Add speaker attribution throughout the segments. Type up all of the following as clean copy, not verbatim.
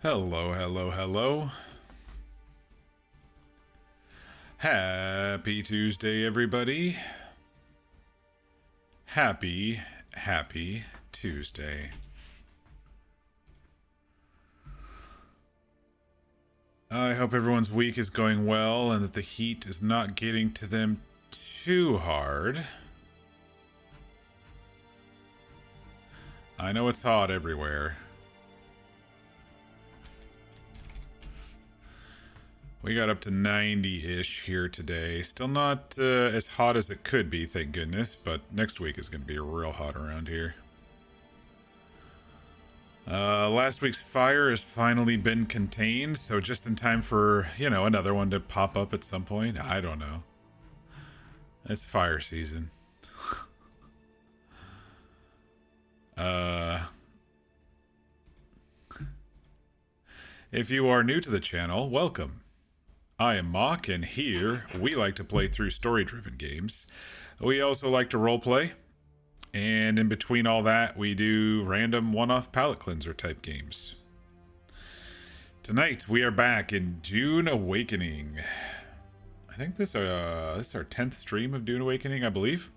Speaker 1: Hello, hello, hello. Happy Tuesday, everybody. Happy Tuesday. I hope everyone's week is going well and that the heat is not getting to them too hard. I know it's hot everywhere. We got up to 90-ish here today. Still not as hot as it could be, thank goodness, but next week is going to be real hot around here. Last week's fire has finally been contained, so just in time for, another one to pop up at some point. I don't know. It's fire season. If you are new to the channel, welcome. I am Mock, and here we like to play through story-driven games. We also like to roleplay, and in between all that, we do random one-off palate cleanser type games. Tonight, we are back in Dune Awakening. I think this is our 10th stream of Dune Awakening, I believe.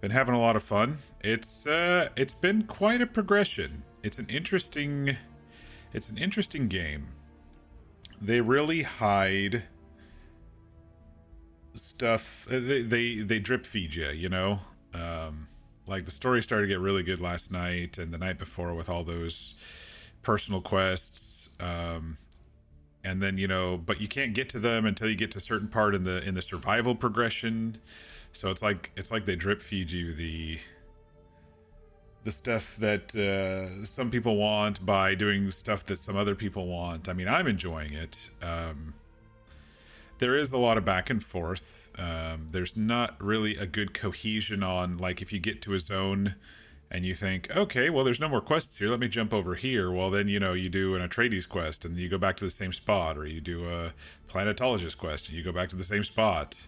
Speaker 1: Been having a lot of fun. It's been quite a progression. It's an interesting game. They really hide stuff. They drip feed you, like the story started to get really good last night and the night before with all those personal quests. And then, but you can't get to them until you get to a certain part in the survival progression. So it's like they drip feed you the stuff that some people want by doing stuff that some other people want. I mean, I'm enjoying it. There is a lot of back and forth. There's not really a good cohesion on, like, if you get to a zone and you think, okay, well, there's no more quests here, let me jump over here. Well, then, you do an Atreides quest and you go back to the same spot, or you do a planetologist quest and you go back to the same spot.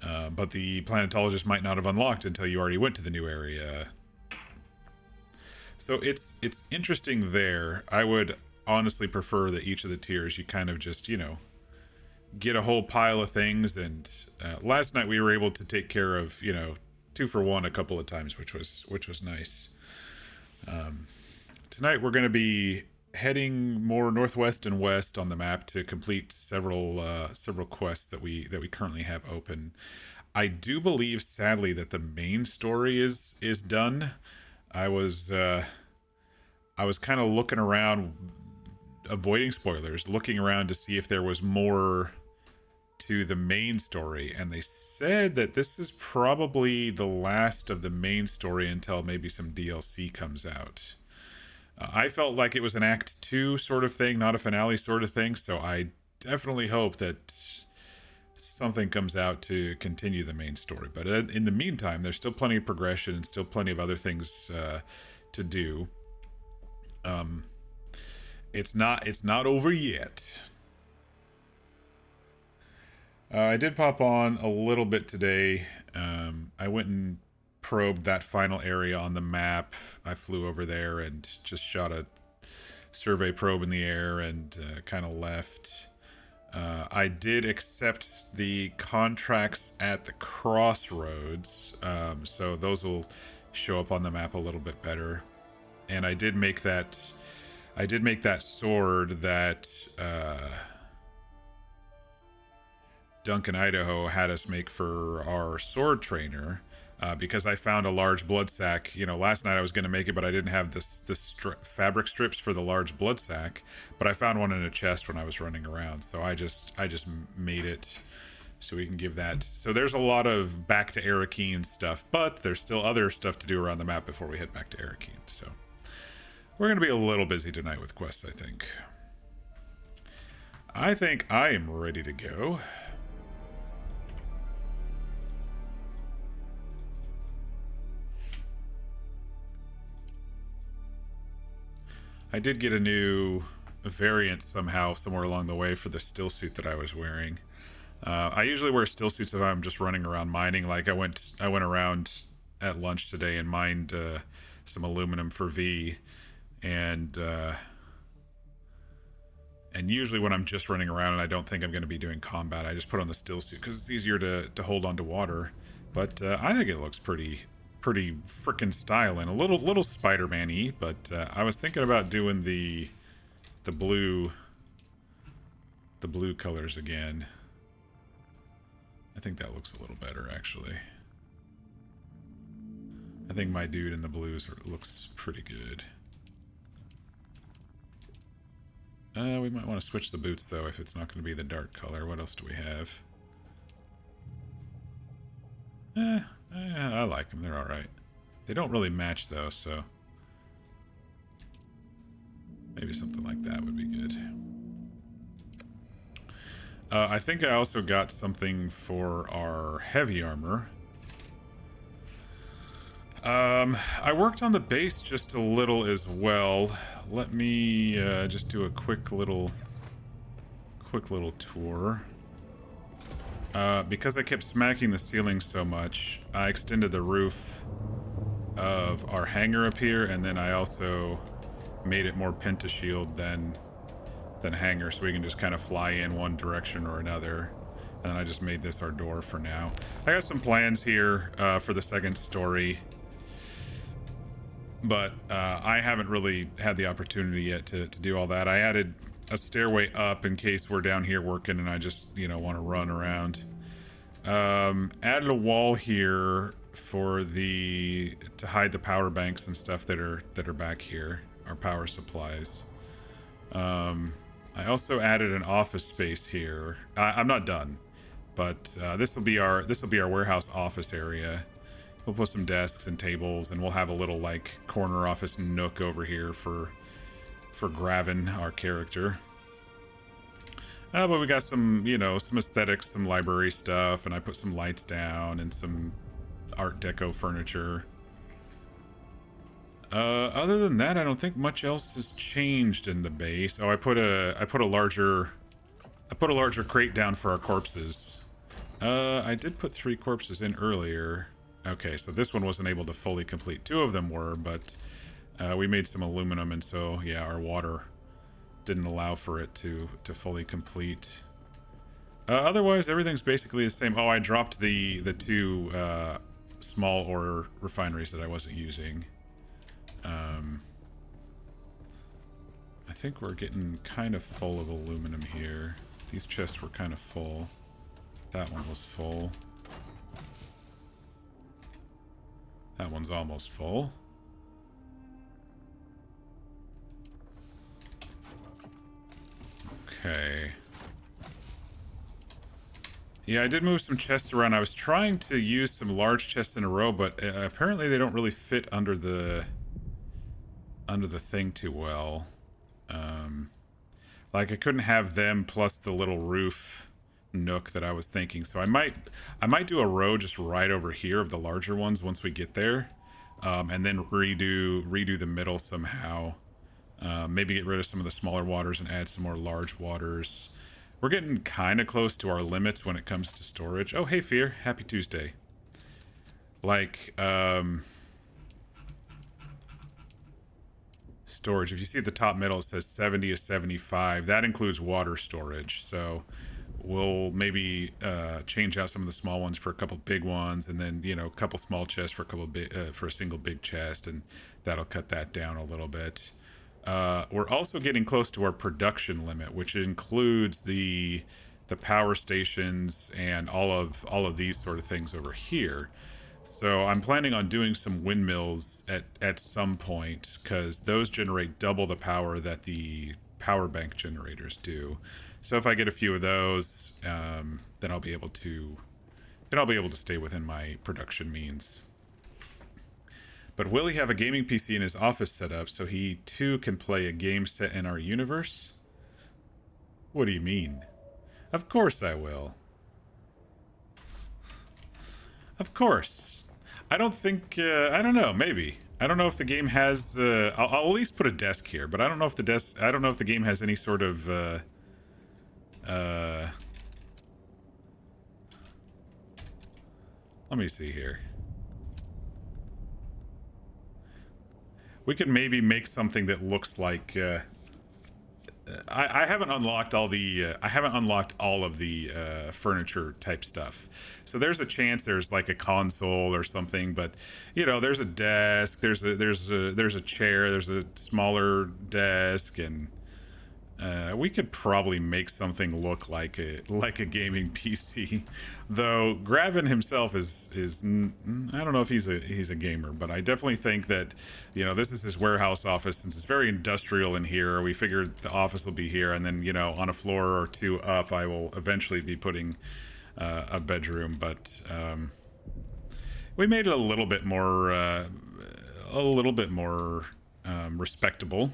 Speaker 1: But the planetologist might not have unlocked until you already went to the new area. So it's interesting there. I would honestly prefer that each of the tiers you kind of just, get a whole pile of things. And last night we were able to take care of, 2 for 1 a couple of times, which was nice. Tonight we're going to be heading more northwest and west on the map to complete several quests that we currently have open. I do believe, sadly, that the main story is done. I was kind of looking around, avoiding spoilers, looking around to see if there was more to the main story, and they said that this is probably the last of the main story until maybe some DLC comes out. I felt like it was an Act 2 sort of thing, not a finale sort of thing, so I definitely hope that something comes out to continue the main story. But in the meantime, there's still plenty of progression and still plenty of other things to do. It's not over yet. I did pop on a little bit today. I went and probed that final area on the map. I flew over there and just shot a survey probe in the air and kind of left. I did accept the contracts at the crossroads, so those will show up on the map a little bit better. And I did make that sword that Duncan, Idaho had us make for our sword trainer, because I found a large blood sack. Last night I was going to make it, but I didn't have this fabric strips for the large blood sack. But I found one in a chest when I was running around, so I just made it so we can give that. So there's a lot of back to Arakeen stuff, but there's still other stuff to do around the map before we head back to Arakeen. So we're going to be a little busy tonight with quests, I think. I am ready to go. I did get a new variant somehow, somewhere along the way, for the still suit that I was wearing. I usually wear still suits if I'm just running around mining. Like I went around at lunch today and mined some aluminum for V, and And usually when I'm just running around and I don't think I'm going to be doing combat, I just put on the still suit because it's easier to hold on to water. But I think it looks pretty freaking styling. A little Spider-Man-y, but I was thinking about doing the blue colors again. I think that looks a little better, actually. I think my dude in the blues looks pretty good. We might want to switch the boots, though, if it's not going to be the dark color. What else do we have? I like them. They're alright. They don't really match, though, so... maybe something like that would be good. I think I also got something for our heavy armor. I worked on the base just a little as well. Let me just do a quick little tour. Because I kept smacking the ceiling so much, I extended the roof of our hangar up here, and then I also made it more pentashield than hangar, so we can just kind of fly in one direction or another. And then I just made this our door for now. I got some plans here for the second story, but I haven't really had the opportunity yet to do all that. I added a stairway up in case we're down here working and I just, you know, want to run around. Added a wall here for to hide the power banks and stuff that are back here, our power supplies. I also added an office space here. I'm not done, but this will be our warehouse office area. We'll put some desks and tables, and we'll have a little like corner office nook over here for Gravin, our character. But we got some, you know, some aesthetics, some library stuff, and I put some lights down and some Art Deco furniture. Other than that, I don't think much else has changed in the base. Oh, I put a larger crate down for our corpses. I did put 3 corpses in earlier. Okay, so this one wasn't able to fully complete. 2 of them were, but we made some aluminum, and so yeah, our water didn't allow for it to fully complete. Otherwise, everything's basically the same. Oh, I dropped the 2 small ore refineries that I wasn't using. I think we're getting kind of full of aluminum here. These chests were kind of full. That one was full. That one's almost full. Okay. Yeah, I did move some chests around. I was trying to use some large chests in a row, but apparently they don't really fit under the thing too well. Like I couldn't have them plus the little roof nook that I was thinking. So I might do a row just right over here of the larger ones once we get there, and then redo the middle somehow. Maybe get rid of some of the smaller waters and add some more large waters. We're getting kind of close to our limits when it comes to storage. Oh, hey, Fear. Happy Tuesday. Like, storage. If you see at the top middle, it says 70 to 75. That includes water storage. So we'll maybe change out some of the small ones for a couple big ones, and then, you know, a couple small chests for a single big chest, and that'll cut that down a little bit. We're also getting close to our production limit, which includes the power stations and all of these sort of things over here. So I'm planning on doing some windmills at some point, because those generate double the power that the power bank generators do. So if I get a few of those, then I'll be able to stay within my production means. But will he have a gaming PC in his office set up so he too can play a game set in our universe? What do you mean? Of course I will. Of course. I don't think, I don't know, maybe. I don't know if the game has, I'll at least put a desk here, but I don't know if the game has any sort of, let me see here. We could maybe make something that looks like I haven't unlocked all the I haven't unlocked all of the furniture type stuff. So there's a chance there's like a console or something, but there's a desk, there's a chair, there's a smaller desk, and we could probably make something look like a gaming PC. Though Gravin himself is I don't know if he's a gamer, but I definitely think that this is his warehouse office, since it's very industrial in here. We figured the office will be here, and then on a floor or two up, I will eventually be putting a bedroom. But we made it a little bit more respectable.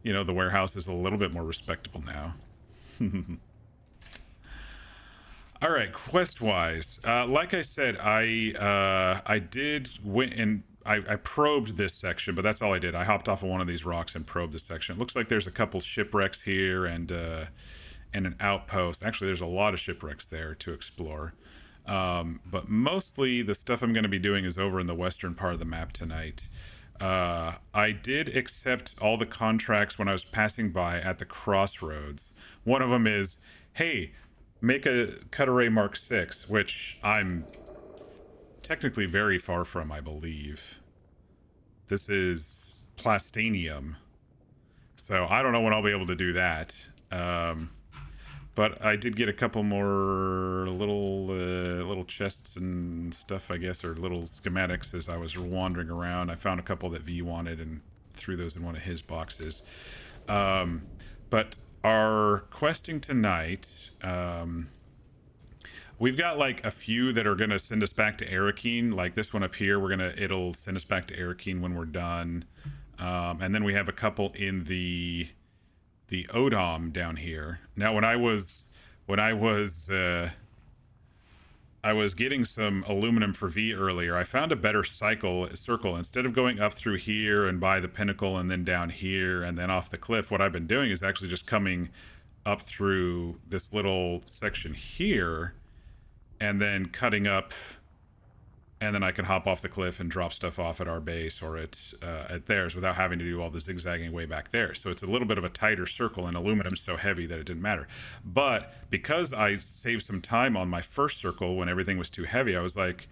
Speaker 1: The warehouse is a little bit more respectable now. All right, quest wise, like I said, I did went and I probed this section, but that's all I did. I hopped off of one of these rocks and probed this section. It looks like there's a couple shipwrecks here and an outpost. Actually, there's a lot of shipwrecks there to explore. But mostly the stuff I'm going to be doing is over in the western part of the map tonight. I did accept all the contracts when I was passing by at the crossroads. One of them is, hey, make a cut array Mark 6, which I'm technically very far from, I believe. This is plastanium. So I don't know when I'll be able to do that. But I did get a couple more little chests and stuff, I guess, or little schematics as I was wandering around. I found a couple that V wanted and threw those in one of his boxes. But our questing tonight, we've got like a few that are gonna send us back to Arakeen. Like this one up here, it'll send us back to Arakeen when we're done. And then we have a couple in the Oo'dham down here. Now, when I was getting some aluminum for V earlier, I found a better circle. Instead of going up through here and by the pinnacle and then down here and then off the cliff, what I've been doing is actually just coming up through this little section here and then cutting up, and then I can hop off the cliff and drop stuff off at our base or at theirs without having to do all the zigzagging way back there. So it's a little bit of a tighter circle, and aluminum's so heavy that it didn't matter. But because I saved some time on my first circle when everything was too heavy, I was like,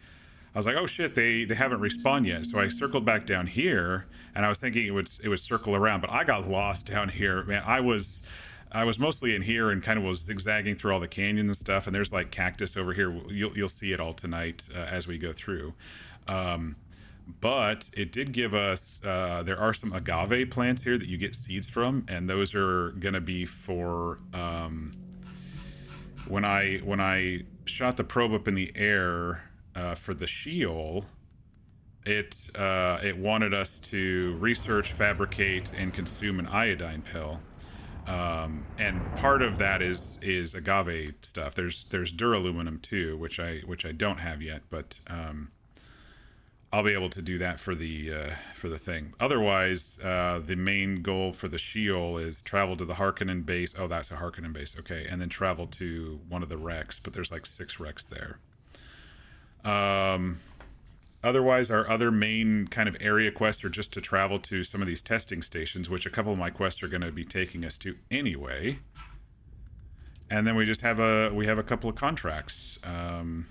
Speaker 1: oh shit, they haven't respawned yet. So I circled back down here, and I was thinking it would circle around, but I got lost down here, man. I was mostly in here and kind of was zigzagging through all the canyons and stuff. And there's like cactus over here. You'll see it all tonight as we go through. But it did give us, there are some agave plants here that you get seeds from. And those are going to be for, when I shot the probe up in the air for the Sheol, it wanted us to research, fabricate, and consume an iodine pill. And part of that is agave stuff. There's duraluminum too, which I don't have yet, but I'll be able to do that for the thing. Otherwise, the main goal for the Sheol is travel to the Harkonnen base. Oh, that's a Harkonnen base. Okay, and then travel to one of the wrecks, but there's like 6 wrecks there. Otherwise, our other main kind of area quests are just to travel to some of these testing stations, which a couple of my quests are going to be taking us to anyway. And then we just have a couple of contracts. We're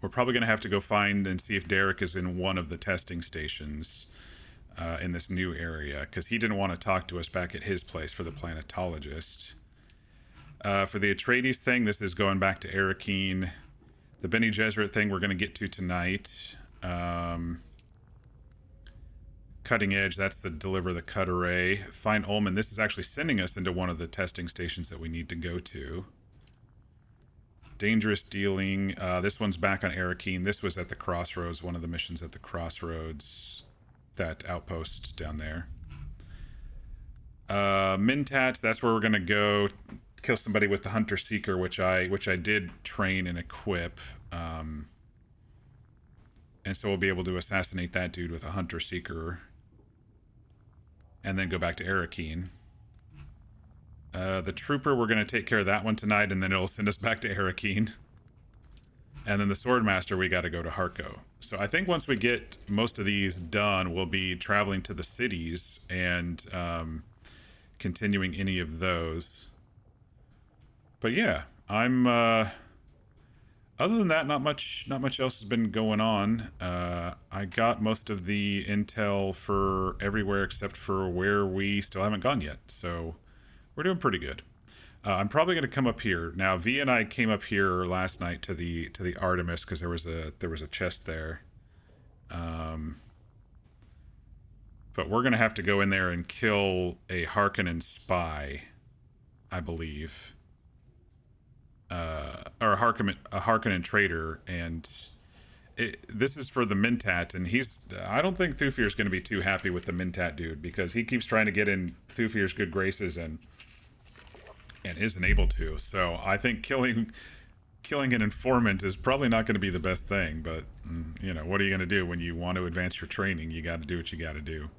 Speaker 1: probably going to have to go find and see if Derek is in one of the testing stations in this new area, because he didn't want to talk to us back at his place for the planetologist. For the Atreides thing, this is going back to Arakeen. The Bene Gesserit thing we're going to get to tonight. Cutting Edge, that's the deliver the cut array. Find Ullman, this is actually sending us into one of the testing stations that we need to go to. Dangerous Dealing, this one's back on Arakeen. This was at the Crossroads, one of the missions at the Crossroads, that outpost down there. Mintats, that's where we're going to go kill somebody with the Hunter Seeker, which I did train and equip, and so we'll be able to assassinate that dude with a Hunter Seeker, and then go back to Arakeen. The Trooper, we're going to take care of that one tonight, and then it'll send us back to Arakeen. And then the Swordmaster, we got to go to Harko. So I think once we get most of these done, we'll be traveling to the cities and continuing any of those. But yeah, I'm other than that, not much else has been going on. I got most of the intel for everywhere except for where we still haven't gone yet. So we're doing pretty good. I'm probably going to come up here now. V and I came up here last night to the Artemis because there was a chest there. But we're going to have to go in there and kill a Harkonnen spy, I believe. Or a Harkonnen traitor, and this is for the Mentat, and I don't think Thufir's going to be too happy with the Mentat dude, because he keeps trying to get in Thufir's good graces and isn't able to. So I think killing an informant is probably not going to be the best thing, but what are you going to do when you want to advance your training? You got to do what you got to do.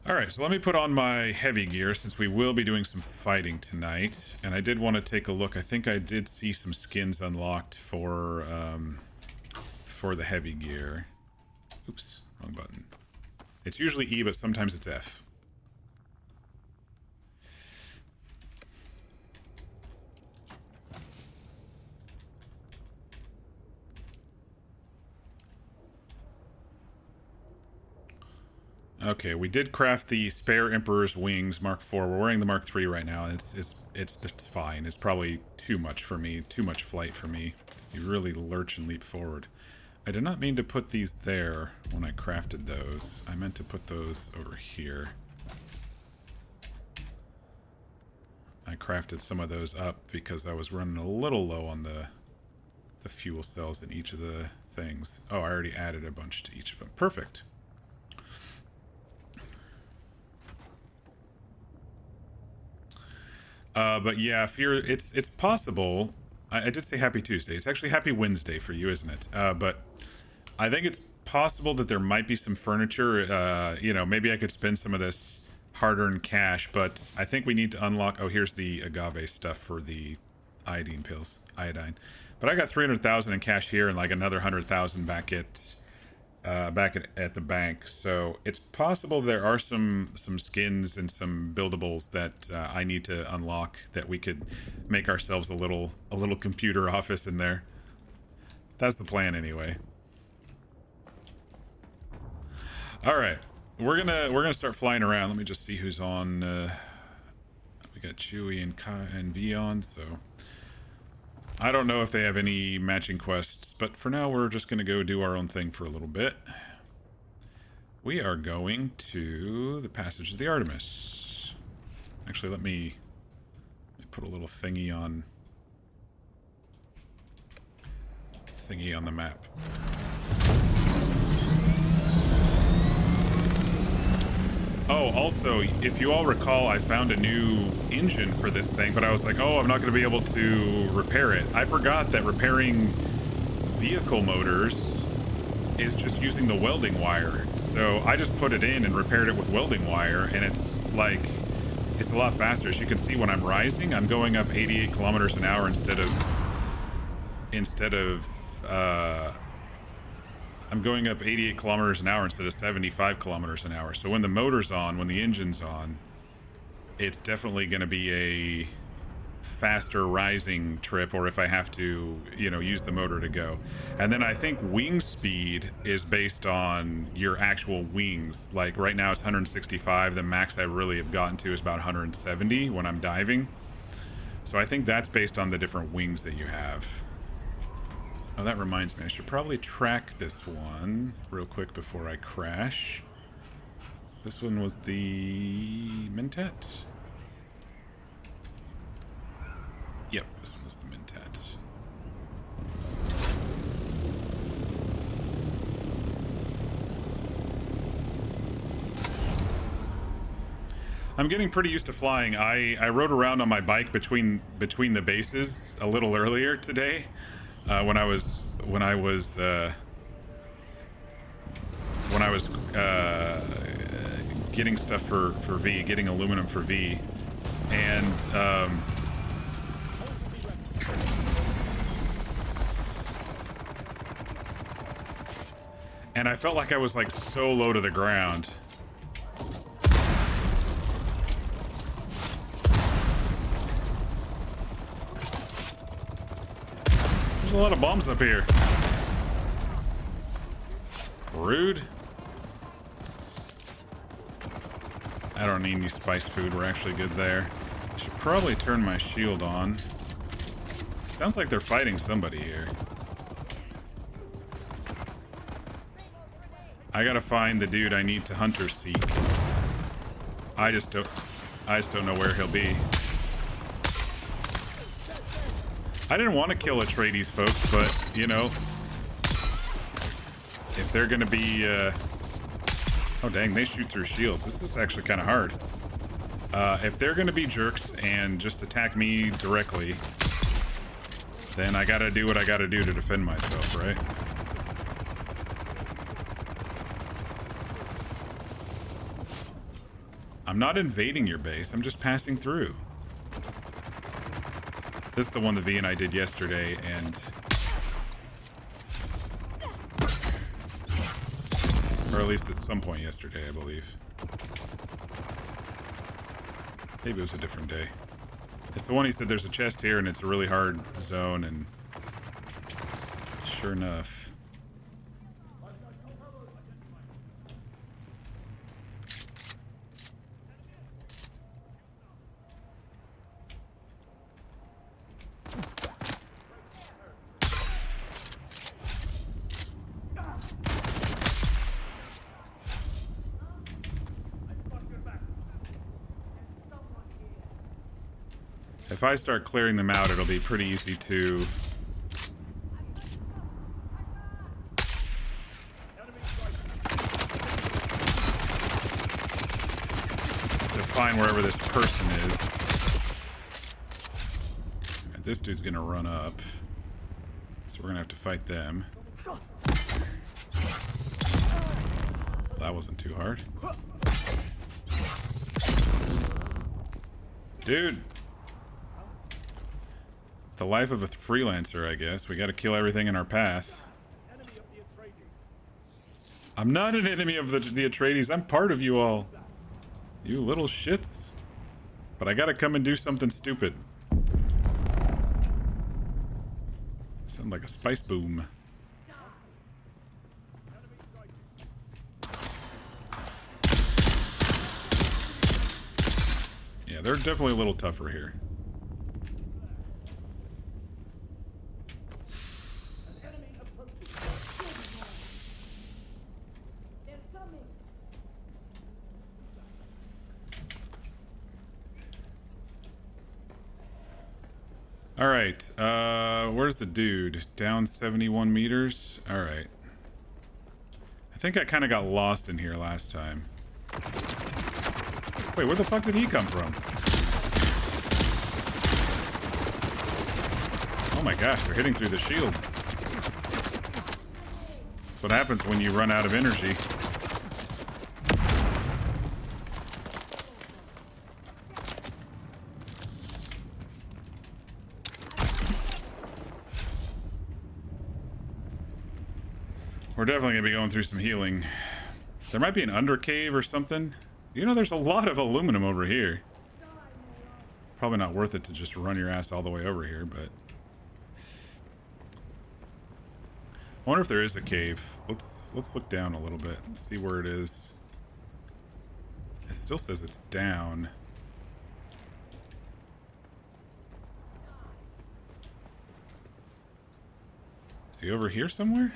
Speaker 1: Alright, so let me put on my heavy gear since we will be doing some fighting tonight. And I did want to take a look. I think I did see some skins unlocked for the heavy gear. Oops, wrong button. It's usually E, but sometimes it's F. Okay, we did craft the spare Emperor's wings Mark IV. We're wearing the Mark III right now, and it's fine. It's probably too much for me, too much flight for me. You really lurch and leap forward. I did not mean to put these there when I crafted those. I meant to put those over here. I crafted some of those up because I was running a little low on the fuel cells in each of the things. Oh, I already added a bunch to each of them. Perfect. But yeah, it's possible. I did say Happy Tuesday. It's actually Happy Wednesday for you, isn't it? But I think it's possible that there might be some furniture. Maybe I could spend some of this hard-earned cash, but I think we need to unlock... Oh, here's the agave stuff for the iodine pills. Iodine. But I got 300,000 in cash here and like another 100,000 back at the bank, so it's possible there are some skins and some buildables that I need to unlock that we could make ourselves a little computer office in there. That's the plan anyway. All right, we're gonna start flying around. Let me just see who's on. We got Chewie and V on, so I don't know if they have any matching quests, but for now we're just going to go do our own thing for a little bit. We are going to the Passage of the Artemis. Actually, let me put a little thingy on the map. Oh, also, if you all recall, I found a new engine for this thing, but I was like, oh, I'm not going to be able to repair it. I forgot that repairing vehicle motors is just using the welding wire. So I just put it in and repaired it with welding wire, and it's a lot faster. As you can see, when I'm rising, I'm going up 88 kilometers an hour I'm going up 88 kilometers an hour instead of 75 kilometers an hour. So when the motor's on, when the engine's on, it's definitely going to be a faster rising trip, or if I have to, use the motor to go. And then I think wing speed is based on your actual wings. Like right now it's 165. The max I really have gotten to is about 170 when I'm diving. So I think that's based on the different wings that you have. Oh, that reminds me, I should probably track this one real quick before I crash. This one was the Mentat? Yep, this one was the Mentat. I'm getting pretty used to flying. I rode around on my bike between the bases a little earlier today. When I was getting stuff for V, getting aluminum for V, and I felt like I was like so low to the ground. a lot of bombs up here. Rude. I don't need any spice food. We're actually good there. Should probably turn my shield on. Sounds like they're fighting somebody here. I gotta find the dude I need to hunter seek. I just don't know where he'll be. I didn't want to kill Atreides, folks, but you know, if they're gonna be oh dang, they shoot through shields. This is actually kind of hard. If they're gonna be jerks and just attack me directly, then I gotta do what I gotta do to defend myself, right? I'm not invading your base, I'm just passing through. This is the one that V and I did yesterday, and... or at least at some point yesterday, I believe. Maybe it was a different day. It's the one he said there's a chest here, and it's a really hard zone, and... sure enough... If I start clearing them out, it'll be pretty easy to find wherever this person is. Right, this dude's gonna run up, so we're gonna have to fight them. That wasn't too hard. Dude! The life of a freelancer, I guess. We gotta kill everything in our path. I'm not an enemy of the Atreides. I'm part of you all. You little shits. But I gotta come and do something stupid. Sound like a spice boom. Yeah, they're definitely a little tougher here. Alright, where's the dude? Down 71 meters? Alright. I think I kind of got lost in here last time. Wait, where the fuck did he come from? Oh my gosh, they're hitting through the shield. That's what happens when you run out of energy. We're definitely going to be going through some healing. There might be an under cave or something. You know, there's a lot of aluminum over here. Probably not worth it to just run your ass all the way over here, but... I wonder if there is a cave. Let's look down a little bit and see where it is. It still says it's down. Is he over here somewhere?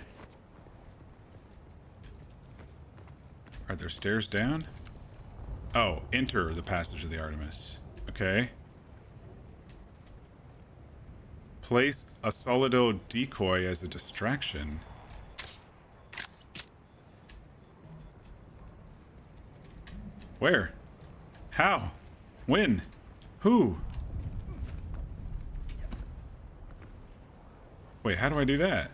Speaker 1: Are there stairs down? Oh, enter the passage of the Artemis. Okay. Place a solido decoy as a distraction. Where? How? When? Who? Wait, how do I do that?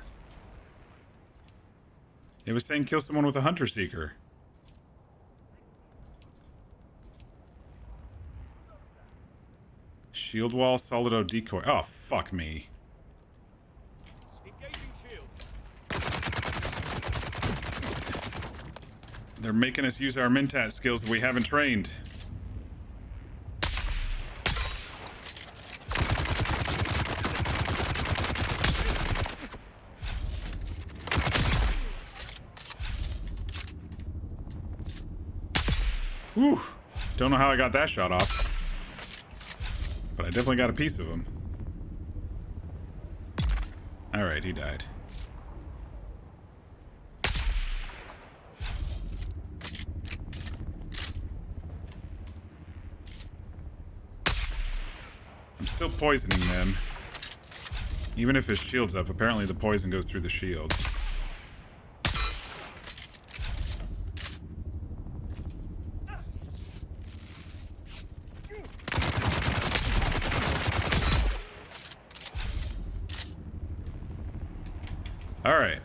Speaker 1: It was saying kill someone with a hunter seeker. Shield wall, solido decoy. Oh, fuck me. They're making us use our Mentat skills that we haven't trained. Whew. Don't know how I got that shot off. But I definitely got a piece of him. Alright, he died. I'm still poisoning them. Even if his shield's up, apparently the poison goes through the shield. Alright.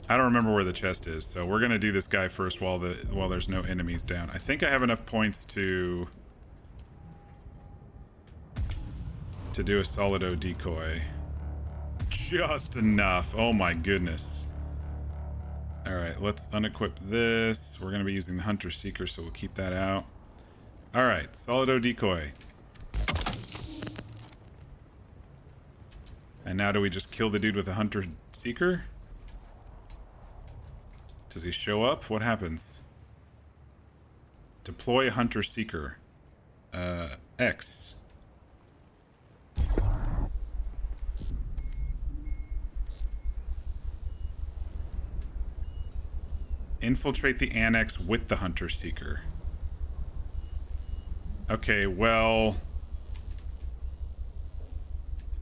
Speaker 1: I don't remember where the chest is, so we're gonna do this guy first while there's no enemies down. I think I have enough points to do a solido decoy. Just enough. Oh my goodness. Alright, let's unequip this. We're gonna be using the Hunter Seeker, so we'll keep that out. Alright, solido decoy. And now do we just kill the dude with the Hunter Seeker? Does he show up? What happens? Deploy Hunter Seeker. X. Infiltrate the annex with the Hunter Seeker. Okay, well...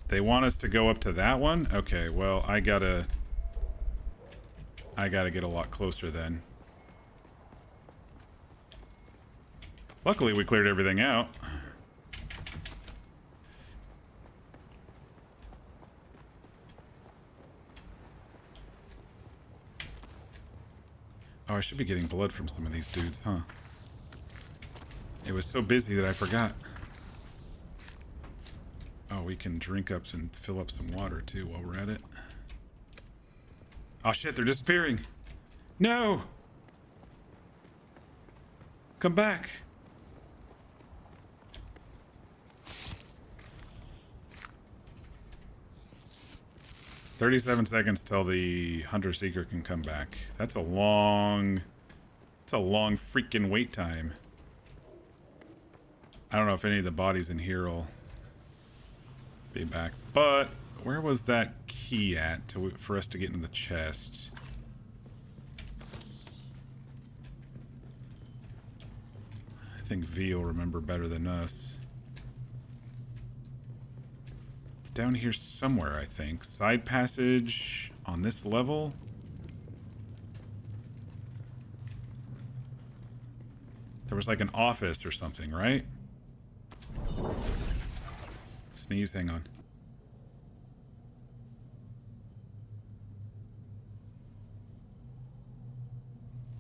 Speaker 1: They want us to go up to that one? Okay, well, I gotta get a lot closer then. Luckily, we cleared everything out. Oh, I should be getting blood from some of these dudes, huh? It was so busy that I forgot. Oh, we can drink up and fill up some water too while we're at it. Oh shit, they're disappearing. No! Come back. "37 seconds till the Hunter Seeker can come back." That's a long freaking wait time. I don't know if any of the bodies in here will be back, but where was that key at for us to get in the chest? I think V will remember better than us. It's down here somewhere, I think. Side passage on this level. There was like an office or something, right? Sneeze, hang on.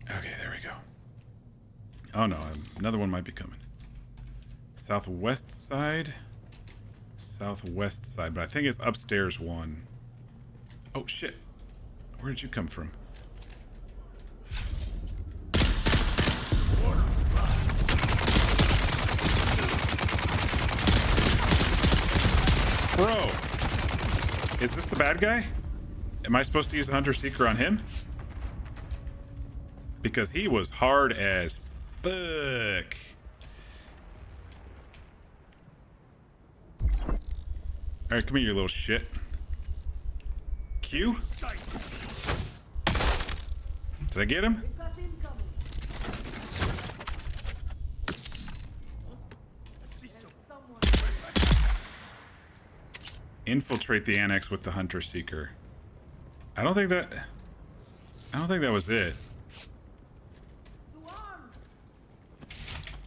Speaker 1: Okay, there we go. Oh no, another one might be coming. Southwest side? Southwest side, but I think it's upstairs one. Oh shit. Where did you come from? Bro! Is this the bad guy? Am I supposed to use the Hunter Seeker on him? Because he was hard as fuck. Alright, come here, you little shit. Q? Did I get him? Infiltrate the annex with the Hunter Seeker. I don't think that was it.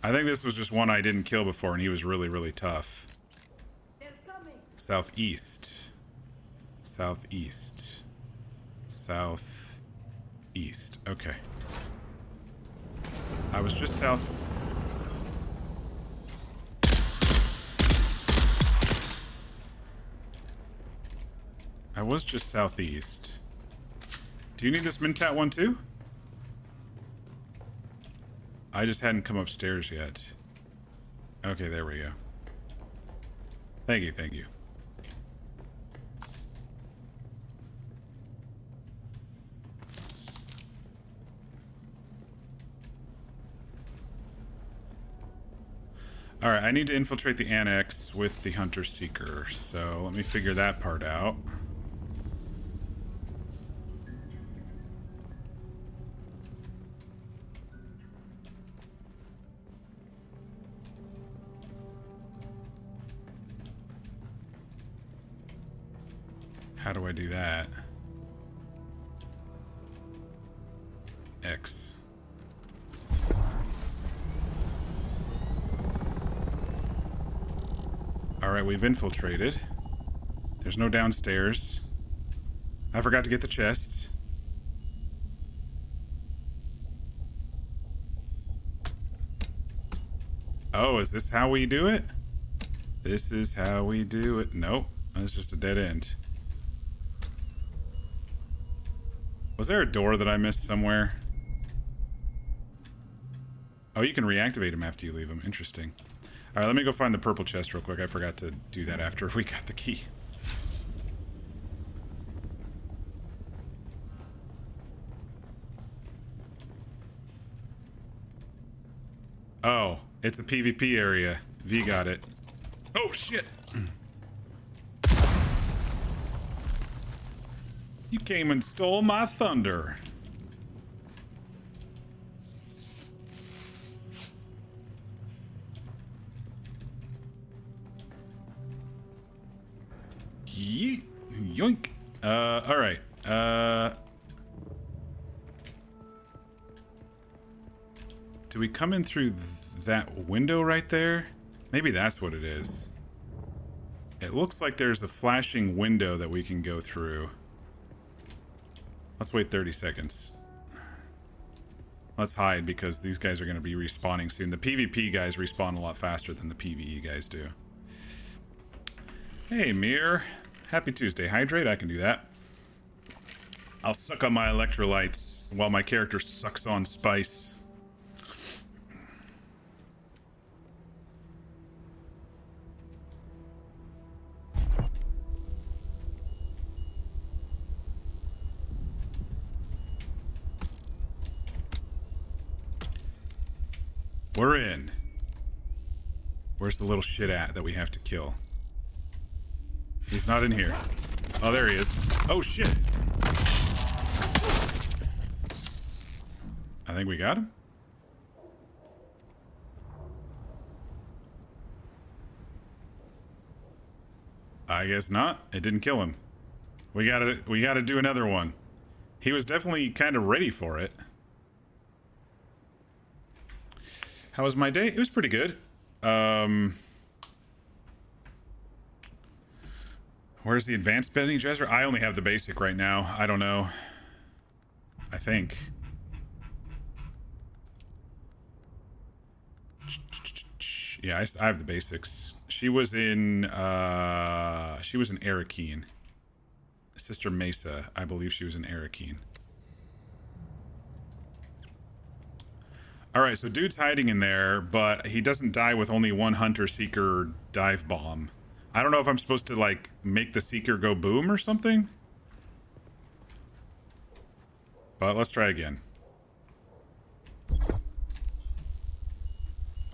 Speaker 1: I think this was just one I didn't kill before and he was really, really tough. Southeast. Southeast. Southeast. Okay. I was just south. I was just southeast. Do you need this Mentat one too? I just hadn't come upstairs yet. Okay, there we go. Thank you, thank you. All right, I need to infiltrate the annex with the Hunter Seeker, so let me figure that part out. How do I do that? X. Alright, we've infiltrated. There's no downstairs. I forgot to get the chest. Oh, is this how we do it? This is how we do it. Nope. That's just a dead end. Was there a door that I missed somewhere? Oh, you can reactivate them after you leave them. Interesting. Alright, let me go find the purple chest real quick. I forgot to do that after we got the key. Oh, it's a PvP area. V got it. Oh, shit! You came and stole my thunder. Yeet. Yoink. Alright. Do we come in through that window right there? Maybe that's what it is. It looks like there's a flashing window that we can go through. Let's wait 30 seconds. Let's hide because these guys are going to be respawning soon. The PvP guys respawn a lot faster than the PvE guys do. Hey, Mir. Happy Tuesday. Hydrate? I can do that. I'll suck on my electrolytes while my character sucks on spice. We're in. Where's the little shit at that we have to kill? He's not in here. Oh, there he is. Oh, shit. I think we got him. I guess not. It didn't kill him. We gotta do another one. He was definitely kind of ready for it. How was my day? It was pretty good. Where's the advanced bending gesture? I only have the basic right now. I don't know. I think. Yeah, I have the basics. She was in Arakeen. Sister Mesa, I believe she was in Arakeen. Alright, so dude's hiding in there, but he doesn't die with only one Hunter Seeker dive bomb. I don't know if I'm supposed to, like, make the Seeker go boom or something. But let's try again.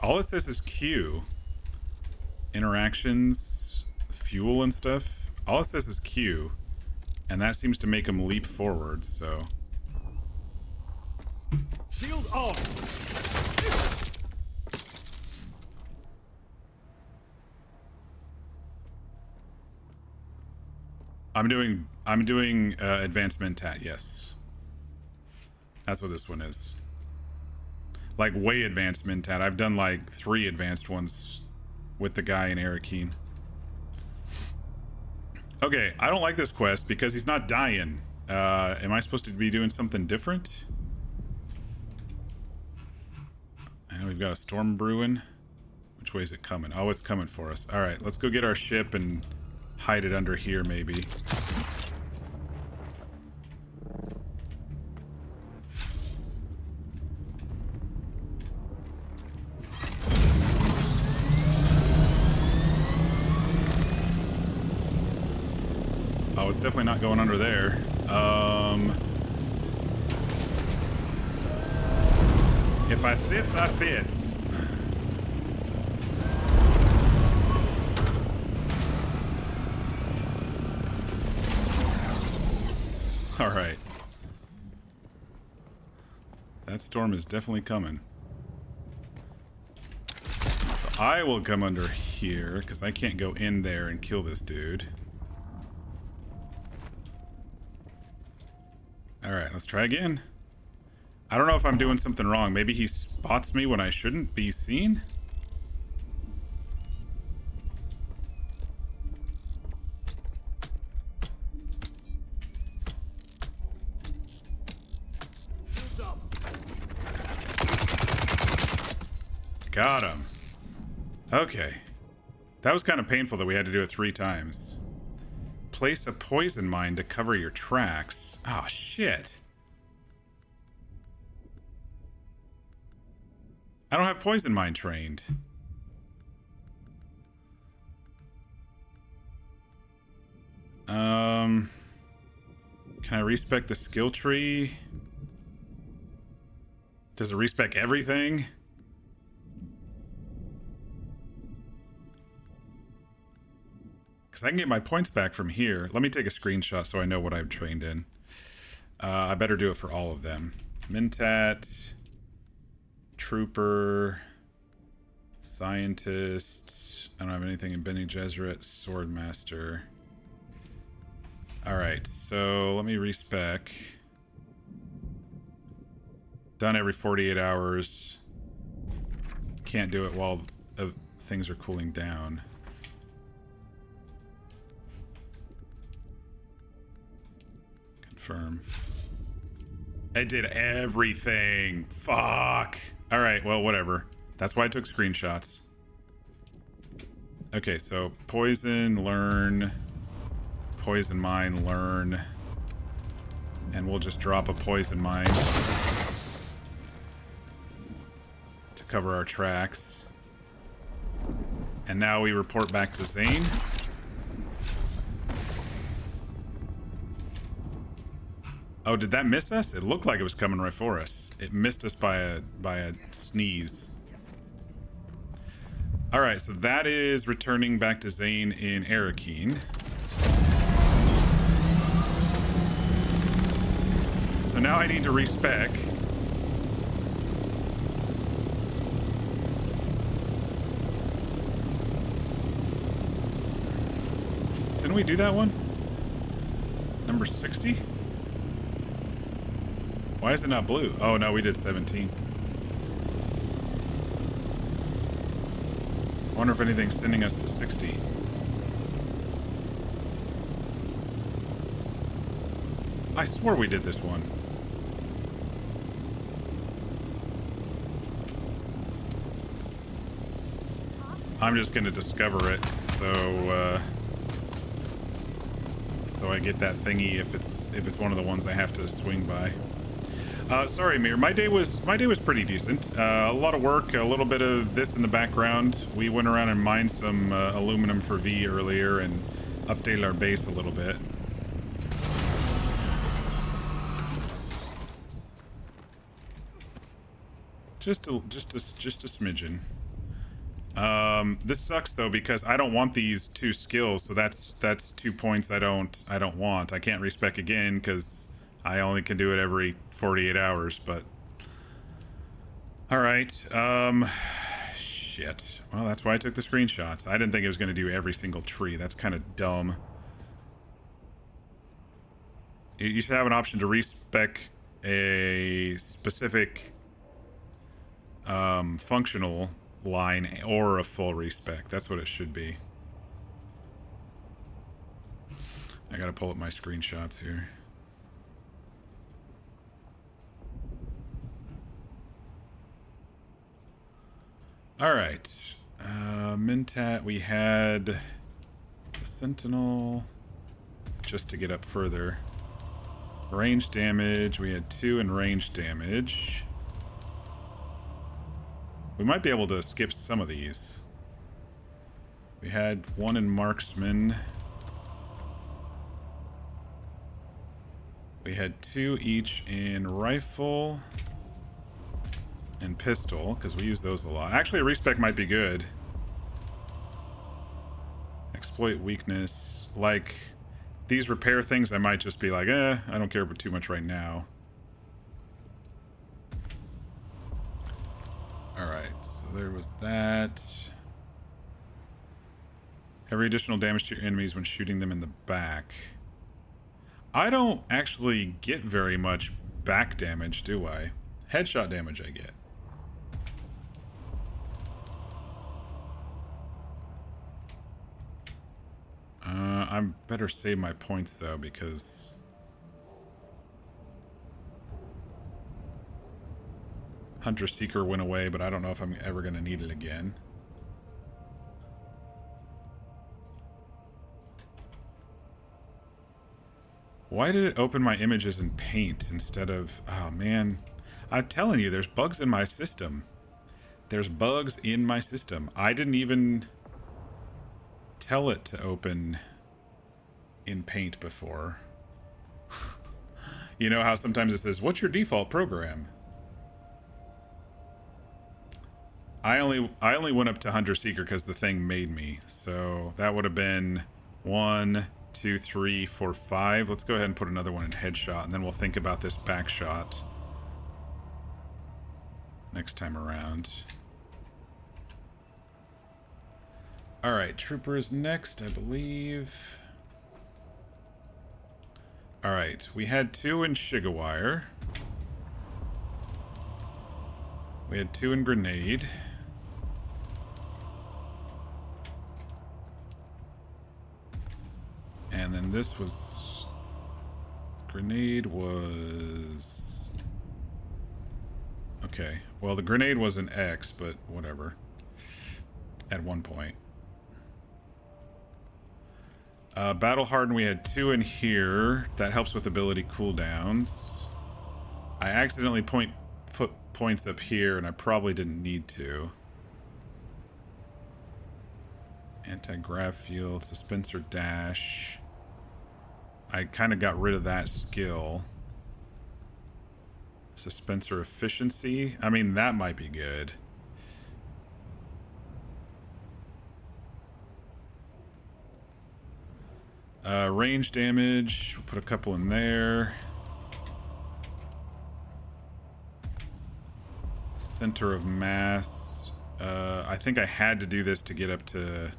Speaker 1: All it says is Q. Interactions, fuel and stuff. All it says is Q. And that seems to make him leap forward, so...
Speaker 2: Shield off!
Speaker 1: I'm doing advanced mentat, yes. That's what this one is. Like way advanced mentat. I've done like 3 advanced ones with the guy in Arakeen. Okay, I don't like this quest because he's not dying. Am I supposed to be doing something different? And we've got a storm brewing. Which way is it coming? Oh, it's coming for us. All right, let's go get our ship and hide it under here, maybe. Oh, it's definitely not going under there. If I sits, I fits. That storm is definitely coming. So I will come under here, because I can't go in there and kill this dude. Alright, let's try again. I don't know if I'm doing something wrong. Maybe he spots me when I shouldn't be seen? Got him. Okay. That was kind of painful that we had to do it 3 times. Place a poison mine to cover your tracks. Oh, shit. I don't have poison mine trained. Can I respec the skill tree? Does it respec everything? Because I can get my points back from here. Let me take a screenshot so I know what I've trained in. I better do it for all of them. Mentat, Trooper, Scientist. I don't have anything in Bene Gesserit. Swordmaster. Alright, so let me respec. Done every 48 hours. Can't do it while things are cooling down. Confirm. I did everything. Fuck. Alright, well, whatever. That's why I took screenshots. Okay, so poison, learn. Poison mine, learn. And we'll just drop a poison mine to cover our tracks. And now we report back to Zane. Oh, did that miss us? It looked like it was coming right for us. It missed us by a sneeze. Alright, so that is returning back to Zane in Arakeen. So now I need to respec. Didn't we do that one? Number 60? Why is it not blue? Oh no, we did 17. I wonder if anything's sending us to 60. I swore we did this one. I'm just gonna discover it, so I get that thingy if it's one of the ones I have to swing by. Sorry, Mir. My day was pretty decent. A lot of work, a little bit of this in the background. We went around and mined some aluminum for V earlier and updated our base a little bit. Just a smidgen. This sucks though because I don't want these 2 skills, so that's 2 points I don't want. I can't respec again because I only can do it every 48 hours, but all right. Shit. Well, that's why I took the screenshots. I didn't think it was going to do every single tree. That's kind of dumb. You should have an option to respec a specific functional line or a full respec. That's what it should be. I gotta pull up my screenshots here. Alright. Mentat, we had the Sentinel just to get up further. Range damage, we had 2 in range damage. We might be able to skip some of these. We had 1 in marksman. We had 2 each in rifle and pistol, because we use those a lot. Actually, a respec might be good. Exploit weakness. Like, these repair things, I might just be like, I don't care about too much right now. Alright, so there was that. Every additional damage to your enemies when shooting them in the back. I don't actually get very much back damage, do I? Headshot damage I get. I better save my points though, because Hunter Seeker went away, but I don't know if I'm ever going to need it again. Why did it open my images in Paint instead of... Oh, man. I'm telling you, there's bugs in my system. There's bugs in my system. I didn't even tell it to open in Paint before. You know how sometimes it says, what's your default program? I only went up to Hunter Seeker because the thing made me. So that would have been 1, 2, 3, 4, 5. Let's go ahead and put another one in headshot, and then we'll think about this back shot next time around. Alright, Trooper is next, I believe. Alright, we had 2 in Shigawire. We had 2 in Grenade. And then this was... Grenade was... Okay, well the Grenade was an X, but whatever. At one point. Battle Hardened, we had 2 in here. That helps with ability cooldowns. I accidentally put points up here, and I probably didn't need to. Anti-grav field, Suspenser dash. I kind of got rid of that skill. Suspenser efficiency. I mean, that might be good. Range damage. We'll put a couple in there. Center of mass. I think I had to do this to get up to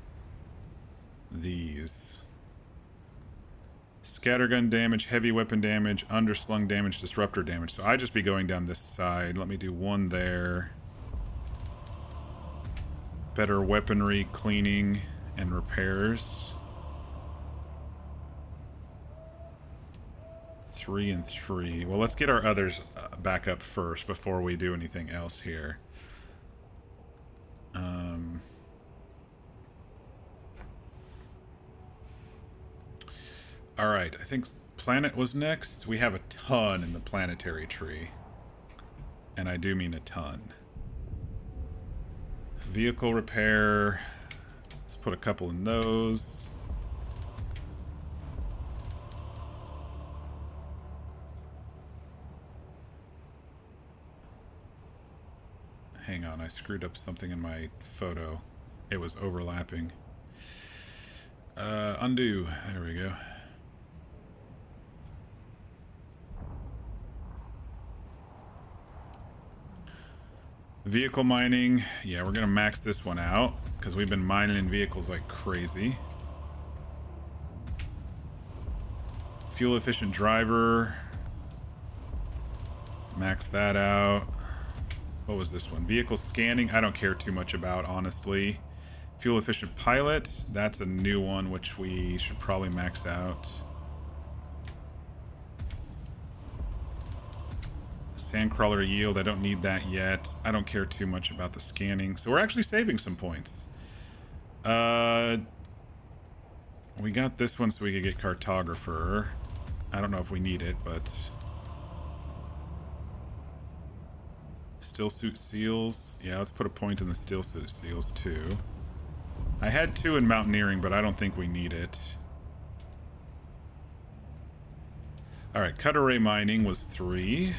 Speaker 1: these. Scattergun damage, heavy weapon damage, underslung damage, disruptor damage. So I'd just be going down this side. Let me do 1 there. Better weaponry, cleaning, and repairs. 3 and 3. Well, let's get our others back up first before we do anything else here. Alright, I think planet was next. We have a ton in the planetary tree. And I do mean a ton. Vehicle repair. Let's put a couple in those. Hang on, I screwed up something in my photo. It was overlapping. Undo. There we go. Vehicle mining. Yeah, we're gonna max this one out because we've been mining in vehicles like crazy. Fuel efficient driver. Max that out. What was this one? Vehicle scanning. I don't care too much about, honestly. Fuel efficient pilot. That's a new one, which we should probably max out. Sandcrawler yield. I don't need that yet. I don't care too much about the scanning. So we're actually saving some points. We got this one so we could get cartographer. I don't know if we need it, but... Still suit seals. Yeah, let's put a point in the still suit seals too. I had 2 in mountaineering, but I don't think we need it. Alright, cut array mining was 3.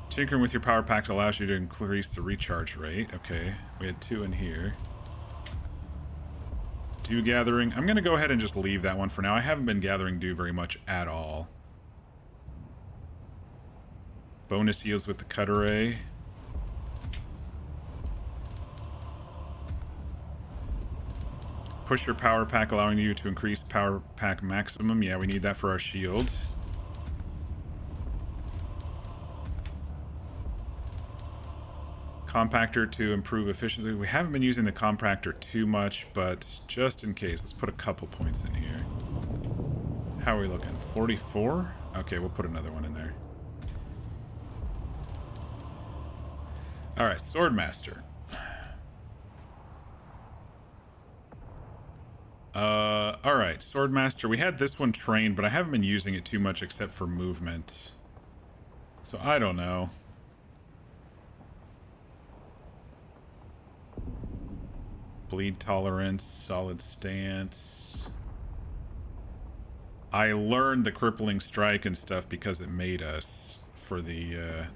Speaker 1: Tinkering with your power packs allows you to increase the recharge rate. Okay, we had 2 in here. Dew gathering. I'm going to go ahead and just leave that one for now. I haven't been gathering dew very much at all. Bonus heals with the cut array. Push your power pack, allowing you to increase power pack maximum. Yeah, we need that for our shield. Compactor to improve efficiency. We haven't been using the compactor too much, but just in case, let's put a couple points in here. How are we looking? 44? Okay, we'll put another one in there. Alright, Swordmaster. Alright, Swordmaster. We had this one trained, but I haven't been using it too much except for movement. So I don't know. Bleed tolerance, solid stance. I learned the crippling strike and stuff because it made us for the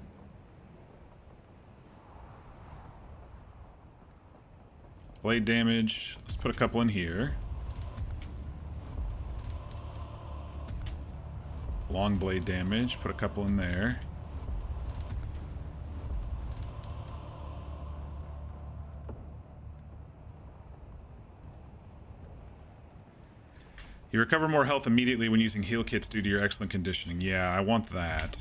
Speaker 1: blade damage. Let's put a couple in here. Long blade damage, put a couple in there. You recover more health immediately when using heal kits due to your excellent conditioning. Yeah, I want that.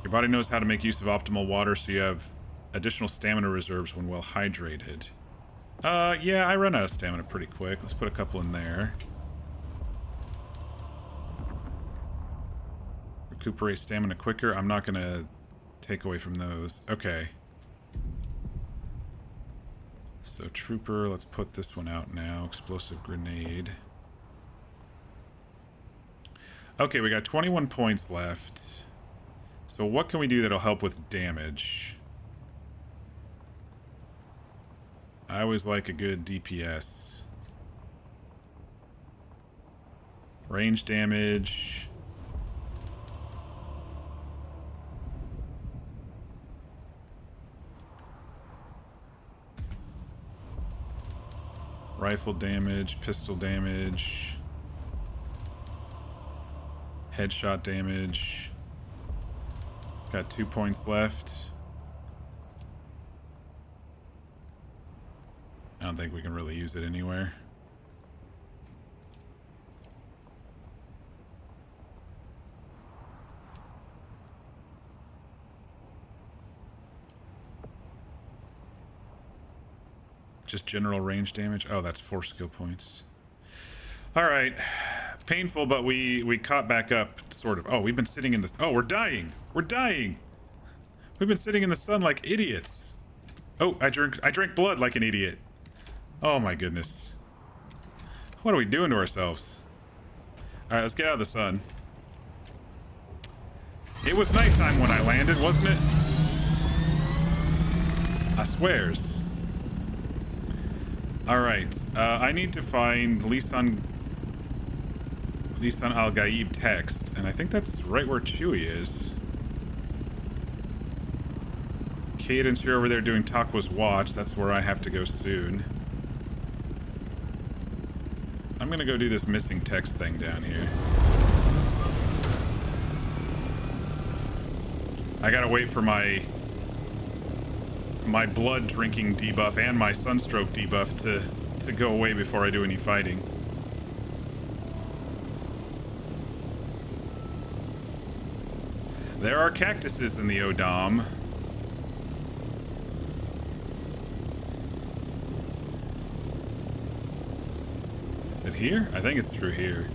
Speaker 1: Your body knows how to make use of optimal water, so you have additional stamina reserves when well hydrated. Yeah, I run out of stamina pretty quick. Let's put a couple in there. Recuperate stamina quicker. I'm not gonna take away from those. Okay. So Trooper, let's put this one out now. Explosive Grenade. Okay, we got 21 points left. So what can we do that'll help with damage? I always like a good DPS. Range damage. Rifle damage, pistol damage, headshot damage. Got 2 points left. I don't think we can really use it anywhere. Just general range damage. Oh, that's 4 skill points. All right. Painful, but we caught back up, sort of. Oh, we've been sitting in the... Oh, we're dying. We're dying. We've been sitting in the sun like idiots. Oh, I drank blood like an idiot. Oh, my goodness. What are we doing to ourselves? All right, let's get out of the sun. It was nighttime when I landed, wasn't it? I swears. Alright, I need to find Lisan Al-Gaib text, and I think that's right where Chewie is. Cadence, you're over there doing Takwa's Watch. That's where I have to go soon. I'm gonna go do this missing text thing down here. I gotta wait for my blood drinking debuff and my sunstroke debuff to go away before I do any fighting. There are cactuses in the Oo'dham. Is it here? I think it's through here.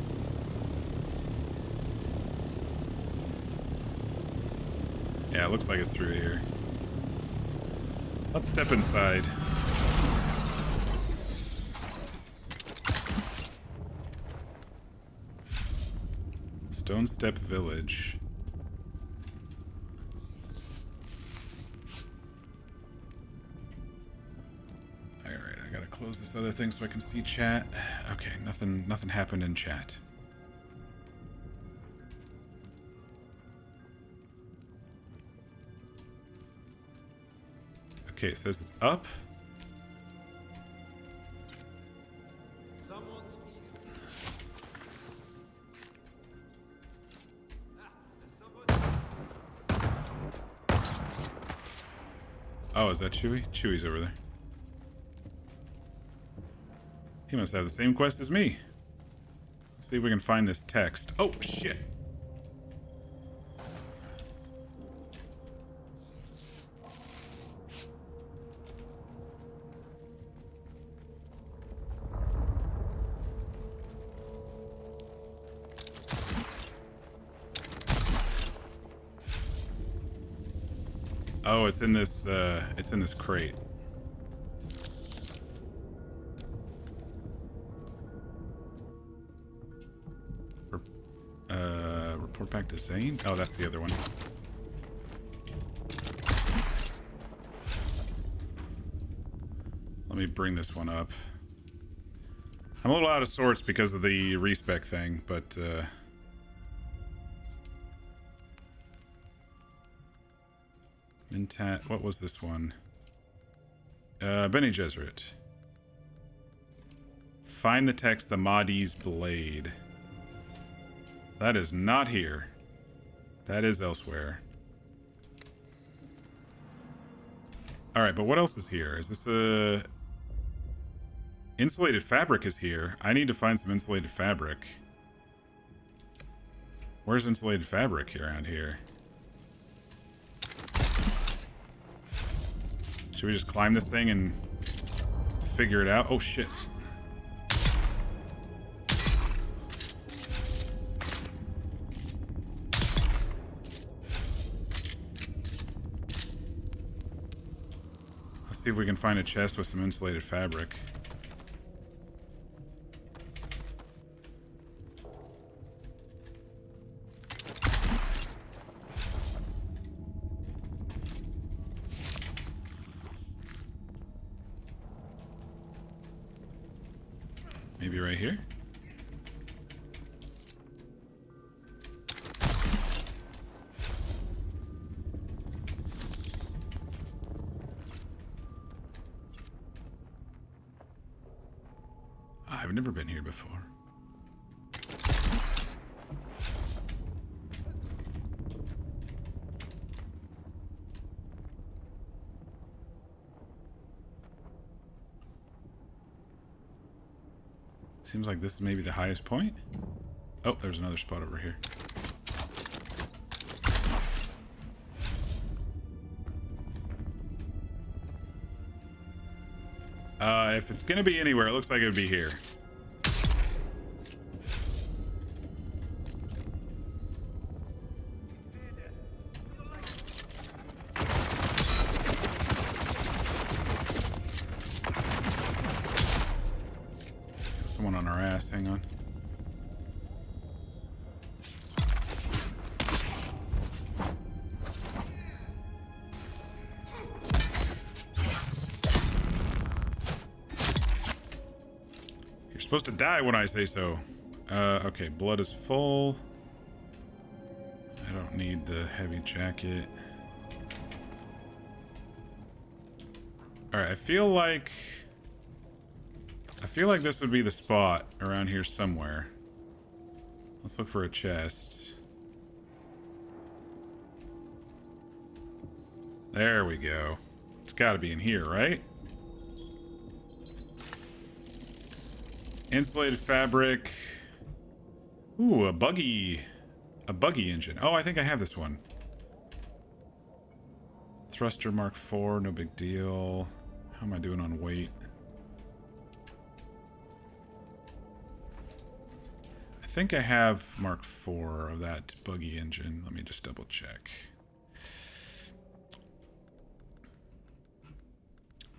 Speaker 1: Yeah, it looks like it's through here. Let's step inside. Stone Step Village. Alright, I gotta close this other thing so I can see chat. Okay, nothing happened in chat. Okay, it says it's up. Oh, is that Chewie? Chewie's over there. He must have the same quest as me. Let's see if we can find this text. Oh, shit! Oh, it's in this crate. Report back to Zane? Oh, that's the other one. Let me bring this one up. I'm a little out of sorts because of the respec thing, but Mintat, what was this one? Bene Gesserit. Find the text, the Mahdi's Blade. That is not here. That is elsewhere. Alright, but what else is here? Is this a... Insulated fabric is here. I need to find some insulated fabric. Where's insulated fabric around here? Should we just climb this thing and figure it out? Oh, shit. Let's see if we can find a chest with some insulated fabric. Maybe right here? I've never been here before. Seems like this is maybe the highest point. Oh, there's another spot over here. If it's gonna be anywhere, it looks like it would be here. Someone on our ass, hang on. You're supposed to die when I say so. Okay, blood is full. I don't need the heavy jacket. Alright, I feel like this would be the spot around here somewhere. Let's look for a chest. There we go. It's gotta be in here, right? Insulated fabric. Ooh, a buggy engine. Oh, I think I have this one. Thruster Mark IV, no big deal. How am I doing on weight? I think I have Mark IV of that buggy engine. Let me just double check.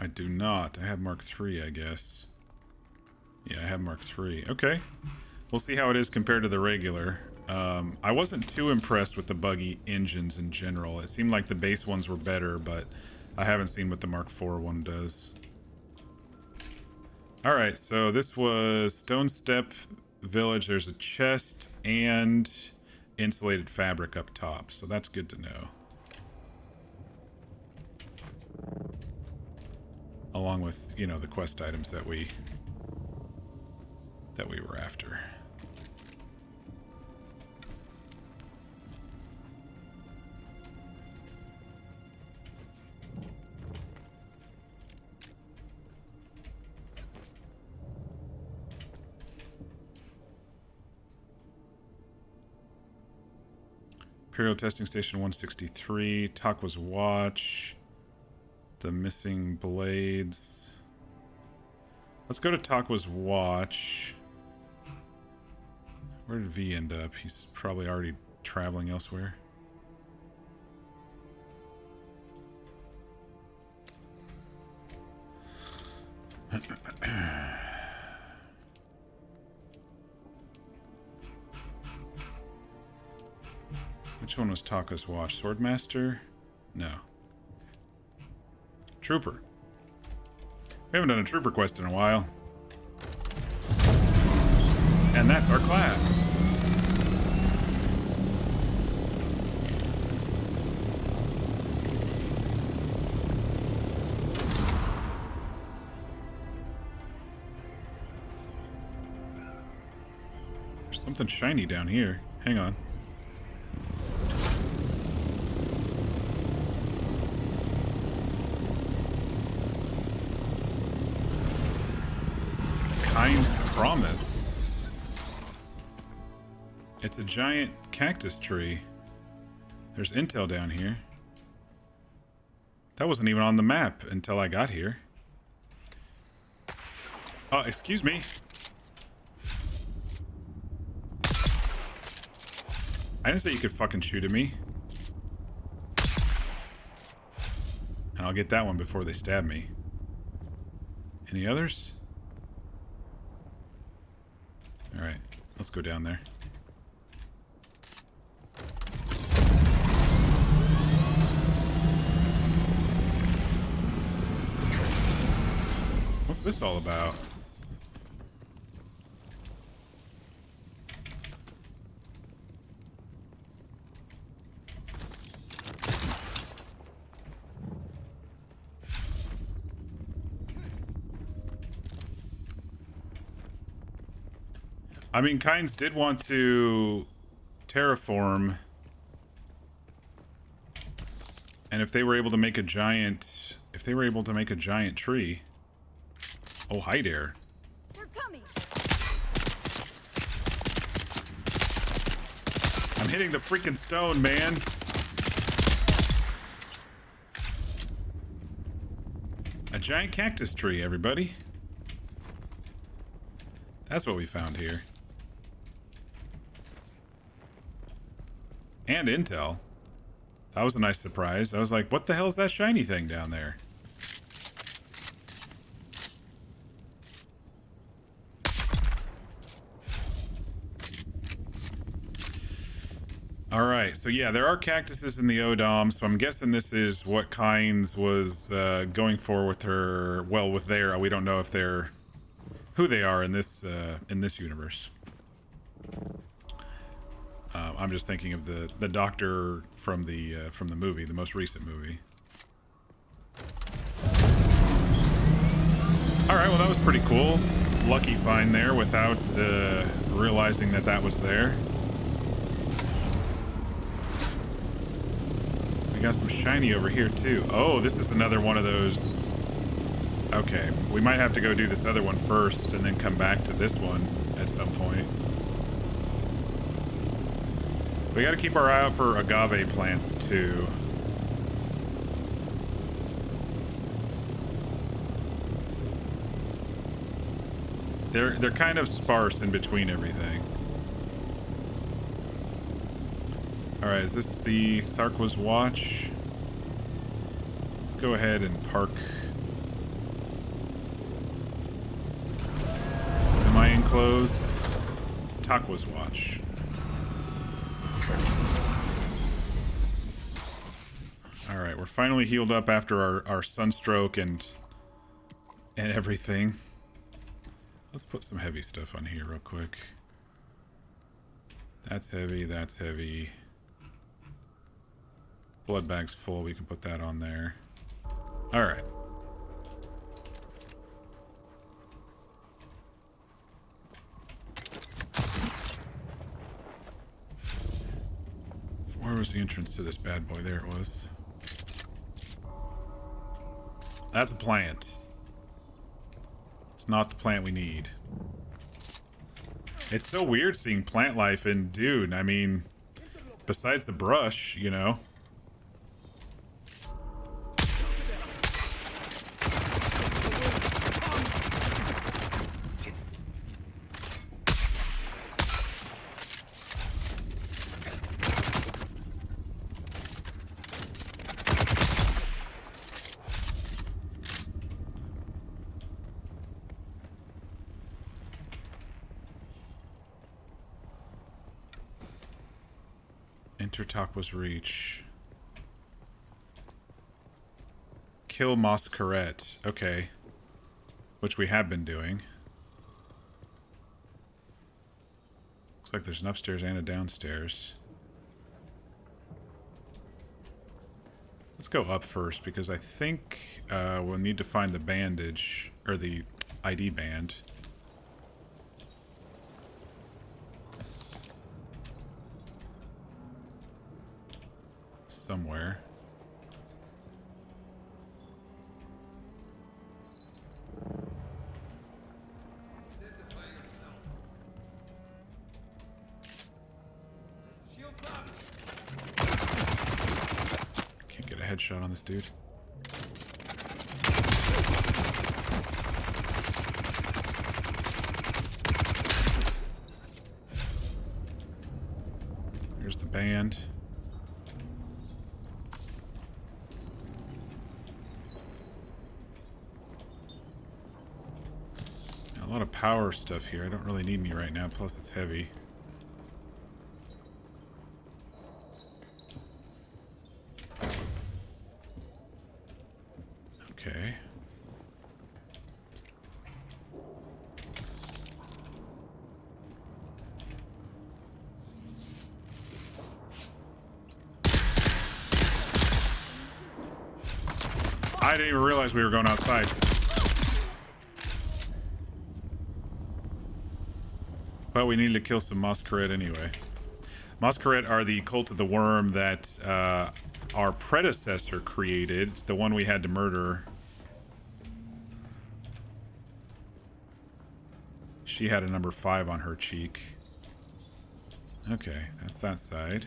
Speaker 1: I do not. I have Mark III, I guess. Yeah, I have Mark III. Okay. We'll see how it is compared to the regular. I wasn't too impressed with the buggy engines in general. It seemed like the base ones were better, but I haven't seen what the Mark IV one does. Alright, so this was Stone Step Village. There's a chest and insulated fabric up top, so that's good to know. Along with, you know, the quest items that we were after. Imperial Testing Station 163. Takwa's Watch. The missing blades. Let's go to Takwa's Watch. Where did V end up? He's probably already traveling elsewhere. Which one was Takwa's Watch? Swordmaster? No. Trooper. We haven't done a trooper quest in a while. And that's our class. There's something shiny down here. Hang on. Kind's Promise. It's a giant cactus tree. There's intel down here. That wasn't even on the map until I got here. Excuse me. I didn't say you could fucking shoot at me. And I'll get that one before they stab me. Any others? Alright, let's go down there. What's this all about? I mean, Kynes did want to terraform, and if they were able to make a giant, tree. Oh, hi there.
Speaker 2: They're coming.
Speaker 1: I'm hitting the freaking stone, man. A giant cactus tree, everybody. That's what we found here. And intel. That was a nice surprise. I was like, what the hell is that shiny thing down there? Alright, so yeah, there are cactuses in the Oo'dham, so I'm guessing this is what Kynes was going for with her, well, with their, we don't know if they're, who they are in this universe. I'm just thinking of the doctor from the movie, the most recent movie. All right, well that was pretty cool. Lucky find there without realizing that was there. We got some shiny over here too. Oh, this is another one of those. Okay, we might have to go do this other one first and then come back to this one at some point. We gotta keep our eye out for agave plants too. They're kind of sparse in between everything. Alright, is this the Takwa's Watch? Let's go ahead and park. Semi-enclosed. Takwa's Watch. Alright, we're finally healed up after our sunstroke and everything. Let's put some heavy stuff on here real quick. That's heavy, that's heavy. Blood bag's full, we can put that on there. Alright. Where was the entrance to this bad boy? There it was. That's a plant. It's not the plant we need. It's so weird seeing plant life in Dune. I mean, Besides the brush, you know. Intertalk was reach. Kill Moscaret. Okay. Which we have been doing. Looks like there's an upstairs and a downstairs. Let's go up first because I think we'll need to find the bandage, or the ID band. Somewhere. Can't get a headshot on this dude. Here's the band. A lot of power stuff here. I don't really need any right now, plus it's heavy. Okay. I didn't even realize we were going outside. But we need to kill some Moscaret anyway. Moscaret are the cult of the worm that our predecessor created. It's the one we had to murder. She had a number 5 on her cheek. Okay, that's that side.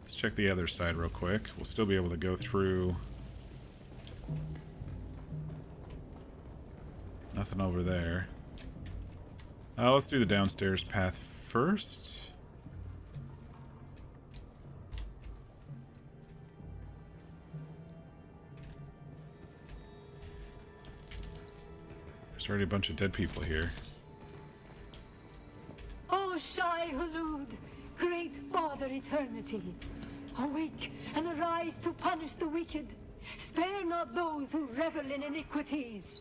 Speaker 1: Let's check the other side real quick. We'll still be able to go through. Nothing over there. Let's do the downstairs path first. There's already a bunch of dead people here.
Speaker 2: O Shai Hulud, great Father Eternity, awake and arise to punish the wicked. Spare not those who revel in iniquities.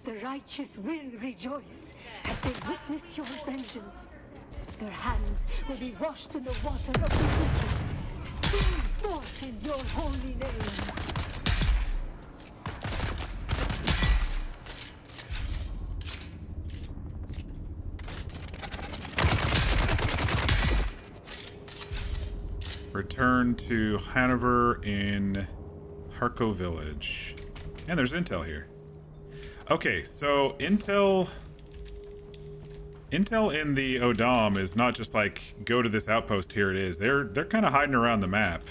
Speaker 2: The righteous will rejoice as they witness your vengeance. Their hands will be washed in the water of the wicked. Spring forth in your holy name.
Speaker 1: Return to Hanover in Harko Village. And there's intel here. Okay, so intel in the Oo'dham is not just like go to this outpost, here it is. They're kind of hiding around the map.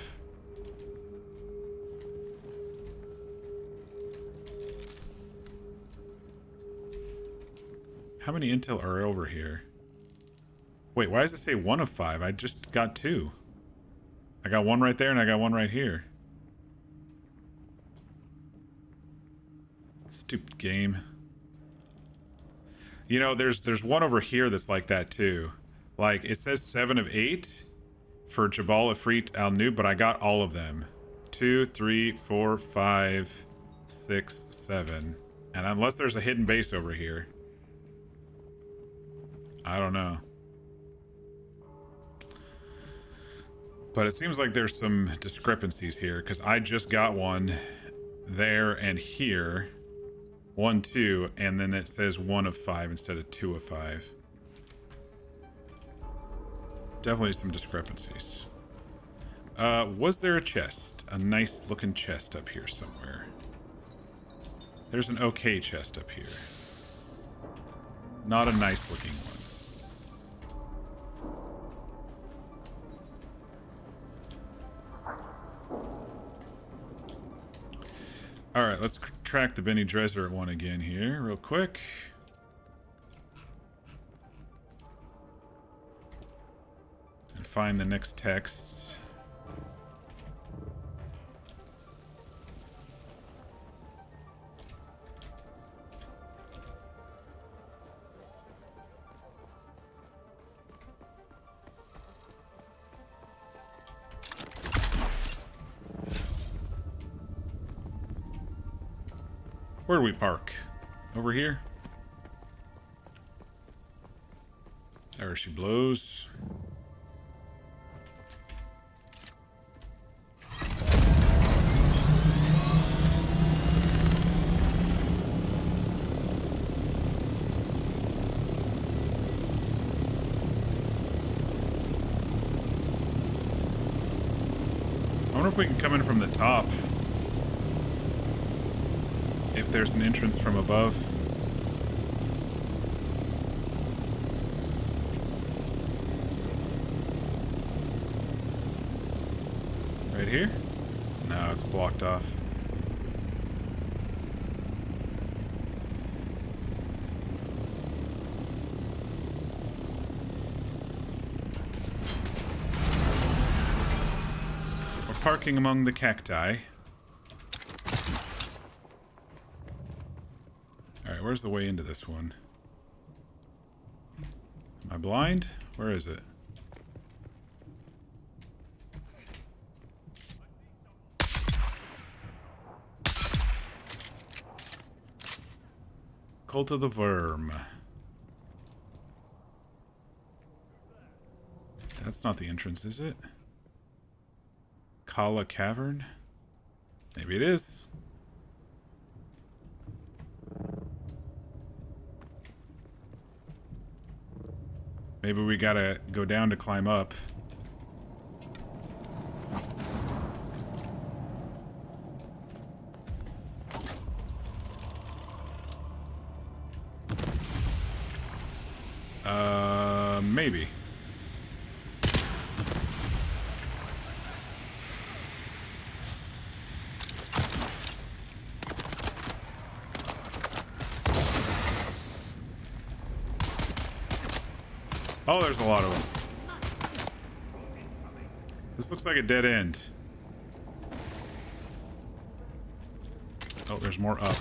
Speaker 1: How many intel are over here? Wait, why does it say 1 of 5? I just got 2. I got 1 right there and I got 1 right here. Stupid game. You know, there's one over here that's like that too. Like, it says 7 of 8 for Jabal Ifrit al-Noob, but I got all of them. 2, 3, 4, 5, 6, 7. And unless there's a hidden base over here, I don't know. But it seems like there's some discrepancies here, because I just got 1 there and here. 1, 2, and then it says 1 of 5 instead of 2 of 5. Definitely some discrepancies. Was there a chest? A nice looking chest up here somewhere. There's an okay chest up here. Not a nice looking one. let's track the Benny Dresser one again here, real quick. And find the next texts. Where do we park? Over here? There she blows. I wonder if we can come in from the top. If there's an entrance from above. Right here? No, it's blocked off. We're parking among the cacti. Alright, where's the way into this one? Am I blind? Where is it? Cult of the Worm. That's not the entrance, is it? Kala Cavern? Maybe it is. Maybe we gotta go down to climb up. Maybe. Oh, there's a lot of them. This looks like a dead end. Oh, there's more up.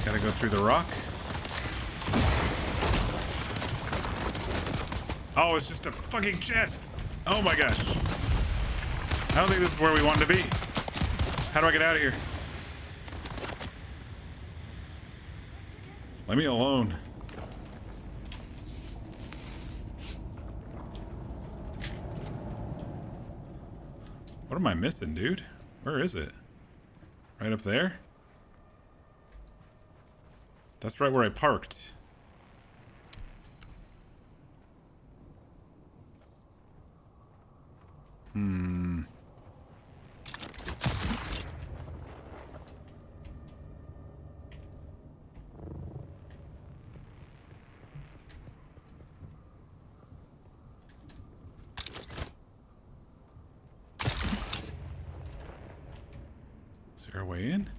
Speaker 1: Gotta go through the rock. Oh, it's just a fucking chest! Oh my gosh. I don't think this is where we wanted to be. How do I get out of here? Let me alone. What am I missing, dude? Where is it? Right up there? That's right where I parked. Is there a way in?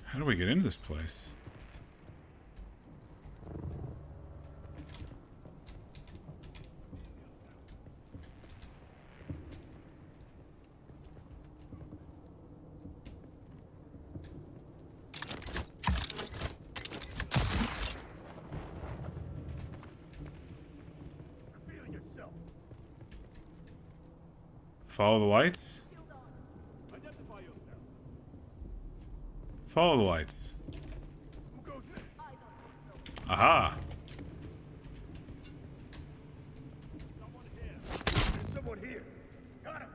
Speaker 1: How do we get into this place? Follow the lights? Follow the lights. Aha!
Speaker 3: Someone here. Got him.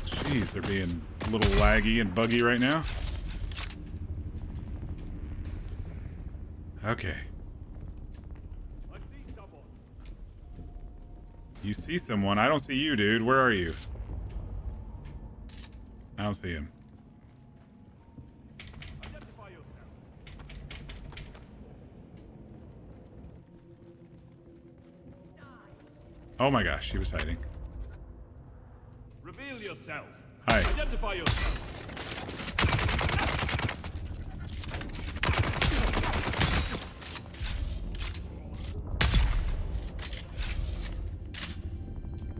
Speaker 1: Jeez, they're being a little laggy and buggy right now. Okay. You see someone. I don't see you, dude. Where are you? I don't see him.
Speaker 3: Identify yourself.
Speaker 1: Oh my gosh, he was hiding.
Speaker 3: Reveal yourself.
Speaker 1: Hi.
Speaker 3: Identify yourself.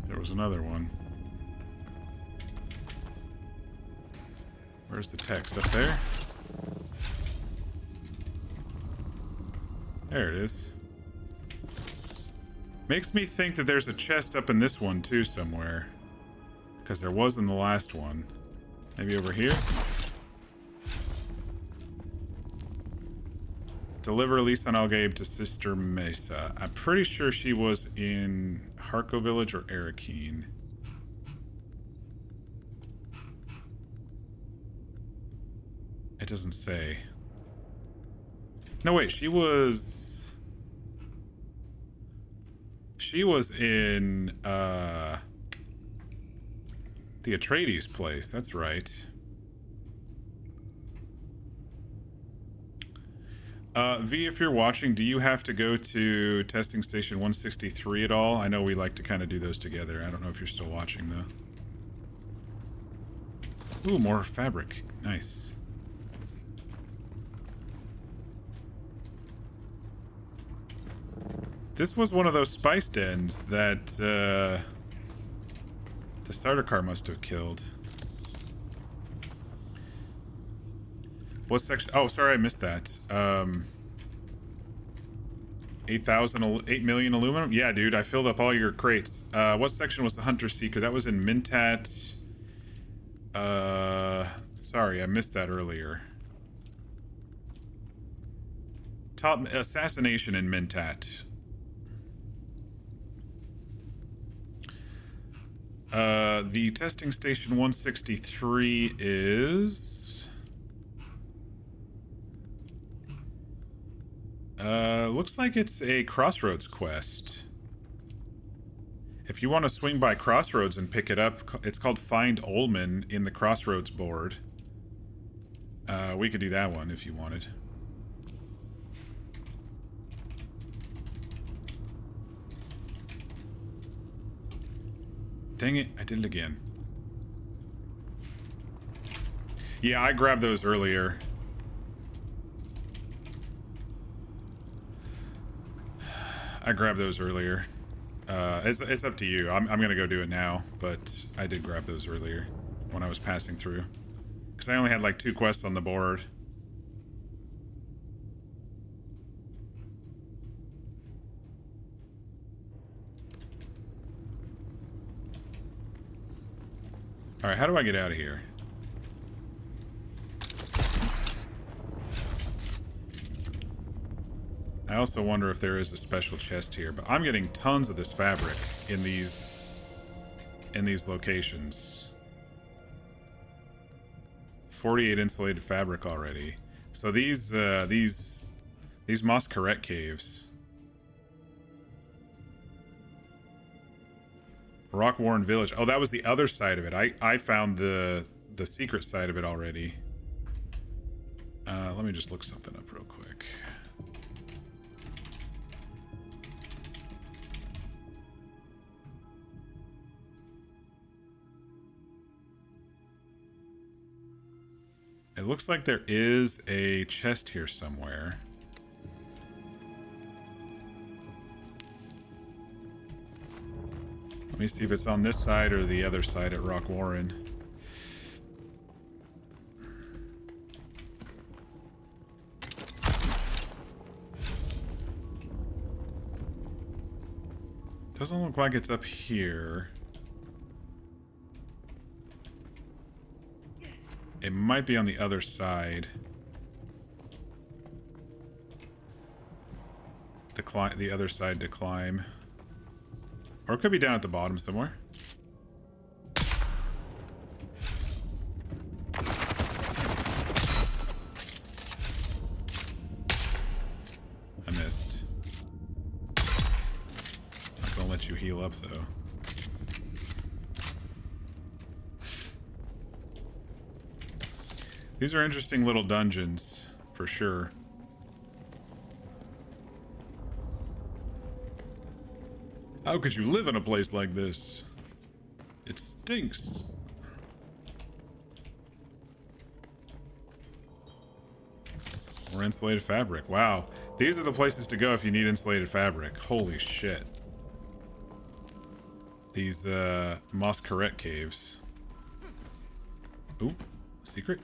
Speaker 1: There was another one. Where's the text? Up there? There it is. Makes me think that there's a chest up in this one too somewhere. Because there was in the last one. Maybe over here? Deliver Lisa and Algabe to Sister Mesa. I'm pretty sure she was in Harko Village or Arakeen. It doesn't say. No, wait, she was in the Atreides place. That's right. V, if you're watching, do you have to go to testing station 163 at all? I know we like to kind of do those together. I don't know if you're still watching though. Ooh, more fabric. Nice. This was one of those spice dens that the Sardaukar must have killed. What section? Oh, sorry, I missed that. 8 million aluminum? Yeah, dude, I filled up all your crates. What section was the Hunter Seeker? That was in Mintat. Sorry, I missed that earlier. Top assassination in Mintat. The testing station 163 is... looks like it's a Crossroads quest. If you want to swing by Crossroads and pick it up, it's called Find Ullman in the Crossroads board. We could do that one if you wanted. Dang it, I did it again. Yeah, I grabbed those earlier. It's up to you. I'm gonna go do it now, but I did grab those earlier when I was passing through. Because I only had like 2 quests on the board. Alright, how do I get out of here? I also wonder if there is a special chest here, but I'm getting tons of this fabric in these locations. 48 insulated fabric already. So these Masquerette caves. Rockwarren Village. Oh, that was the other side of it. I found the secret side of it already. Let me just look something up real quick. It looks like there is a chest here somewhere. Let me see if it's on this side or the other side at Rockwarren. Doesn't look like it's up here. It might be on the other side. The other side to climb. Or it could be down at the bottom somewhere. I missed. Not gonna let you heal up though. These are interesting little dungeons, for sure. How could you live in a place like this? It stinks. More insulated fabric. Wow. These are the places to go if you need insulated fabric. Holy shit. These, Moscaret caves. Ooh, secret?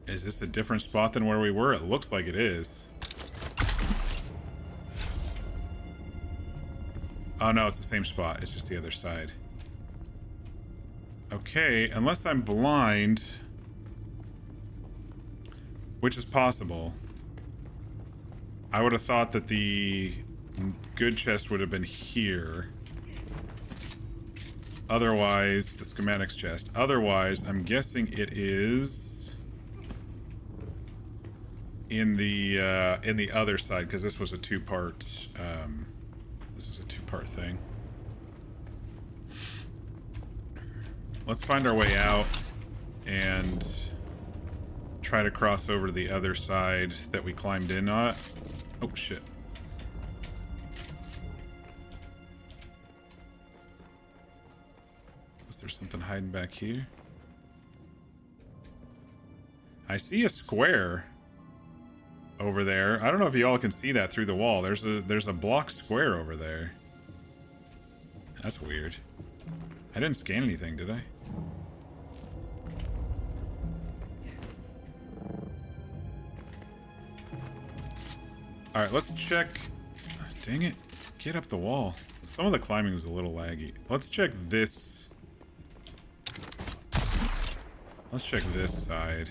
Speaker 1: Is this a different spot than where we were? It looks like it is. Oh no, it's the same spot. It's just the other side. Okay, unless I'm blind, which is possible. I would have thought that the good chest would have been here. Otherwise, the schematics chest. Otherwise, I'm guessing it is in the other side, because this was a two-part thing. Let's find our way out and try to cross over to the other side that we climbed in on. Oh shit. Is there something hiding back here? I see a square over there. I don't know if y'all can see that through the wall. There's a block square over there. That's weird. I didn't scan anything, did I? Alright, let's check... Dang it. Get up the wall. Some of the climbing is a little laggy. Let's check this. Let's check this side.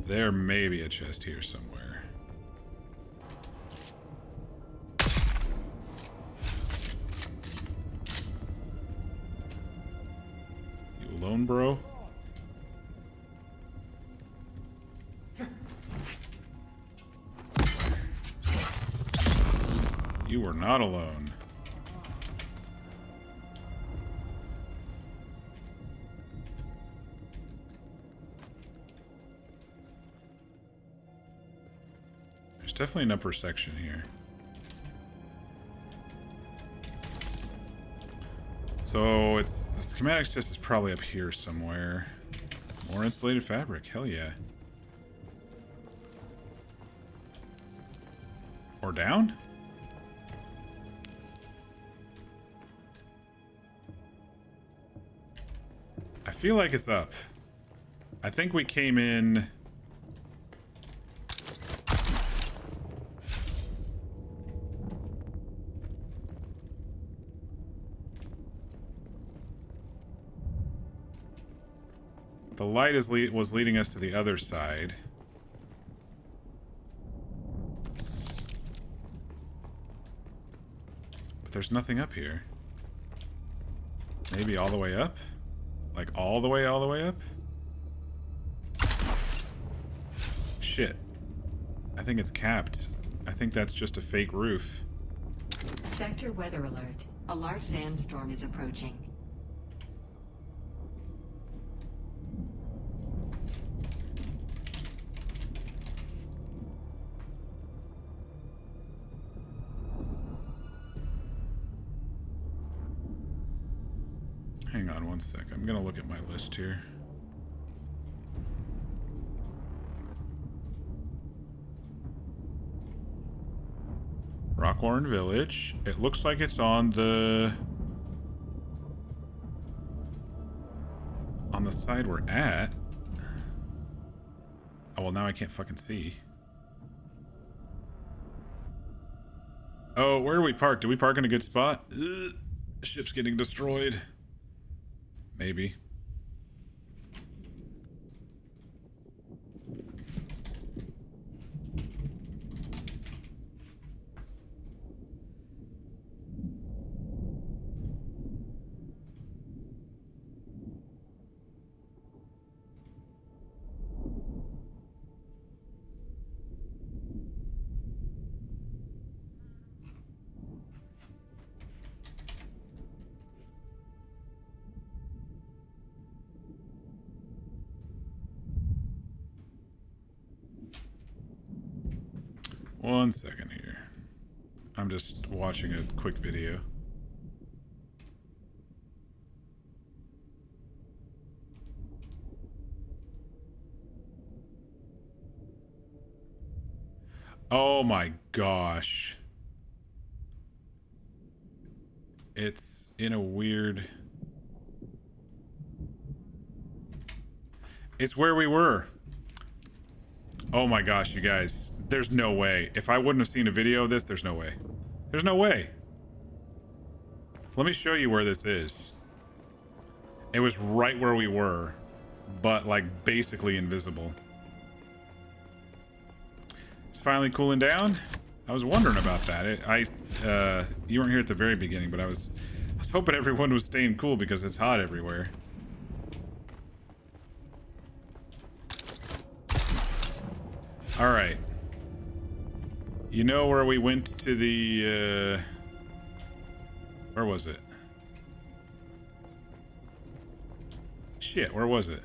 Speaker 1: There may be a chest here somewhere. You alone, bro? You were not alone. There's definitely an upper section here. So it's the schematics chest is probably up here somewhere. More insulated fabric, hell yeah. Or down? I feel like it's up. I think we came in... The light was leading us to the other side. But there's nothing up here. Maybe all the way up? Like all the way up? Shit. I think it's capped. I think that's just a fake roof.
Speaker 4: Sector weather alert. A large sandstorm is approaching.
Speaker 1: Hang on one sec. I'm gonna look at my list here. Rockwarren Village. It looks like it's on the side we're at. Oh, well, now I can't fucking see. Oh, where do we park? Do we park in a good spot? Ugh, the ship's getting destroyed. Maybe. 1 second here. I'm just watching a quick video. Oh my gosh. It's in a weird... It's where we were. Oh my gosh, you guys. There's no way. If I wouldn't have seen a video of this, there's no way. There's no way. Let me show you where this is. It was right where we were, but like basically invisible. It's finally cooling down. I was wondering about that. You weren't here at the very beginning, but I was hoping everyone was staying cool because it's hot everywhere. All right. You know where we went to the, where was it? Shit, where was it?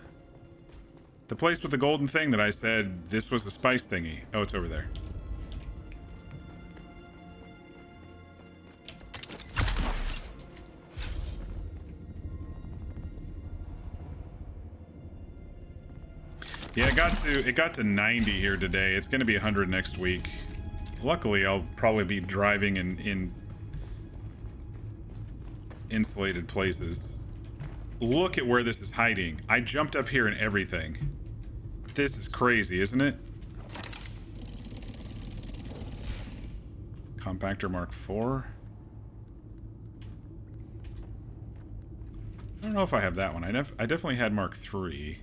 Speaker 1: The place with the golden thing that I said this was the spice thingy. Oh, it's over there. Yeah, it got to 90 here today. It's going to be 100 next week. Luckily, I'll probably be driving in insulated places. Look at where this is hiding. I jumped up here and everything. This is crazy, isn't it? Compactor Mark IV. I don't know if I have that one. I definitely had Mark III.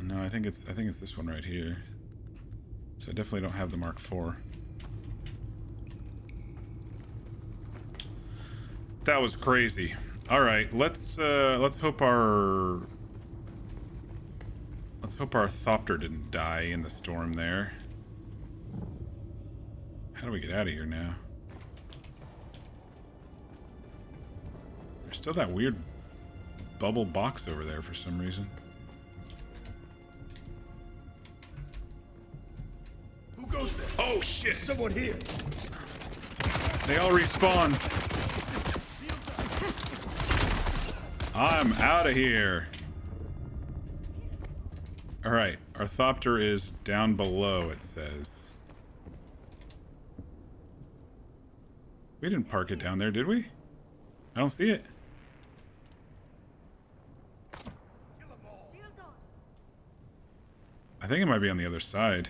Speaker 1: No, I think it's this one right here. So I definitely don't have the Mark IV. That was crazy. All right, let's hope our Thopter didn't die in the storm there. How do we get out of here now? There's still that weird bubble box over there for some reason.
Speaker 3: Who goes there?
Speaker 1: Oh shit!
Speaker 3: Someone here.
Speaker 1: They all respawned. I'm out of here. All right, our Thopter is down below, it says. We didn't park it down there, did we? I don't see it. I think it might be on the other side.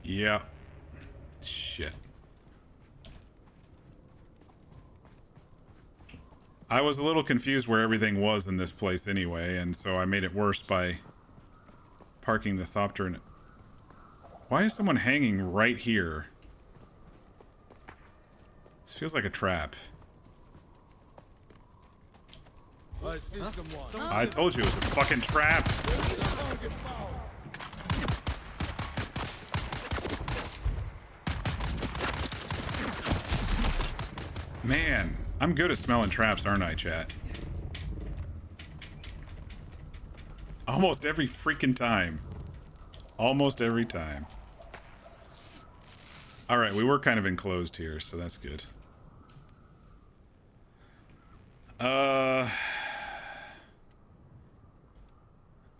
Speaker 1: Yeah. Shit. I was a little confused where everything was in this place anyway, and so I made it worse by parking the Thopter in it. Why is someone hanging right here? This feels like a trap.
Speaker 3: I see someone.
Speaker 1: I told you it was a fucking trap. Man, I'm good at smelling traps, aren't I, chat? Almost every freaking time. Almost every time. Alright, we were kind of enclosed here, so that's good.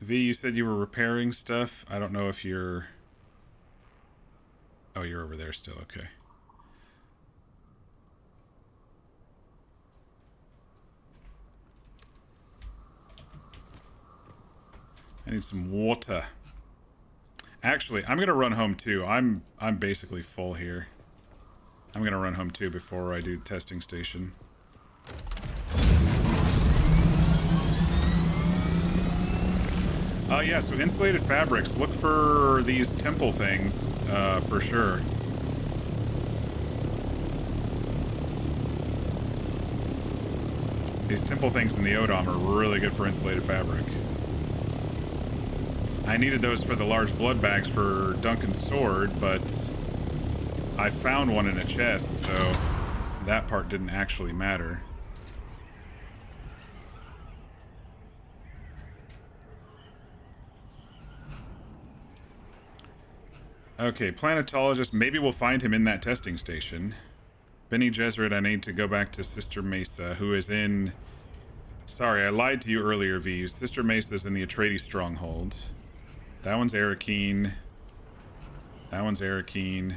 Speaker 1: V, you said you were repairing stuff. I don't know if you're... Oh, you're over there still, okay. I need some water. Actually, I'm gonna run home too. I'm basically full here. I'm gonna run home too before I do the testing station. Yeah, so insulated fabrics. Look for these temple things, for sure. These temple things in the Oo'dham are really good for insulated fabric. I needed those for the large blood bags for Duncan's sword, but I found one in a chest, so that part didn't actually matter. Okay, planetologist. Maybe we'll find him in that testing station. Benny Gesserit, I need to go back to Sister Mesa, who is in... Sorry, I lied to you earlier, V. Sister Mesa is in the Atreides stronghold. That one's Arakeen. That one's Arakeen.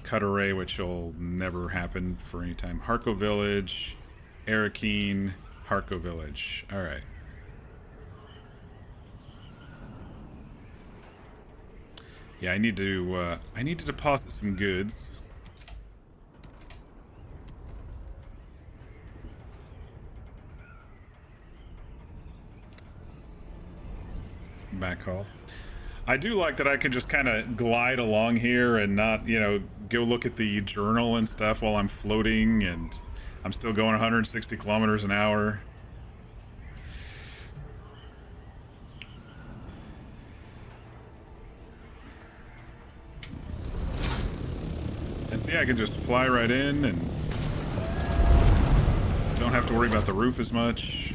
Speaker 1: Cutteray, which will never happen for any time. Harko Village. Arakeen. Harko Village. Alright. Yeah, I need to deposit some goods. Backhaul. I do like that I can just kind of glide along here and not, you know, go look at the journal and stuff while I'm floating, and I'm still going 160 kilometers an hour. And so yeah, I can just fly right in and don't have to worry about the roof as much.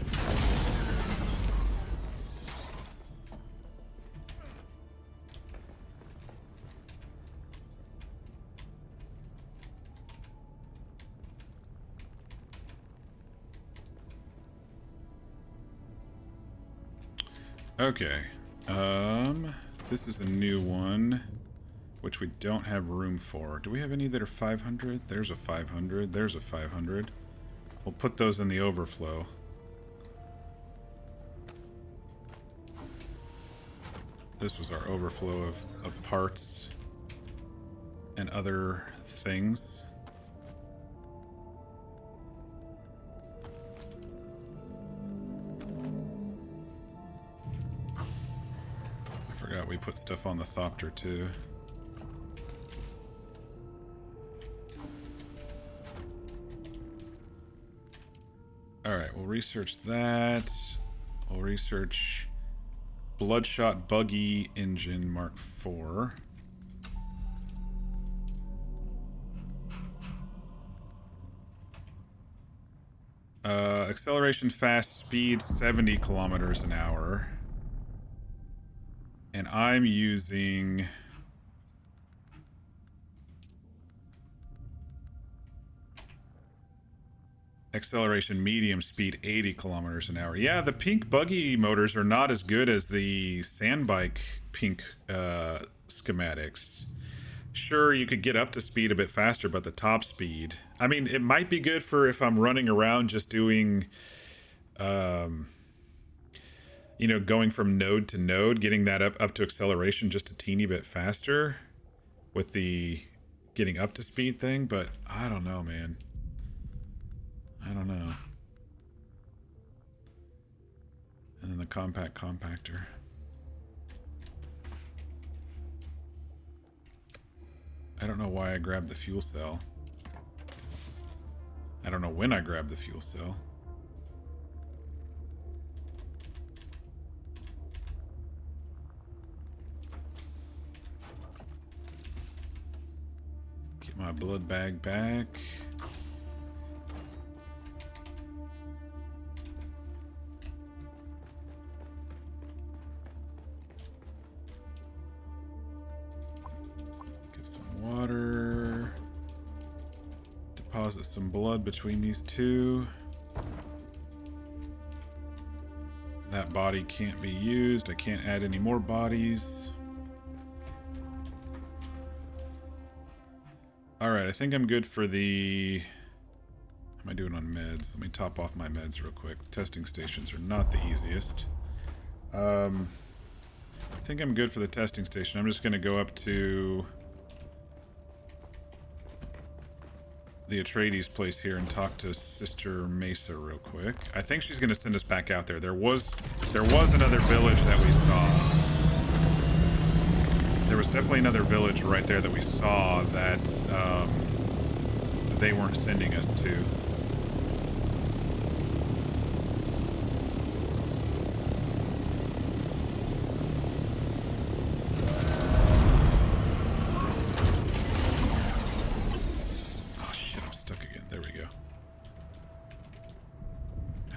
Speaker 1: Okay, this is a new one, which we don't have room for. Do we have any that are 500? There's a 500, there's a 500. We'll put those in the overflow. This was our overflow of parts and other things. Forgot we put stuff on the Thopter too. Alright, we'll research that. We'll research Bloodshot Buggy Engine Mark IV. Acceleration fast, speed 70 kilometers an hour. And I'm using... acceleration medium speed 80 kilometers an hour. Yeah, the pink buggy motors are not as good as the sandbike pink schematics. Sure, you could get up to speed a bit faster, but the top speed... I mean, it might be good for if I'm running around just doing... you know, going from node to node, getting that up to acceleration just a teeny bit faster with the getting up to speed thing, but I don't know, man. I don't know. And then the compact compactor. I don't know why I grabbed the fuel cell. I don't know when I grabbed the fuel cell. Get my blood bag back. Get some water. Deposit some blood between these two. That body can't be used. I can't add any more bodies. Alright, I think I'm good for the... How am I doing on meds? Let me top off my meds real quick. Testing stations are not the easiest. I think I'm good for the testing station. I'm just going to go up to the Atreides place here and talk to Sister Mesa real quick. I think she's going to send us back out there. There was another village that we saw. There was definitely another village right there that we saw that they weren't sending us to.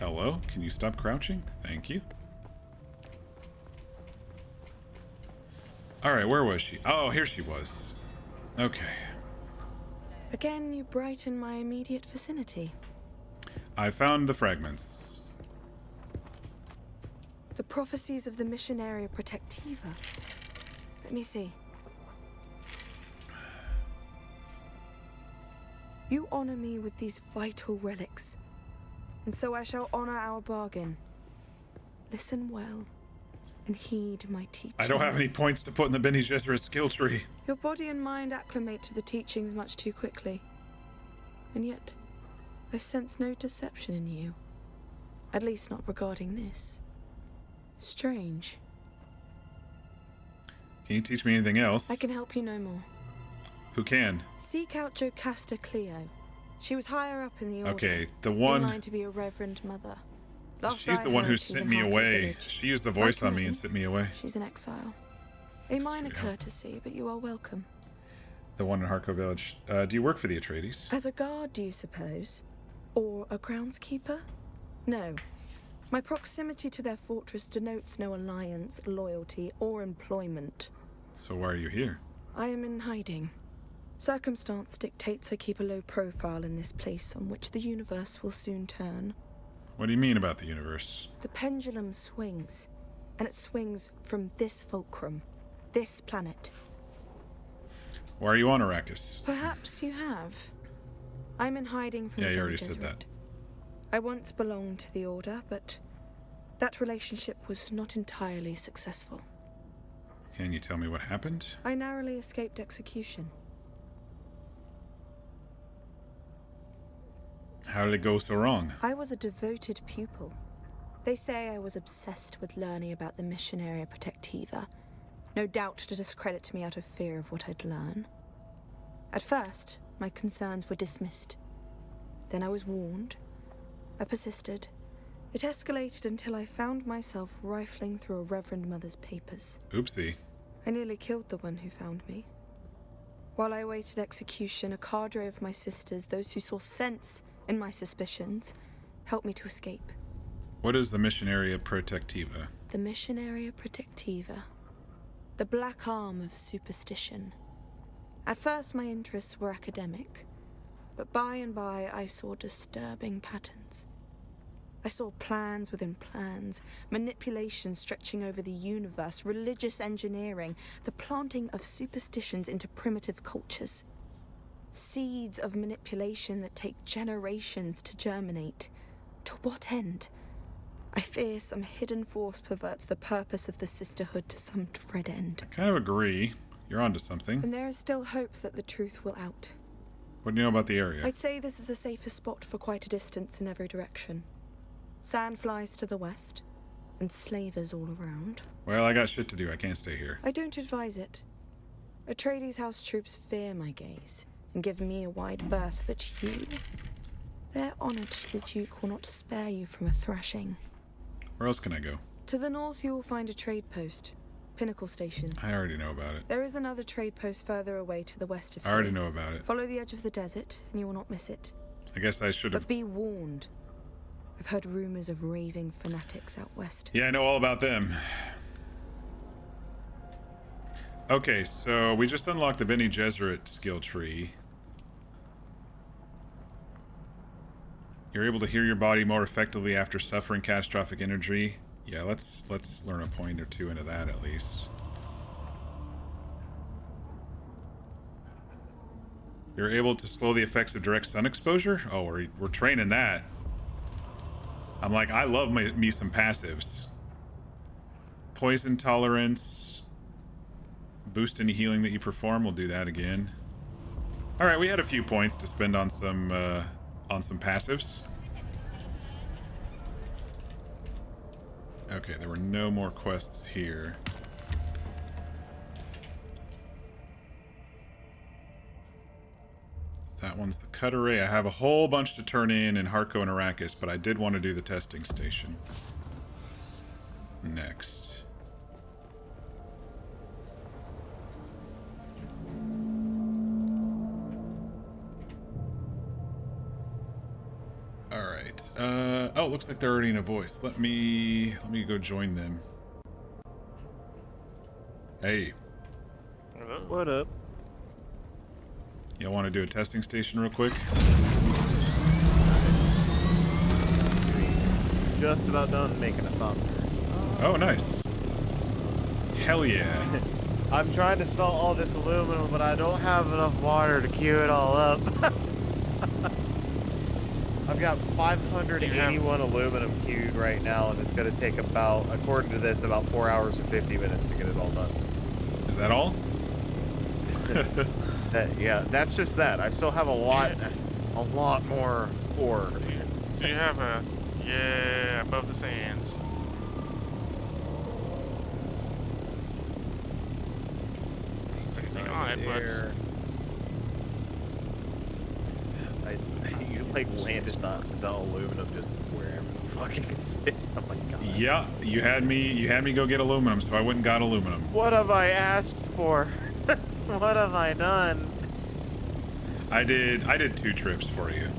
Speaker 1: Hello? Can you stop crouching? Thank you. Alright, where was she? Oh, here she was. Okay.
Speaker 5: Again, you brighten my immediate vicinity.
Speaker 1: I found the fragments.
Speaker 5: The prophecies of the Missionaria Protectiva. Let me see. You honor me with these vital relics, and so I shall honor our bargain. Listen well, and heed my teachings.
Speaker 1: I don't have any points to put in the Bene Gesserit skill tree.
Speaker 5: Your body and mind acclimate to the teachings much too quickly. And yet, I sense no deception in you. At least not regarding this. Strange.
Speaker 1: Can you teach me anything else?
Speaker 5: I can help you no more.
Speaker 1: Who can?
Speaker 5: Seek out Jocasta Cleo. She was higher up in the order.
Speaker 1: Okay, the
Speaker 5: In
Speaker 1: one...
Speaker 5: line to be a reverend mother. Last
Speaker 1: She's
Speaker 5: I
Speaker 1: the one who
Speaker 5: heard, she's
Speaker 1: sent
Speaker 5: in
Speaker 1: me
Speaker 5: Harker
Speaker 1: away.
Speaker 5: Village.
Speaker 1: She used the voice on me and
Speaker 5: Ultimately,
Speaker 1: sent me away.
Speaker 5: She's in exile. A minor
Speaker 1: Yeah.
Speaker 5: courtesy, but you are welcome.
Speaker 1: The one in Harco Village. Do you work for the Atreides?
Speaker 5: As a guard, do you suppose? Or a groundskeeper? No. My proximity to their fortress denotes no alliance, loyalty, or employment.
Speaker 1: So why are you here?
Speaker 5: I am in hiding. Circumstance dictates I keep a low profile in this place on which the universe will soon turn.
Speaker 1: What do you mean about the universe?
Speaker 5: The pendulum swings, and it swings from this fulcrum, this planet.
Speaker 1: Why are you on Arrakis?
Speaker 5: Perhaps you have. I'm in hiding from
Speaker 1: Yeah,
Speaker 5: the
Speaker 1: you
Speaker 5: Bene
Speaker 1: already said that.
Speaker 5: Gesserit. I once belonged to the Order, but that relationship was not entirely successful.
Speaker 1: Can you tell me what happened?
Speaker 5: I narrowly escaped execution.
Speaker 1: How did it go so wrong?
Speaker 5: I was a devoted pupil. They say I was obsessed with learning about the Missionaria Protectiva, no doubt to discredit me out of fear of what I'd learn. At first, my concerns were dismissed. Then I was warned. I persisted. It escalated until I found myself rifling through a Reverend Mother's papers.
Speaker 1: Oopsie.
Speaker 5: I nearly killed the one who found me. While I awaited execution, a cadre of my sisters, those who saw sense in my suspicions, helped me to escape.
Speaker 1: What is the Missionaria Protectiva?
Speaker 5: The Missionaria Protectiva. The black arm of superstition. At first my interests were academic, but by and by I saw disturbing patterns. I saw plans within plans, manipulation stretching over the universe, religious engineering, the planting of superstitions into primitive cultures. Seeds of manipulation that take generations to germinate. To what end? I fear some hidden force perverts the purpose of the sisterhood to some dread end.
Speaker 1: I kind of agree. You're onto something.
Speaker 5: And there is still hope that the truth will out.
Speaker 1: What do you know about the area?
Speaker 5: I'd say this is the safest spot for quite a distance in every direction. Sandflies to the west, and slavers all around.
Speaker 1: Well, I got shit to do. I can't stay here.
Speaker 5: I don't advise it. Atreides house troops fear my gaze, and give me a wide berth, but you... Their honor to the Duke will not spare you from a thrashing.
Speaker 1: Where else can I go?
Speaker 5: To the north you will find a trade post, Pinnacle Station.
Speaker 1: I already know about it.
Speaker 5: There is another trade post further away to the west of
Speaker 1: I
Speaker 5: here.
Speaker 1: already know about it.
Speaker 5: Follow the edge of the desert, and you will not miss it.
Speaker 1: I guess I should
Speaker 5: But
Speaker 1: have...
Speaker 5: be warned. I've heard rumors of raving fanatics out west.
Speaker 1: Yeah, I know all about them. Okay, so we just unlocked the Bene Gesserit skill tree. You're able to heal your body more effectively after suffering catastrophic injury. Yeah, let's learn a point or two into that at least. You're able to slow the effects of direct sun exposure? Oh, we're training that. I'm like, I love me some passives. Poison tolerance. Boost any healing that you perform. We'll do that again. All right, we had a few points to spend on some passives. Okay, there were no more quests here. That one's the cut array. I have a whole bunch to turn in Harco and Arrakis, but I did want to do the testing station next. All right. right. Oh, it looks like they're already in a voice. Let me go join them. Hey,
Speaker 6: What up?
Speaker 1: y'all want to do a testing station real quick?
Speaker 6: He's just about done making a thunder.
Speaker 1: Oh, nice. Hell yeah.
Speaker 6: I'm trying to smelt all this aluminum, but I don't have enough water to queue it all up. I've got 581 aluminum queued right now, and it's going to take about, according to this, about 4 hours and 50 minutes to get it all done.
Speaker 1: Is that all?
Speaker 6: Yeah, that's just that. I still have a lot more ore.
Speaker 7: Do you have a... Yeah, above the sands. Anything on it, but...
Speaker 6: You like landed the aluminum just wherever the fuck it could fit. Oh my god.
Speaker 1: Yeah, you had me go get aluminum, so I went and got aluminum.
Speaker 6: What have I asked for? What have I done?
Speaker 1: I did 2 trips for you.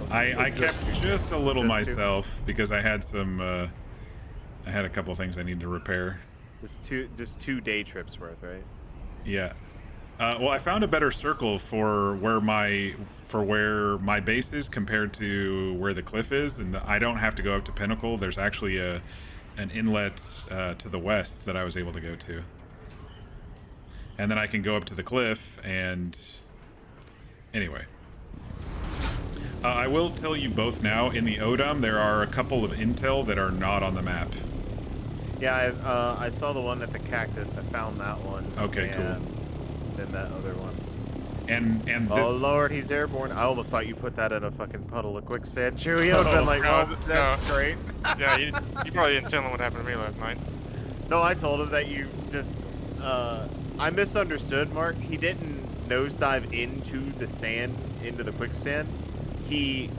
Speaker 1: I kept just a little myself because I had some I had a couple things I needed to repair.
Speaker 6: Just two day trips worth, right?
Speaker 1: Yeah. Well, I found a better circle for where my base is compared to where the cliff is, and I don't have to go up to Pinnacle. There's actually an inlet to the west that I was able to go to, and then I can go up to the cliff. And anyway, I will tell you both now. In the Oo'dham, there are a couple of intel that are not on the map.
Speaker 6: Yeah, I saw the one at the cactus. I found that one.
Speaker 1: Okay, cool.
Speaker 6: Then that other one.
Speaker 1: And
Speaker 6: Oh
Speaker 1: this...
Speaker 6: lord, he's airborne. I almost thought you put that in a fucking puddle of quicksand, Chewie. I would've been like,
Speaker 7: no,
Speaker 6: oh, that's great.
Speaker 7: Yeah, you probably didn't tell him what happened to me last night.
Speaker 6: No, I told him that you just, I misunderstood, Mark. He didn't nosedive into the sand, into the quicksand. He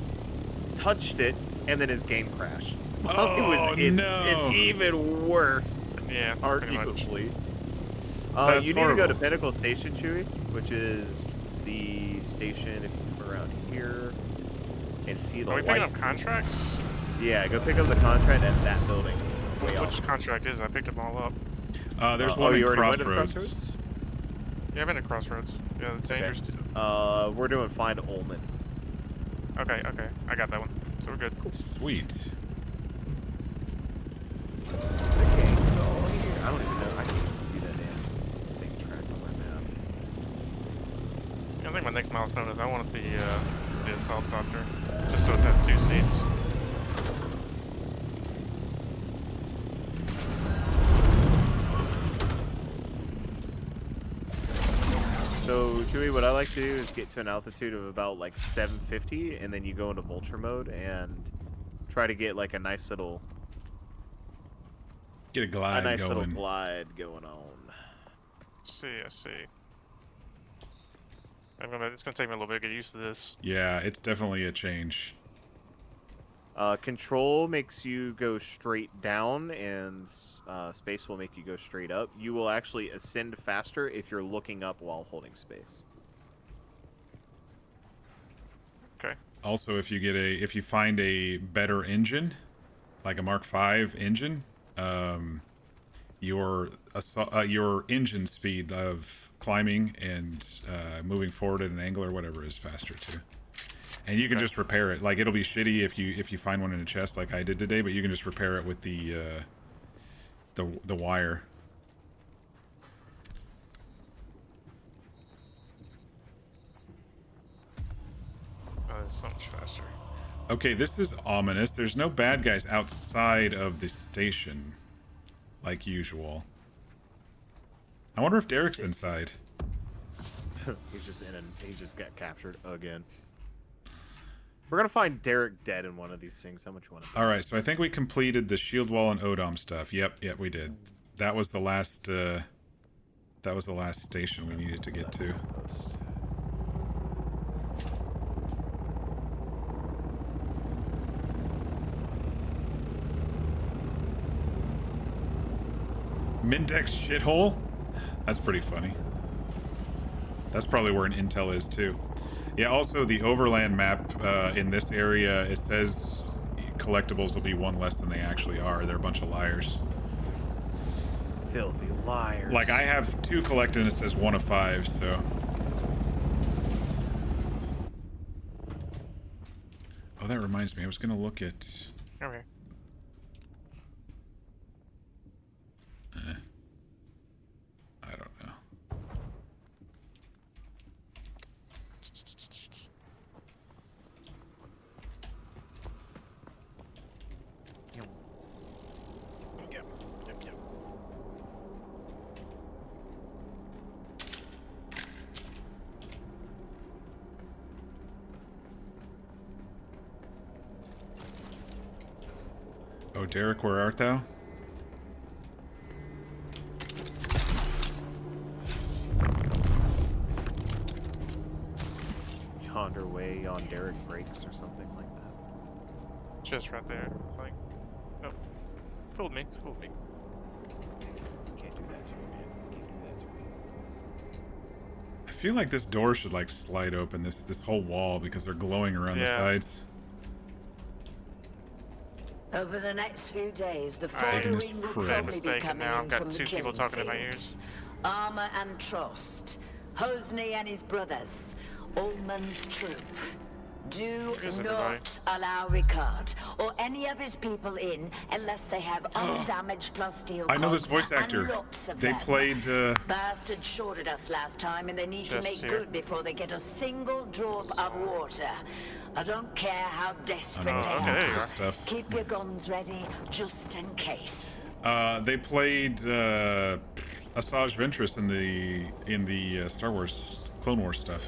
Speaker 6: touched it, and then his game crashed.
Speaker 1: Oh, no.
Speaker 6: It's even worse.
Speaker 7: Yeah, pretty much.
Speaker 6: Arguably.
Speaker 1: That's
Speaker 6: you need to go to
Speaker 1: horrible.
Speaker 6: Pinnacle Station, Chewie, which is the station if you come around here and see the
Speaker 7: Are we
Speaker 6: light.
Speaker 7: picking up contracts?
Speaker 6: Yeah, go pick up the contract at that building. Way
Speaker 7: Which
Speaker 6: off.
Speaker 7: contract is it? I picked them all up.
Speaker 1: There's one in
Speaker 6: you already went to the
Speaker 1: Crossroads.
Speaker 7: Yeah, I've been to Crossroads. Yeah, the dangerous.
Speaker 6: We're doing Find Ullman.
Speaker 7: Okay, I got that one. So we're good.
Speaker 1: Sweet.
Speaker 6: The game's all here. I don't even know. I can't even see that damn thing tracked on my map.
Speaker 7: Yeah, I think my next milestone is I want the assault copter, just so it has 2 seats.
Speaker 6: So, Chewie, what I like to do is get to an altitude of about like 750, and then you go into vulture mode and try to get like a nice little
Speaker 1: Get a glide
Speaker 6: little
Speaker 1: going.
Speaker 6: glide going on.
Speaker 7: I see. It's gonna take me a little bit to get used to this.
Speaker 1: Yeah, it's definitely a change.
Speaker 6: Control makes you go straight down, and space will make you go straight up. You will actually ascend faster if you're looking up while holding space.
Speaker 7: Okay.
Speaker 1: Also, if you find a better engine, like a Mark V engine, your engine speed of climbing and moving forward at an angle or whatever is faster too. And you can just repair it. Like, it'll be shitty if you find one in a chest like I did today, but you can just repair it with the wire.
Speaker 7: Oh, it's so much faster.
Speaker 1: Okay, this is ominous. There's no bad guys outside of the station, like usual. I wonder if Derek's inside.
Speaker 6: He's just he just got captured again. We're gonna find Derek dead in one of these things. How much you want to?
Speaker 1: All right, so I think we completed the shield wall and Oo'dham stuff. Yep, we did. That was the last. That was the last station we needed to get to. Mindex shithole? That's pretty funny. That's probably where an intel is too. Yeah, also the overland map in this area, it says collectibles will be one less than they actually are. They're a bunch of liars.
Speaker 6: Filthy liars.
Speaker 1: Like, I have 2 collected and it says 1 of 5, so... Oh, that reminds me. I was going to look at...
Speaker 7: Okay.
Speaker 1: I don't know.
Speaker 7: Yep.
Speaker 1: Oh, Derek, where art thou?
Speaker 6: Yonder way on Derek Breaks or something like that.
Speaker 7: Just right there. Like, oh, fooled me.
Speaker 6: Can't do that to me, man. Can't do that to me.
Speaker 1: I feel like this door should, like, slide open, this whole wall, because they're glowing around the
Speaker 7: Yeah.
Speaker 1: sides.
Speaker 8: Over the next few days, the
Speaker 7: I
Speaker 1: Goodness
Speaker 8: following will
Speaker 1: Christ.
Speaker 8: probably be
Speaker 7: Mistaken
Speaker 8: coming
Speaker 7: now. I've
Speaker 8: in
Speaker 7: got
Speaker 8: from the
Speaker 7: 2 people
Speaker 8: killing
Speaker 7: talking in my
Speaker 8: fields.
Speaker 7: ears.
Speaker 8: Armor and Trost, Hosni and his brothers, Ullman's troop. Do
Speaker 7: Here's
Speaker 8: not
Speaker 7: everybody.
Speaker 8: allow Ricard or any of his people in unless they have undamaged plasteel
Speaker 1: I know this
Speaker 8: cogs
Speaker 1: voice actor.
Speaker 8: and lots of
Speaker 1: They
Speaker 8: them.
Speaker 1: played,
Speaker 8: Bastards shorted us last time, and they need to
Speaker 7: Just
Speaker 8: make
Speaker 7: here.
Speaker 8: good before they get a single drop of water. I don't care how desperate
Speaker 1: I'm
Speaker 8: they
Speaker 1: listening
Speaker 7: Okay,
Speaker 1: to
Speaker 7: there you
Speaker 8: are.
Speaker 1: this stuff.
Speaker 8: Keep your guns ready, just in case.
Speaker 1: They played, Asajj Ventress in the Star Wars, Clone Wars stuff.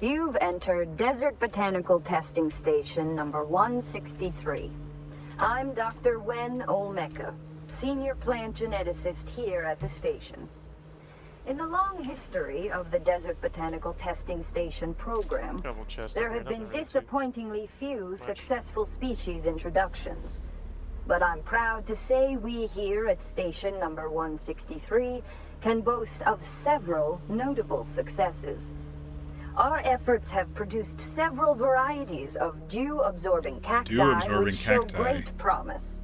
Speaker 9: You've entered Desert Botanical Testing Station number 163. I'm Dr. Wen Olmeca, Senior Plant Geneticist here at the station. In the long history of the Desert Botanical Testing Station program,
Speaker 7: Double chest.
Speaker 9: there
Speaker 7: up
Speaker 9: have
Speaker 7: here,
Speaker 9: been
Speaker 7: nothing really sweet.
Speaker 9: disappointingly few successful species introductions. But I'm proud to say we here at station number 163 can boast of several notable successes. Our efforts have produced several varieties of dew-absorbing cacti
Speaker 1: Dew-absorbing
Speaker 9: which show
Speaker 1: cacti.
Speaker 9: great promise.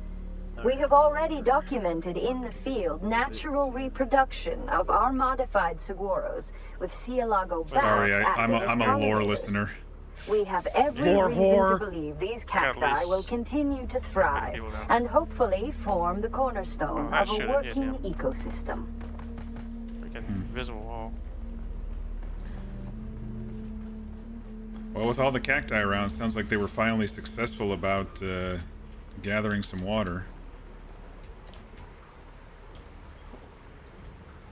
Speaker 9: We have already documented in the field natural reproduction of our modified saguaros with Cielago bass
Speaker 1: Sorry, I'm a lore
Speaker 9: pollinators.
Speaker 1: listener.
Speaker 9: We have every
Speaker 6: Lore
Speaker 9: reason
Speaker 6: whore.
Speaker 9: to believe these
Speaker 7: At
Speaker 9: cacti
Speaker 7: least
Speaker 9: will continue to thrive
Speaker 7: people now.
Speaker 9: and hopefully form the cornerstone
Speaker 7: Oh, that
Speaker 9: of a
Speaker 7: should've hit
Speaker 9: working
Speaker 7: him.
Speaker 9: ecosystem.
Speaker 7: Freaking invisible wall.
Speaker 1: Well, with all the cacti around, sounds like they were finally successful about gathering some water.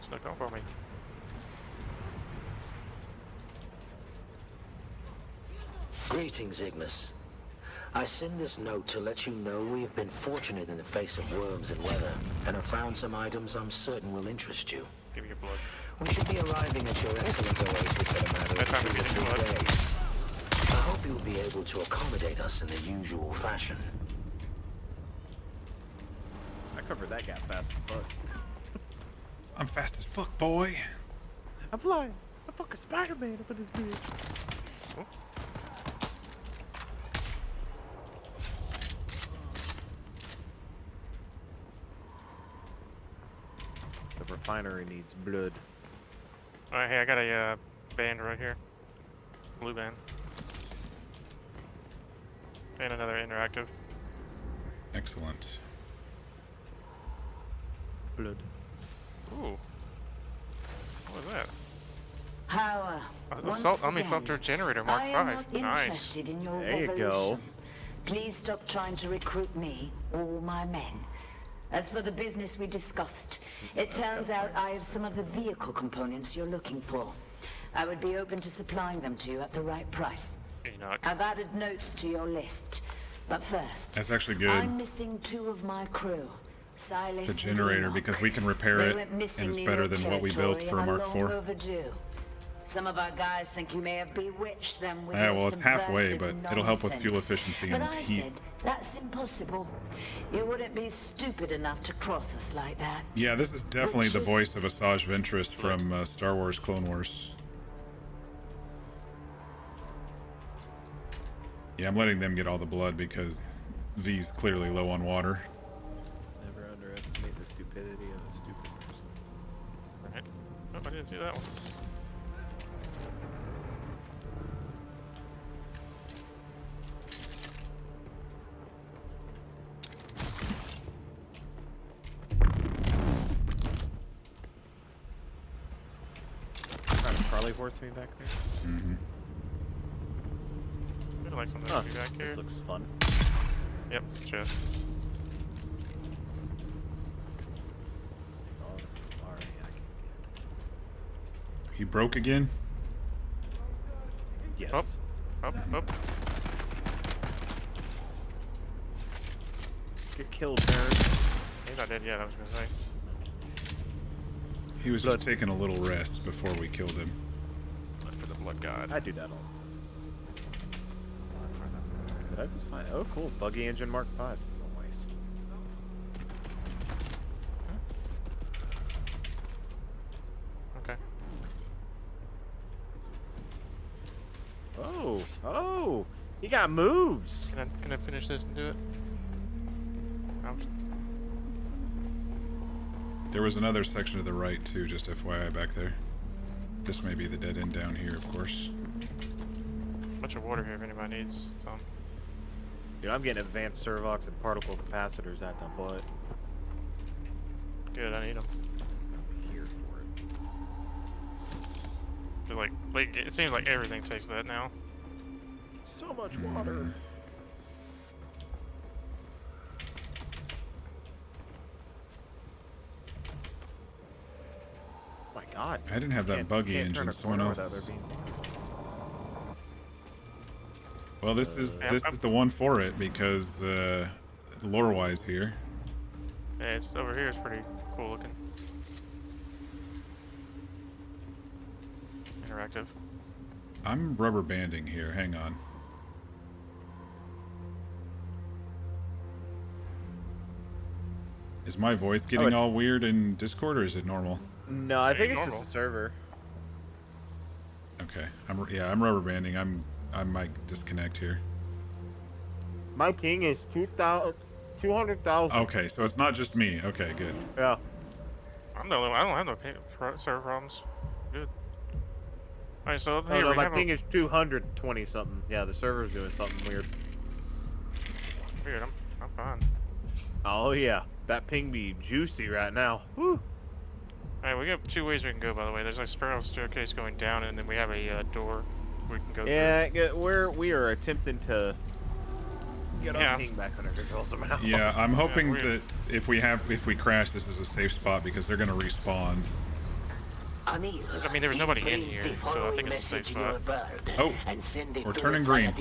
Speaker 7: Snuck up on me.
Speaker 10: Greetings, Ignis. I send this note to let you know we have been fortunate in the face of worms and weather, and have found some items I'm certain will interest you.
Speaker 7: Give me your blood.
Speaker 10: We should be arriving at your excellent oasis in a matter
Speaker 7: That time
Speaker 10: of
Speaker 7: to
Speaker 10: 2
Speaker 7: get
Speaker 10: to
Speaker 7: your
Speaker 10: 3
Speaker 7: blood.
Speaker 10: days. I hope you'll be able to accommodate us in the usual fashion.
Speaker 6: I covered that gap fast as fuck.
Speaker 1: I'm fast as fuck, boy.
Speaker 6: I'm flying. I'm fucking Spider-Man up in this bitch. The refinery needs blood.
Speaker 7: Alright, hey, I got a band right here. Blue band. And another interactive.
Speaker 1: Excellent.
Speaker 6: Blood.
Speaker 7: Ooh. What was that?
Speaker 8: Power.
Speaker 7: Assault Omnithopter Generator Mark
Speaker 8: I am not
Speaker 7: 5. Nice.
Speaker 8: interested in your
Speaker 6: There you
Speaker 8: revolution.
Speaker 6: go.
Speaker 8: Please stop trying to recruit me or my men. As for the business we discussed, it turns out I have some of the vehicle components you're looking for. I would be open to supplying them to you at the right price.
Speaker 7: Enoch.
Speaker 8: I've added notes to your list. But first,
Speaker 1: That's actually good.
Speaker 8: I'm missing 2 of my crew. Silas
Speaker 1: The
Speaker 8: and
Speaker 1: generator,
Speaker 8: Enoch.
Speaker 1: because we can repair
Speaker 8: They
Speaker 1: it,
Speaker 8: went missing
Speaker 1: and it's
Speaker 8: near
Speaker 1: better
Speaker 8: your
Speaker 1: than what we built
Speaker 8: territory
Speaker 1: for a
Speaker 8: and
Speaker 1: Mark
Speaker 8: are long
Speaker 1: IV.
Speaker 8: overdue. Some of our guys think you may have bewitched them with
Speaker 1: Yeah,
Speaker 8: your
Speaker 1: well, it's halfway,
Speaker 8: subversive
Speaker 1: but it'll help with fuel
Speaker 8: nonsense.
Speaker 1: efficiency
Speaker 8: But
Speaker 1: and
Speaker 8: I
Speaker 1: heat.
Speaker 8: said, that's impossible. You wouldn't be stupid enough to cross us like that.
Speaker 1: Yeah, this is definitely the voice of Asajj Ventress from Star Wars Clone Wars. Yeah, I'm letting them get all the blood because V's clearly low on water.
Speaker 6: Never underestimate the stupidity of a stupid person.
Speaker 7: Right. Oh, I didn't see that one.
Speaker 6: Trying to Charlie horse me back there.
Speaker 1: Mm-hmm.
Speaker 7: I'd like something to be back here.
Speaker 6: This looks fun.
Speaker 7: Yep, chest.
Speaker 6: All this Safari I can
Speaker 1: He broke again?
Speaker 6: get. Yes.
Speaker 7: Up.
Speaker 6: Get killed, Baron.
Speaker 7: He's not dead yet, I was gonna say.
Speaker 1: He was just taking a little rest before we killed him.
Speaker 7: Look for the blood god.
Speaker 6: I do that all the time. Did I just find? Oh, cool. Buggy engine Mark 5. Oh, nice.
Speaker 7: Okay.
Speaker 6: Oh, he got moves.
Speaker 7: Can I finish this and do it? Out.
Speaker 1: There was another section to the right too, just FYI back there. This may be the dead end down here, of course.
Speaker 7: Bunch of water here if anybody needs some.
Speaker 6: Dude, I'm getting advanced servox and particle capacitors at the butt.
Speaker 7: Good, I need them.
Speaker 6: I'm here for it.
Speaker 7: Like, it seems like everything takes that now.
Speaker 6: So much water. My God.
Speaker 1: I didn't have that buggy
Speaker 6: Can't turn
Speaker 1: engine.
Speaker 6: a
Speaker 1: Someone
Speaker 6: corner
Speaker 1: else.
Speaker 6: without there being-
Speaker 1: Well, this is the one for it because lore-wise here.
Speaker 7: Yeah, it's over here. It's pretty cool looking. Interactive.
Speaker 1: I'm rubber banding here. Hang on. Is my voice getting all weird in Discord, or is it normal?
Speaker 6: No, I think it's
Speaker 7: normal.
Speaker 6: just a server.
Speaker 1: Okay. I'm rubber banding. I might disconnect here.
Speaker 6: My ping is 200,000.
Speaker 1: Okay, so it's not just me. Okay, good.
Speaker 6: Yeah.
Speaker 7: I'm the only one. I don't have no server problems. Good. Alright, so up here
Speaker 6: Oh, no,
Speaker 7: we
Speaker 6: my
Speaker 7: have
Speaker 6: ping is 220 something. Yeah, the server's doing something weird.
Speaker 7: Weird, I'm fine.
Speaker 6: Oh yeah, that ping be juicy right now. Woo.
Speaker 7: Alright, we got two ways we can go, by the way. There's a spiral staircase going down, and then we have a door we can go
Speaker 6: Yeah, we are attempting to get our
Speaker 7: Yeah.
Speaker 6: ping back under control somehow.
Speaker 1: Yeah, I'm hoping
Speaker 7: weird.
Speaker 1: that if we crash, this is a safe spot because they're gonna respawn.
Speaker 7: I mean, there was nobody in here, so I think it's a safe spot.
Speaker 1: Oh, we're turning green.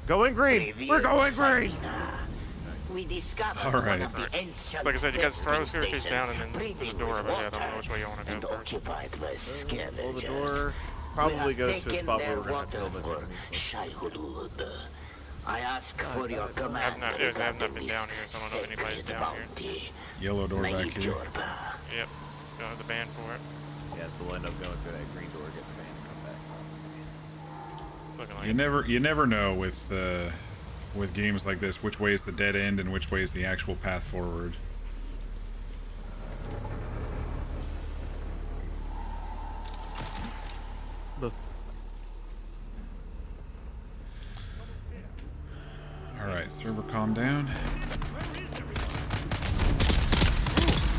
Speaker 6: Going green. We're going green.
Speaker 8: We discovered
Speaker 1: All right.
Speaker 8: one of the ancient
Speaker 7: Like I said, you got to throw
Speaker 8: testing
Speaker 7: staircase down and then
Speaker 8: stations
Speaker 7: there's a door over here. I don't know which way you want to
Speaker 8: and
Speaker 7: go first.
Speaker 8: occupied by
Speaker 6: Well,
Speaker 8: scavengers.
Speaker 6: the door probably
Speaker 8: We
Speaker 6: goes
Speaker 8: have
Speaker 6: to a
Speaker 8: taken
Speaker 6: spot
Speaker 8: their
Speaker 6: where we're going to have to kill
Speaker 8: water
Speaker 6: the
Speaker 8: for childhood. I ask for your
Speaker 7: I've
Speaker 8: command
Speaker 7: not
Speaker 8: regarding
Speaker 7: been down here, so I don't know if
Speaker 8: this
Speaker 7: anybody's
Speaker 8: sacred
Speaker 7: down here.
Speaker 8: bounty.
Speaker 1: Yellow door back
Speaker 8: Maid
Speaker 1: here.
Speaker 8: Jorba.
Speaker 7: Yep. Don't have the band for it.
Speaker 6: Yeah, so we'll end up going through that green door, get the van, and come back.
Speaker 7: Looking like
Speaker 1: You never know with games like this which way is the dead end and which way is the actual path forward. All right, server, calm down.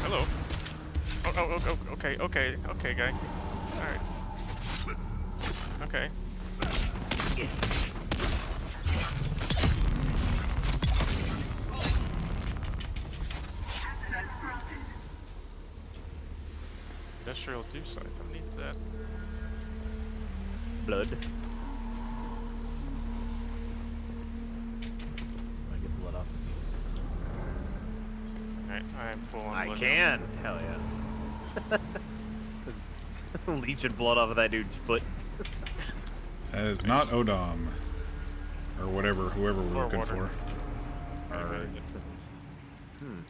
Speaker 7: Hello. Oh, okay, guy. Alright. Okay. Industrial dew site. I need that.
Speaker 6: Blood. I get blood off.
Speaker 7: Alright, I am full on
Speaker 6: I
Speaker 7: blood
Speaker 6: can. Hell yeah. Leeching blood off of that dude's foot.
Speaker 1: That is not Oo'dham, or whoever we're
Speaker 7: Or
Speaker 1: looking
Speaker 7: water.
Speaker 1: for.
Speaker 7: All right.
Speaker 6: Hmm.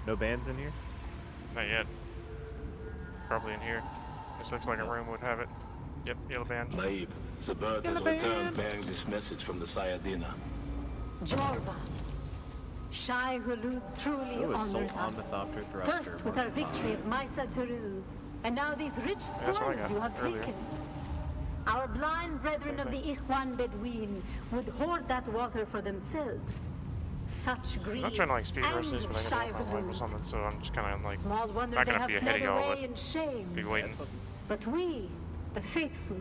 Speaker 6: No bands in here?
Speaker 7: Not yet. Probably in here. This looks like a room would have it. Yep, yellow band.
Speaker 10: Maib, the bird has returned bearing this message from the Sayadina.
Speaker 2: Jorva. Shai Hulud truly
Speaker 6: Ooh,
Speaker 2: honors
Speaker 6: Assault
Speaker 2: us.
Speaker 6: Omnithopter Thruster.
Speaker 2: First with our victory at Mysa Turu, and now these rich
Speaker 7: That's what I
Speaker 2: spoils
Speaker 7: got
Speaker 2: you have
Speaker 7: earlier.
Speaker 2: taken. Our blind brethren of the Ikhwan Bedouin would hoard that water for themselves. Such greed
Speaker 7: I'm not trying to like speed rush
Speaker 2: and
Speaker 7: this, but I gotta
Speaker 2: Shai
Speaker 7: get my wife or
Speaker 2: Hulud.
Speaker 7: something, so I'm just kind of like
Speaker 2: Small wonder
Speaker 7: not
Speaker 2: they
Speaker 7: gonna
Speaker 2: have
Speaker 7: be ahead of
Speaker 2: fled
Speaker 7: y'all,
Speaker 2: away in shame.
Speaker 7: be waiting.
Speaker 2: But we, the faithful,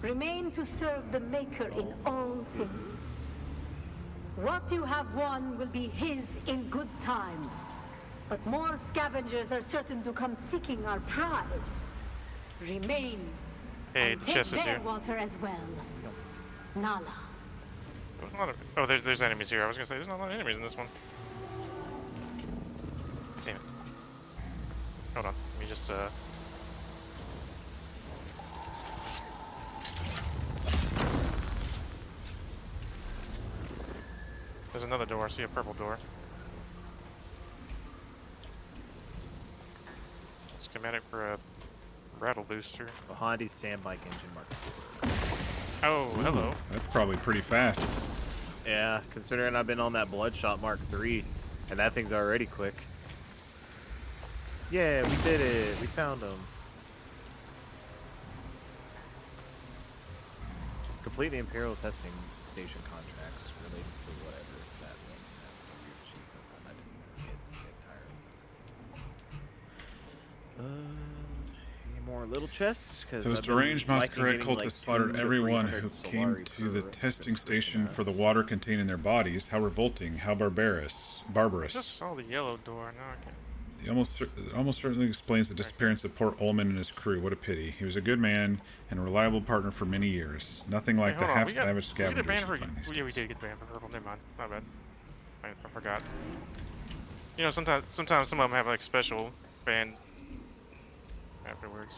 Speaker 2: remain to serve the Maker in all things. What you have won will be his in good time. But more scavengers are certain to come seeking our prize. Remain
Speaker 7: Hey,
Speaker 2: and
Speaker 7: the
Speaker 2: take
Speaker 7: chest is
Speaker 2: their
Speaker 7: here.
Speaker 2: water as well. Nala.
Speaker 7: There's a lot of, oh, there's enemies here. I was gonna say there's not a lot of enemies in this one. Damn it. Hold on. Let me just There's another door. I see a purple door. Schematic for a rattle booster.
Speaker 6: Behind his sand bike engine mark.
Speaker 7: Oh, hello.
Speaker 1: That's probably pretty fast.
Speaker 6: Yeah, considering I've been on that Bloodshot Mark III, and that thing's already quick. Yeah, we did it. We found him. Complete the Imperial testing station contracts related to whatever that was. That was a weird achievement that I didn't get entirely. Any more little chests?
Speaker 1: Those deranged masquerade cultists slaughtered everyone who came to the testing station for the water contained in their bodies. How revolting! How barbarous!
Speaker 7: I just saw the yellow door. Now I can.
Speaker 1: He almost certainly explains the disappearance of poor Ullman and his crew. What a pity. He was a good man and a reliable partner for many years. Nothing like the half-savage scavengers
Speaker 7: We
Speaker 1: you find these
Speaker 7: yeah, we
Speaker 1: days.
Speaker 7: did get the ban for purple. Never mind. My bad. I forgot. You know, sometimes some of them have like special ban afterwards.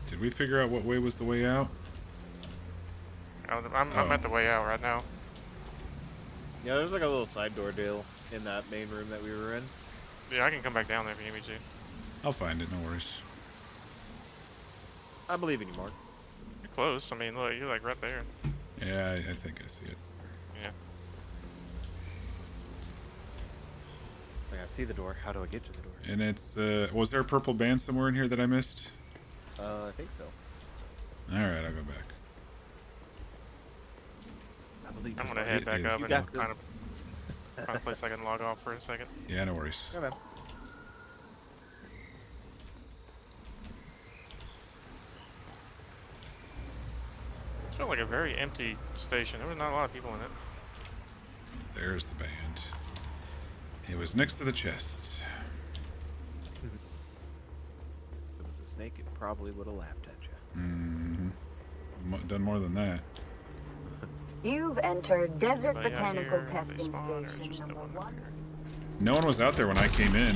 Speaker 1: Did we figure out what way was the way out?
Speaker 7: I'm at the way out right now.
Speaker 6: Yeah, there's like a little side door deal in that main room that we were in.
Speaker 7: Yeah, I can come back down there if you need me to.
Speaker 1: I'll find it, no worries.
Speaker 6: I believe in you, Mark.
Speaker 7: You're close. I mean, look, you're like right there.
Speaker 1: Yeah, I think I see it.
Speaker 7: Yeah.
Speaker 6: Like, I see the door. How do I get to the door?
Speaker 1: And it's, was there a purple band somewhere in here that I missed?
Speaker 6: I think so.
Speaker 1: Alright, I'll go back.
Speaker 6: I believe
Speaker 7: I'm
Speaker 6: this
Speaker 7: gonna
Speaker 6: is-
Speaker 7: head back
Speaker 1: is.
Speaker 7: up
Speaker 6: You
Speaker 7: and
Speaker 6: got
Speaker 7: find
Speaker 6: this.
Speaker 7: a place I can log off for a second.
Speaker 1: Yeah, no worries.
Speaker 6: Yeah, man.
Speaker 7: It felt like a very empty station. There was not a lot of people in it.
Speaker 1: There's the band. It was next to the chest.
Speaker 6: If it was a snake, it probably would have laughed at you.
Speaker 1: Mm-hmm. Done more than that.
Speaker 9: You've entered Desert
Speaker 7: Anybody out
Speaker 9: Botanical
Speaker 7: here? They
Speaker 9: Testing
Speaker 7: spawn, or is
Speaker 9: Station
Speaker 7: just no
Speaker 9: number
Speaker 7: one
Speaker 9: 1.
Speaker 7: here?
Speaker 1: No one was out there when I came in.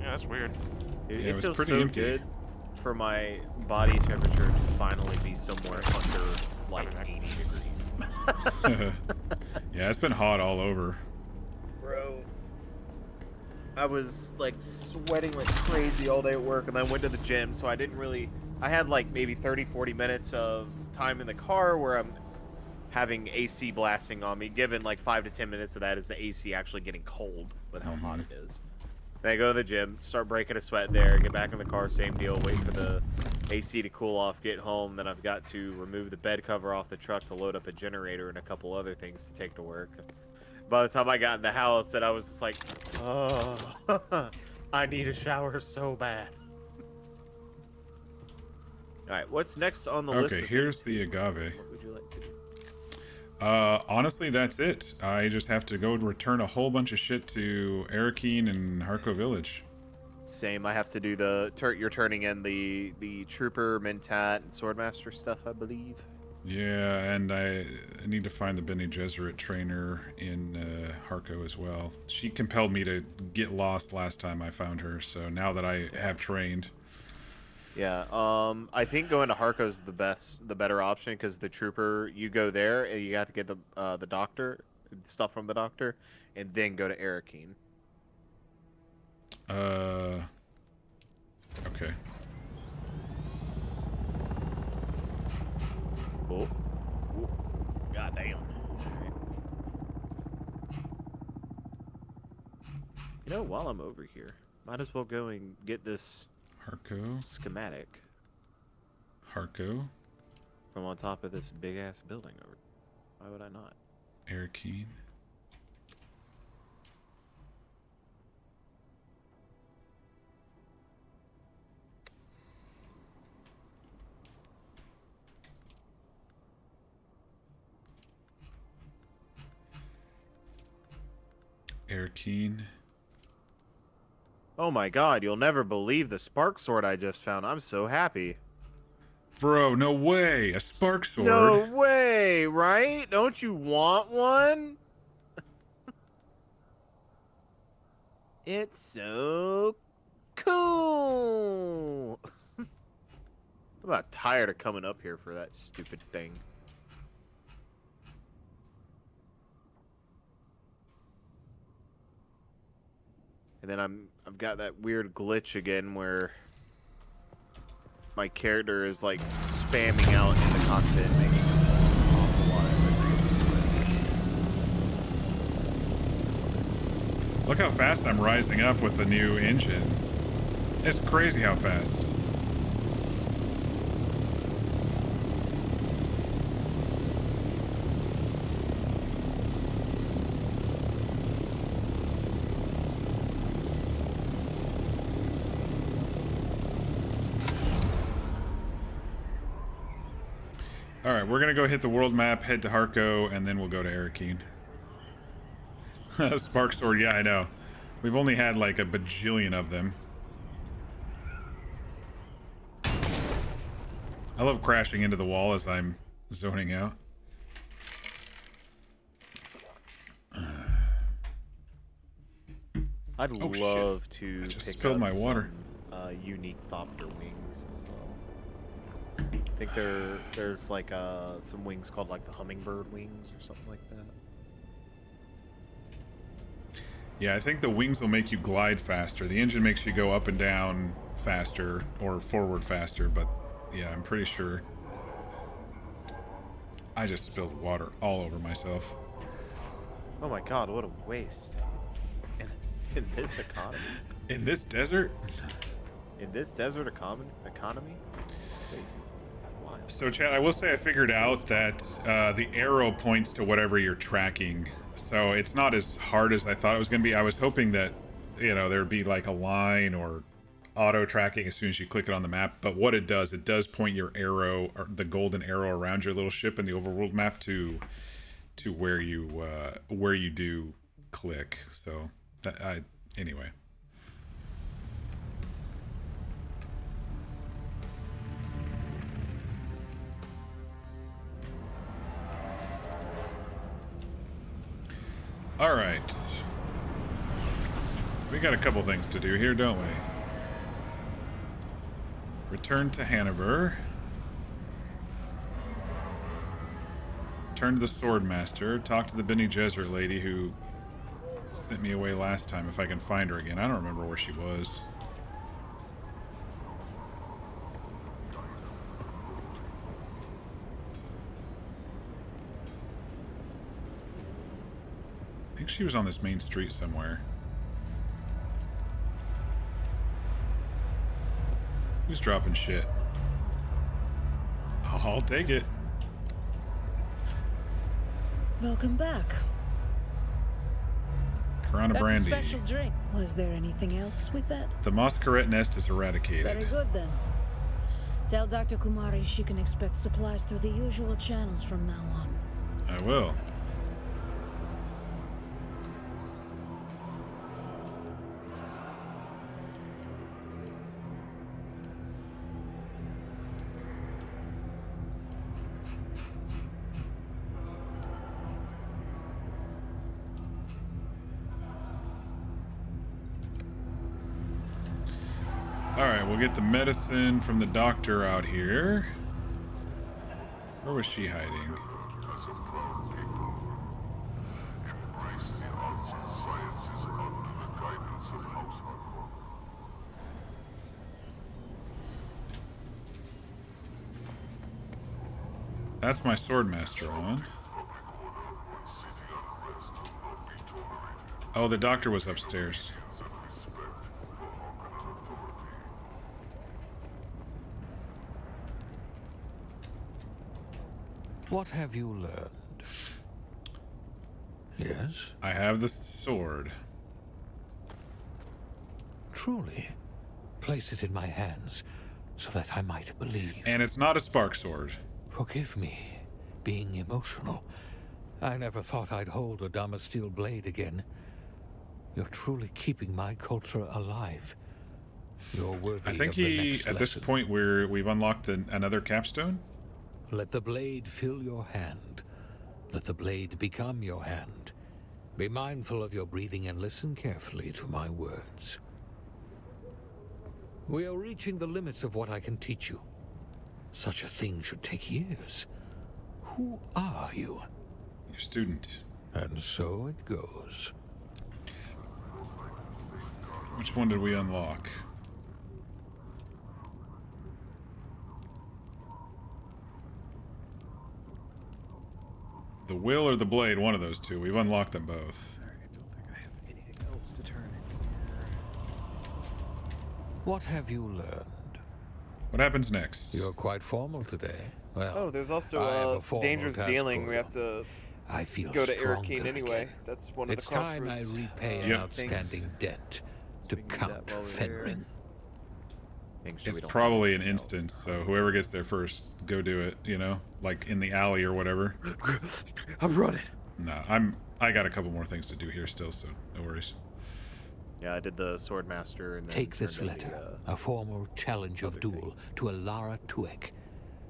Speaker 7: Yeah, that's weird.
Speaker 6: It,
Speaker 1: Yeah, it
Speaker 6: it
Speaker 1: was
Speaker 6: feels
Speaker 1: pretty
Speaker 6: so
Speaker 1: empty.
Speaker 6: good for my body temperature to finally be somewhere under like 80 degrees.
Speaker 1: Yeah, it's been hot all over.
Speaker 6: Bro, I was like sweating like crazy all day at work, and then went to the gym, so I didn't really. I had like maybe 30-40 minutes of time in the car where I'm having AC blasting on me. Given like 5 to 10 minutes of that is the AC actually getting cold with how hot it is. Then I go to the gym, start breaking a sweat there, get back in the car, same deal, wait for the AC to cool off, get home, then I've got to remove the bed cover off the truck to load up a generator and a couple other things to take to work. By the time I got in the house, that I was just like, oh, I need a shower so bad. Alright, what's next on the list?
Speaker 1: Okay, here's the agave.
Speaker 6: What would you like to do?
Speaker 1: Honestly, that's it. I just have to go and return a whole bunch of shit to Arakeen and Harco Village.
Speaker 6: Same, I have to do the you're turning in the Trooper, Mentat, and Swordmaster stuff, I believe.
Speaker 1: Yeah, and I need to find the Bene Gesserit trainer in Harco as well. She compelled me to get lost last time I found her, so now that I have trained...
Speaker 6: Yeah, I think going to Harko's the better option because the trooper, you go there and you have to get the doctor, stuff from the doctor, and then go to Arakeen.
Speaker 1: Okay.
Speaker 6: Oh, goddamn! You know, while I'm over here, might as well go and get this
Speaker 1: Harko.
Speaker 6: schematic
Speaker 1: Harko.
Speaker 6: from on top of this big ass building over. Why would I not?
Speaker 1: Arakeen. Arakeen.
Speaker 6: Oh my god, you'll never believe the spark sword I just found. I'm so happy.
Speaker 1: Bro, no way! A spark sword.
Speaker 6: No way, right? Don't you want one? It's so cool. I'm about tired of coming up here for that stupid thing. And then I've got that weird glitch again where my character is like spamming out in the cockpit, making an awful lot of
Speaker 1: Look how fast I'm rising up with the new engine. It's crazy how fast. Alright, we're gonna go hit the world map, head to Harko, and then we'll go to Arakeen. Spark sword, yeah, I know. We've only had like a bajillion of them. I love crashing into the wall as I'm zoning out.
Speaker 6: I'd love to
Speaker 1: I just
Speaker 6: pick
Speaker 1: spilled
Speaker 6: up
Speaker 1: my water.
Speaker 6: some unique Thopter wings as well. I think there's like some wings called like the hummingbird wings or something like that.
Speaker 1: Yeah, I think the wings will make you glide faster. The engine makes you go up and down faster or forward faster, but yeah, I'm pretty sure. I just spilled water all over myself.
Speaker 6: Oh my god, what a waste. In this economy.
Speaker 1: In this desert?
Speaker 6: In this desert economy? Crazy. Why?
Speaker 1: So, Chad, I will say I figured out that the arrow points to whatever you're tracking. So it's not as hard as I thought it was going to be. I was hoping that, you know, there'd be like a line or auto tracking as soon as you click it on the map. But what it does point your arrow, or the golden arrow around your little ship in the overworld map to where you do click. So anyway. All right. We got a couple things to do here, don't we? Return to Hanover. Turn to the Swordmaster. Talk to the Bene Gesserit lady who sent me away last time, if I can find her again. I don't remember where she was. I think she was on this main street somewhere. Who's dropping shit? Oh, I'll take it.
Speaker 11: Welcome back.
Speaker 1: Corona brandy.
Speaker 11: That's a special drink. Was there anything else with that?
Speaker 1: The Mosquerette nest is eradicated.
Speaker 11: Very good then. Tell Dr. Kumari she can expect supplies through the usual channels from now on.
Speaker 1: I will. Alright, we'll get the medicine from the doctor out here. Where was she hiding? That's my swordmaster on. Oh, the doctor was upstairs.
Speaker 12: What have you learned? Yes?
Speaker 1: I have the sword.
Speaker 12: Truly. Place it in my hands, so that I might believe.
Speaker 1: And it's not a spark sword.
Speaker 12: Forgive me, being emotional. I never thought I'd hold a Damasteel blade again. You're truly keeping my culture alive. You're worthy
Speaker 1: I think
Speaker 12: of the next
Speaker 1: at this
Speaker 12: lesson.
Speaker 1: point, we've unlocked another capstone.
Speaker 12: Let the blade fill your hand. Let the blade become your hand. Be mindful of your breathing and listen carefully to my words. We are reaching the limits of what I can teach you. Such a thing should take years. Who are you?
Speaker 1: Your student.
Speaker 12: And so it goes.
Speaker 1: Which one did we unlock? The will or the blade, one of those two. We've unlocked them both.
Speaker 13: I don't think I have anything else to turn in here.
Speaker 12: What have you learned?
Speaker 1: What happens next?
Speaker 12: You're quite formal today. Well,
Speaker 6: Oh, there's
Speaker 12: I have
Speaker 6: also
Speaker 12: a formal
Speaker 6: dangerous
Speaker 12: task
Speaker 6: dealing.
Speaker 12: for
Speaker 6: We
Speaker 12: you.
Speaker 6: have to
Speaker 12: I feel
Speaker 6: go to
Speaker 12: stronger
Speaker 6: Arrakeen anyway.
Speaker 12: again.
Speaker 6: That's one of
Speaker 12: It's
Speaker 6: the
Speaker 12: time I
Speaker 6: crossroads.
Speaker 12: repay an
Speaker 1: Yep.
Speaker 12: outstanding debt to
Speaker 13: we can do that
Speaker 12: Count
Speaker 13: while we're there.
Speaker 12: Fenring.
Speaker 6: Making sure
Speaker 1: It's
Speaker 6: we don't
Speaker 1: probably
Speaker 6: have
Speaker 1: an
Speaker 6: anything else.
Speaker 1: instance, so whoever gets there first, go do it, you know? Like in the alley or whatever.
Speaker 13: I'm running.
Speaker 1: No, I got a couple more things to do here still, so no worries.
Speaker 6: Yeah, I did the Swordmaster and then
Speaker 12: Take this
Speaker 6: turned in the,
Speaker 12: letter, a formal challenge of
Speaker 6: other
Speaker 12: duel
Speaker 6: thing.
Speaker 12: to Alara Tuek.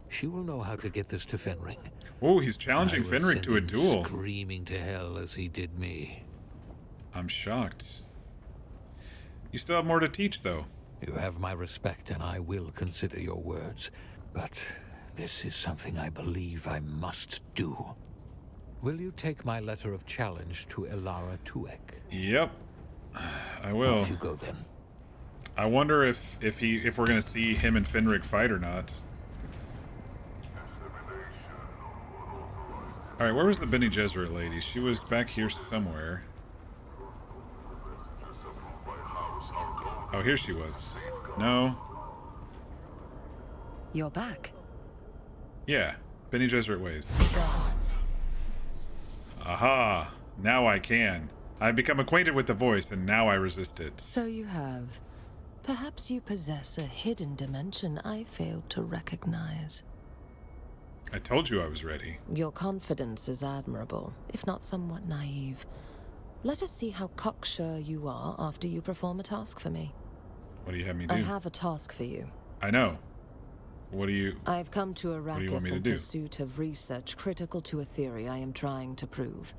Speaker 12: She will know how to get this to Fenring.
Speaker 1: Oh, he's challenging
Speaker 12: I will
Speaker 1: Fenrir
Speaker 12: send
Speaker 1: to a
Speaker 12: him
Speaker 1: duel.
Speaker 12: Screaming to hell as he did me.
Speaker 1: I'm shocked. You still have more to teach, though.
Speaker 12: You have my respect, and I will consider your words. But this is something I believe I must do. Will you take my letter of challenge to Alara Tuek?
Speaker 1: Yep, I will.
Speaker 12: Off you go then.
Speaker 1: I wonder if we're gonna see him and Fenrir fight or not. All right, where was the Bene Gesserit lady? She was back here somewhere. Oh, here she was. No.
Speaker 11: You're back.
Speaker 1: Yeah, Bene Gesserit ways. Aha! Now I can. I've become acquainted with the voice, and now I resist it.
Speaker 11: So you have. Perhaps you possess a hidden dimension I failed to recognize.
Speaker 1: I told you I was ready.
Speaker 11: Your confidence is admirable, if not somewhat naive. Let us see how cocksure you are after you perform a task for me.
Speaker 1: What do you have me do?
Speaker 11: I have a task for you.
Speaker 1: I know. What do you...
Speaker 11: I've come to
Speaker 1: do you want
Speaker 11: Arrakis
Speaker 1: me to
Speaker 11: in
Speaker 1: do?
Speaker 11: pursuit of research critical to a theory I am trying to prove.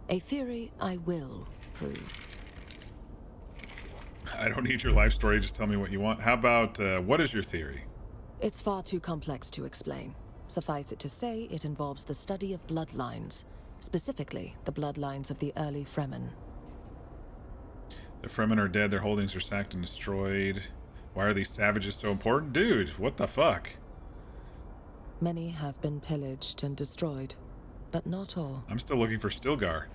Speaker 11: A theory I will prove.
Speaker 1: I don't need your life story, just tell me what you want. How about, what is your theory?
Speaker 11: It's far too complex to explain. Suffice it to say, it involves the study of bloodlines. Specifically, the bloodlines of the early Fremen.
Speaker 1: The Fremen are dead, their holdings are sacked and destroyed. Why are these savages so important? Dude, what the fuck?
Speaker 11: Many have been pillaged and destroyed, but not all.
Speaker 1: I'm still looking for Stilgar.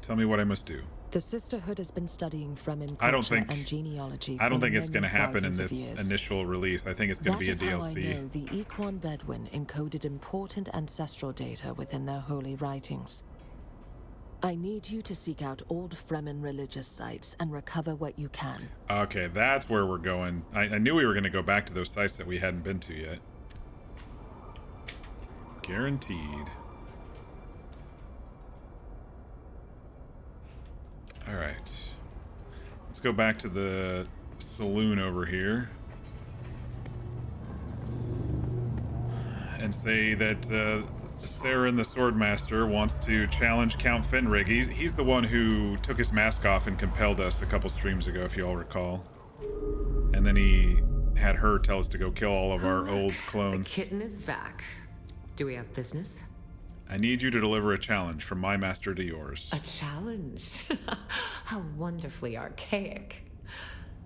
Speaker 1: Tell me what I must do.
Speaker 11: The Sisterhood has been studying Fremen
Speaker 1: I don't
Speaker 11: culture
Speaker 1: think-
Speaker 11: and genealogy
Speaker 1: I don't
Speaker 11: for
Speaker 1: think it's
Speaker 11: many
Speaker 1: going to happen in
Speaker 11: thousands of
Speaker 1: this
Speaker 11: years.
Speaker 1: initial release. I think it's going to be a
Speaker 11: That is how
Speaker 1: DLC.
Speaker 11: I know the Equan Bedouin encoded important ancestral data within their holy writings. I need you to seek out old Fremen religious sites and recover what you can.
Speaker 1: Okay, that's where we're going. I knew we were going to go back to those sites that we hadn't been to yet. Guaranteed. All right. Let's go back to the saloon over here. And say that Saren the Swordmaster wants to challenge Count Fenrig. He's the one who took his mask off and compelled us a couple streams ago, if you all recall. And and then he had her tell us to go kill all of our old clones.
Speaker 14: The kitten is back. Do we have business?
Speaker 1: I need you to deliver a challenge from my master to yours.
Speaker 14: A challenge? How wonderfully archaic.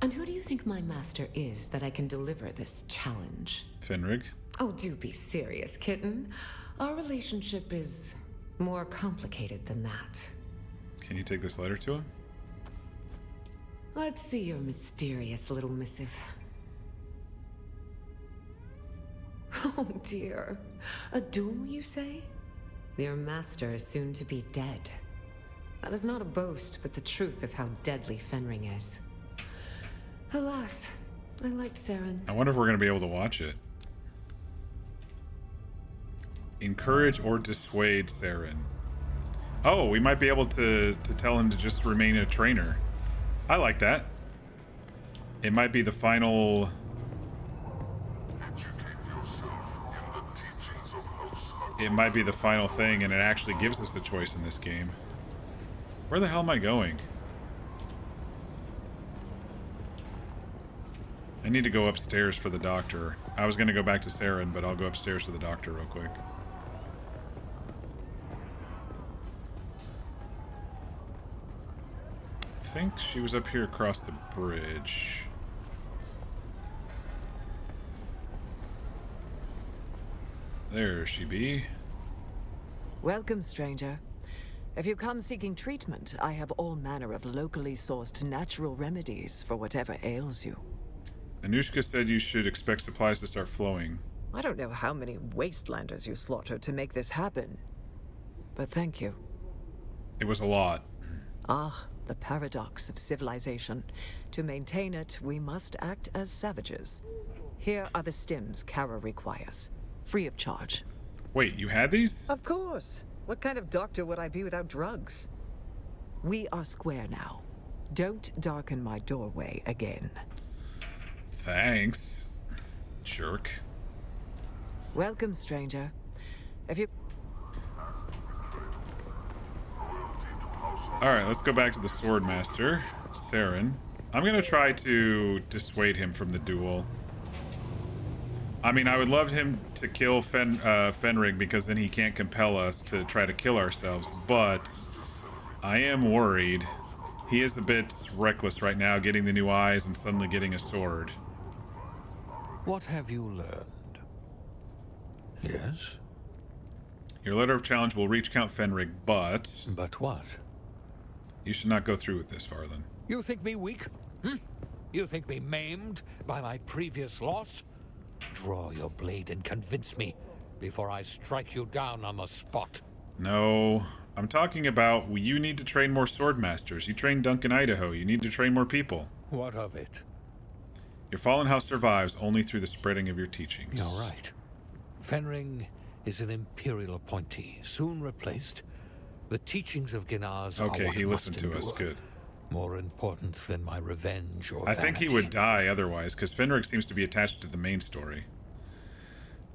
Speaker 14: And who do you think my master is that I can deliver this challenge?
Speaker 1: Fenrig.
Speaker 14: Oh, do be serious, kitten. Our relationship is more complicated than that.
Speaker 1: Can you take this letter to him?
Speaker 14: Let's see your mysterious little missive. Oh dear. A duel, you say? Your master is soon to be dead. That is not a boast, but the truth of how deadly Fenring is. Alas, I liked Saren.
Speaker 1: I wonder if we're going to be able to watch it. Encourage or dissuade Saren. Oh, we might be able to tell him to just remain a trainer. I like that. It might be the final... It might be the final thing, and it actually gives us a choice in this game. Where the hell am I going? I need to go upstairs for the doctor. I was going to go back to Saren, but I'll go upstairs to the doctor real quick. I think she was up here across the bridge. There she be.
Speaker 15: Welcome, stranger. If you come seeking treatment, I have all manner of locally sourced natural remedies for whatever ails you.
Speaker 1: Anushka said you should expect supplies to start flowing.
Speaker 15: I don't know how many wastelanders you slaughtered to make this happen, but thank you.
Speaker 1: It was a lot.
Speaker 15: Ah, the paradox of civilization. To maintain it, we must act as savages. Here are the stims Kara requires. Free of charge.
Speaker 1: Wait, you had these?
Speaker 15: Of course. What kind of doctor would I be without drugs? We are square now. Don't darken my doorway again.
Speaker 1: Thanks, jerk.
Speaker 15: Welcome, stranger. If you...
Speaker 1: Alright, let's go back to the Swordmaster, Saren. I'm gonna try to dissuade him from the duel. I mean, I would love him to kill Fenrig because then he can't compel us to try to kill ourselves, but I am worried. He is a bit reckless right now, getting the new eyes and suddenly getting a sword.
Speaker 12: What have you learned? Yes?
Speaker 1: Your letter of challenge will reach Count Fenrig, but...
Speaker 12: But what?
Speaker 1: You should not go through with this, Varlin.
Speaker 12: You think me weak? You think me maimed by my previous loss? Draw your blade and convince me before I strike you down on the spot.
Speaker 1: No, I'm talking about you need to train more swordmasters. You trained Duncan, Idaho. You need to train more people.
Speaker 12: What of it?
Speaker 1: Your fallen house survives only through the spreading of your teachings.
Speaker 12: You're right. Fenring is an Imperial appointee, soon replaced. The teachings of Ginaz are what
Speaker 1: he listened
Speaker 12: must
Speaker 1: to us.
Speaker 12: endure.
Speaker 1: Good.
Speaker 12: More important than my revenge or
Speaker 1: I think he would die otherwise, because Fenrig seems to be attached to the main story.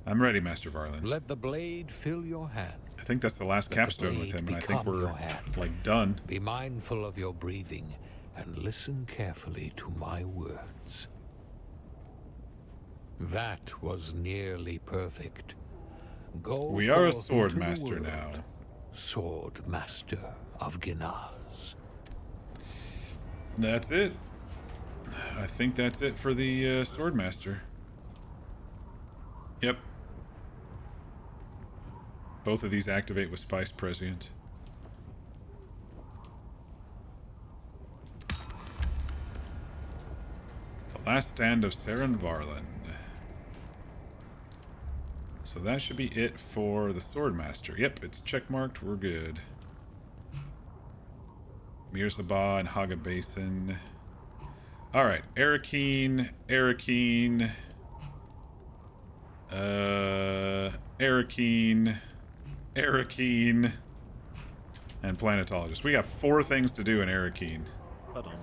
Speaker 1: I'm ready, Master Varlin.
Speaker 12: Let the blade fill your hand.
Speaker 1: I think that's the last capstone with him, and I think we're, like, done.
Speaker 12: Be mindful of your breathing, and listen carefully to my words. That was nearly perfect. Go
Speaker 1: We are a
Speaker 12: forth
Speaker 1: sword
Speaker 12: into the
Speaker 1: master
Speaker 12: world,
Speaker 1: now.
Speaker 12: Sword master of Ginaz.
Speaker 1: That's it. I think that's it for the Swordmaster. Yep. Both of these activate with Spice Prescient. The last stand of Saren Varlin. So that should be it for the Swordmaster. Yep, it's checkmarked. We're good. Mirzabah and Haga Basin. Alright, Arakeen, Arakeen, Arakeen, and Planetologist. We got 4 things to do in Arakeen.
Speaker 6: Hold on.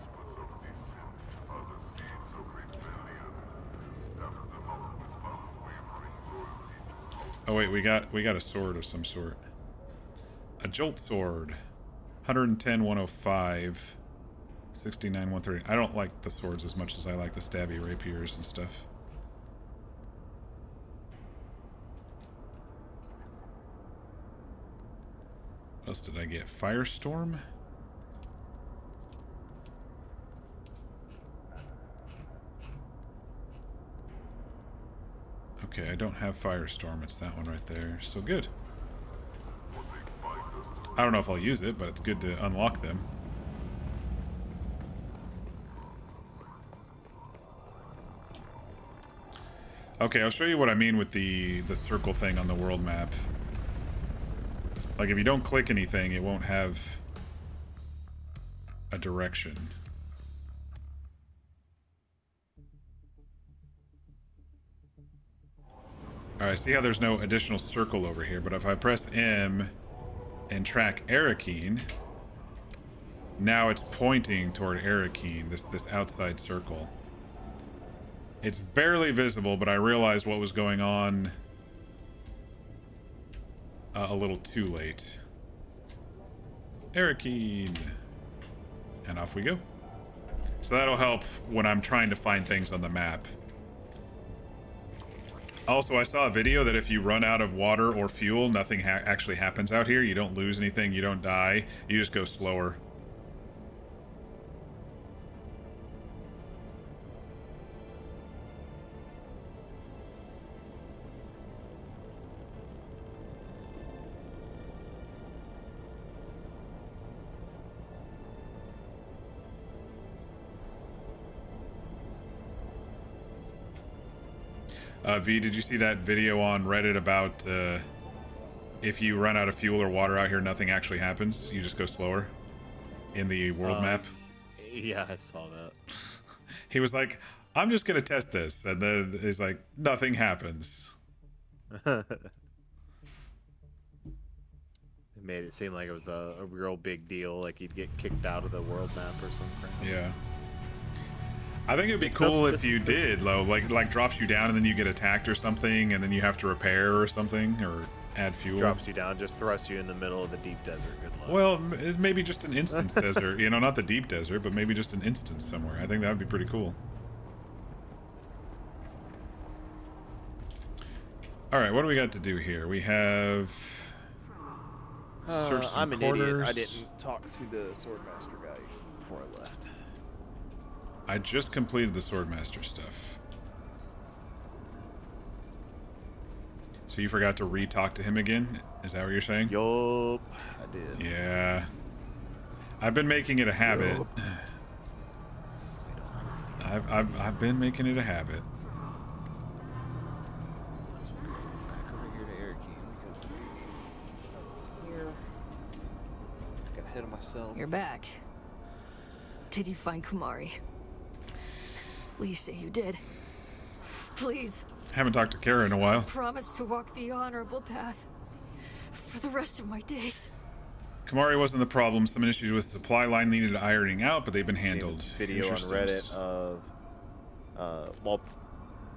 Speaker 1: Oh wait, we got a sword of some sort. A Jolt Sword. 110, 105. 69, 130. I don't like the swords as much as I like the stabby rapiers and stuff. What else did I get? Firestorm? Okay, I don't have Firestorm. It's that one right there. So good. I don't know if I'll use it, but it's good to unlock them. Okay, I'll show you what I mean with the circle thing on the world map. Like, if you don't click anything, it won't have a direction. Alright, see how there's no additional circle over here, but if I press M and track Arakeen, now it's pointing toward Arakeen, this outside circle. It's barely visible, but I realized what was going on a little too late. Arakeen. And off we go. So that'll help when I'm trying to find things on the map. Also, I saw a video that if you run out of water or fuel, nothing actually happens out here. You don't lose anything, you don't die, you just go slower. V, did you see that video on Reddit about if you run out of fuel or water out here, nothing actually happens? You just go slower in the world map?
Speaker 6: Yeah, I saw that.
Speaker 1: He was like, I'm just going to test this. And then he's like, nothing happens.
Speaker 6: It made it seem like it was a real big deal, like you'd get kicked out of the world map or something.
Speaker 1: Yeah. I think it'd be cool if you did, though, like drops you down and then you get attacked or something, and then you have to repair or something, or add fuel.
Speaker 6: Drops you down, just thrusts you in the middle of the deep desert. Good luck.
Speaker 1: Well, maybe just an instance desert, you know, not the deep desert, but maybe just an instance somewhere. I think that would be pretty cool. All right, what do we got to do here? We have search some
Speaker 6: I'm an
Speaker 1: quarters.
Speaker 6: idiot. I didn't talk to the Swordmaster guy before I left.
Speaker 1: I just completed the Swordmaster stuff. So you forgot to re-talk to him again? Is that what you're saying?
Speaker 6: Yup, I did.
Speaker 1: Yeah. I've been making it a habit. I've been making it a habit.
Speaker 13: Back over here to Arakeen because here. Got ahead of myself.
Speaker 16: You're back. Did you find Kumari? Please say you did. Please.
Speaker 1: Haven't talked to Kara in a while.
Speaker 16: Promise to walk the honorable path for the rest of my days.
Speaker 1: Kumari wasn't the problem. Some issues with supply line needed ironing out, but they've been handled.
Speaker 6: Video on Reddit of well,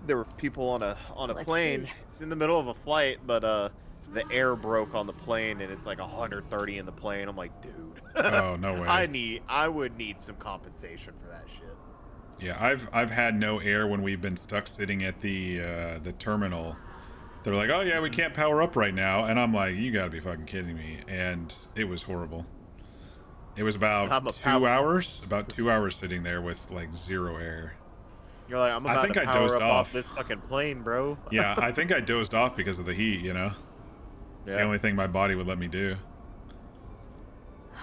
Speaker 6: there were people on a plane.
Speaker 16: See.
Speaker 6: It's in the middle of a flight, but the air broke on the plane, and it's like 130 in the plane. I'm like, dude.
Speaker 1: Oh, no way.
Speaker 6: I would need some compensation for that shit.
Speaker 1: Yeah, I've had no air when we've been stuck sitting at the terminal. They're like, oh yeah, we can't power up right now, and I'm like, you gotta be fucking kidding me. And it was horrible. It was about 2 hours, sitting there with like zero air.
Speaker 6: You're like, I'm about to power up off this fucking plane, bro.
Speaker 1: Yeah, I think I dozed off because of the heat, you know? It's the only thing my body would let me do.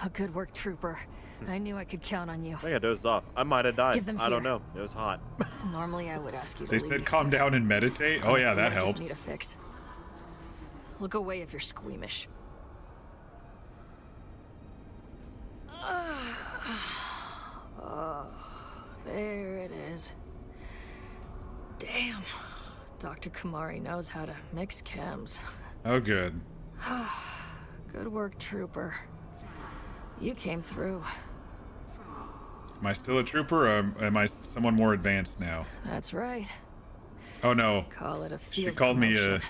Speaker 16: A good work, Trooper. I knew I could count on you.
Speaker 6: I think I dozed off. I might have died.
Speaker 16: Give them
Speaker 6: I don't
Speaker 16: here.
Speaker 6: know. It was hot.
Speaker 16: Normally I would ask you to
Speaker 1: They
Speaker 16: leave.
Speaker 1: said calm down and meditate? Oh yeah,
Speaker 16: Honestly,
Speaker 1: that
Speaker 16: I
Speaker 1: helps.
Speaker 16: just need a fix. Look away if you're squeamish. Oh, there it is. Damn. Dr. Kumari knows how to mix chems.
Speaker 1: Oh good.
Speaker 16: Good work, Trooper. You came through.
Speaker 1: Am I still a trooper, or am I someone more advanced now?
Speaker 16: That's right.
Speaker 1: Oh no.
Speaker 16: Call it a field
Speaker 1: She called me
Speaker 16: promotion.
Speaker 1: a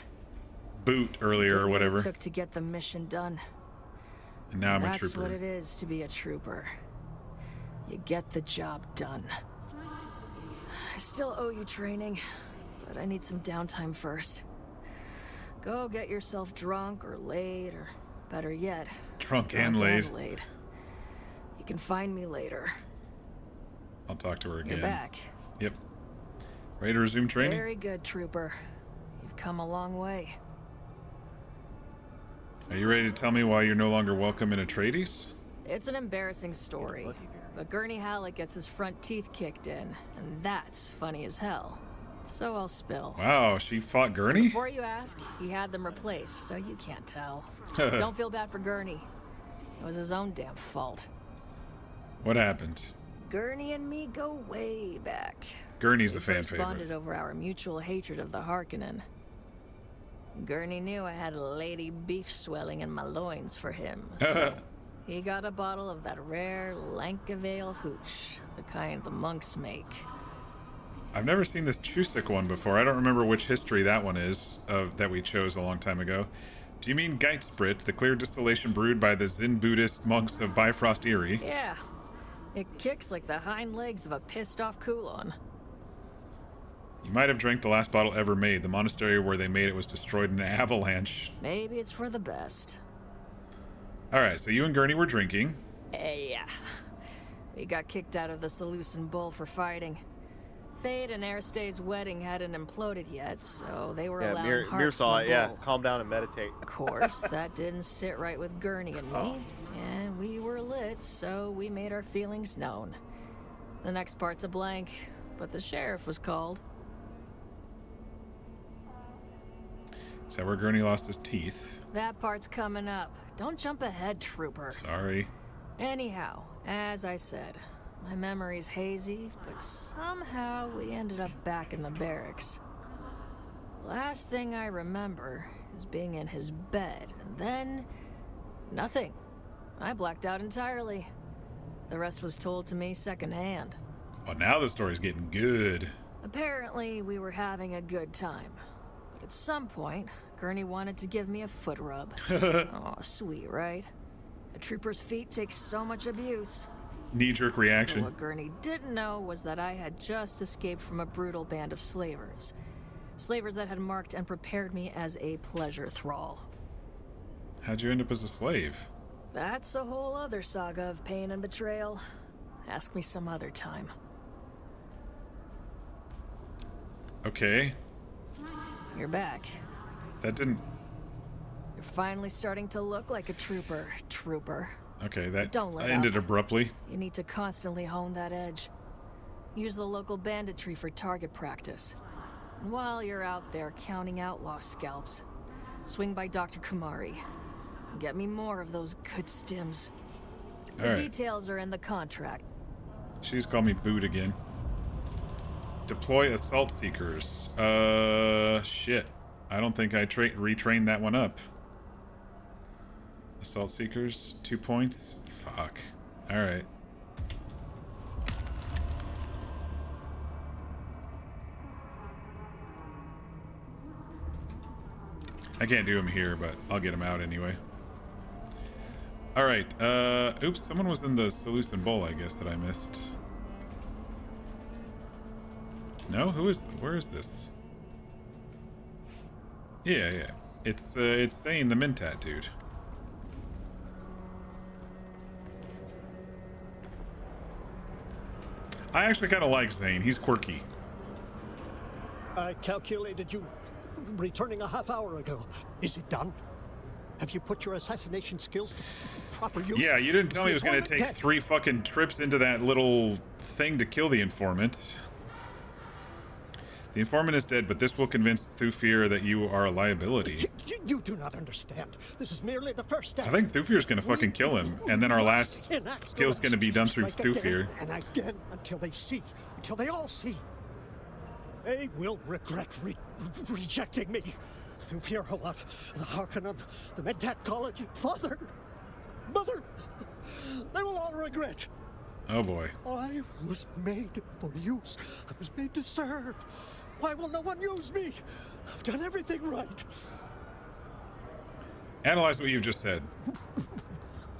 Speaker 1: boot earlier or
Speaker 16: Did what
Speaker 1: whatever.
Speaker 16: It took to get the mission done.
Speaker 1: And now I'm a
Speaker 16: That's
Speaker 1: trooper.
Speaker 16: what it is to be a trooper. you get the job done. I still owe you training, but I need some downtime first. Go get yourself drunk or laid, or better yet,
Speaker 1: Drunk and laid.
Speaker 16: You can find me later.
Speaker 1: I'll talk to her again.
Speaker 16: You're back.
Speaker 1: Yep. Ready to resume training?
Speaker 16: Very good, Trooper. You've come a long way.
Speaker 1: Are you ready to tell me why you're no longer welcome in Atreides?
Speaker 16: It's an embarrassing story, but Gurney Halleck gets his front teeth kicked in, and that's funny as hell. So I'll spill.
Speaker 1: Wow, she fought Gurney?
Speaker 16: Before you ask, he had them replaced, so you can't tell. Don't feel bad for Gurney. It was his own damn fault.
Speaker 1: What happened?
Speaker 16: Gurney and me go way back.
Speaker 1: Gurney's
Speaker 16: We
Speaker 1: a fan
Speaker 16: first
Speaker 1: favorite.
Speaker 16: bonded over our mutual hatred of the Harkonnen. Gurney knew I had a lady beef swelling in my loins for him, so he got a bottle of that rare Lankavale hooch, the kind the monks make.
Speaker 1: I've never seen this Chusik one before. I don't remember which history that one is that we chose a long time ago. Do you mean Geitsprit, the clear distillation brewed by the Zen Buddhist monks of Bifrost Eyrie?
Speaker 16: Yeah, it kicks like the hind legs of a pissed-off Kulon.
Speaker 1: You might have drank the last bottle ever made. The monastery where they made it was destroyed in an avalanche.
Speaker 16: Maybe it's for the best.
Speaker 1: Alright, so you and Gurney were drinking.
Speaker 16: Yeah. We got kicked out of the Seleucid Bull for fighting. Fade and Aristae's wedding hadn't imploded yet, so they were allowing
Speaker 6: Mir
Speaker 16: harps
Speaker 6: saw
Speaker 16: in
Speaker 6: it.
Speaker 16: the
Speaker 6: Yeah,
Speaker 16: bull.
Speaker 6: calm down and meditate.
Speaker 16: Of course, that didn't sit right with Gurney and me, and we were lit, so we made our feelings known. The next part's a blank, but the sheriff was called.
Speaker 1: Is that where Gurney lost his teeth?
Speaker 16: That part's coming up. Don't jump ahead, Trooper.
Speaker 1: Sorry.
Speaker 16: Anyhow, as I said, my memory's hazy, but somehow we ended up back in the barracks. Last thing I remember is being in his bed, and then nothing. I blacked out entirely. The rest was told to me secondhand.
Speaker 1: Oh, now the story's getting good.
Speaker 16: Apparently, we were having a good time. But at some point, Gurney wanted to give me a foot rub. Oh, sweet, right? A trooper's feet take so much abuse.
Speaker 1: Knee-jerk reaction.
Speaker 16: What Gurney didn't know was that I had just escaped from a brutal band of slavers. Slavers that had marked and prepared me as a pleasure thrall.
Speaker 1: How'd you end up as a slave?
Speaker 16: That's a whole other saga of pain and betrayal. Ask me some other time.
Speaker 1: Okay.
Speaker 16: You're back.
Speaker 1: That didn't...
Speaker 16: You're finally starting to look like a trooper.
Speaker 1: Okay, that
Speaker 16: Don't let
Speaker 1: ended
Speaker 16: up.
Speaker 1: abruptly.
Speaker 16: You need to constantly hone that edge. Use the local banditry for target practice. And while you're out there counting outlaw scalps, swing by Dr. Kumari. And get me more of those good stims. The
Speaker 1: All right.
Speaker 16: details are in the contract.
Speaker 1: She just called me Boot again. Deploy assault seekers. Shit. I don't think I retrained that one up. Assault seekers, 2 points. Fuck. Alright. I can't do them here, but I'll get them out anyway. Alright, oops, someone was in the Seleucid Bowl, I guess, that I missed. No? Where is this? Yeah. It's saying the Mentat dude. I actually kind of like Zane. He's quirky.
Speaker 17: I calculated you returning a half hour ago. Is it done? Have you put your assassination skills to proper use?
Speaker 1: Yeah, you didn't tell me it was going to take
Speaker 17: Informant
Speaker 1: 3 fucking trips into that little thing to kill the informant. The informant is dead, but this will convince Thufir that you are a liability.
Speaker 17: You do not understand. This is merely the first step.
Speaker 1: I think Thufir's going to fucking kill him, and then our last skill's going to be done through
Speaker 17: Strike again
Speaker 1: Thufir.
Speaker 17: and again until they see, until they all see. They will regret rejecting me. Thufir Hawat, the Harkonnen, the Mentat College, father, mother. They will all regret.
Speaker 1: Oh boy.
Speaker 17: I was made for use. I was made to serve. Why will no one use me? I've done everything right.
Speaker 1: Analyze what you've just said.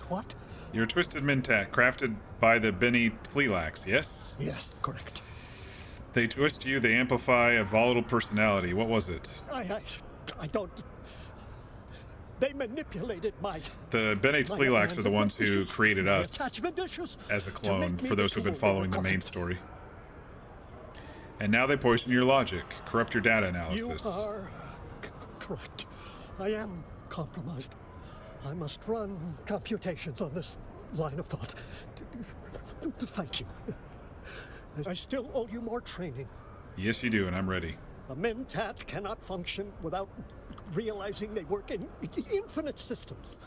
Speaker 17: What?
Speaker 1: You're a twisted Mentat, crafted by the Bene Tleilax, yes?
Speaker 17: Yes, correct.
Speaker 1: They twist you, they amplify a volatile personality. What was it?
Speaker 17: I don't... They manipulated my...
Speaker 1: The Bene Tleilax are the ones who created us
Speaker 17: attachment issues
Speaker 1: as a
Speaker 17: to
Speaker 1: clone,
Speaker 17: make me
Speaker 1: for those
Speaker 17: the
Speaker 1: who've been
Speaker 17: tool they
Speaker 1: following the main
Speaker 17: required.
Speaker 1: story. And now they poison your logic, corrupt your data analysis.
Speaker 17: You are correct. I am compromised. I must run computations on this line of thought. Thank you. I still owe you more training.
Speaker 1: Yes, you do, and I'm ready.
Speaker 17: A mentat cannot function without realizing they work in infinite systems.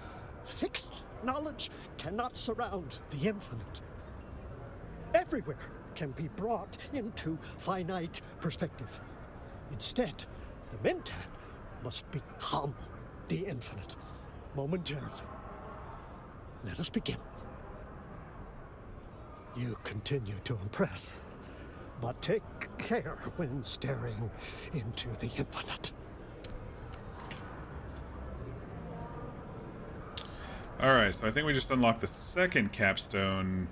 Speaker 17: Fixed knowledge cannot surround the infinite. Everywhere can be brought into finite perspective. Instead, the mentat must become the infinite momentarily. Let us begin. You continue to impress, but take care when staring into the infinite.
Speaker 1: Alright, so I think we just unlocked the second capstone.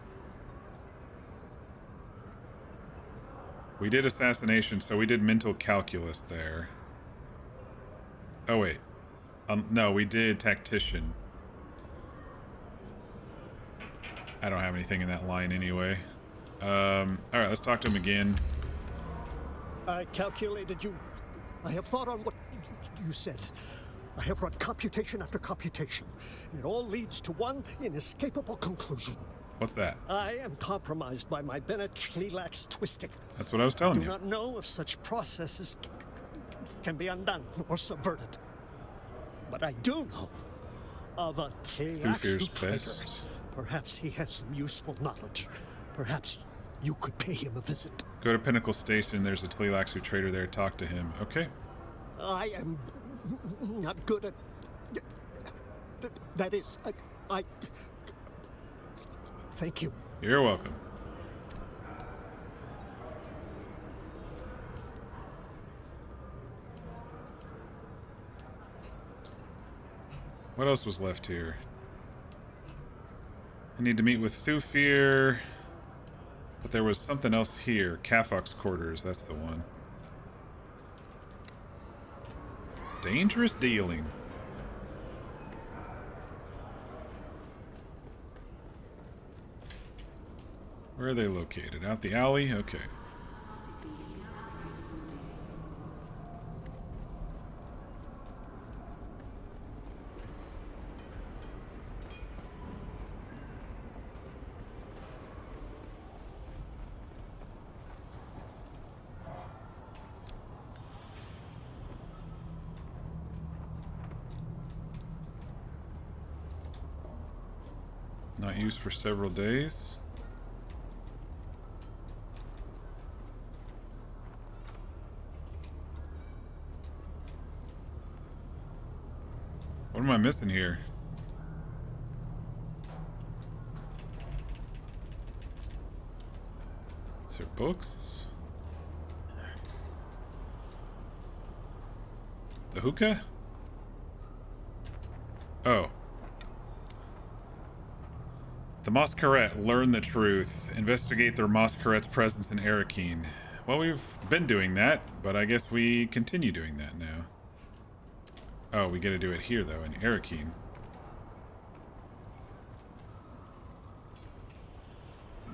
Speaker 1: We did assassination, so we did mental calculus there. Oh, wait. No, we did tactician. I don't have anything in that line anyway. Alright, let's talk to him again.
Speaker 17: I calculated you. I have thought on what you said. I have run computation after computation. It all leads to one inescapable conclusion.
Speaker 1: What's that?
Speaker 17: I am compromised by my Bene Tleilax twisting.
Speaker 1: That's what I was telling
Speaker 17: I
Speaker 1: you.
Speaker 17: do not know if such processes can be undone or subverted. But I do know of a Tleilax traitor.
Speaker 1: Best.
Speaker 17: Perhaps he has some useful knowledge. Perhaps you could pay him a visit.
Speaker 1: Go to Pinnacle Station. There's a Tleilaxu trader there. Talk to him. Okay.
Speaker 17: I am not good at... That is, I... Thank you.
Speaker 1: You're welcome. What else was left here? I need to meet with Thufir. But there was something else here. Kafok's quarters, that's the one. Dangerous dealing. Where are they located? Out the alley? Okay. Not used for several days. What am I missing here? Is there books? The hookah? Oh. The Mosquerette, learn the truth. Investigate the Mosquerette's presence in Arakeen. Well, we've been doing that, but I guess we continue doing that now. Oh, we gotta do it here, though, in Arakeen.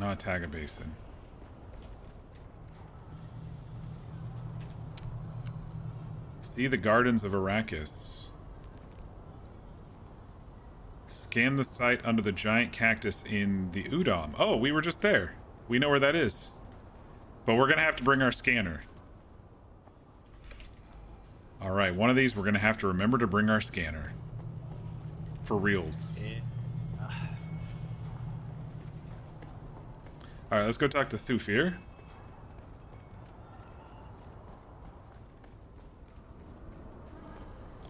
Speaker 1: Notaga Basin. See the Gardens of Arrakis. Scan the site under the giant cactus in the Oo'dham. Oh, we were just there. We know where that is. But we're gonna have to bring our scanner. Alright, one of these we're gonna have to remember to bring our scanner. For reals. Alright, let's go talk to Thufir.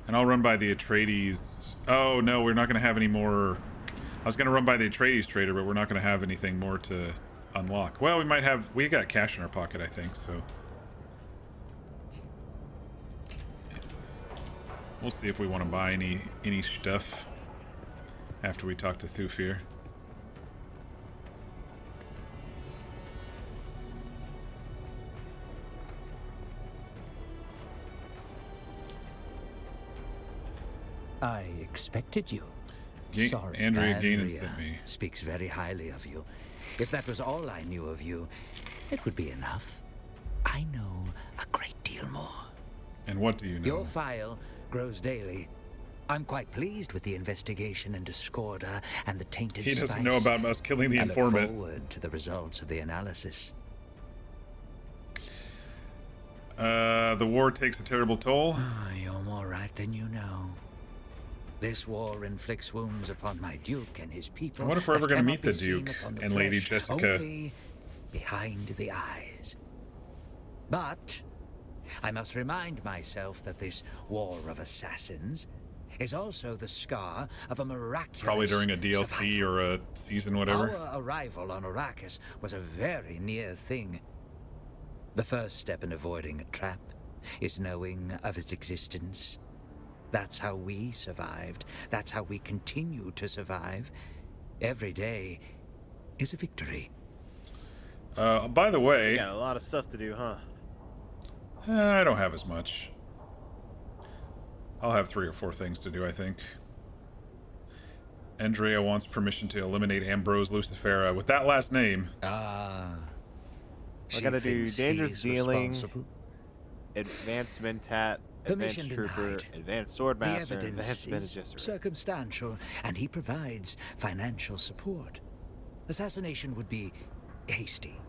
Speaker 1: And I'll run by the Atreides. Oh, no, we're not going to have any more. I was going to run by the Atreides trader, but we're not going to have anything more to unlock. Well, we might have. We got cash in our pocket, I think, so. We'll see if we want to buy any stuff after we talk to Thufir.
Speaker 10: I expected you. Sorry.
Speaker 1: Andrea Gainen sent me.
Speaker 10: Speaks very highly of you. If that was all I knew of you, it would be enough. I know a great deal more.
Speaker 1: And what do you know?
Speaker 10: Your file grows daily. I'm quite pleased with the investigation into Scorda and the tainted
Speaker 1: He doesn't
Speaker 10: spice.
Speaker 1: know about us killing the informant.
Speaker 10: I look forward to the results of the analysis.
Speaker 1: The war takes a terrible toll.
Speaker 10: You're more right than you know. This war inflicts wounds upon my Duke and his people.
Speaker 1: I wonder if we're ever going to meet the Duke and Lady Jessica.
Speaker 10: Only behind the eyes. But I must remind myself that this war of assassins is also the scar of a miraculous
Speaker 1: Probably during a DLC
Speaker 10: survival.
Speaker 1: or a season, whatever.
Speaker 10: Our arrival on Arrakis was a very near thing. The first step in avoiding a trap is knowing of its existence. That's how we survived. That's how we continue to survive. Every day is a victory.
Speaker 1: By the way...
Speaker 6: You got a lot of stuff to do, huh?
Speaker 1: I don't have as much. I'll have 3 or 4 things to do, I think. Andrea wants permission to eliminate Ambrose Lucifera with that last name.
Speaker 6: I gotta do dangerous dealing, advanced mentat, advanced trooper, advanced swordmaster, advanced Bene Gesserit.
Speaker 10: Circumstantial, and he provides financial support. Assassination would be hasty.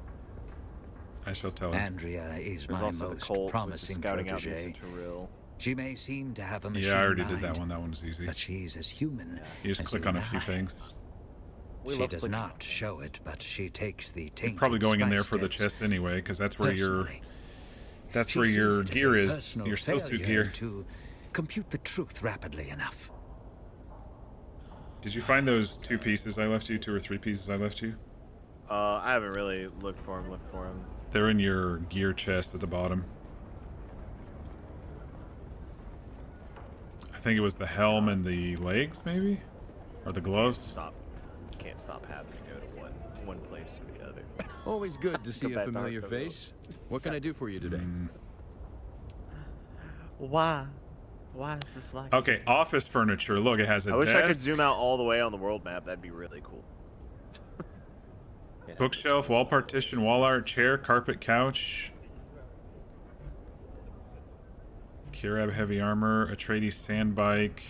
Speaker 1: I shall tell him.
Speaker 10: Andrea is
Speaker 6: There's
Speaker 10: my
Speaker 6: also the
Speaker 10: most
Speaker 6: cult,
Speaker 10: promising
Speaker 6: scouting out
Speaker 10: protege.
Speaker 6: Mr.
Speaker 10: She may seem to have a machine
Speaker 1: Yeah, I already
Speaker 10: mind,
Speaker 1: did that one. That one's easy.
Speaker 10: but she's as human.
Speaker 1: You just
Speaker 10: as
Speaker 1: click
Speaker 10: you
Speaker 1: on a
Speaker 10: and
Speaker 1: few
Speaker 10: I.
Speaker 1: things.
Speaker 10: She does not show it, but she takes the
Speaker 1: You're
Speaker 10: tainted
Speaker 1: probably going in there
Speaker 10: spice
Speaker 1: for the
Speaker 10: deaths
Speaker 1: chest anyway, because that's where your
Speaker 10: personally.
Speaker 1: that's
Speaker 10: She
Speaker 1: where
Speaker 10: sees
Speaker 1: your
Speaker 10: it as
Speaker 1: gear
Speaker 10: a
Speaker 1: is.
Speaker 10: personal
Speaker 1: Your stillsuit
Speaker 10: failure
Speaker 1: gear.
Speaker 10: to compute the truth rapidly enough.
Speaker 1: Did you find those 2 pieces I left you? 2 or 3 pieces I left you?
Speaker 6: I haven't really looked for him.
Speaker 1: They're in your gear chest at the bottom. I think it was the helm and the legs, maybe? Or the gloves?
Speaker 6: Can't stop having to go to one place or the other.
Speaker 18: Always good to see a
Speaker 6: Combat
Speaker 18: familiar
Speaker 6: Naruto.
Speaker 18: face. What can I do for you today?
Speaker 6: Why? Why is this like?
Speaker 1: Okay, office furniture. Look, it has a
Speaker 6: I wish
Speaker 1: desk,
Speaker 6: I could zoom out all the way on the world map. That'd be really cool.
Speaker 1: bookshelf, wall partition, wall art, chair, carpet, couch. Kirab heavy armor, Atreides sandbike,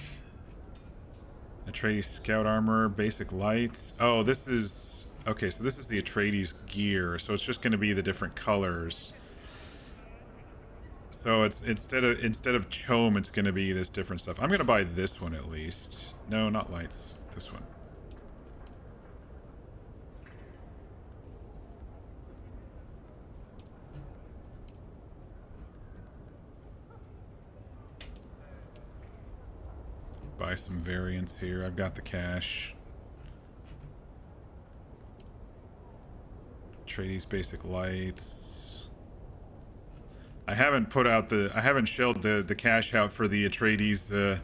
Speaker 1: Atreides scout armor, basic lights. Oh, this is okay. So this is the Atreides gear. So it's just going to be the different colors. So it's instead of chome, it's going to be this different stuff. I'm going to buy this one at least. No, not lights. This one. Buy some variants here. I've got the cash. Atreides basic lights. I haven't put out the. I haven't shelled the cash out for the Atreides. The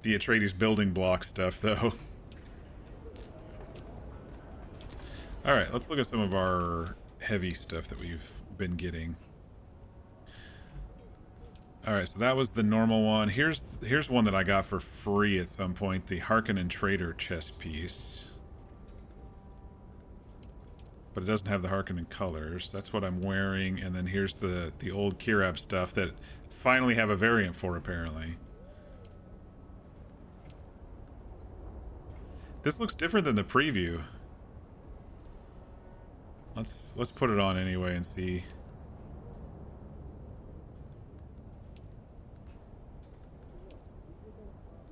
Speaker 1: Atreides building block stuff though. All right, let's look at some of our heavy stuff that we've been getting. All right, so that was the normal one. Here's one that I got for free at some point, the Harkonnen Trader chest piece. But it doesn't have the Harkonnen colors. That's what I'm wearing, and then here's the old Kirab stuff that finally have a variant for apparently. This looks different than the preview. Let's put it on anyway and see.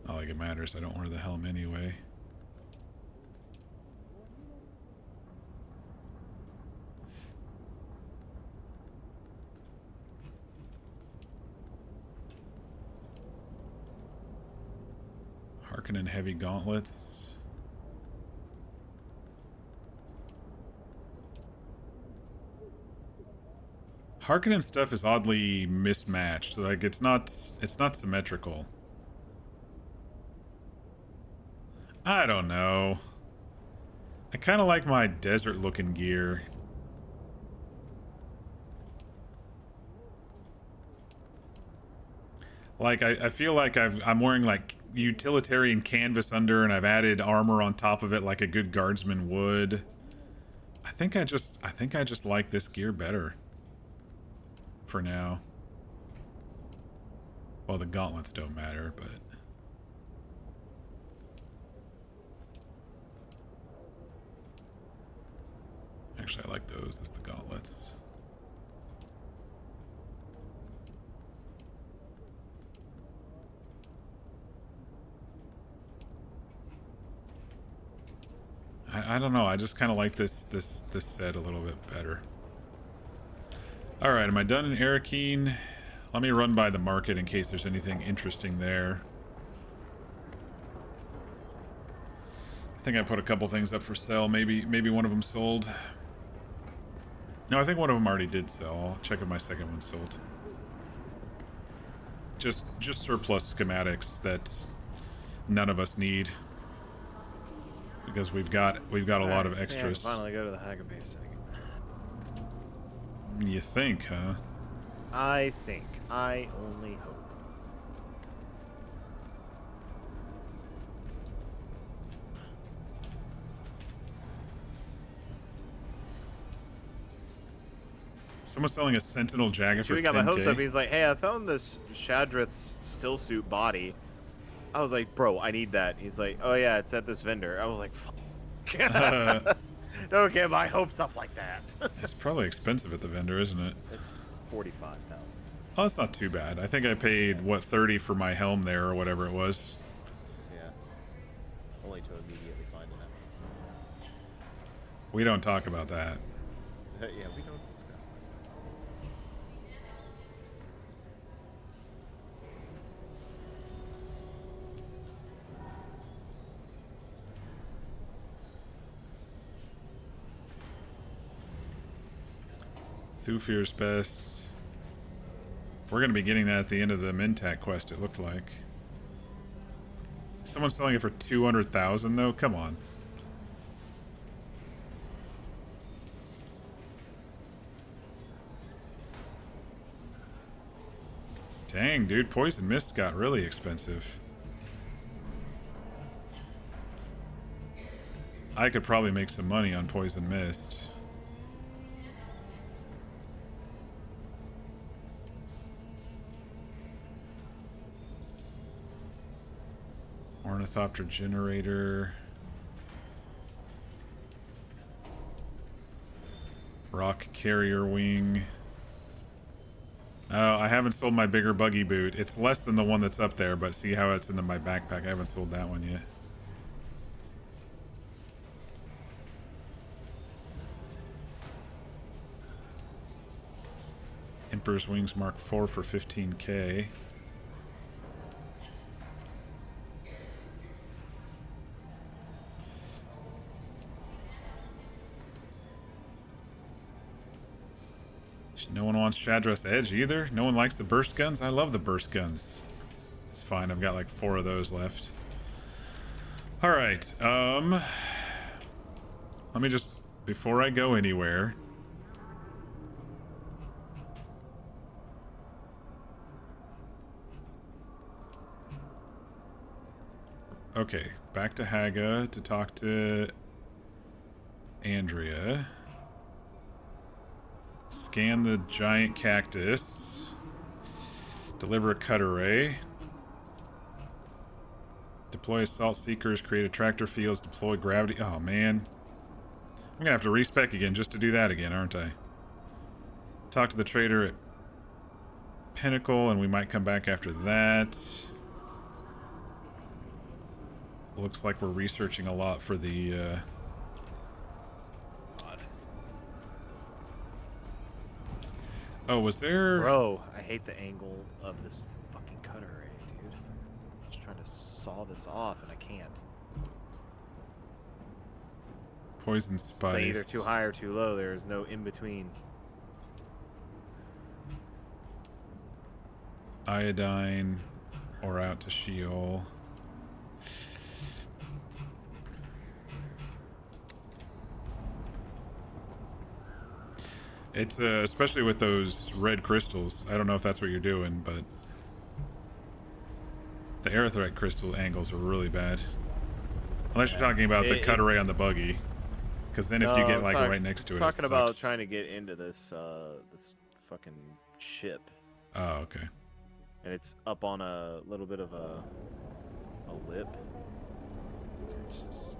Speaker 1: Not like it matters. I don't wear the helm anyway. Harkonnen heavy gauntlets. Harkonnen stuff is oddly mismatched. Like it's not symmetrical. I don't know. I kind of like my desert looking gear. Like, I feel like I'm wearing like utilitarian canvas under, and I've added armor on top of it like a good guardsman would. I think I just like this gear better for now. Well, the gauntlets don't matter, but actually I like those as the gauntlets. I don't know. I just kind of like this set a little bit better. All right, am I done in Arakeen? Let me run by the market in case there's anything interesting there. I think I put a couple things up for sale. Maybe one of them sold. No, I think one of them already did sell. I'll check if my second one sold. Just surplus schematics that none of us need. Because we've got a lot of extras.
Speaker 6: Yeah, finally go to the Haga base again.
Speaker 1: You think, huh?
Speaker 6: I think. I only hope.
Speaker 1: Someone's selling a Sentinel jacket for 10K.
Speaker 6: We got my hopes up. He's like, hey, I found this Shadrith's stillsuit body. I was like, bro, I need that. He's like, oh yeah, it's at this vendor. I was like, fuck. Don't get my hopes up like that.
Speaker 1: It's probably expensive at the vendor, isn't it?
Speaker 6: It's 45,000.
Speaker 1: Oh, that's not too bad. I think I paid, what, 30 for my helm there, or whatever it was.
Speaker 13: Yeah. Only to immediately find it.
Speaker 1: We don't talk about that.
Speaker 13: Yeah, we don't discuss that.
Speaker 1: Thufir's best. We're going to be getting that at the end of the Mentat quest, it looked like. Someone's selling it for 200,000 though? Come on. Dang, dude, Poison Mist got really expensive. I could probably make some money on Poison Mist. Ornithopter generator. Rock carrier wing. Oh, I haven't sold my bigger buggy boot. It's less than the one that's up there, but see how it's in my backpack. I haven't sold that one yet. Emperor's Wings Mark IV for 15K. No one wants Shadra's Edge either. No one likes the burst guns. I love the burst guns. It's fine. I've got like 4 of those left. All right. Let me just, before I go anywhere. Okay, back to Haga to talk to Andrea. Scan the giant cactus. Deliver a cut array. Deploy assault seekers. Create attractor fields. Deploy gravity. Oh, man. I'm gonna have to respec again just to do that again, aren't I? Talk to the trader at Pinnacle, and we might come back after that. Looks like we're researching a lot for the, Oh, was there...
Speaker 6: Bro, I hate the angle of this fucking cut array, dude. I'm just trying to saw this off, and I can't.
Speaker 1: Poison spice.
Speaker 6: It's like either too high or too low. There's no in-between.
Speaker 1: Iodine or out to Sheol. It's especially with those red crystals. I don't know if that's what you're doing, but The aerothreat crystal angles are really bad. Unless you're talking about the cut array on the buggy. Because then if you get like right next to it,
Speaker 6: talking
Speaker 1: it
Speaker 6: about
Speaker 1: sucks.
Speaker 6: trying to get into this this fucking ship.
Speaker 1: Oh, okay.
Speaker 6: And it's up on a little bit of a lip. It's just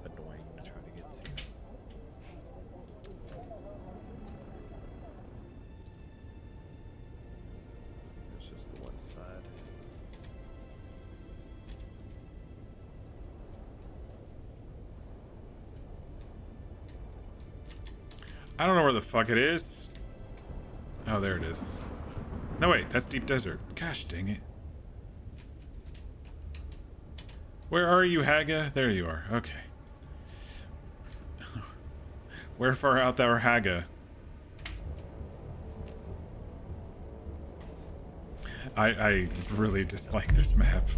Speaker 6: annoying to try to get to. It's just the one side.
Speaker 1: I don't know where the fuck it is. Oh, there it is. No, wait, that's deep desert. Gosh dang it. Where are you, Haga? There you are. Okay. Where far out thou, Haga? I really dislike this map.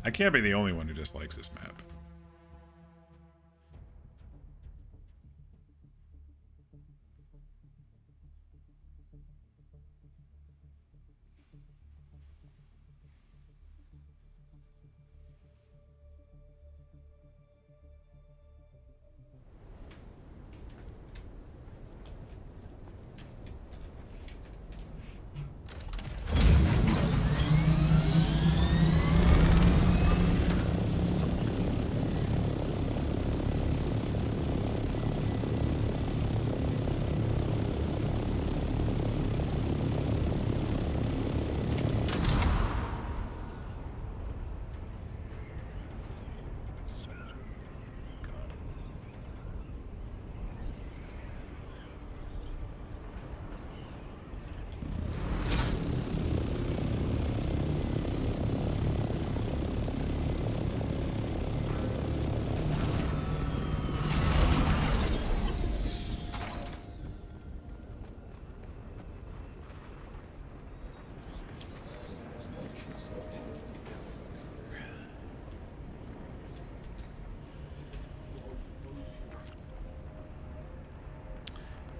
Speaker 1: I can't be the only one who dislikes this map.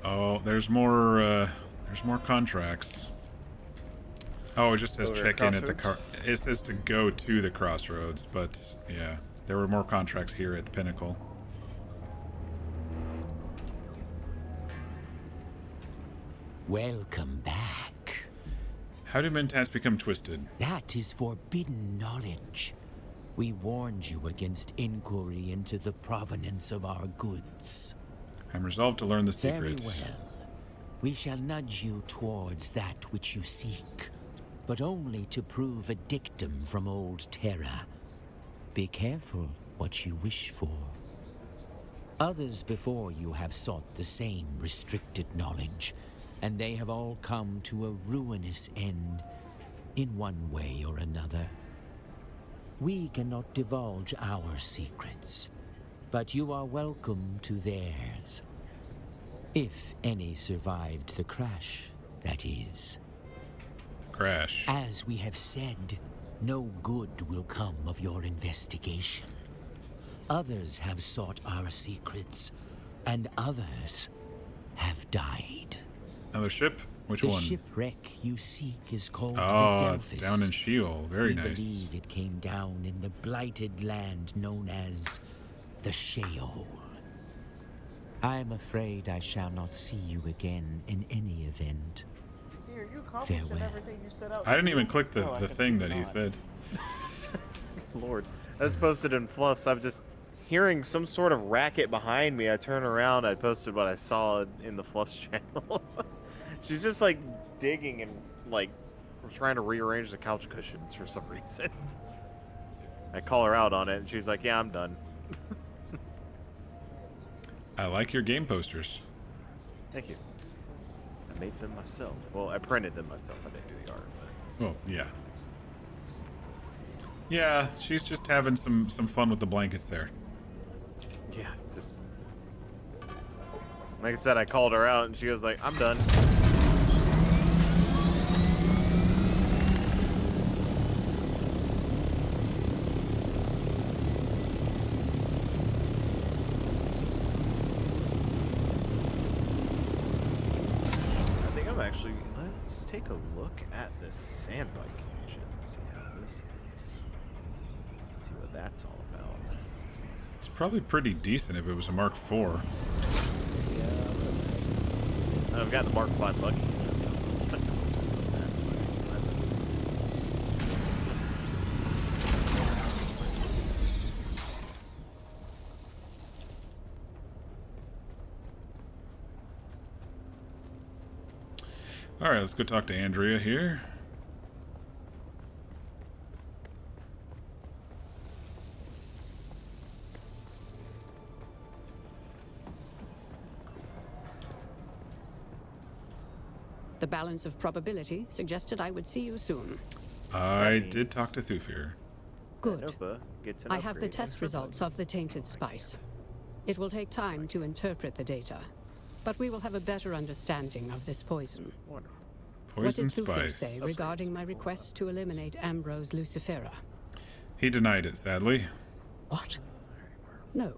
Speaker 1: Oh, there's more contracts. Oh, it just says check in at the car. It says to go to the crossroads, but yeah, there were more contracts here at Pinnacle.
Speaker 19: Welcome back.
Speaker 1: How did Mentats become twisted?
Speaker 19: That is forbidden knowledge. We warned you against inquiry into the provenance of our goods.
Speaker 1: I'm resolved to learn the secret.
Speaker 19: Very well. We shall nudge you towards that which you seek, but only to prove a dictum from old Terra. Be careful what you wish for. Others before you have sought the same restricted knowledge, and they have all come to a ruinous end in one way or another. We cannot divulge our secrets, but you are welcome to theirs. If any survived the crash, that is.
Speaker 1: Crash.
Speaker 19: As we have said, no good will come of your investigation. Others have sought our secrets, and others have died.
Speaker 1: Another ship? Which one?
Speaker 19: The shipwreck you seek is called the
Speaker 1: Oh,
Speaker 19: Delphis.
Speaker 1: it's down in Sheol. Very nice.
Speaker 19: We believe it came down in the blighted land known as the Sheol. I'm afraid I shall not see you again in any event.
Speaker 6: Here, you accomplished
Speaker 19: Farewell.
Speaker 6: everything you set out
Speaker 1: I didn't
Speaker 6: to
Speaker 1: even
Speaker 6: do.
Speaker 1: click the
Speaker 6: Oh, I can
Speaker 1: thing
Speaker 6: see
Speaker 1: that he
Speaker 6: not.
Speaker 1: said.
Speaker 6: Lord, that's posted in Fluffs. I'm just hearing some sort of racket behind me. I turn around. I posted what I saw in the Fluffs channel. She's just like digging and like trying to rearrange the couch cushions for some reason. I call her out on it, and she's like, "Yeah, I'm done."
Speaker 1: I like your game posters.
Speaker 6: Thank you. I made them myself. Well, I printed them myself. I didn't do the art. But...
Speaker 1: Well, yeah. Yeah, she's just having some fun with the blankets there.
Speaker 6: Yeah, just like I said, I called her out, and she was like, "I'm done." actually, let's take a look at this sand bike engine. See how this is. See what that's all about.
Speaker 1: It's probably pretty decent if it was a Mark IV.
Speaker 6: Yeah, so I've got the Mark V buggy.
Speaker 1: All right, let's go talk to Andrea here.
Speaker 20: The balance of probability suggested I would see you soon.
Speaker 1: I did talk to Thufir.
Speaker 20: Good. I have the test results of the tainted spice. It will take time to interpret the data, but we will have a better understanding of this poison.
Speaker 6: Wonderful.
Speaker 1: Poison
Speaker 20: what did Thufir
Speaker 1: spice.
Speaker 20: say regarding my request to eliminate Ambrose Lucifera?
Speaker 1: He denied it, sadly.
Speaker 20: What? No.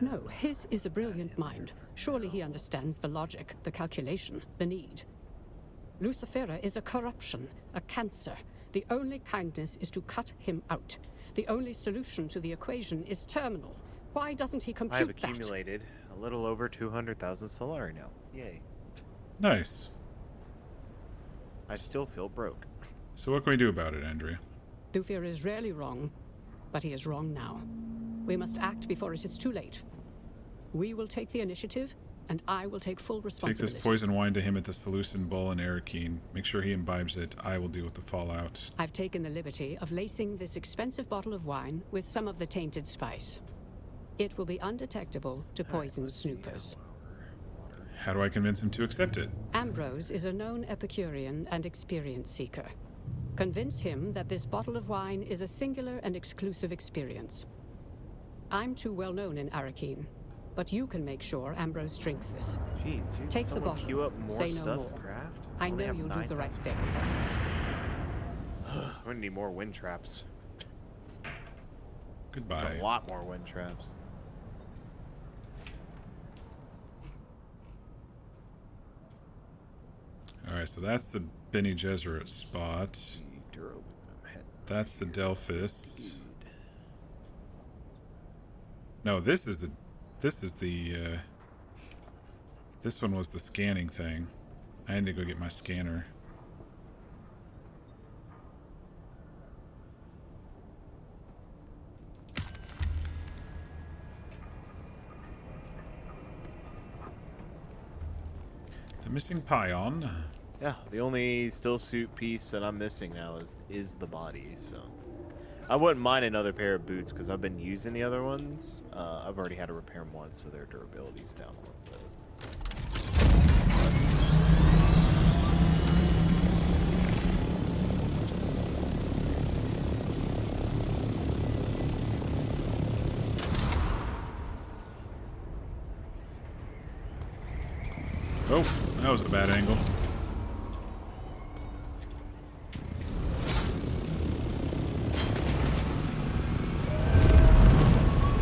Speaker 20: No, his is a brilliant mind. Surely he understands the logic, the calculation, the need. Lucifera is a corruption, a cancer. The only kindness is to cut him out. The only solution to the equation is terminal. Why doesn't he compute
Speaker 6: I have
Speaker 20: that?
Speaker 6: accumulated a little over 200,000 Solari now. Yay.
Speaker 1: Nice.
Speaker 6: I still feel broke.
Speaker 1: So what can we do about it, Andrea?
Speaker 20: Thufir is rarely wrong, but he is wrong now. We must act before it is too late. We will take the initiative, and I will take full
Speaker 1: Take
Speaker 20: responsibility.
Speaker 1: this poison wine to him at the Seleucid Bull in Arakeen. Make sure he imbibes it. I will deal with the fallout.
Speaker 20: I've taken the liberty of lacing this expensive bottle of wine with some of the tainted spice. It will be undetectable to poison snoopers.
Speaker 1: How do I convince him to accept it?
Speaker 20: Ambrose is a known Epicurean and experience seeker. Convince him that this bottle of wine is a singular and exclusive experience. I'm too well known in Arakeen, but you can make sure Ambrose drinks this.
Speaker 6: Jeez, dude,
Speaker 20: Take the
Speaker 6: someone
Speaker 20: bottle.
Speaker 6: queue up more
Speaker 20: Say no
Speaker 6: stuff
Speaker 20: more.
Speaker 6: to craft?
Speaker 20: I
Speaker 6: Only
Speaker 20: know
Speaker 6: have
Speaker 20: you'll do the right
Speaker 6: 9,000.
Speaker 20: thing.
Speaker 6: I'm gonna need more wind traps.
Speaker 1: Goodbye.
Speaker 6: A lot more wind traps.
Speaker 1: Alright, so that's the Bene Gesserit spot. That's the Delphis. No, this is the this one was the scanning thing. I need to go get my scanner. The missing pion.
Speaker 6: Yeah, the only still suit piece that I'm missing now is the body, so I wouldn't mind another pair of boots because I've been using the other ones. I've already had to repair them once, so their durability's down a little bit.
Speaker 1: Oh, that was a bad angle.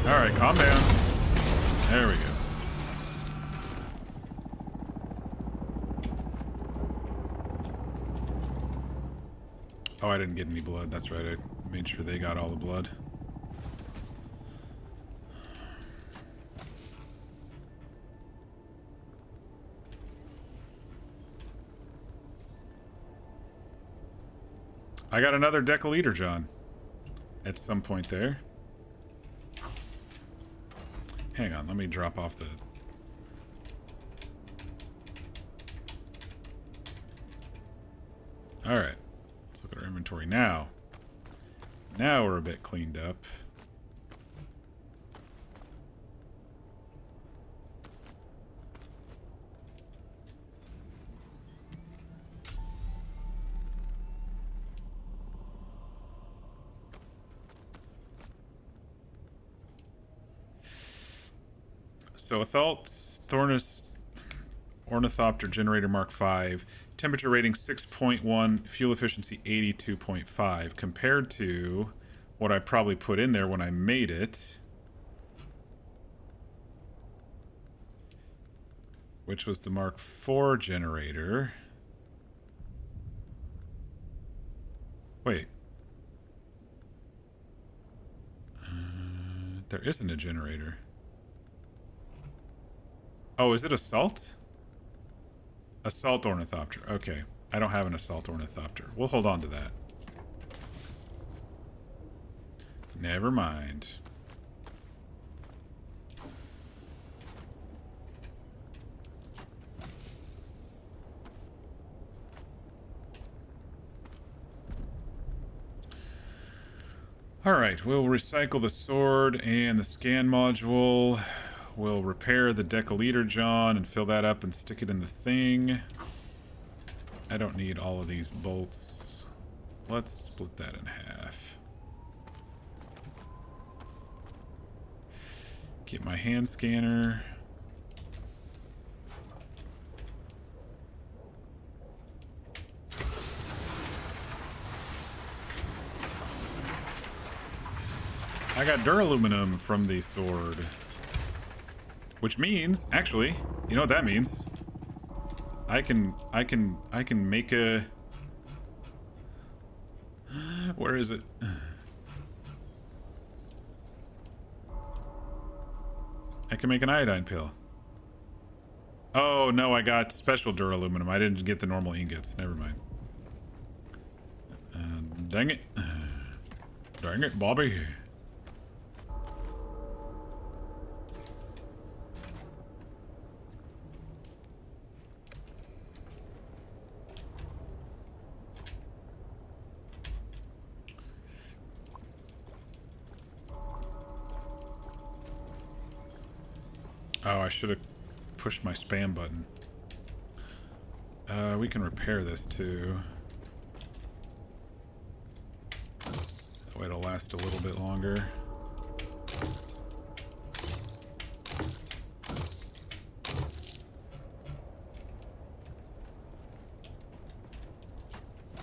Speaker 1: Alright, calm down. There we go. Oh, I didn't get any blood. That's right. I made sure they got all the blood. I got another deciliter, John. At some point there. Hang on, let me drop off the... Alright. Let's look at our inventory now. Now we're a bit cleaned up. So Athalt's Thornus Ornithopter Generator Mark V, temperature rating 6.1, fuel efficiency 82.5, compared to what I probably put in there when I made it. which was the Mark IV generator. Wait. There isn't a generator. Oh, is it assault? Assault ornithopter. Okay. I don't have an assault ornithopter. We'll hold on to that. Never mind. Alright, we'll recycle the sword and the scan module. We'll repair the decaleator John and fill that up and stick it in the thing. I don't need all of these bolts. Let's split that in half. Get my hand scanner. I got duraluminum from the sword. Which means, actually, you know what that means? I can make a... Where is it? I can make an iodine pill. Oh, no, I got special duraluminum. I didn't get the normal ingots. Never mind. Dang it. Dang it, Bobby. Oh, I should have pushed my spam button. We can repair this too. That way it'll last a little bit longer.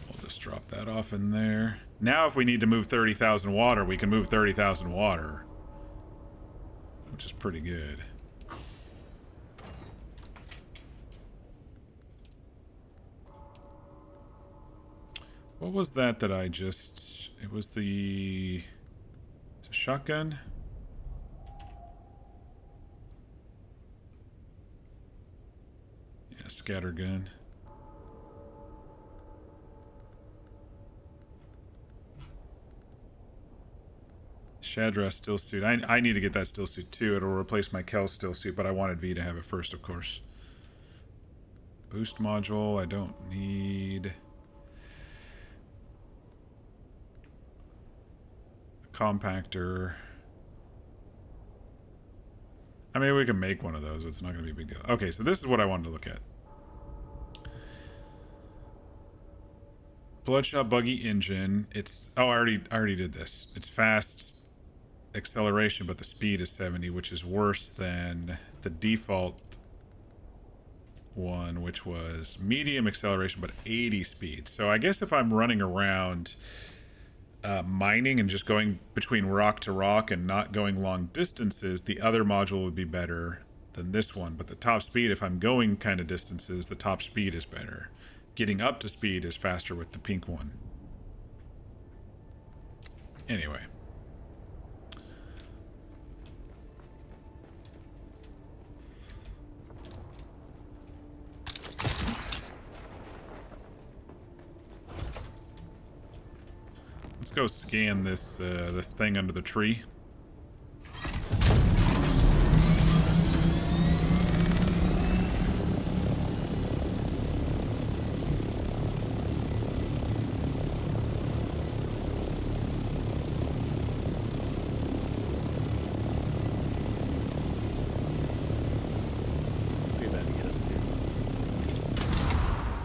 Speaker 1: We'll just drop that off in there. Now if we need to move 30,000 water, we can move 30,000 water. Which is pretty good. What was that I just... It was the... It's a shotgun? Yeah, scatter gun. Shadra still suit. I need to get that still suit too. It'll replace my Kel still suit, but I wanted V to have it first, of course. Boost module, I don't need... Compactor. I mean, we can make one of those. It's not going to be a big deal. Okay, so this is what I wanted to look at. Bloodshot buggy engine. It's... Oh, I already did this. It's fast acceleration, but the speed is 70, which is worse than the default one, which was medium acceleration, but 80 speed. So I guess if I'm running around... mining and just going between rock to rock and not going long distances, the other module would be better than this one. But the top speed, if I'm going kind of distances, the top speed is better. Getting up to speed is faster with the pink one. Anyway. Let's go scan this this thing under the tree.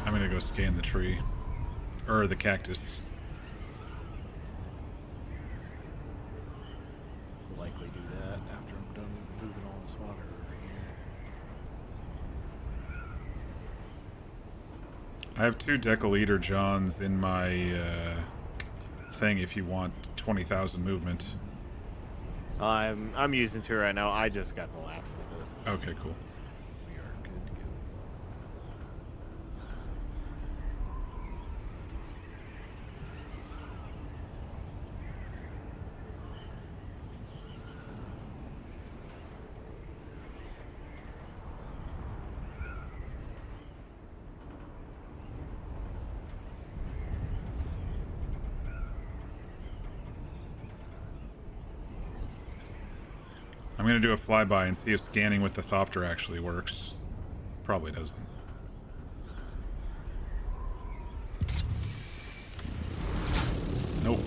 Speaker 1: I'm gonna go scan the tree. Or the cactus.
Speaker 13: Likely do that after I'm done moving all this water over here.
Speaker 1: I have 2 decaleator Johns in my thing if you want 20,000 movement.
Speaker 6: I'm using 2 right now. I just got the last of it.
Speaker 1: Okay, cool.
Speaker 13: We are good to go.
Speaker 1: I'm gonna do a flyby and see if scanning with the Thopter actually works. Probably doesn't. Nope.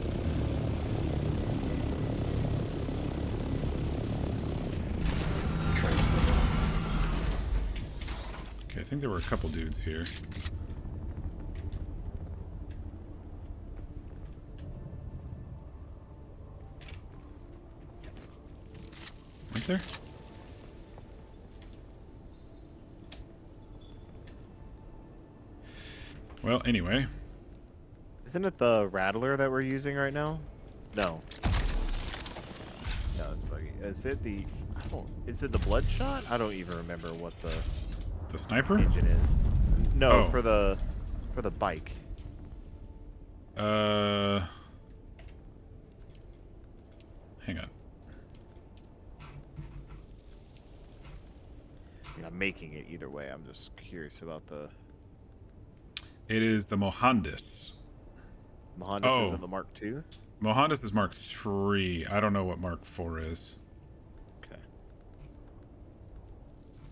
Speaker 1: Okay, I think there were a couple dudes here. Right there? Well, anyway.
Speaker 6: Isn't it the Rattler that we're using right now? No. No, it's buggy. Is it the... Is it the Bloodshot? I don't even remember what
Speaker 1: the sniper
Speaker 6: engine is. No,
Speaker 1: oh.
Speaker 6: for the bike.
Speaker 1: Hang on.
Speaker 6: I'm making it either way. I'm just curious about the...
Speaker 1: It is the Mohandas.
Speaker 6: Mohandas isn't the Mark II?
Speaker 1: Mohandas is Mark III. I don't know what Mark IV is.
Speaker 6: Okay.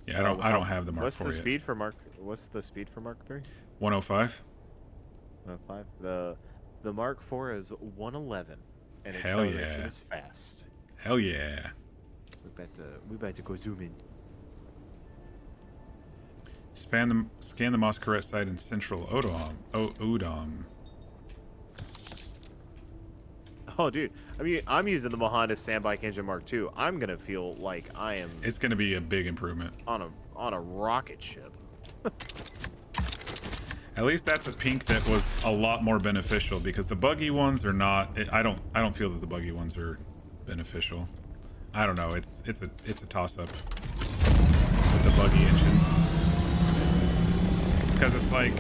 Speaker 1: Yeah, I don't have the Mark
Speaker 6: What's
Speaker 1: IV
Speaker 6: the
Speaker 1: yet.
Speaker 6: speed for Mark? What's the speed for Mark III?
Speaker 1: 105.
Speaker 6: 105. The Mark IV is 111, and
Speaker 1: Hell
Speaker 6: acceleration
Speaker 1: yeah.
Speaker 6: is fast.
Speaker 1: Hell yeah.
Speaker 6: We better go zoom in.
Speaker 1: Scan the Moscaret site in central Oo'dham.
Speaker 6: Oh, dude. I mean, I'm using the Mohandas Sandbike Engine Mark II. I'm gonna feel like I am.
Speaker 1: It's gonna be a big improvement.
Speaker 6: On a rocket ship.
Speaker 1: At least that's a pink that was a lot more beneficial, because the buggy ones are not. I don't feel that the buggy ones are beneficial. I don't know. It's a toss up with the buggy engines, because it's like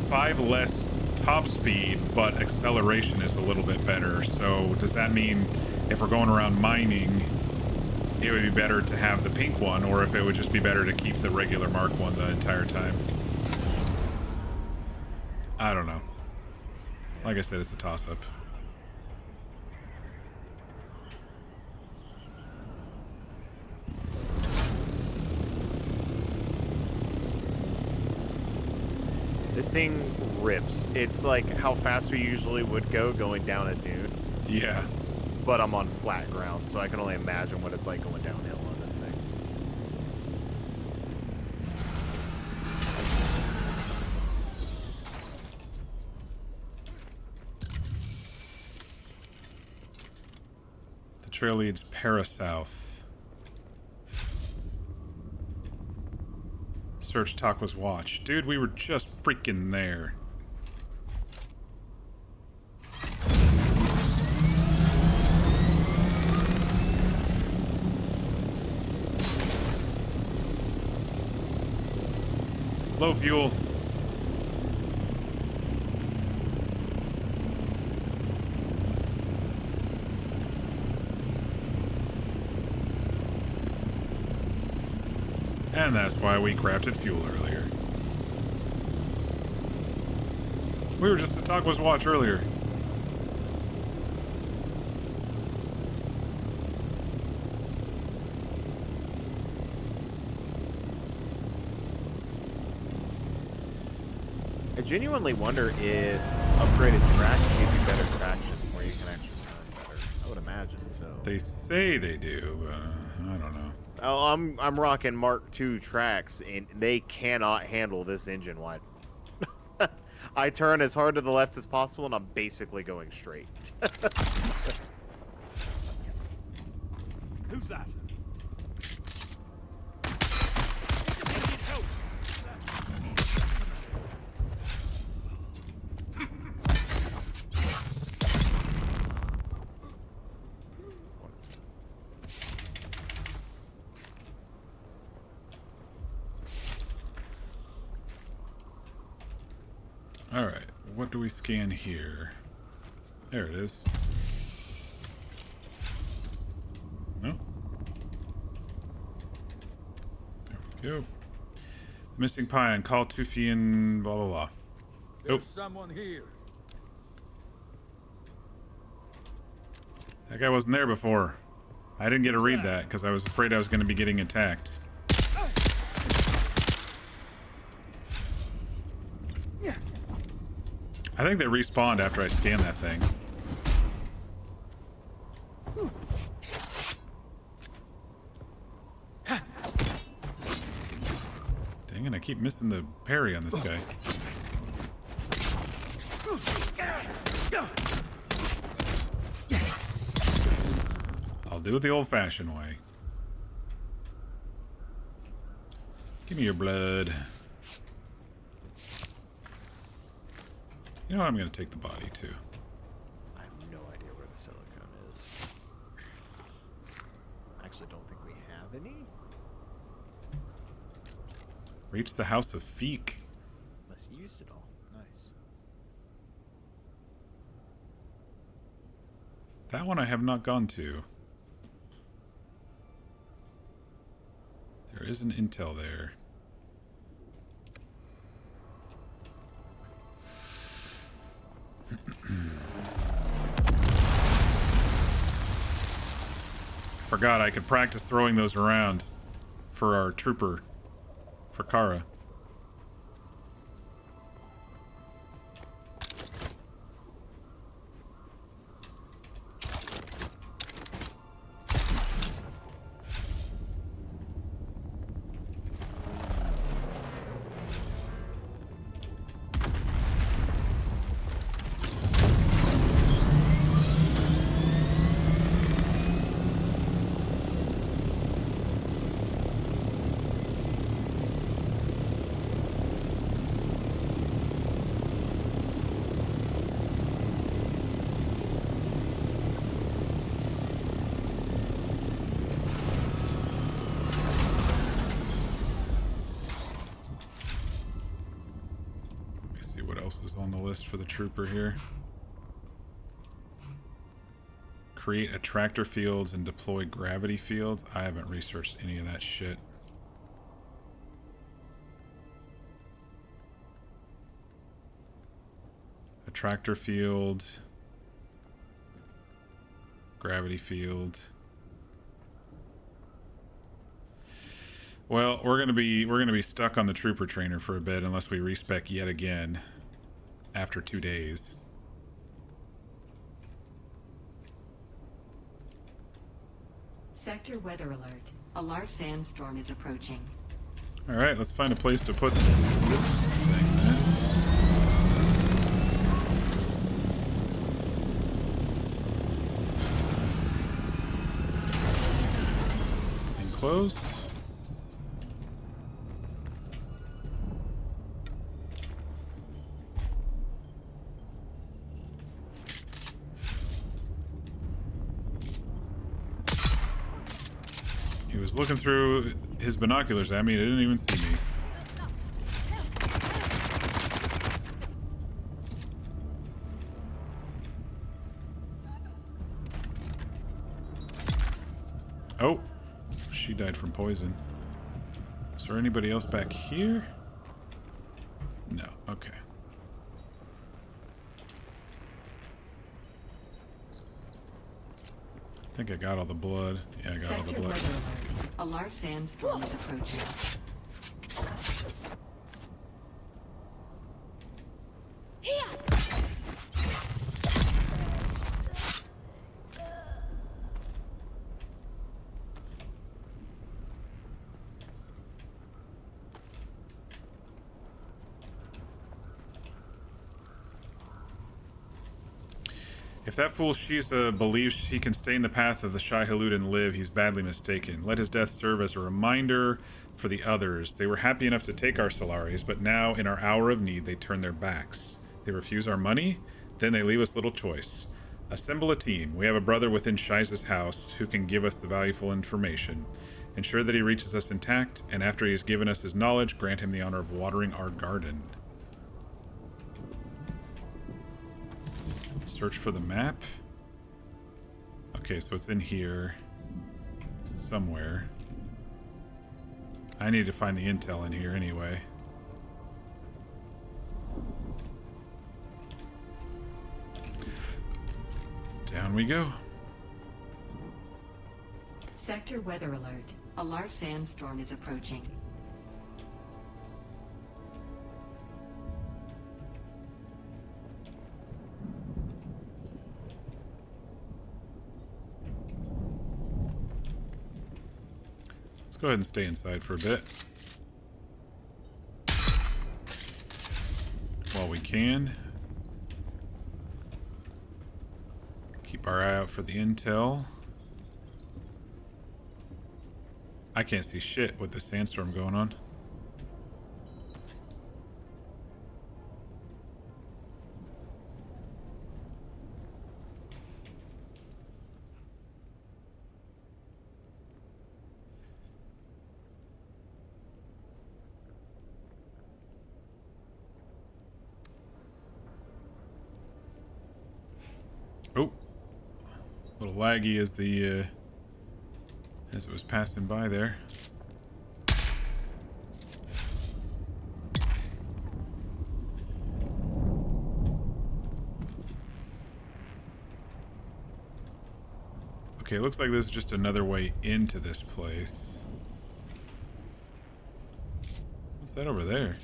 Speaker 1: 5 less top speed, but acceleration is a little bit better. So does that mean if we're going around mining, it would be better to have the pink one, or if it would just be better to keep the regular Mark one the entire time? I don't know. Like I said, it's a toss-up.
Speaker 6: This thing rips. It's like how fast we usually would go going down a dune.
Speaker 1: Yeah.
Speaker 6: But I'm on flat ground, so I can only imagine what it's like going downhill on this thing.
Speaker 1: The trail leads para-south. Search Takwa's watch. Dude, we were just freaking there. Low fuel. And that's why we crafted fuel earlier. We were just at Takwa's watch earlier.
Speaker 6: I genuinely wonder if upgraded track gives you better traction where you can actually turn better. I would imagine so.
Speaker 1: They say they do, but I don't know.
Speaker 6: Oh, I'm rocking Mark II tracks, and they cannot handle this engine wide. I turn as hard to the left as possible, and I'm basically going straight.
Speaker 3: Who's that?
Speaker 1: Alright, what do we scan here? There it is. No? There we go. Missing Pine, call Tufi and blah blah blah.
Speaker 3: There's someone here.
Speaker 1: That guy wasn't there before. I didn't get to read that because I was afraid I was going to be getting attacked. I think they respawned after I scanned that thing. Dang it, I keep missing the parry on this guy. I'll do it the old-fashioned way. Give me your blood. You know what? I'm going to take the body, too.
Speaker 6: I have no idea where the silicone is. I actually don't think we have any.
Speaker 1: Reach the House of Feek.
Speaker 6: Unless you used it all. Nice.
Speaker 1: That one I have not gone to. There is an intel there. Forgot I could practice throwing those around for our trooper, for Kara. On the list for the trooper here. Create attractor fields and deploy gravity fields. I haven't researched any of that shit. Attractor field, gravity field. Well, we're gonna be stuck on the trooper trainer for a bit unless we respec yet again. After 2 days.
Speaker 4: Sector weather alert. A large sandstorm is approaching.
Speaker 1: Alright, let's find a place to put this thing then. Enclosed. He was looking through his binoculars at me and he didn't even see me. Oh, she died from poison. Is there anybody else back here? No, okay. I think I got all the blood. Yeah, I got all the blood.
Speaker 4: A large sandstorm is approaching.
Speaker 1: If that fool Shiza believes he can stay in the path of the Shai-Hulud and live, he's badly mistaken. Let his death serve as a reminder for the others. They were happy enough to take our Solaris, but now, in our hour of need, they turn their backs. They refuse our money, then they leave us little choice. Assemble a team. We have a brother within Shiza's house who can give us the valuable information. Ensure that he reaches us intact, and after he has given us his knowledge, grant him the honor of watering our garden. Search for the map. Okay, so it's in here somewhere. I need to find the intel in here anyway. Down we go.
Speaker 4: Sector weather alert. A large sandstorm is approaching.
Speaker 1: Let's go ahead and stay inside for a bit. While we can. Keep our eye out for the intel. I can't see shit with the sandstorm going on. Oh, a little laggy as the as it was passing by there. Okay, it looks like this is just another way into this place. What's that over there?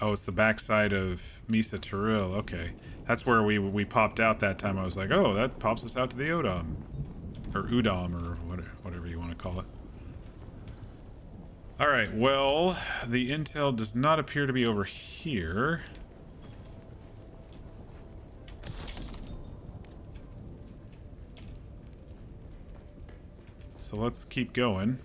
Speaker 1: Oh, it's the backside of Misa Turil. Okay. That's where we popped out that time. I was like, oh, that pops us out to the Oo'dham. Or Oo'dham, or whatever you want to call it. Alright, well, the intel does not appear to be over here. So let's keep going.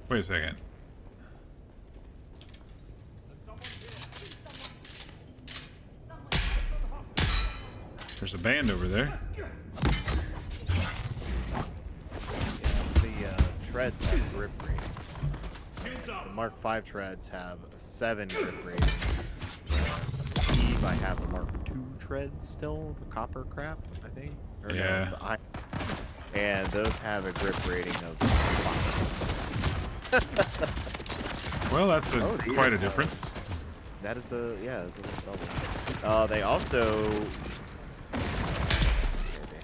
Speaker 1: Wait a second. There's a band over there.
Speaker 6: The treads have grip rating. The Mark V treads have a 7 grip rating. I have a Mark II treads still, the copper crap, I think. Or
Speaker 1: yeah.
Speaker 6: No, and those have a grip rating of 5.
Speaker 1: Well, that's quite a difference.
Speaker 6: That is a, yeah, it's a double. They also, they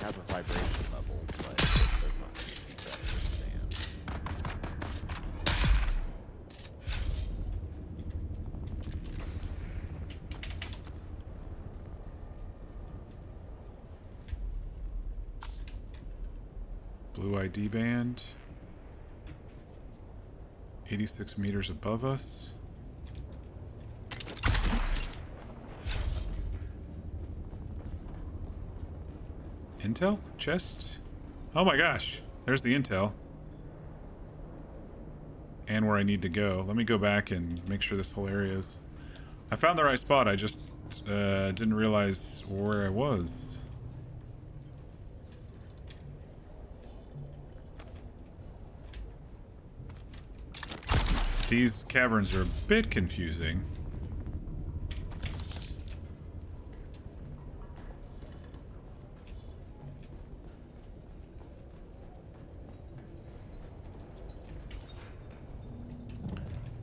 Speaker 6: have a vibration level, but that's not going to be better than
Speaker 1: Blue ID band. 86 meters above us. Intel? Chest? Oh my gosh. There's the intel. And where I need to go. Let me go back and make sure this whole area is... I found the right spot. I just didn't realize where I was. These caverns are a bit confusing.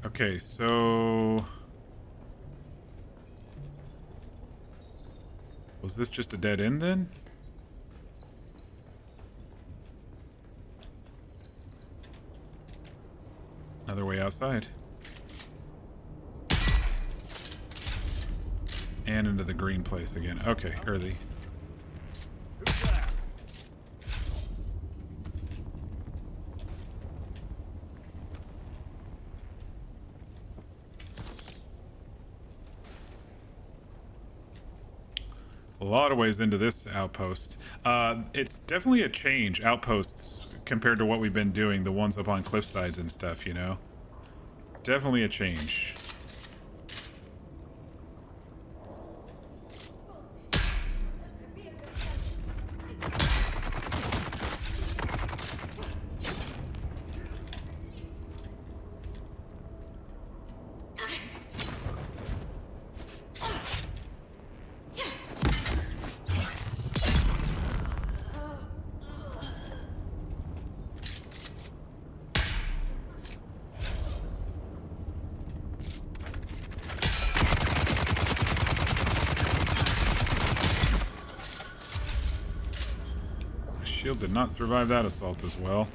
Speaker 1: Okay, so... Was this just a dead end then? Another way outside. And into the green place again. Okay, early. A lot of ways into this outpost. It's definitely a change, outposts, compared to what we've been doing, the ones up on cliff sides and stuff, you know? Definitely a change. shield did not survive that assault as well.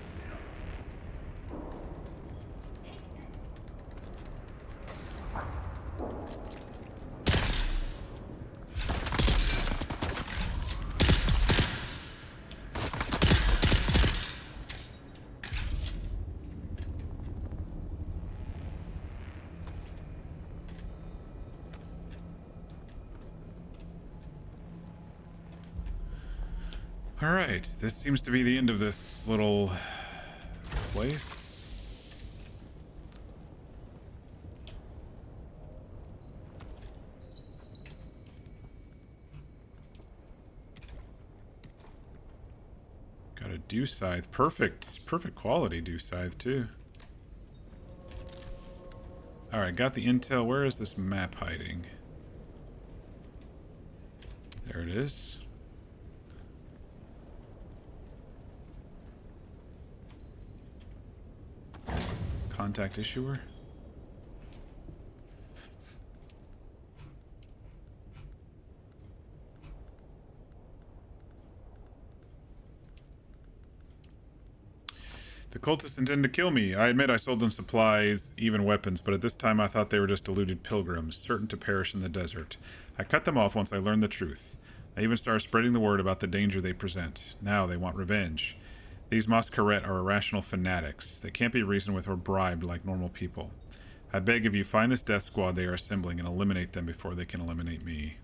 Speaker 1: Alright, this seems to be the end of this little place. Got a dew scythe. Perfect quality dew scythe too. Alright, got the intel. Where is this map hiding? There it is. Contact issuer. The cultists intend to kill me. I admit I sold them supplies, even weapons, but at this time I thought they were just deluded pilgrims, certain to perish in the desert. I cut them off once I learned the truth. I even started spreading the word about the danger they present. Now they want revenge. These Masquerette are irrational fanatics. They can't be reasoned with or bribed like normal people. I beg of you, find this death squad they are assembling and eliminate them before they can eliminate me.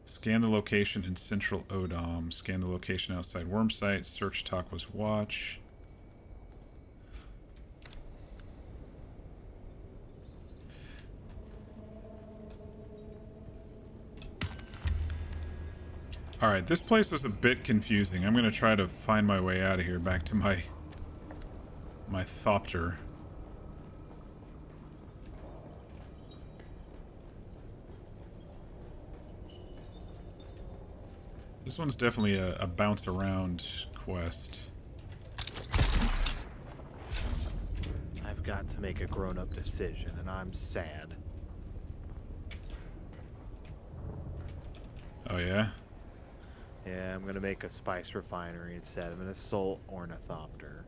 Speaker 1: Scan the location in central Oo'dham. Scan the location outside Wormsite. Search Takwa's watch. Alright, this place was a bit confusing. I'm going to try to find my way out of here back to my Thopter. This one's definitely a bounce around quest.
Speaker 6: I've got to make a grown-up decision, and I'm sad.
Speaker 1: Oh yeah?
Speaker 6: Yeah, I'm gonna make a spice refinery instead of an assault ornithopter.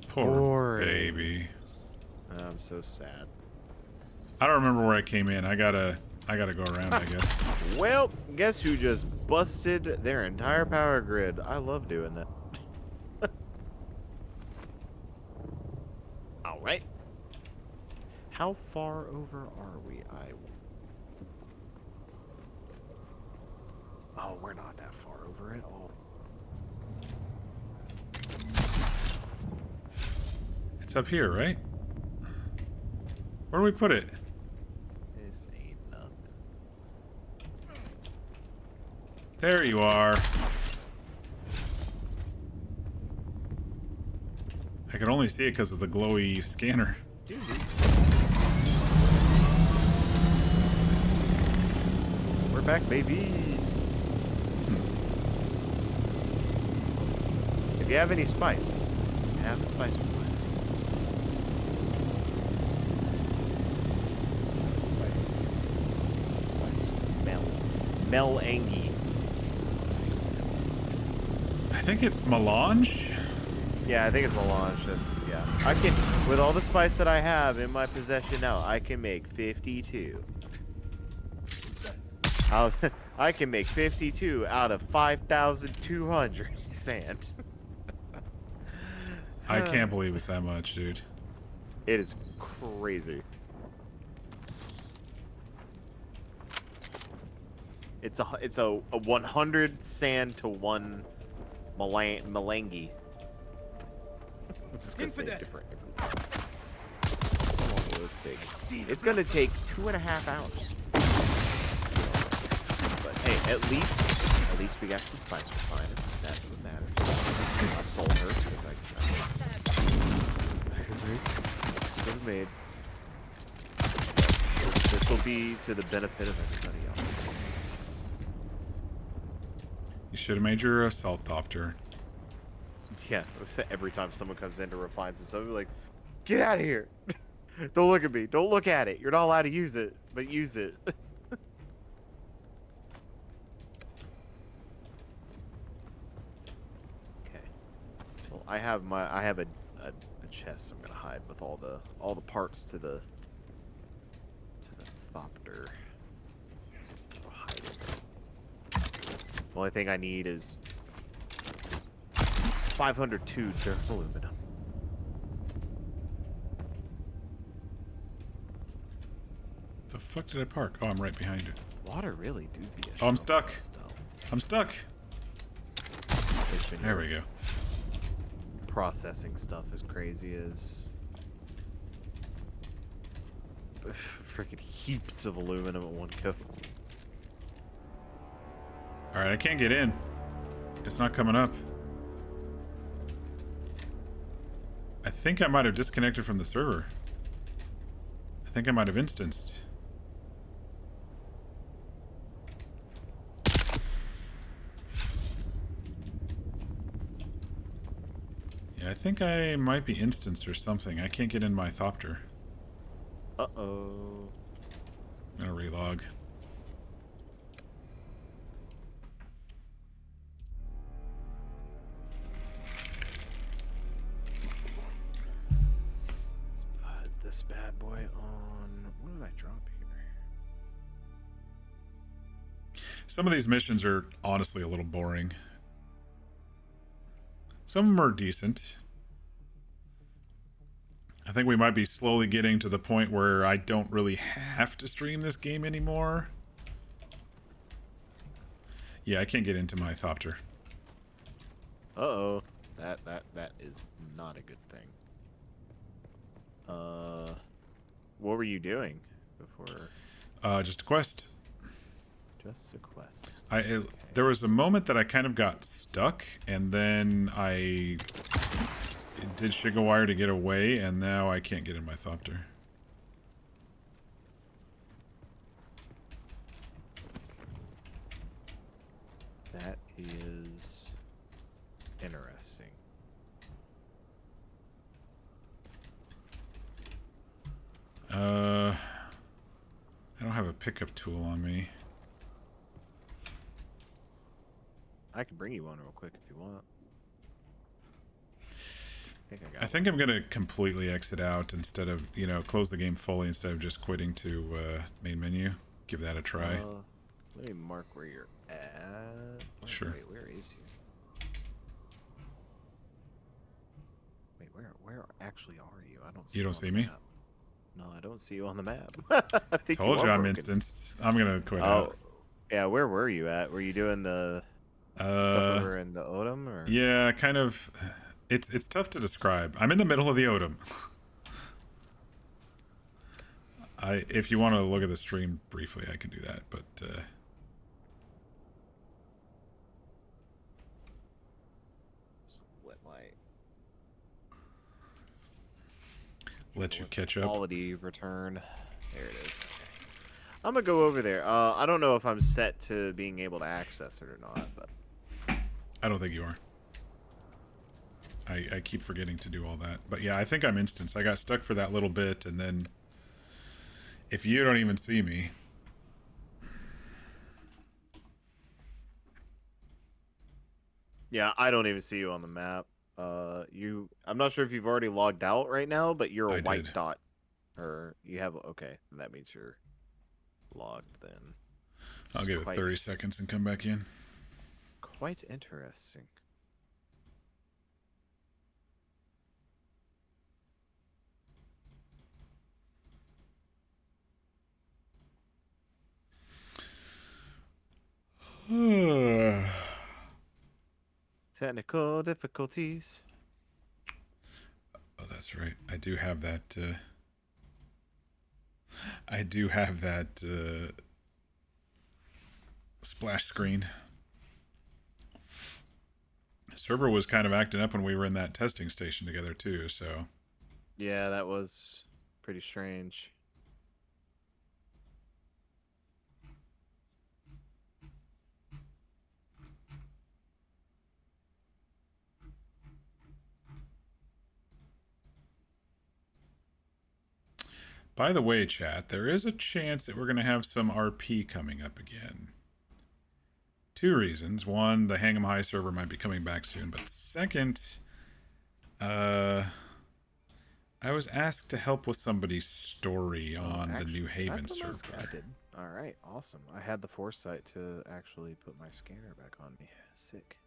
Speaker 1: Poor baby.
Speaker 6: I'm so sad.
Speaker 1: I don't remember where I came in. I gotta go around, I guess.
Speaker 6: Well, guess who just busted their entire power grid? I love doing that. All right. How far over are we? Oh, we're not that far over at all.
Speaker 1: It's up here, right? Where do we put it?
Speaker 6: This ain't nothing.
Speaker 1: There you are. I can only see it because of the glowy scanner.
Speaker 6: Dude, we're back, baby. If you have any spice, have a spice refinery. Spice. Melange.
Speaker 1: I think it's melange.
Speaker 6: Yeah, I think it's melange. Yeah. I can, with all the spice that I have in my possession now, I can make 52. I can make 52 out of 5,200 sand.
Speaker 1: I can't believe it's that much, dude.
Speaker 6: It is crazy. It's a 100 sand to 1 melange. I'm just gonna say different. How long will this take? It's gonna take 2.5 hours. But hey, at least we got some spice refining. That's what matters. My soul hurts because I could have made. This will be to the benefit of everybody else.
Speaker 1: You should have made your assault thopter.
Speaker 6: Yeah, every time someone comes in to refine some, I'll be like, get out of here. Don't look at me. Don't look at it. You're not allowed to use it, but use it. I have a chest I'm gonna hide with all the parts to the thopter. I'll hide it. The only thing I need is 502 of aluminum.
Speaker 1: The fuck did I park? Oh, I'm right behind it.
Speaker 6: Water really do be a
Speaker 1: Oh, I'm
Speaker 6: struggle
Speaker 1: stuck.
Speaker 6: with stuff.
Speaker 1: I'm stuck. There we go.
Speaker 6: Processing stuff as crazy as freaking heaps of aluminum at one go.
Speaker 1: All right, I can't get in. It's not coming up. I think I might have disconnected from the server. I think I might have instanced. Yeah, I think I might be instanced or something. I can't get in my thopter.
Speaker 6: Uh-oh.
Speaker 1: I'm gonna relog.
Speaker 6: Let's put this bad boy on. What did I drop here?
Speaker 1: Some of these missions are honestly a little boring. Some of them are decent. I think we might be slowly getting to the point where I don't really have to stream this game anymore. Yeah, I can't get into my thopter.
Speaker 6: Uh-oh. That is not a good thing. What were you doing before?
Speaker 1: Just a quest.
Speaker 6: Just a quest.
Speaker 1: There was a moment that I kind of got stuck, and then I did Shigawire to get away, and now I can't get in my thopter.
Speaker 6: That is interesting.
Speaker 1: I don't have a pickup tool on me.
Speaker 6: I can bring you one real quick if you want.
Speaker 1: I think I'm gonna completely exit out instead of, close the game fully instead of just quitting to main menu. Give that a try.
Speaker 6: Let me mark where you're at.
Speaker 1: Sure.
Speaker 6: Wait, where is you? Wait, where actually are you? I don't see
Speaker 1: You don't
Speaker 6: on
Speaker 1: see
Speaker 6: the
Speaker 1: me?
Speaker 6: map. No, I don't see you on the map. I think
Speaker 1: Told you
Speaker 6: are
Speaker 1: I'm
Speaker 6: broken.
Speaker 1: instanced. I'm gonna quit
Speaker 6: Oh,
Speaker 1: out.
Speaker 6: yeah. Where were you at? Were you doing the stuff over in the Oo'dham, or?
Speaker 1: Yeah, kind of. It's tough to describe. I'm in the middle of the Oo'dham. If you want to look at the stream briefly, I can do that, but let you catch up.
Speaker 6: Quality return. There it is. Okay. I'm gonna go over there. I don't know if I'm set to being able to access it or not, but
Speaker 1: I don't think you are. I keep forgetting to do all that. But yeah, I think I'm instanced. I got stuck for that little bit, and then if you don't even see me.
Speaker 6: yeah, I don't even see you on the map. I'm not sure if you've already logged out right now, but you're a white dot. Or you have, okay, that means you're logged then.
Speaker 1: I'll give it 30 seconds and come back in.
Speaker 6: Quite interesting. Technical difficulties.
Speaker 1: Oh, that's right. I do have that. I do have that splash screen. Server was kind of acting up when we were in that testing station together too. So.
Speaker 6: Yeah, that was pretty strange.
Speaker 1: By the way, chat, there is a chance that we're going to have some RP coming up again. Two reasons. One, the Hang 'em High server might be coming back soon. But second, I was asked to help with somebody's story on the New Haven server.
Speaker 6: I did. All right, awesome. I had the foresight to actually put my scanner back on me. Sick.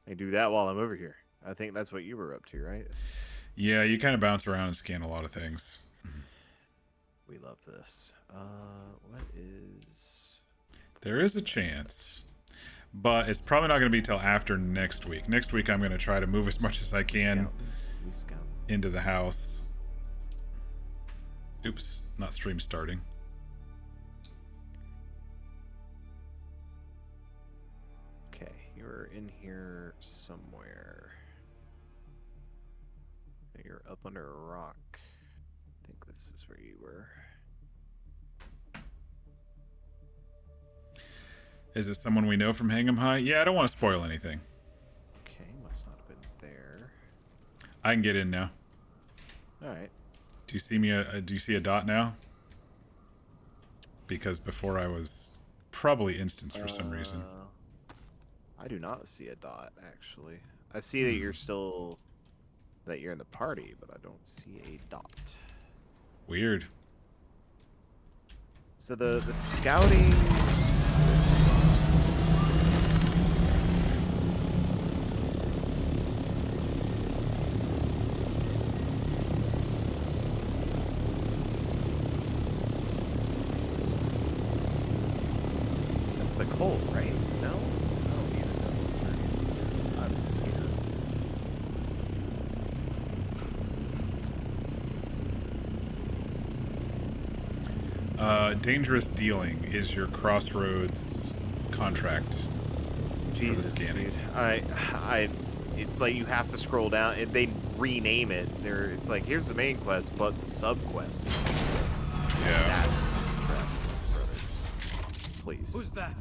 Speaker 6: I do that while I'm over here. I think that's what you were up to, right?
Speaker 1: Yeah, you kind of bounce around and scan a lot of things.
Speaker 6: We love this. What is...
Speaker 1: There is a chance, but it's probably not going to be till after next week. Next week, I'm going to try to move as much as I can into the house. Oops, not stream starting.
Speaker 6: Okay, you're in here somewhere. You're up under a rock. I think this is where you were.
Speaker 1: Is it someone we know from Hang'em High? Yeah, I don't want to spoil anything.
Speaker 6: Okay, must not have been there.
Speaker 1: I can get in now.
Speaker 6: All right.
Speaker 1: Do you see me? Do you see a dot now? Because before I was probably instanced for some reason.
Speaker 6: I do not see a dot, actually. I see that you're still... that you're in the party, but I don't see a dot.
Speaker 1: Weird.
Speaker 6: So the scouting... That's the cold, right? No? I don't even know where this is. I'm scared.
Speaker 1: Dangerous dealing is your crossroads contract.
Speaker 6: Jesus, dude. It's like you have to scroll down, and they rename it. It's like, here's the main quest, but sub-quest.
Speaker 1: Yeah.
Speaker 6: That's crap, brother. Please.
Speaker 3: Who's that?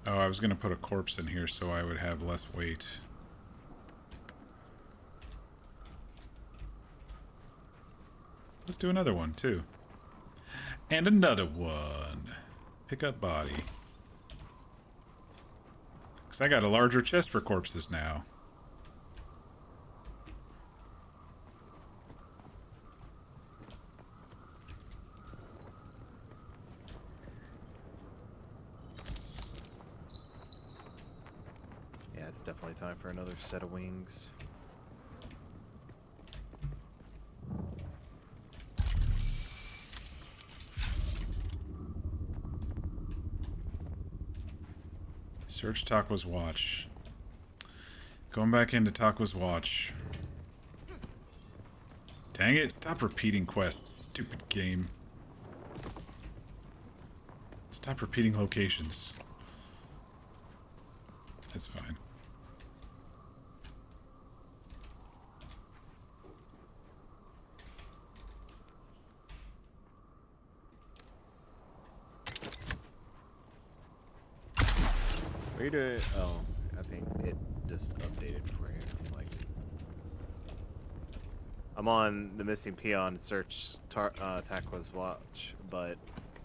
Speaker 1: Oh, I was going to put a corpse in here so I would have less weight. Let's do another one, too. And another one. Pick up body. Because I got a larger chest for corpses now.
Speaker 6: Yeah, it's definitely time for another set of wings.
Speaker 1: Search Taco's watch. Going back into Taco's watch. Dang it, stop repeating quests, stupid game. Stop repeating locations. It's fine.
Speaker 6: What are you doing? Oh, I think it just updated for you. Like, I'm on the missing peon search Taco's watch, but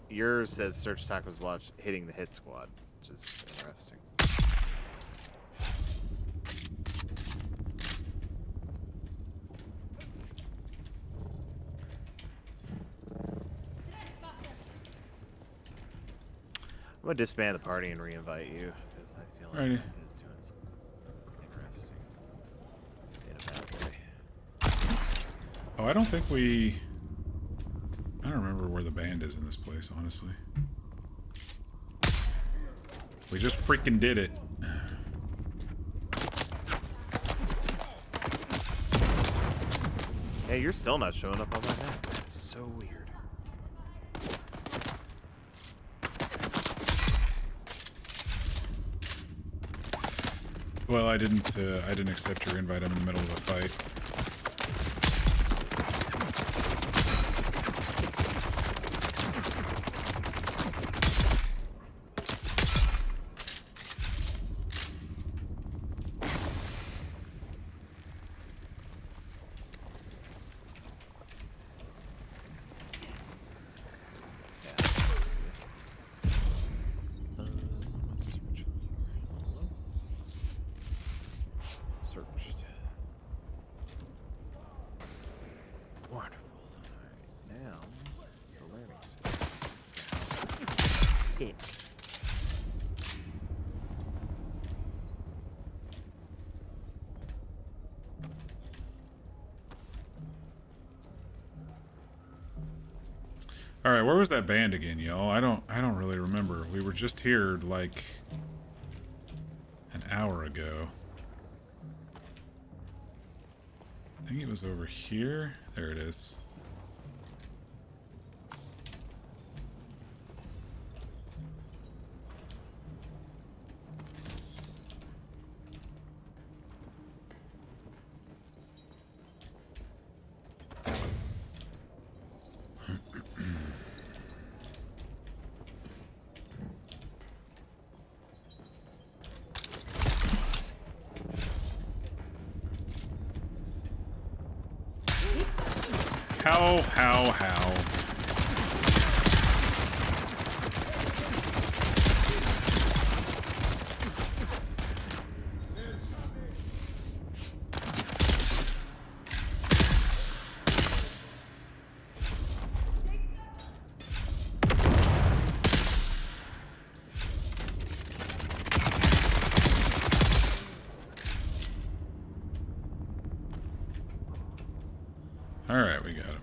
Speaker 6: yours says search Taco's watch hitting the hit squad, which is interesting. I'm gonna disband the party and re-invite you because I feel like
Speaker 1: Alrighty.
Speaker 6: that is doing something interesting in a bad way.
Speaker 1: Oh, I don't think we... I don't remember where the band is in this place, honestly. We just freaking did it.
Speaker 6: Hey, you're still not showing up on my map. That's so weird.
Speaker 1: Well, I didn't accept your invite. I'm in the middle of a fight.
Speaker 6: pick.
Speaker 1: All right, where was that band again, y'all? I don't really remember. We were just here like an hour ago. I think it was over here. There it is. How? All right, we got him.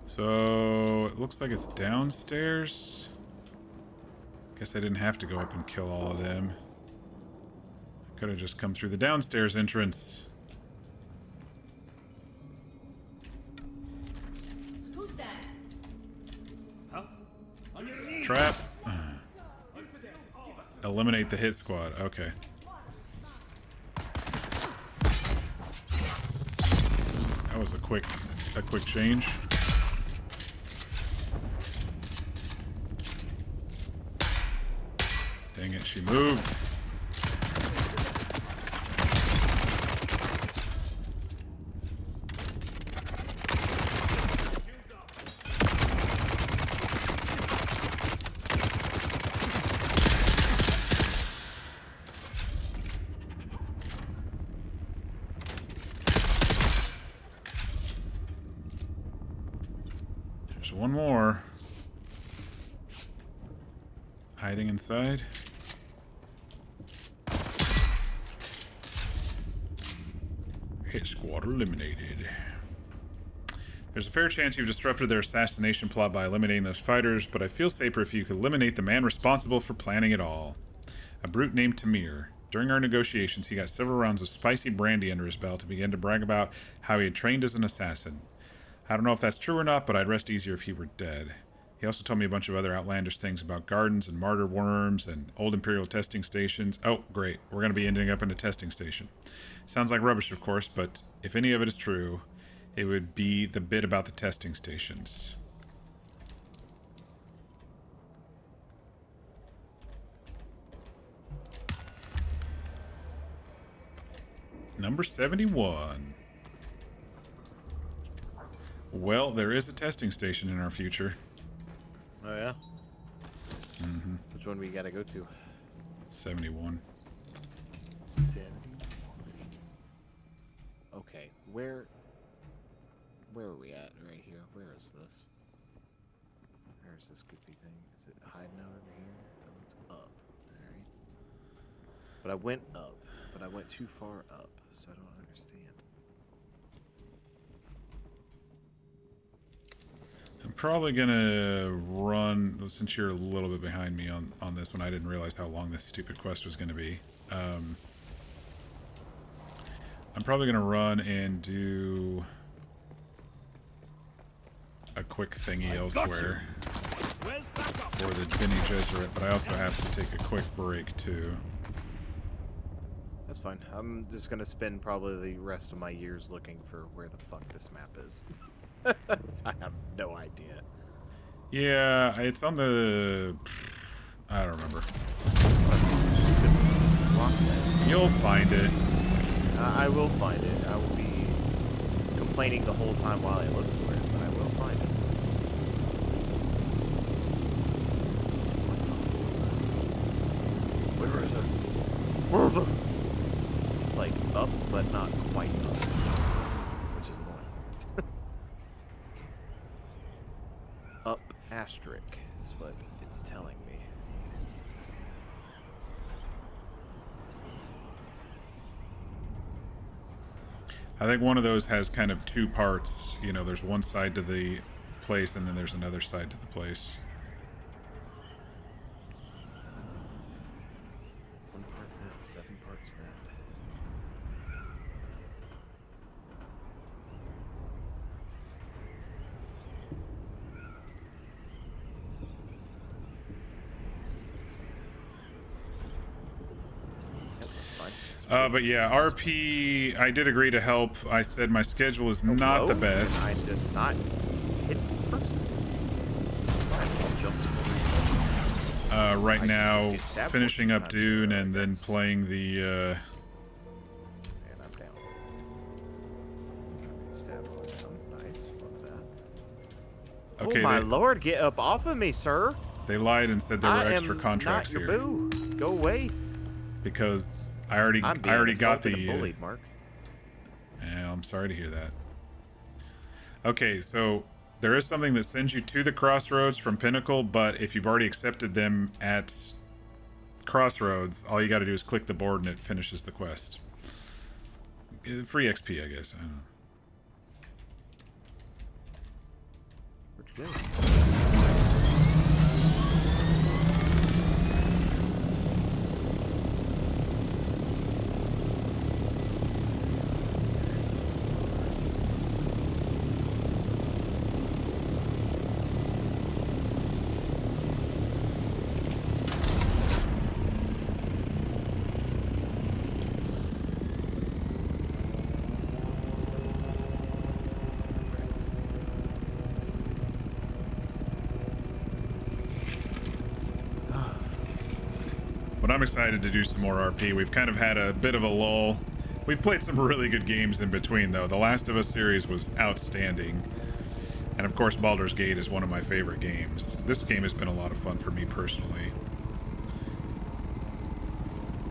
Speaker 1: So it looks like it's downstairs. Guess I didn't have to go up and kill all of them. I could have just come through the downstairs entrance.
Speaker 21: Who's that? Huh?
Speaker 1: Trap. Eliminate the hit squad. Okay. That was a quick change. Dang it, she moved. There's one more. Hiding inside. Hit squad eliminated. There's a fair chance you've disrupted their assassination plot by eliminating those fighters, but I feel safer if you could eliminate the man responsible for planning it all. A brute named Tamir. During our negotiations, he got several rounds of spicy brandy under his belt and began to brag about how he had trained as an assassin. I don't know if that's true or not, but I'd rest easier if he were dead. He also told me a bunch of other outlandish things about gardens and martyr worms and old Imperial testing stations. Oh, great. We're going to be ending up in a testing station. Sounds like rubbish, of course, but if any of it is true, it would be the bit about the testing stations. Number 71. Well, there is a testing station in our future.
Speaker 6: Oh, yeah?
Speaker 1: Mm-hmm.
Speaker 6: Which one we gotta go to?
Speaker 1: 71.
Speaker 6: 71. Okay, where are we at right here? Where is this? Where's this goofy thing? Is it hiding out over here? Oh, it's up. Alright. But I went up. But I went too far up, so I don't understand.
Speaker 1: I'm probably gonna run, since you're a little bit behind me on this one. I didn't realize how long this stupid quest was gonna be. I'm probably gonna run and do a quick thingy elsewhere for the Bene Gesserit, but I also have to take a quick break too.
Speaker 6: That's fine. I'm just gonna spend probably the rest of my years looking for where the fuck this map is. I have no idea.
Speaker 1: Yeah, it's on the... I don't remember. You'll find it.
Speaker 6: I will find it. I will be complaining the whole time while I look for it, but I will find it. asterisk is what it's telling me.
Speaker 1: I think one of those has kind of two parts. You know, there's one side to the place and then there's another side to the place.
Speaker 6: One part this, 7 parts that.
Speaker 1: But yeah, RP, I did agree to help. I said my schedule is not the best.
Speaker 6: I just not hit this person.
Speaker 1: Right now, finishing up Dune and then playing the,
Speaker 6: And I'm down. Stab one down. Nice. Love that.
Speaker 1: Okay,
Speaker 6: oh my lord, get up off of me, sir.
Speaker 1: They lied and said there were extra contracts
Speaker 6: not your
Speaker 1: here.
Speaker 6: Boo. Go away.
Speaker 1: Because I already got the
Speaker 6: bullied, Mark.
Speaker 1: Yeah, I'm sorry to hear that. Okay, so there is something that sends you to the crossroads from Pinnacle, but if you've already accepted them at crossroads, all you got to do is click the board and it finishes the quest. Free XP, I guess. I don't know.
Speaker 6: Where'd you go?
Speaker 1: But I'm excited to do some more RP. We've kind of had a bit of a lull. We've played some really good games in between, though. The Last of Us series was outstanding. And of course, Baldur's Gate is one of my favorite games. This game has been a lot of fun for me personally.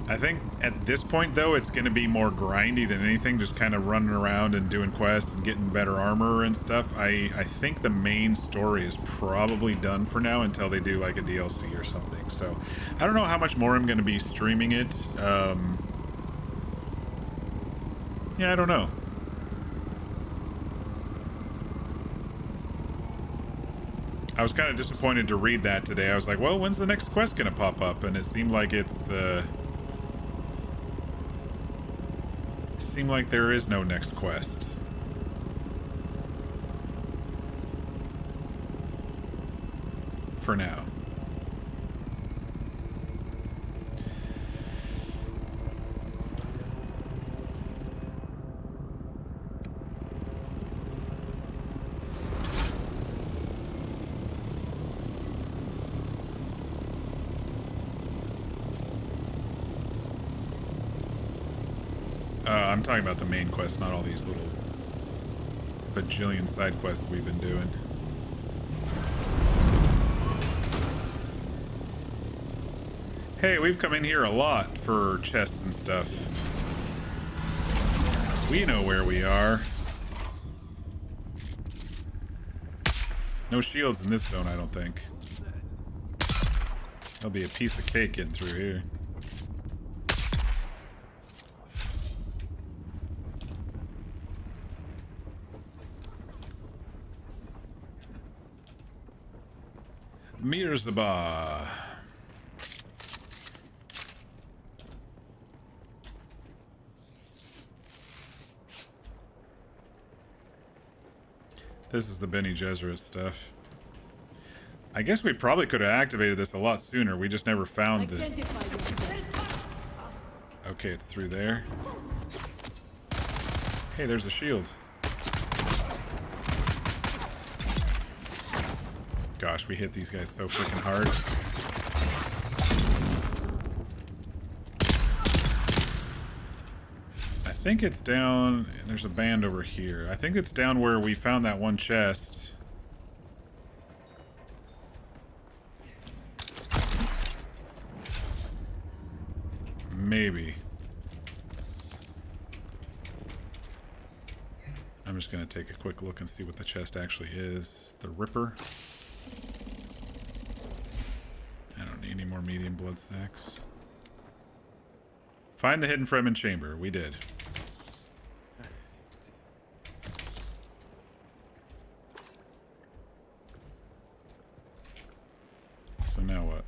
Speaker 1: I think at this point, though, it's going to be more grindy than anything, just kind of running around and doing quests and getting better armor and stuff. I think the main story is probably done for now until they do like a DLC or something. So I don't know how much more I'm going to be streaming it. Yeah, I don't know. I was kind of disappointed to read that today. I was like, well, when's the next quest going to pop up? And it seemed like seemed like there is no next quest. For now. I'm talking about the main quest, not all these little bajillion side quests we've been doing. Hey, we've come in here a lot for chests and stuff. We know where we are. No shields in this zone, I don't think. That'll be a piece of cake getting through here. Mirzaba. This is the Bene Gesserit stuff. I guess we probably could have activated this a lot sooner. We just never found the... Okay, it's through there. Hey, there's a shield. Gosh, we hit these guys so freaking hard. I think it's down... There's a band over here. I think it's down where we found that one chest. Maybe. I'm just going to take a quick look and see what the chest actually is. The Ripper. more medium blood sacks. Find the hidden Fremen chamber. We did. So now what?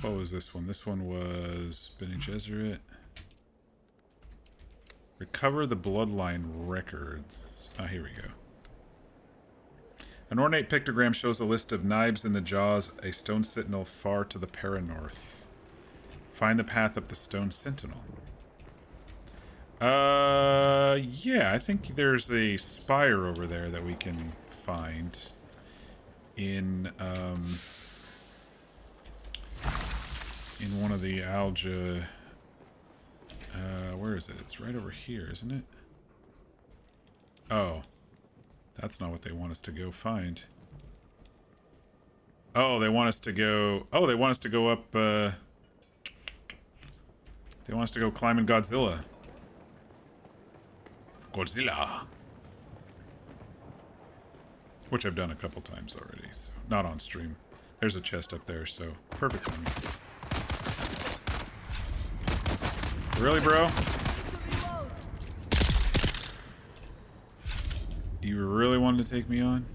Speaker 1: What was this one? This one was Bene Gesserit. Recover the bloodline records. Ah, here we go. An ornate pictogram shows a list of knives in the jaws, a stone sentinel far to the paranorth. Find the path up the stone sentinel. Yeah, I think there's a spire over there that we can find in one of the Alja. Where is it? It's right over here, isn't it? Oh. That's not what they want us to go find. Oh, they want us to go... Oh, they want us to go up, They want us to go climbing Godzilla. Godzilla. Which I've done a couple times already, so... Not on stream. There's a chest up there, so... Perfect for me. Really, bro? You really wanted to take me on?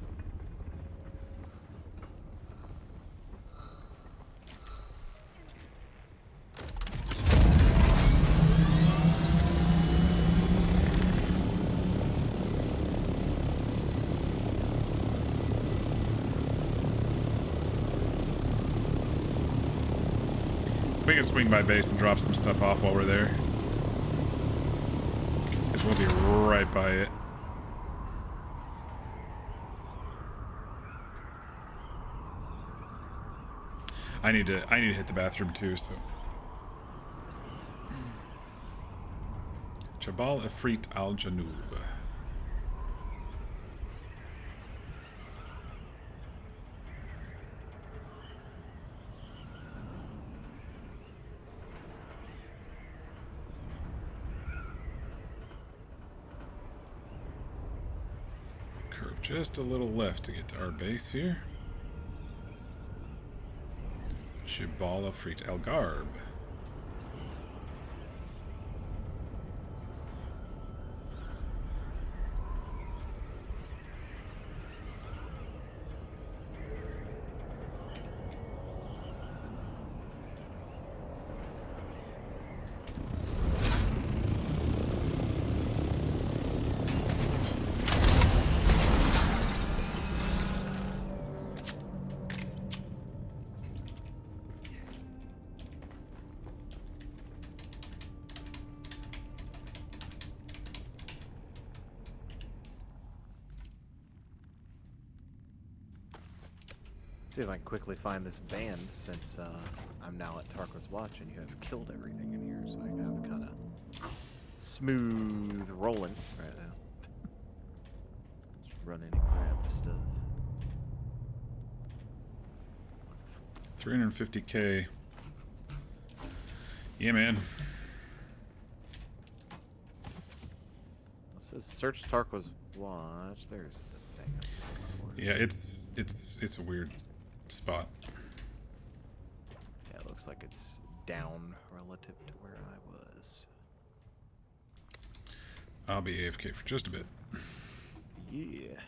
Speaker 1: We can swing by base and drop some stuff off while we're there. Because we'll be right by it. I need to hit the bathroom too, so. Jabal Ifrit al Janub. Curve just a little left to get to our base here. Jabal Ifrit al Garb.
Speaker 6: See if I can quickly find this band, since I'm now at Tarko's watch and you have killed everything in here, so I can have kind of smooth rolling right now. Just run in and grab the stuff.
Speaker 1: 350k. Yeah, man.
Speaker 6: It says search Tarko's watch. There's the thing.
Speaker 1: Yeah, it's a weird spot.
Speaker 6: Yeah, it looks like it's down relative to where I was.
Speaker 1: I'll be AFK for just a bit.
Speaker 6: Yeah.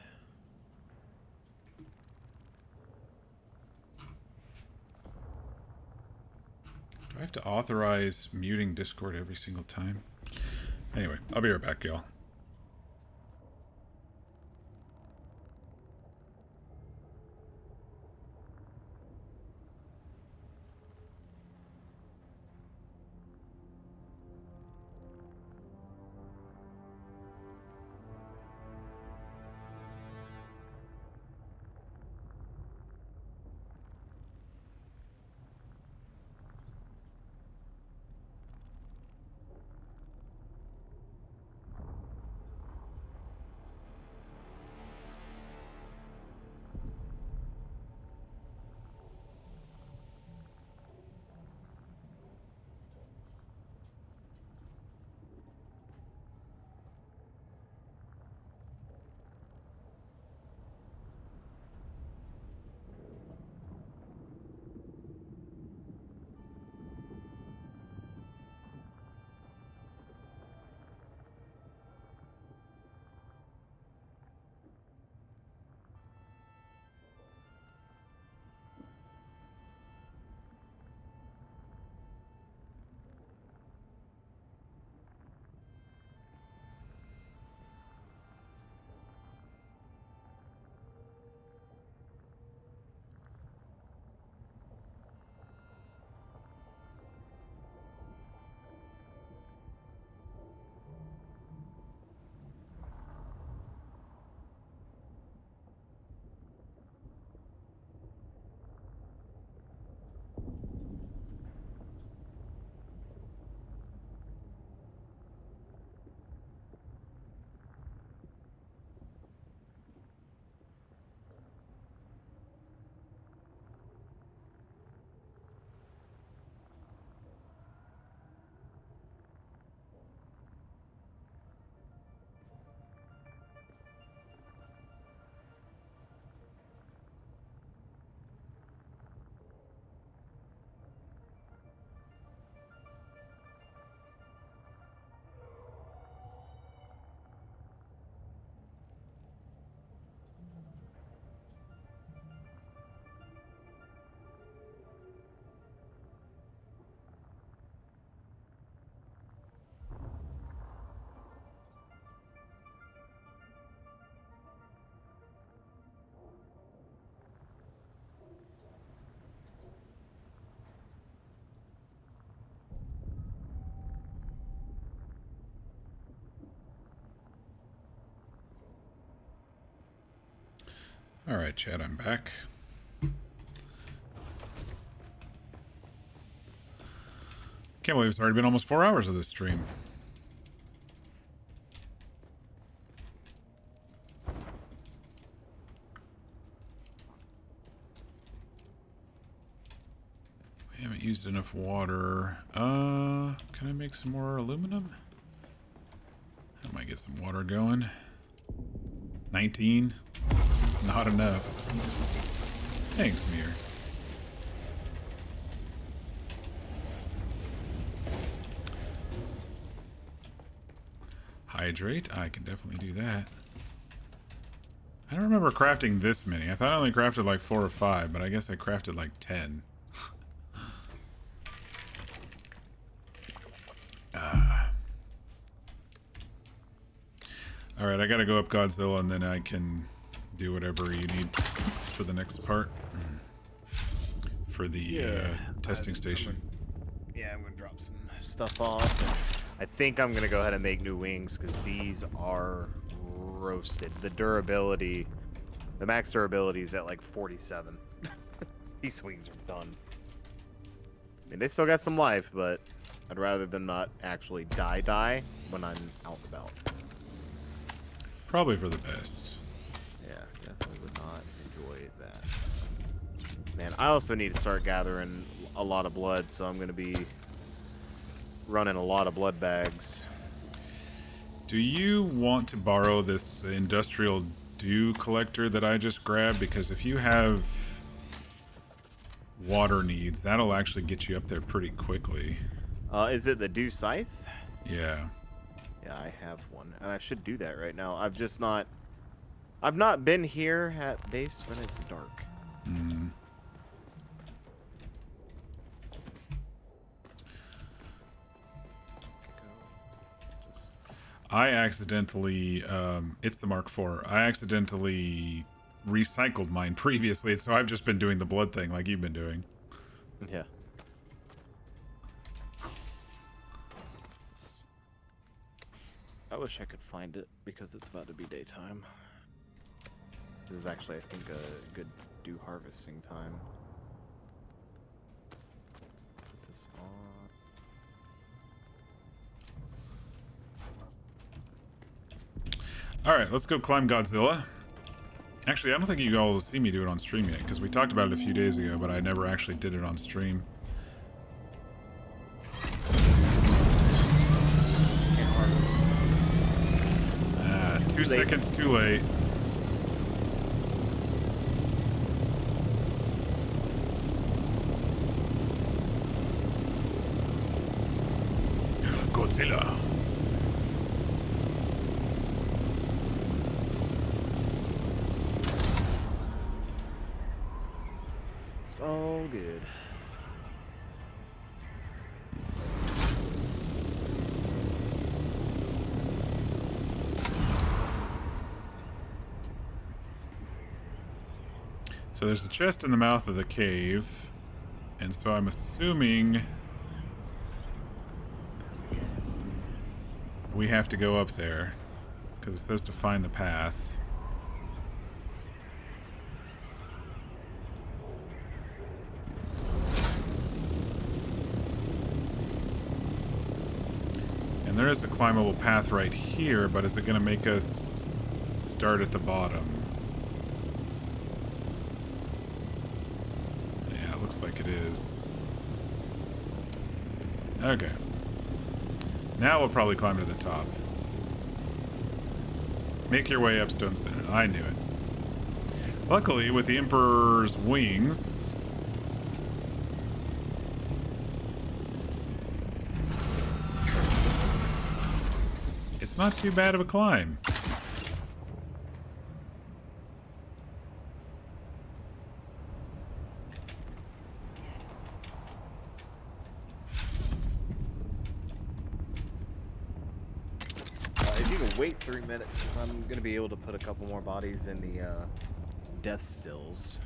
Speaker 1: Do I have to authorize muting Discord every single time? Anyway, I'll be right back, y'all. Alright, Chad, I'm back. Can't believe it's already been almost 4 hours of this stream. We haven't used enough water. Can I make some more aluminum? I might get some water going. 19? Not enough. Thanks, Mir. Hydrate? I can definitely do that. I don't remember crafting this many. I thought I only crafted like 4 or 5, but I guess I crafted like 10. Alright, I gotta go up Godzilla and then I can do whatever you need for the next part. For the testing station.
Speaker 6: I'm gonna drop some stuff off. I think I'm gonna go ahead and make new wings because these are roasted. The durability, the max durability is at like 47. These wings are done. I mean, they still got some life, but I'd rather them not actually die when I'm out and about.
Speaker 1: Probably for the best.
Speaker 6: Yeah, definitely would not enjoy that. Man, I also need to start gathering a lot of blood, so I'm going to be running a lot of blood bags.
Speaker 1: Do you want to borrow this industrial dew collector that I just grabbed? Because if you have water needs, that'll actually get you up there pretty quickly.
Speaker 6: Is it the dew scythe?
Speaker 1: Yeah.
Speaker 6: Yeah, I have one, and I should do that right now. I've not been here at base when it's dark.
Speaker 1: I accidentally, it's the Mark IV. I accidentally recycled mine previously, so I've just been doing the blood thing like you've been doing.
Speaker 6: Yeah. I wish I could find it because it's about to be daytime. This is actually, I think, a good dew harvesting time. Put this on.
Speaker 1: Alright, let's go climb Godzilla. Actually, I don't think you all will see me do it on stream yet, because we talked about it a few days ago, but I never actually did it on stream. 2 seconds too late. Godzilla.
Speaker 6: It's all good.
Speaker 1: So there's a chest in the mouth of the cave, and so I'm assuming we have to go up there, because it says to find the path. And there is a climbable path right here, but is it going to make us start at the bottom? Looks like it is. Okay. Now we'll probably climb to the top. Make your way up, Stone Center. I knew it. Luckily, with the Emperor's wings... it's not too bad of a climb.
Speaker 6: Wait 3 minutes because I'm gonna be able to put a couple more bodies in the death stills.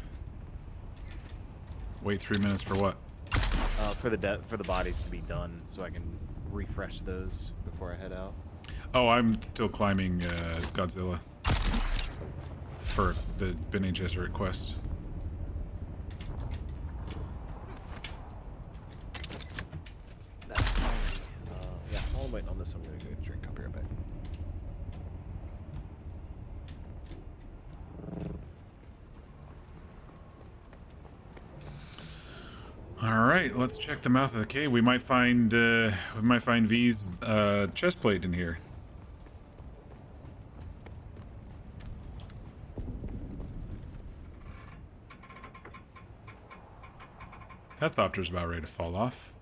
Speaker 1: Wait 3 minutes for what?
Speaker 6: For the bodies to be done, so I can refresh those before I head out.
Speaker 1: Oh, I'm still climbing Godzilla. For the Bene Gesserit quest.
Speaker 6: Yeah, while I'm waiting on this, I'm gonna go get a drink. I'll be right back.
Speaker 1: All right, let's check the mouth of the cave. We might find V's chest plate in here. That Thopter's about ready to fall off.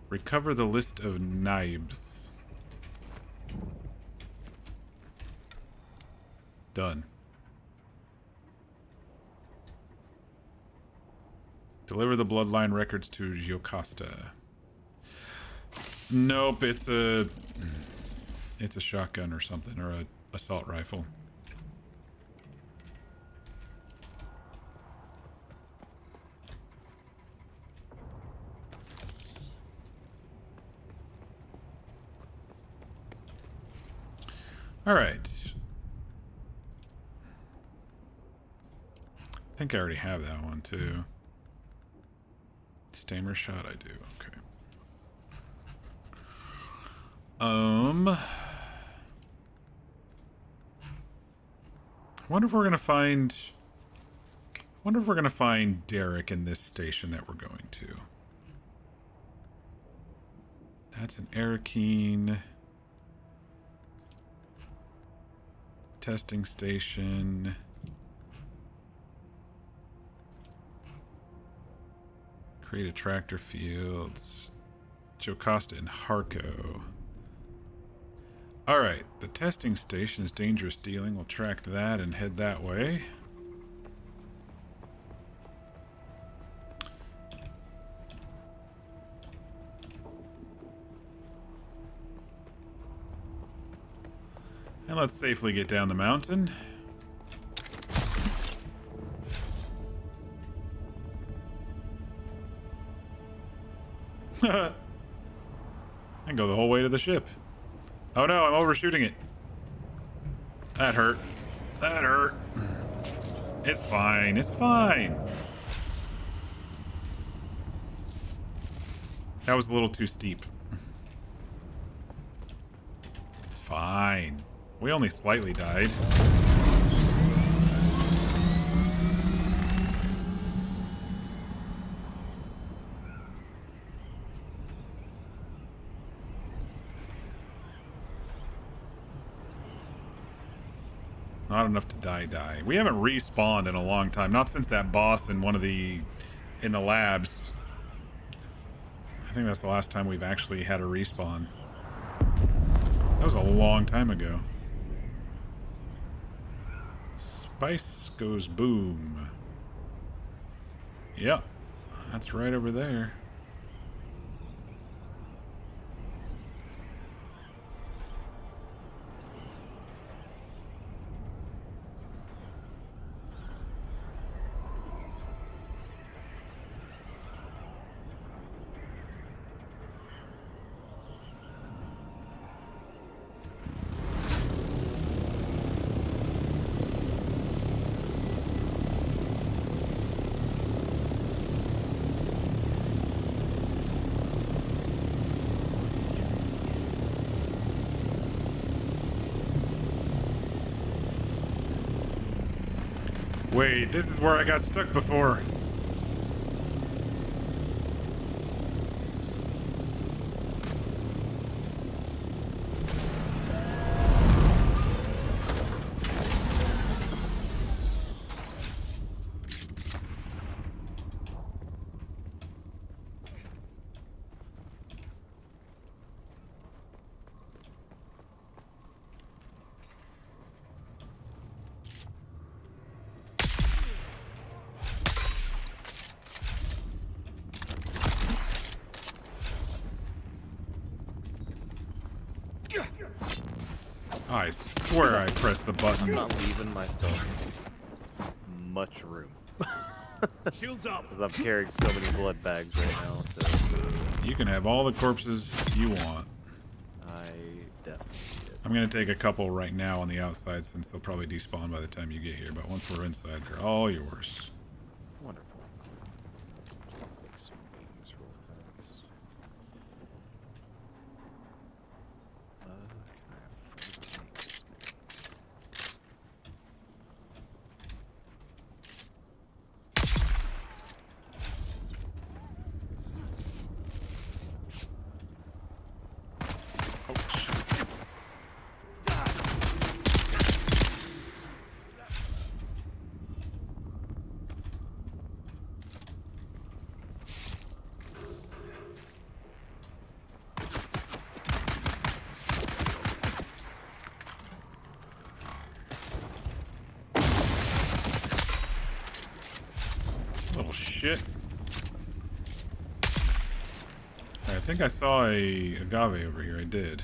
Speaker 1: Recover the list of knives. Done. Deliver the bloodline records to Jocasta. Nope, it's a shotgun or something, or a assault rifle. All right. I think I already have that one too. Stammer shot, I do. Okay. I wonder if we're gonna find. Wonder if we're gonna find Derek in this station that we're going to. That's an Arakeen. Testing station. Create a tractor fields. Jocasta and Harco. Alright, the testing station is dangerous dealing. We'll track that and head that way. And let's safely get down the mountain. And go the whole way to the ship. Oh no, I'm overshooting it. That hurt. That hurt. It's fine. It's fine. That was a little too steep. It's fine. We only slightly died. Not enough to die. We haven't respawned in a long time. Not since that boss in in the labs. I think that's the last time we've actually had a respawn. That was a long time ago. Spice goes boom. Yep. That's right over there. Wait, this is where I got stuck before. I swear I pressed the button.
Speaker 6: I'm not leaving myself much room.
Speaker 17: Shields up.
Speaker 6: Because I'm carrying so many blood bags right now. So.
Speaker 1: You can have all the corpses you want.
Speaker 6: I definitely did.
Speaker 1: I'm I'm going to take a couple right now on the outside since they'll probably despawn by the time you get here. But once we're inside, they're all yours.
Speaker 6: Wonderful. Make some beams real fast. Can I have 4 tanks,
Speaker 1: Little shit. I think I saw a agave over here. I did.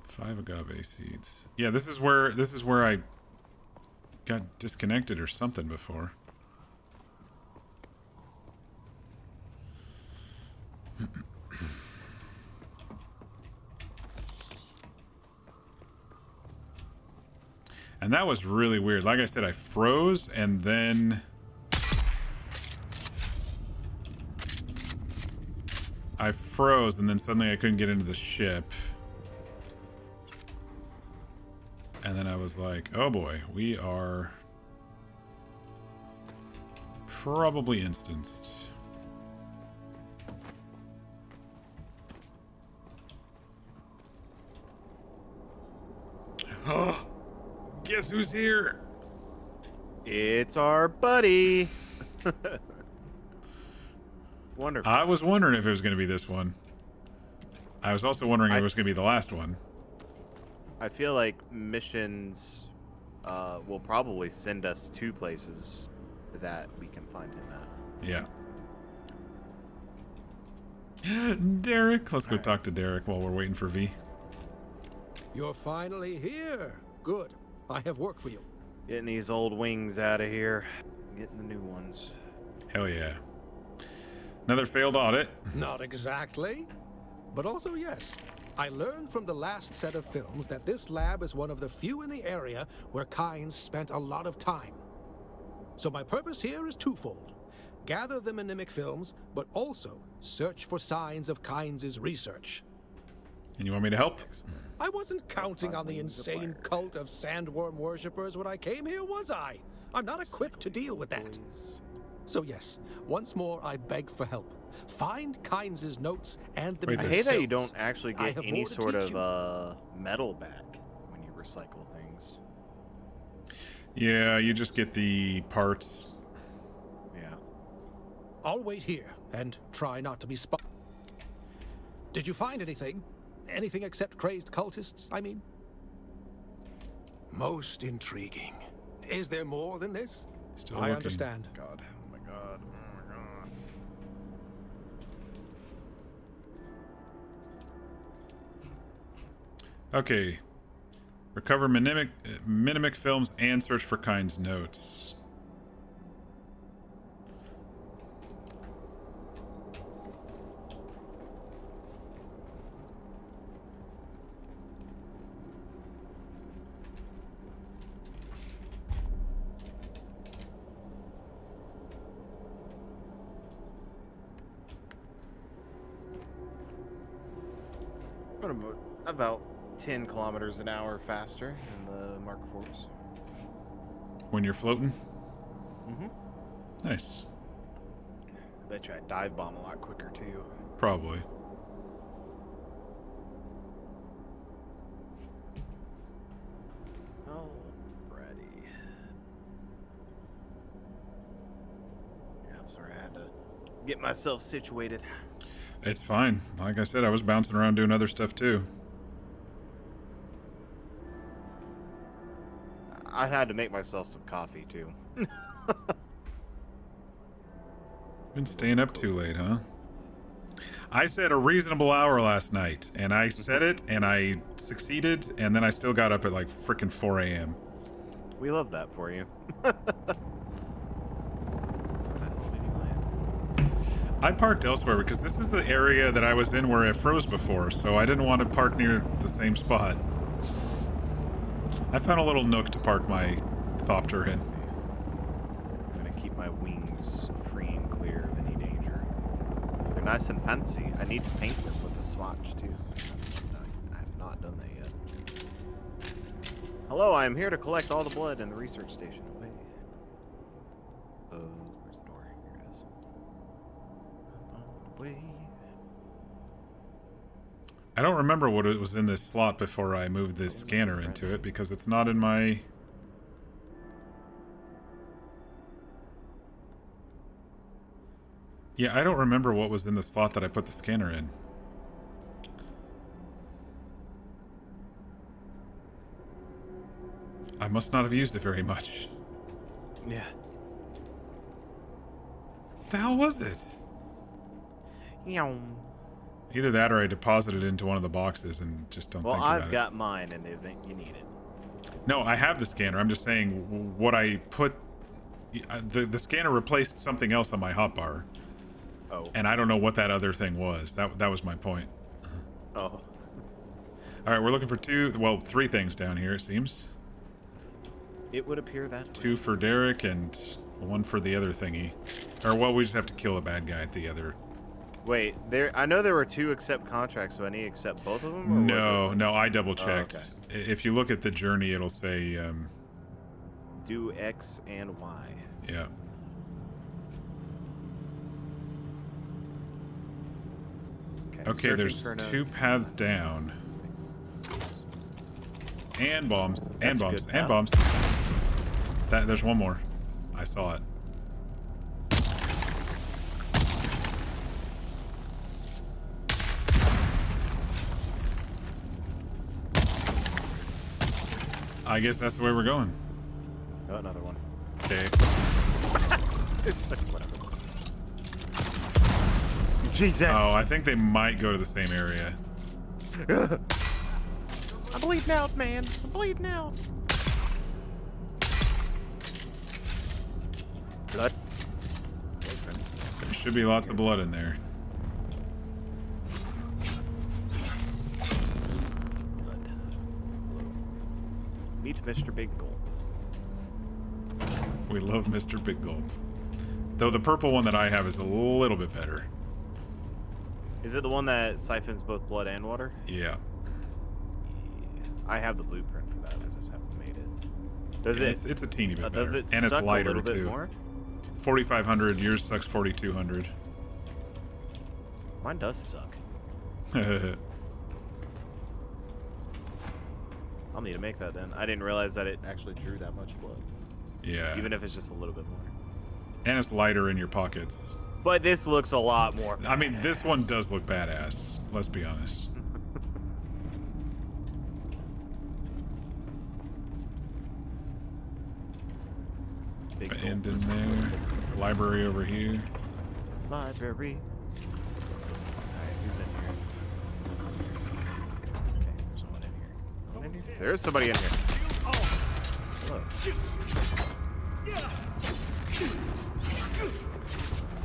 Speaker 1: Five agave seeds. Yeah, this is where I got disconnected or something before. And that was really weird. Like I said, I froze and then suddenly I couldn't get into the ship. And then I was like, oh boy, we are probably instanced. Oh, guess who's here?
Speaker 6: It's our buddy. Wonderful.
Speaker 1: I was wondering if it was going to be this one. I was also wondering if it was going to be the last one.
Speaker 6: I feel like missions will probably send us to places that we can find him at.
Speaker 1: Yeah. Derek. Let's go talk to Derek while we're waiting for V.
Speaker 5: You're finally here. Good. I have work for you.
Speaker 6: Getting these old wings out of here. Getting the new ones.
Speaker 1: Hell yeah. Another failed audit.
Speaker 5: Not exactly. But also, yes. I learned from the last set of films that this lab is one of the few in the area where Kynes spent a lot of time. So my purpose here is twofold. Gather the mnemonic films, but also search for signs of Kynes' research.
Speaker 1: And you want me to help?
Speaker 5: I wasn't counting on the insane cult of sandworm worshippers when I came here, was I? I'm not equipped to deal with that. So yes, once more I beg for help. Find Kynes' notes and the
Speaker 6: I hate that you don't actually get any sort of metal back when you recycle things.
Speaker 1: Yeah, you just get the parts.
Speaker 6: Yeah.
Speaker 5: I'll wait here and try not to be spotted. Did you find anything? Anything except crazed cultists, I mean? Most intriguing. Is there more than this?
Speaker 1: Still
Speaker 5: I
Speaker 1: looking.
Speaker 5: understand.
Speaker 6: God. Oh my god. Oh my god.
Speaker 1: Okay. Recover mnemonic films and search for Kynes' notes.
Speaker 6: About 10 kilometers an hour faster than the Mark IVs.
Speaker 1: When you're floating?
Speaker 6: Mm-hmm.
Speaker 1: Nice.
Speaker 6: I bet you I dive bomb a lot quicker too.
Speaker 1: Probably.
Speaker 6: Alrighty. Yeah, sorry, I had to get myself situated.
Speaker 1: It's fine. Like I said, I was bouncing around doing other stuff too.
Speaker 6: I had to make myself some coffee too.
Speaker 1: Been staying up too late, huh? I said a reasonable hour last night, and I said it, and I succeeded, and then I still got up at like frickin' 4 a.m.
Speaker 6: We love that for you.
Speaker 1: I parked elsewhere because this is the area that I was in where it froze before, so I didn't want to park near the same spot. I found a little nook to park my Thopter in.
Speaker 6: I'm gonna keep my wings free and clear of any danger. They're nice and fancy. I need to paint them with a swatch too. I have not done that yet. Hello, I am here to collect all the blood in the research station. Wait. Where's the door? Here it is. Wait.
Speaker 1: I don't remember what it was in this slot before I moved this scanner into it because it's not in my... Yeah, I don't remember what was in the slot that I put the scanner in. I must not have used it very much.
Speaker 6: Yeah.
Speaker 1: What the hell was it?
Speaker 6: Meow.
Speaker 1: Either that or I deposited it into one of the boxes and just don't think about it.
Speaker 6: Well, I've got mine in the event you need it.
Speaker 1: No, I have the scanner. I'm just saying what I put... The scanner replaced something else on my hotbar.
Speaker 6: Oh.
Speaker 1: And I don't know what that other thing was. That was my point.
Speaker 6: Oh.
Speaker 1: Alright, we're looking for three things down here, it seems.
Speaker 6: It would appear that way.
Speaker 1: 2 for Derek and 1 for the other thingy. Or, well, we just have to kill a bad guy at the other...
Speaker 6: Wait, I know there were 2 accept contracts, so I need to accept both of them? Or
Speaker 1: No, I double checked.
Speaker 6: Oh, okay.
Speaker 1: If you look at the journey, it'll say...
Speaker 6: do X and Y.
Speaker 1: Yeah. Okay, there's 2 paths down. And bombs. And bombs. And bombs. There's one more. I saw it. I guess that's the way we're going.
Speaker 6: Oh, another one.
Speaker 1: Okay.
Speaker 6: It's like, whatever. Jesus.
Speaker 1: Oh, I think they might go to the same area.
Speaker 6: I'm bleeding out, man. I'm bleeding out. Blood.
Speaker 1: There should be lots of blood in there.
Speaker 6: Meet Mr. Big Gulp.
Speaker 1: We love Mr. Big Gulp. Though the purple one that I have is a little bit better.
Speaker 6: Is it the one that siphons both blood and water?
Speaker 1: Yeah.
Speaker 6: I have the blueprint for that. I just haven't made it. Does it?
Speaker 1: It's a teeny bit better.
Speaker 6: Does it
Speaker 1: and it's
Speaker 6: suck
Speaker 1: lighter
Speaker 6: a little bit
Speaker 1: too.
Speaker 6: More?
Speaker 1: 4,500. Yours sucks 4,200.
Speaker 6: Mine does suck. I'll need to make that then. I didn't realize that it actually drew that much blood.
Speaker 1: Yeah.
Speaker 6: Even if it's just a little bit more.
Speaker 1: And it's lighter in your pockets.
Speaker 6: But this looks a lot more badass.
Speaker 1: I mean, this one does look badass. Let's be honest.
Speaker 6: Big
Speaker 1: end in there. Library over here.
Speaker 6: Library. Alright, who's in here? Someone's in here. Okay, there's someone in here. Someone in here? There is somebody in here. Hello.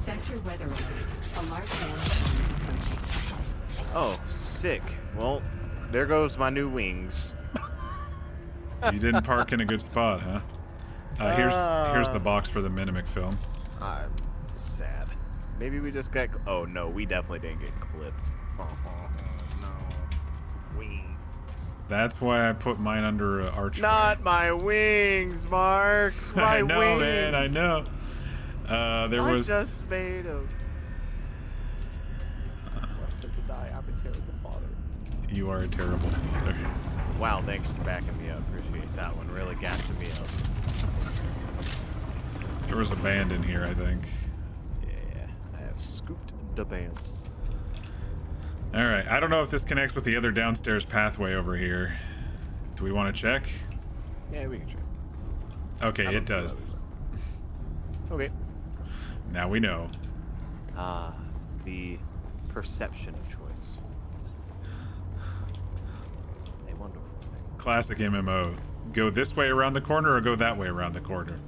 Speaker 4: Sector weather alert. A large sandstorm approaching.
Speaker 6: Oh, sick. Well, there goes my new wings.
Speaker 1: You didn't park in a good spot, huh? Here's the box for the Mimic film.
Speaker 6: I'm sad. Maybe we just got... Oh, no, we definitely didn't get clipped. Oh, no. Wings.
Speaker 1: That's why I put mine under an archway.
Speaker 6: Not my wings, Mark. My
Speaker 1: I know,
Speaker 6: wings.
Speaker 1: man, I know. There was...
Speaker 6: I'm just made of... left to die. I'm a terrible father.
Speaker 1: You are a terrible father.
Speaker 6: Wow, thanks for backing me up. Appreciate that one. Really gassing me up.
Speaker 1: There was a band in here, I think.
Speaker 6: Yeah, I have scooped the band.
Speaker 1: Alright, I don't know if this connects with the other downstairs pathway over here. Do we want to check?
Speaker 6: Yeah, we can check.
Speaker 1: Okay, it does.
Speaker 6: Okay.
Speaker 1: Now we know.
Speaker 6: Ah, the perception of choice. A wonderful thing.
Speaker 1: Classic MMO. Go this way around the corner or go that way around the corner?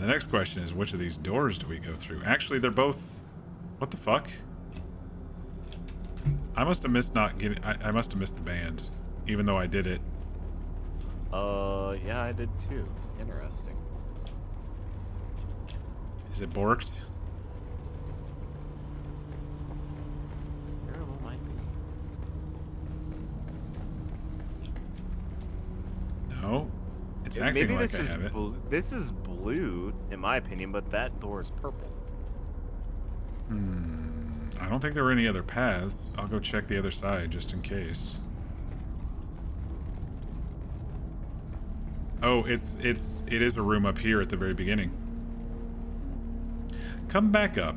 Speaker 1: And The next question is, which of these doors do we go through? Actually, they're both... What the fuck? I must have missed not getting... I must have missed the band, even though I did it.
Speaker 6: Yeah, I did too. Interesting.
Speaker 1: Is it borked?
Speaker 6: Very well might be.
Speaker 1: No. It's acting
Speaker 6: Maybe
Speaker 1: like
Speaker 6: this
Speaker 1: I
Speaker 6: is
Speaker 1: have it.
Speaker 6: this is blue, in my opinion, but that door is purple.
Speaker 1: I don't think there were any other paths. I'll go check the other side just in case. Oh, it is a room up here at the very beginning. Come back up.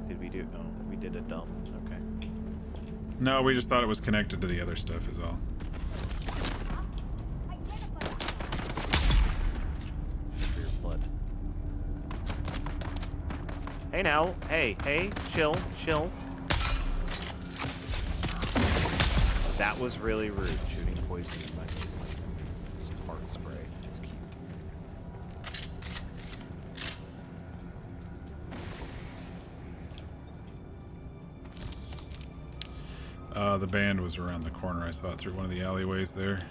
Speaker 6: Did we do? Oh, we did a dump. Okay.
Speaker 1: No, we just thought it was connected to the other stuff is all.
Speaker 6: For your blood. Hey now, hey, chill. That was really rude, shooting poison in my face like that. Some fart spray. It's cute.
Speaker 1: The band was around the corner. I saw it through one of the alleyways there.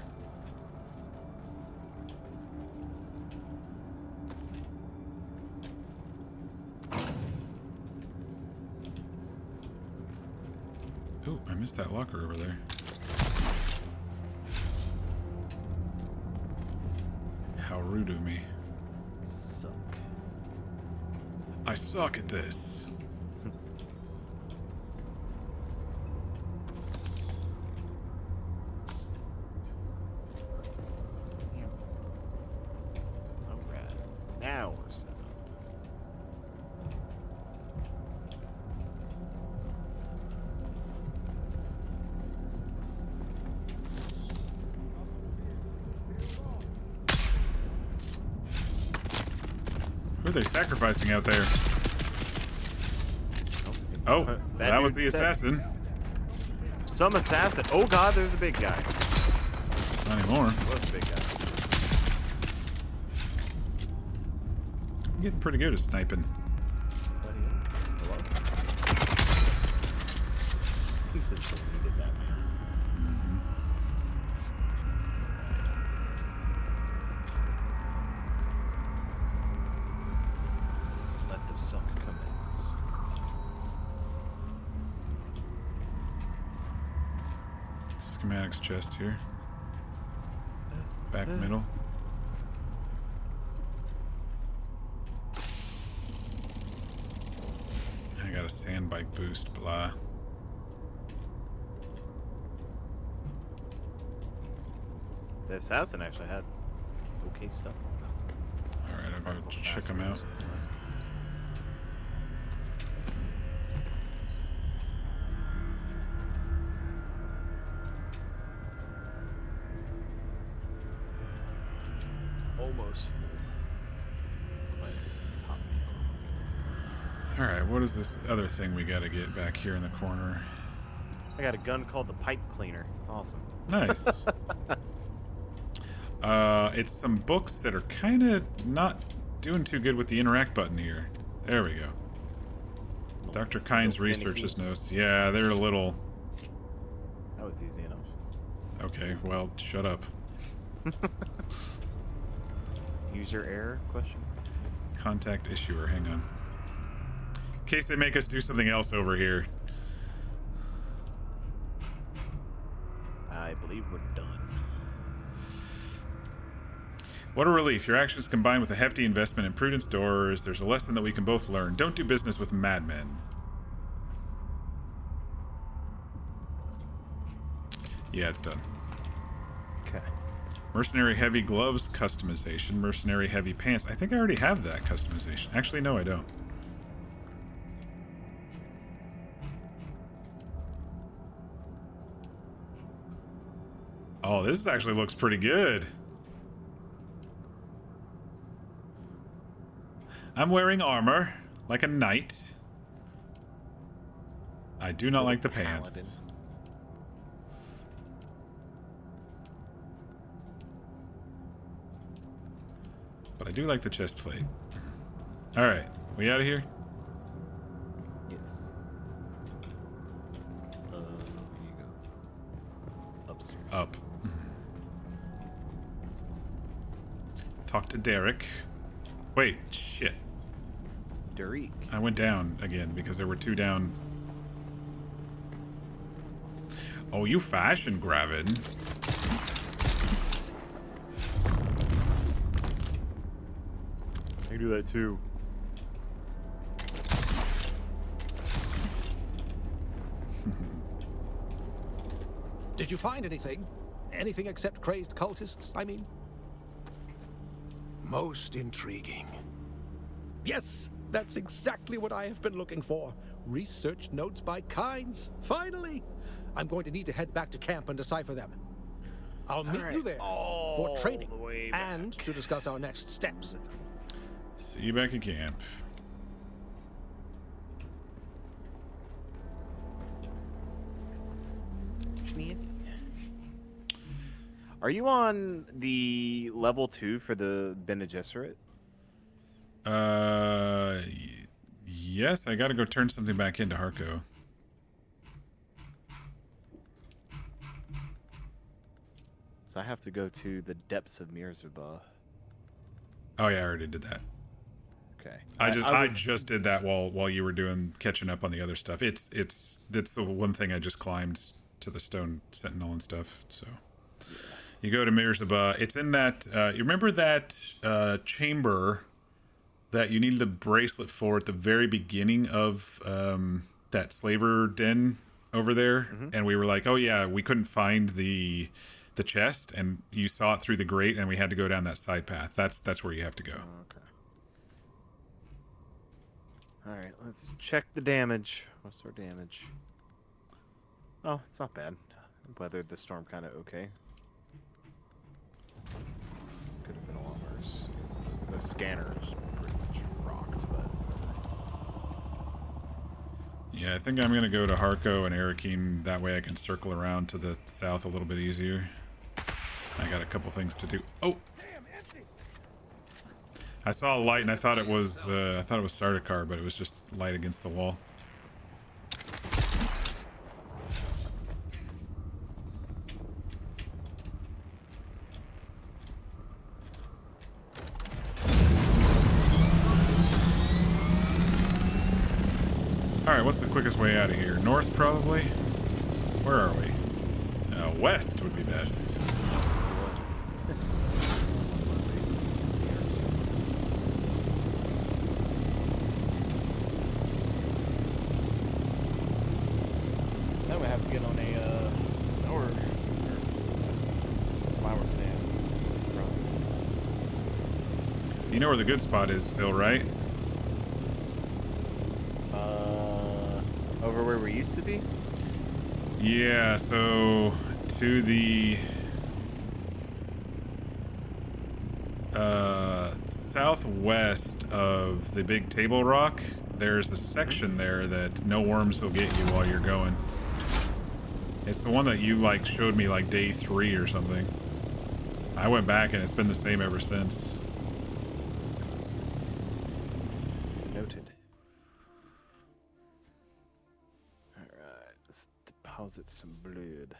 Speaker 1: Ooh, I missed that locker over there. How rude of me.
Speaker 6: Suck.
Speaker 1: I suck at this.
Speaker 6: Alright. Now we're set up.
Speaker 1: Who are they sacrificing out there? Oh, that was the
Speaker 6: dude's dead.
Speaker 1: assassin.
Speaker 6: Some assassin. Oh god, there's a big guy.
Speaker 1: Not anymore.
Speaker 6: There was a big guy.
Speaker 1: I'm getting pretty good at sniping.
Speaker 6: Hello? He just deleted that man. Let the suck commence.
Speaker 1: Schematics chest here. Back middle. I got a sand bike boost, blah.
Speaker 6: The assassin actually had okay stuff.
Speaker 1: Alright, I'll go check them out.
Speaker 6: Almost full.
Speaker 1: Alright, what is this other thing we gotta get back here in the corner?
Speaker 6: I got a gun called the pipe cleaner. Awesome.
Speaker 1: Nice. It's some books that are kind of not doing too good with the interact button here. There we go. Dr. Kine's researchers notes. Yeah, they're a little...
Speaker 6: That was easy enough.
Speaker 1: Okay, well, shut up.
Speaker 6: User error question?
Speaker 1: Contact issuer, hang on. In case they make us do something else over here.
Speaker 6: I believe we're done.
Speaker 1: What a relief. Your actions combined with a hefty investment in prudence doors. There's a lesson that we can both learn. Don't do business with madmen. Yeah, it's done.
Speaker 6: Okay.
Speaker 1: Mercenary heavy gloves customization. Mercenary heavy pants. I think I already have that customization. Actually, no, I don't. Oh, this actually looks pretty good. I'm wearing armor, like a knight. I do not like the pants. But I do like the chest plate. All right, we out of here?
Speaker 6: Yes. Where you go? Upstairs.
Speaker 1: Up. Talk to Derek. Wait, shit.
Speaker 6: Derek.
Speaker 1: I went down again because there were 2 down. Oh, you fashion grabbing.
Speaker 6: I can do that too.
Speaker 5: Did you find anything? Anything except crazed cultists, I mean? Most intriguing. Yes, that's exactly what I have been looking for. Research notes by Kynes. Finally! I'm going to need to head back to camp and decipher them. I'll meet you there for training and to discuss our next steps.
Speaker 1: See you back at camp.
Speaker 6: Are you on the level 2 for the Bene Gesserit?
Speaker 1: Yes, I gotta go turn something back into Harco.
Speaker 6: So I have to go to the depths of Mirzabah.
Speaker 1: Oh yeah, I already did that.
Speaker 6: Okay.
Speaker 1: I just did that while you were catching up on the other stuff. That's the one thing I just climbed to the stone sentinel and stuff. So you go to Mirzabah. It's in that. You remember that chamber that you needed the bracelet for at the very beginning of that slaver den over there, and we were like, oh yeah, we couldn't find the chest, and you saw it through the grate, and we had to go down that side path. That's where you have to go.
Speaker 6: Okay. All right, let's check the damage. What's our damage? Oh, it's not bad. Weathered the storm kind of okay. Could have been a lot worse. The scanners pretty much rocked, but
Speaker 1: Yeah, I think I'm gonna go to Harco and Arakeen. That way I can circle around to the south a little bit easier. I got a couple things to do. Oh, I saw a light and I thought it was Sardaukar, but it was just light against the wall. Alright, what's the quickest way out of here? North, probably? Where are we? West would be best.
Speaker 13: Then we have to get on a sour flower sand.
Speaker 1: You know where the good spot is still, right?
Speaker 6: over where we used to be?
Speaker 1: Yeah, so to the southwest of the big table rock, there's a section there that no worms will get you while you're going. It's the one that you showed me day 3 or something. I went back and it's been the same ever since.
Speaker 6: Noted. Alright, let's deposit some blood.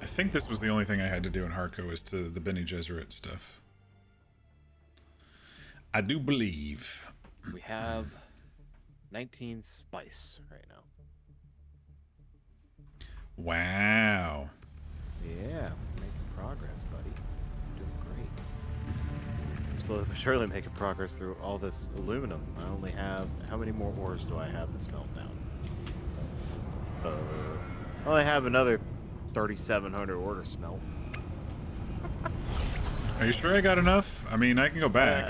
Speaker 1: I think this was the only thing I had to do in Harco is to the Bene Gesserit stuff. I do believe.
Speaker 6: We have 19 spice right now.
Speaker 1: Wow.
Speaker 6: Yeah, making progress, buddy. Doing great. Slowly but surely making progress through all this aluminum. I only have... How many more ores do I have to smelt down? Well, I have another 3,700 ore to smelt.
Speaker 1: Are you sure I got enough? I mean, I can go back.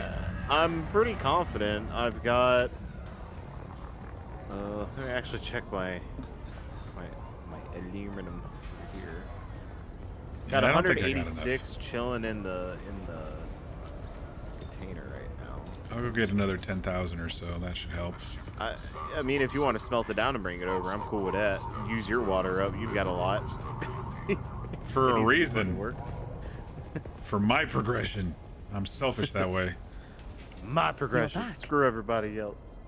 Speaker 6: I'm pretty confident. I've got. Let me actually check my aluminum here. Got
Speaker 1: Yeah, I don't think I got
Speaker 6: 186 chilling in the container right now.
Speaker 1: I'll go get another 10,000 or so. That should help.
Speaker 6: I mean, if you want to smelt it down and bring it over, I'm cool with that. Use your water up. You've got a lot.
Speaker 1: For a reason. For my progression. I'm selfish that way.
Speaker 6: My progression. Screw everybody else.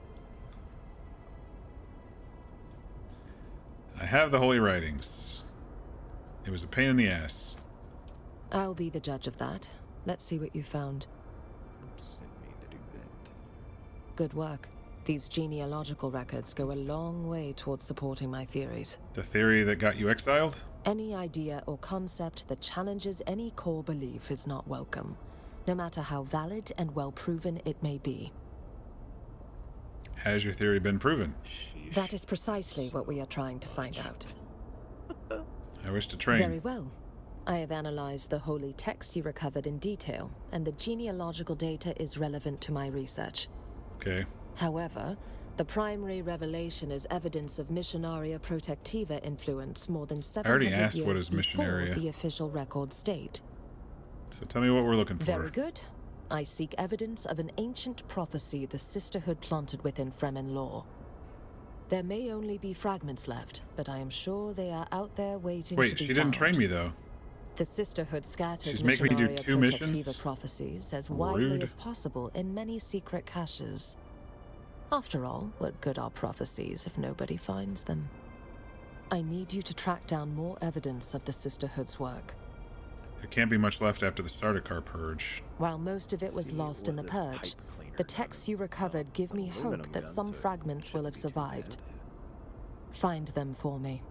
Speaker 1: I have the holy writings. It was a pain in the ass.
Speaker 11: I'll be the judge of that. Let's see what you found.
Speaker 6: Oops, didn't mean to do that.
Speaker 11: Good work. These genealogical records go a long way towards supporting my theories.
Speaker 1: The theory that got you exiled?
Speaker 11: Any idea or concept that challenges any core belief is not welcome, no matter how valid and well-proven it may be.
Speaker 1: Has your theory been proven?
Speaker 11: That is precisely what we are trying to find out.
Speaker 1: I wish to train.
Speaker 11: Very well. I have analyzed the holy texts you recovered in detail, and the genealogical data is relevant to my research.
Speaker 1: Okay.
Speaker 11: However, the primary revelation is evidence of Missionaria Protectiva influence more than 700
Speaker 1: I already asked
Speaker 11: years
Speaker 1: what is
Speaker 11: before
Speaker 1: Missionaria.
Speaker 11: the official record state.
Speaker 1: So tell me what we're looking for.
Speaker 11: Very good. I seek evidence of an ancient prophecy the Sisterhood planted within Fremen lore. There may only be fragments left, but I am sure they are out there waiting to be
Speaker 1: Wait, she didn't train me though.
Speaker 11: The Sisterhood scattered
Speaker 1: She's making me do
Speaker 11: Missionaria
Speaker 1: 2 missions?
Speaker 11: Protectiva prophecies as widely
Speaker 1: Rude.
Speaker 11: as possible in many secret caches. After all, what good are prophecies if nobody finds them? I need you to track down more evidence of the Sisterhood's work.
Speaker 1: There can't be much left after the Sardaukar purge.
Speaker 11: While most of it was lost in the purge, the texts you recovered give me hope that some fragments will have survived. Find them for me.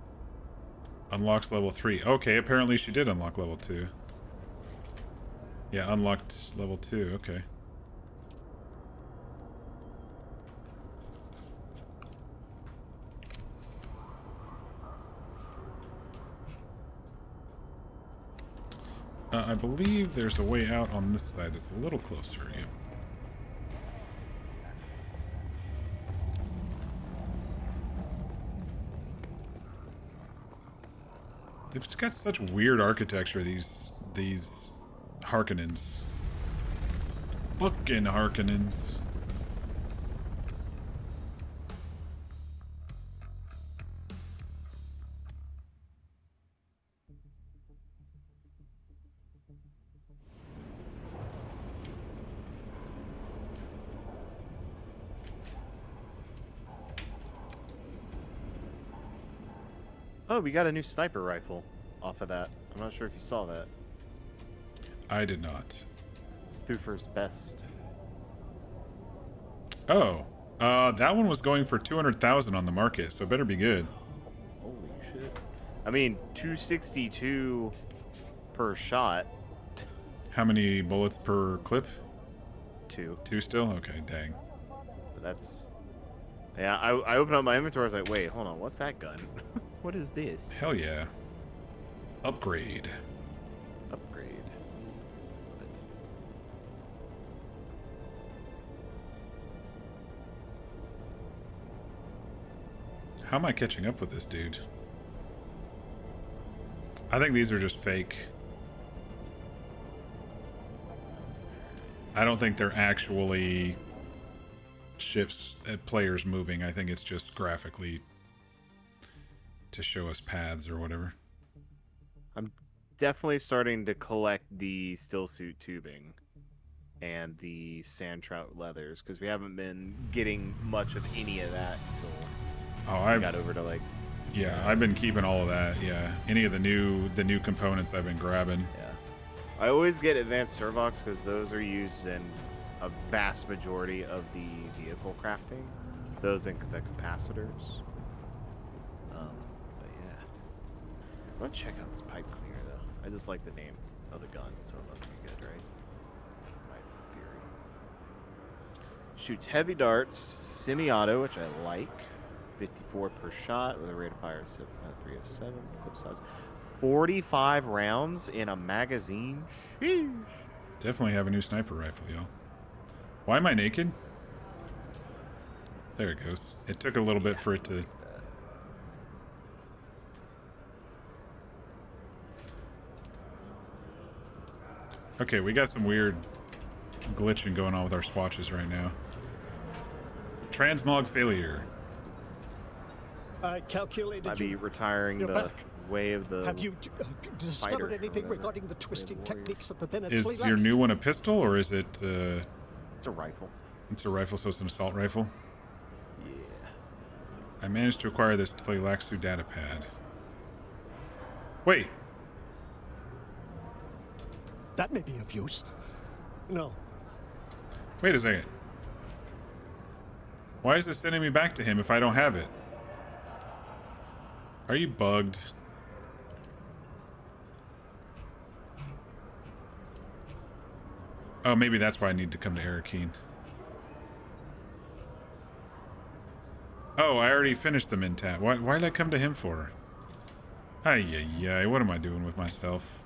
Speaker 1: Unlocks level 3. Okay, apparently she did unlock level 2. Yeah, unlocked level 2. Okay. I believe there's a way out on this side that's a little closer. Yeah. They've got such weird architecture, these Harkonnens. Fucking Harkonnens.
Speaker 6: Oh, we got a new sniper rifle off of that. I'm not sure if you saw that.
Speaker 1: I did not.
Speaker 6: Thufir's best.
Speaker 1: Oh, that one was going for 200,000 on the market, so it better be good.
Speaker 6: Holy shit. I mean, 262 per shot.
Speaker 1: How many bullets per clip?
Speaker 6: 2.
Speaker 1: 2 still? Okay, dang.
Speaker 6: But that's... Yeah, I opened up my inventory, I was like, wait, hold on, what's that gun? What is this?
Speaker 1: Hell yeah. Upgrade.
Speaker 6: Upgrade. What?
Speaker 1: How am I catching up with this dude? I think these are just fake. I don't think they're actually ships, players moving. I think it's just graphically to show us paths or whatever.
Speaker 6: I'm definitely starting to collect the stillsuit tubing and the sand trout leathers because we haven't been getting much of any of that until I got over to like.
Speaker 1: Yeah, I've been keeping all of that. Yeah, any of the new components I've been grabbing.
Speaker 6: Yeah, I always get advanced servox because those are used in a vast majority of the vehicle crafting. Those and the capacitors. But yeah, I'm gonna check out this pipe cleaner though. I just like the name of the gun, so it must be good, right? My theory. Shoots heavy darts, semi-auto, which I like. 54 per shot with a rate of fire of 307. Clip size 45 rounds in a magazine. Sheesh.
Speaker 1: Definitely have a new sniper rifle, y'all. Why am I naked? There it goes. It took a little bit for it to... Okay, we got some weird glitching going on with our swatches right now. Transmog failure.
Speaker 17: I calculated
Speaker 6: Might be retiring
Speaker 17: you're
Speaker 6: the
Speaker 17: back.
Speaker 6: way of the.
Speaker 17: Have you discovered
Speaker 6: fighter or
Speaker 17: anything
Speaker 6: whatever.
Speaker 17: regarding the twisting techniques of the Bennett
Speaker 1: Is
Speaker 17: Fleet
Speaker 1: your
Speaker 17: Lads?
Speaker 1: new one a pistol, or is it...
Speaker 6: It's a rifle.
Speaker 1: It's a rifle, so it's an assault rifle?
Speaker 6: Yeah.
Speaker 1: I managed to acquire this Tleilaxu data pad. Wait.
Speaker 17: That may be of use. No.
Speaker 1: Wait a second. Why is it sending me back to him if I don't have it? Are you bugged? Oh, maybe that's why I need to come to Arakeen. Oh, I already finished the Mintat. Why did I come to him for? Ay, what am I doing with myself?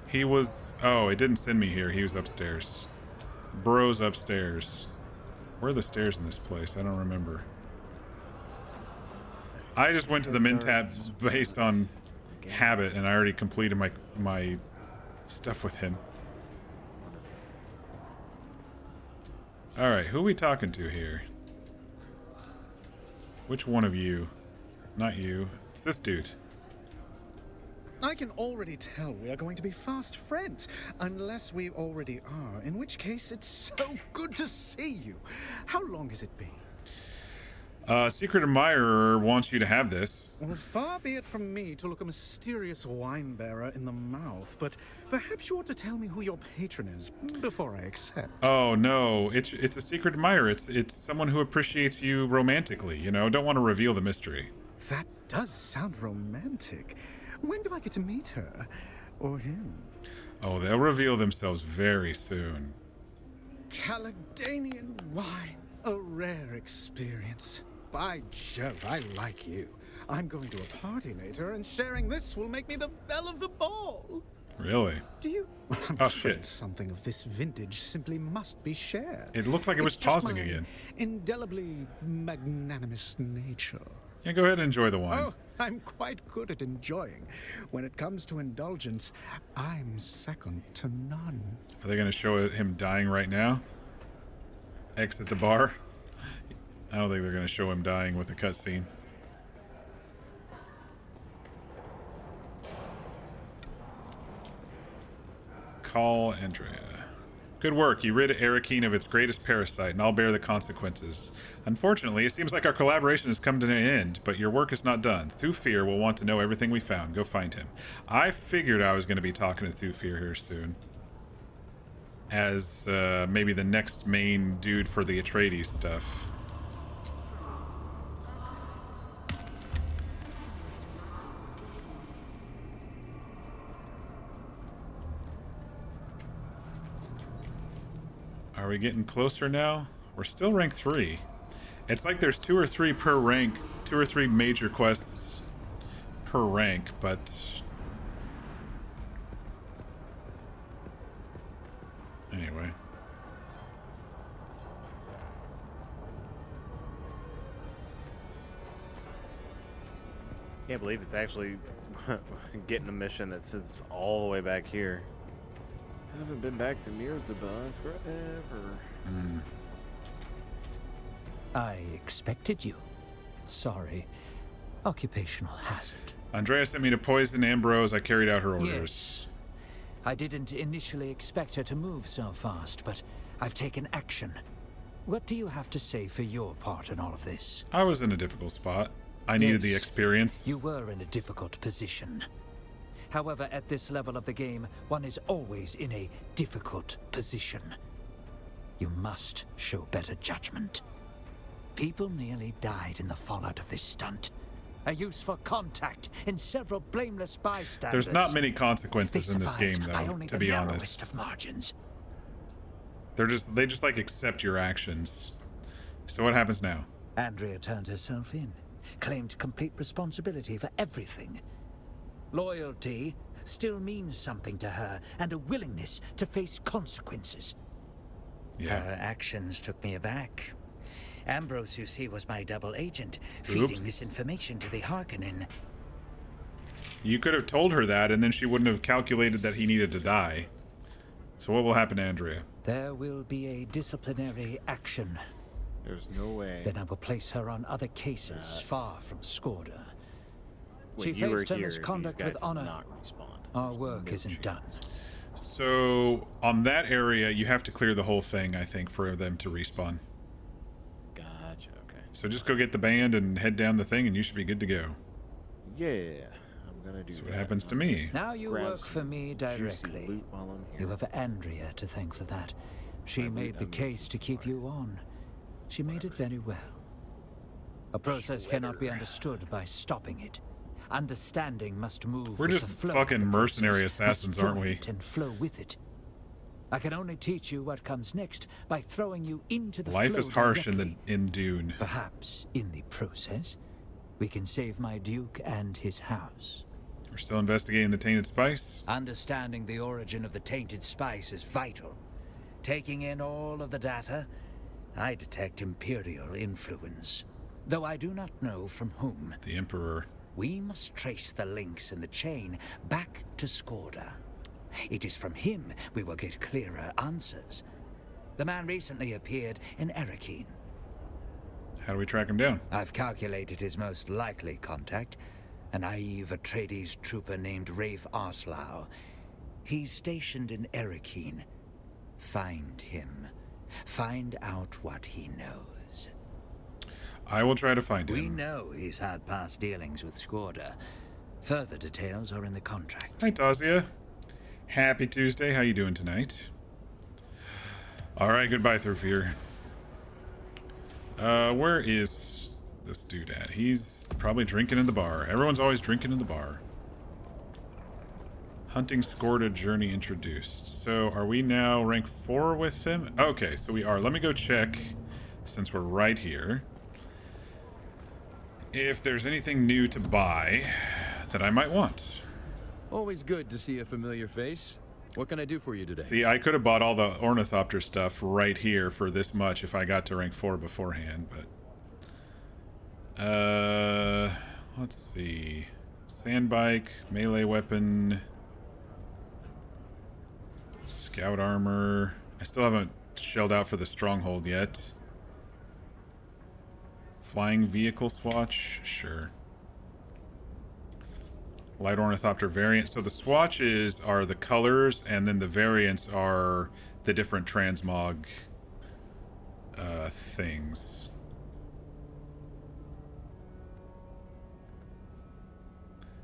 Speaker 1: He was... Oh, it didn't send me here. He was upstairs. Bro's upstairs. Where are the stairs in this place? I don't remember. I just went to the Mintat based on habit, and I already completed my stuff with him. Alright, who are we talking to here? Which one of you? Not you. It's this dude.
Speaker 8: I can already tell we are going to be fast friends, unless we already are, in which case it's so good to see you. How long has it been?
Speaker 1: Secret Admirer wants you to have this.
Speaker 8: Well, far be it from me to look a mysterious wine bearer in the mouth, but perhaps you ought to tell me who your patron is before I accept.
Speaker 1: Oh no, it's a secret admirer. It's someone who appreciates you romantically, you know, don't want to reveal the mystery.
Speaker 8: That does sound romantic. When do I get to meet her? Or him?
Speaker 1: Oh, they'll reveal themselves very soon.
Speaker 8: Caledonian wine, a rare experience. By Jove, I like you. I'm going to a party later, and sharing this will make me the belle of the ball.
Speaker 1: Really?
Speaker 8: Do you? I'm
Speaker 1: Oh,
Speaker 8: afraid
Speaker 1: shit.
Speaker 8: something of this vintage simply must be shared.
Speaker 1: It looked like it was
Speaker 8: It's just
Speaker 1: pausing
Speaker 8: my
Speaker 1: again.
Speaker 8: Indelibly magnanimous nature.
Speaker 1: Yeah, go ahead and enjoy the wine.
Speaker 8: Oh, I'm quite good at enjoying. When it comes to indulgence, I'm second to none.
Speaker 1: Are they going to show him dying right now? Exit the bar? I don't think they're going to show him dying with a cutscene. Call Andrea. Good work. You rid Arakeen of its greatest parasite, and I'll bear the consequences. Unfortunately, it seems like our collaboration has come to an end, but your work is not done. Thufir will want to know everything we found. Go find him. I figured I was going to be talking to Thufir here soon. As maybe the next main dude for the Atreides stuff. Are we getting closer now? We're still rank 3. It's like there's 2 or 3 per rank, 2 or 3 major quests per rank, but... Anyway.
Speaker 6: Can't believe it's actually getting a mission that sits all the way back here. I haven't been back to Mirzabad forever.
Speaker 10: I expected you. Sorry. Occupational hazard.
Speaker 1: Andrea sent me to poison Ambrose. I carried out her orders.
Speaker 10: Yes. I didn't initially expect her to move so fast, but I've taken action. What do you have to say for your part in all of this?
Speaker 1: I was in a difficult spot. I needed the
Speaker 10: Yes,
Speaker 1: experience.
Speaker 10: You were in a difficult position. However, at this level of the game, one is always in a difficult position. You must show better judgment. People nearly died in the fallout of this stunt. A useful contact in several blameless bystanders.
Speaker 1: There's not many consequences
Speaker 10: They
Speaker 1: in this game,
Speaker 10: survived by
Speaker 1: though,
Speaker 10: only
Speaker 1: to
Speaker 10: the
Speaker 1: be
Speaker 10: narrowest
Speaker 1: honest.
Speaker 10: of margins.
Speaker 1: They just like accept your actions. So what happens now?
Speaker 10: Andrea turned herself in, claimed complete responsibility for everything. Loyalty still means something to her, and a willingness to face consequences.
Speaker 1: Yeah.
Speaker 10: Her actions took me aback. Ambrose, you see, was my double agent, feeding
Speaker 1: Oops.
Speaker 10: this information to the Harkonnen.
Speaker 1: You could have told her that, and then she wouldn't have calculated that he needed to die. So what will happen to Andrea?
Speaker 10: There will be a disciplinary action.
Speaker 6: There's no way.
Speaker 10: Then I will place her on other cases far from Skorda.
Speaker 6: When
Speaker 10: She
Speaker 6: you were
Speaker 10: faced her
Speaker 6: here,
Speaker 10: misconduct
Speaker 6: these guys
Speaker 10: with
Speaker 6: did
Speaker 10: honor.
Speaker 6: not respawn.
Speaker 10: Our work isn't done.
Speaker 1: So on that area, you have to clear the whole thing, I think, for them to respawn.
Speaker 6: Gotcha. Okay.
Speaker 1: So just go get the band and head down the thing, and you should be good to go.
Speaker 6: Yeah, I'm gonna do
Speaker 1: See
Speaker 6: that.
Speaker 1: what happens to me.
Speaker 10: Now you
Speaker 6: Grab
Speaker 10: work for
Speaker 6: some
Speaker 10: me
Speaker 6: juicy
Speaker 10: directly.
Speaker 6: loot while I'm here.
Speaker 10: You have Andrea to thank for that. She made the case to keep you on. She made it very well. A process cannot be understood by stopping it. Understanding must move.
Speaker 1: We're
Speaker 10: with
Speaker 1: just
Speaker 10: the flow of
Speaker 1: fucking
Speaker 10: the
Speaker 1: mercenary
Speaker 10: process,
Speaker 1: assassins,
Speaker 10: must
Speaker 1: aren't
Speaker 10: join
Speaker 1: we?
Speaker 10: it and flow with it. I can only teach you what comes next by throwing you into the
Speaker 1: Life
Speaker 10: flow
Speaker 1: is harsh
Speaker 10: directly.
Speaker 1: in Dune.
Speaker 10: Perhaps in the process, we can save my Duke and his house.
Speaker 1: We're still investigating the tainted spice.
Speaker 10: Understanding the origin of the tainted spice is vital. Taking in all of the data, I detect Imperial influence, though I do not know from whom.
Speaker 1: The Emperor.
Speaker 10: We must trace the links in the chain back to Skorda. It is from him we will get clearer answers. The man recently appeared in Erekine.
Speaker 1: How do we track him down?
Speaker 10: I've calculated his most likely contact, a naive Atreides trooper named Rafe Arslau. He's stationed in Erekine. Find him. Find out what he knows.
Speaker 1: I will try to find him.
Speaker 10: We know he's had past dealings with Skorda. Further details are in the contract.
Speaker 1: Hi, Tasia. Happy Tuesday. How you doing tonight? All right, goodbye, Thurfear. Where is this dude at? He's probably drinking in the bar. Everyone's always drinking in the bar. Hunting Skorda journey introduced. So are we now rank 4 with him? Okay, so we are. Let me go check, since we're right here, if there's anything new to buy that I might want.
Speaker 18: Always good to see a familiar face. What can I do for you today?
Speaker 1: See, I could have bought all the Ornithopter stuff right here for this much if I got to rank 4 beforehand, but... let's see. Sandbike, melee weapon... Scout armor... I still haven't shelled out for the stronghold yet. Flying vehicle swatch? Sure. Light Ornithopter variant. So the swatches are the colors, and then the variants are the different transmog things.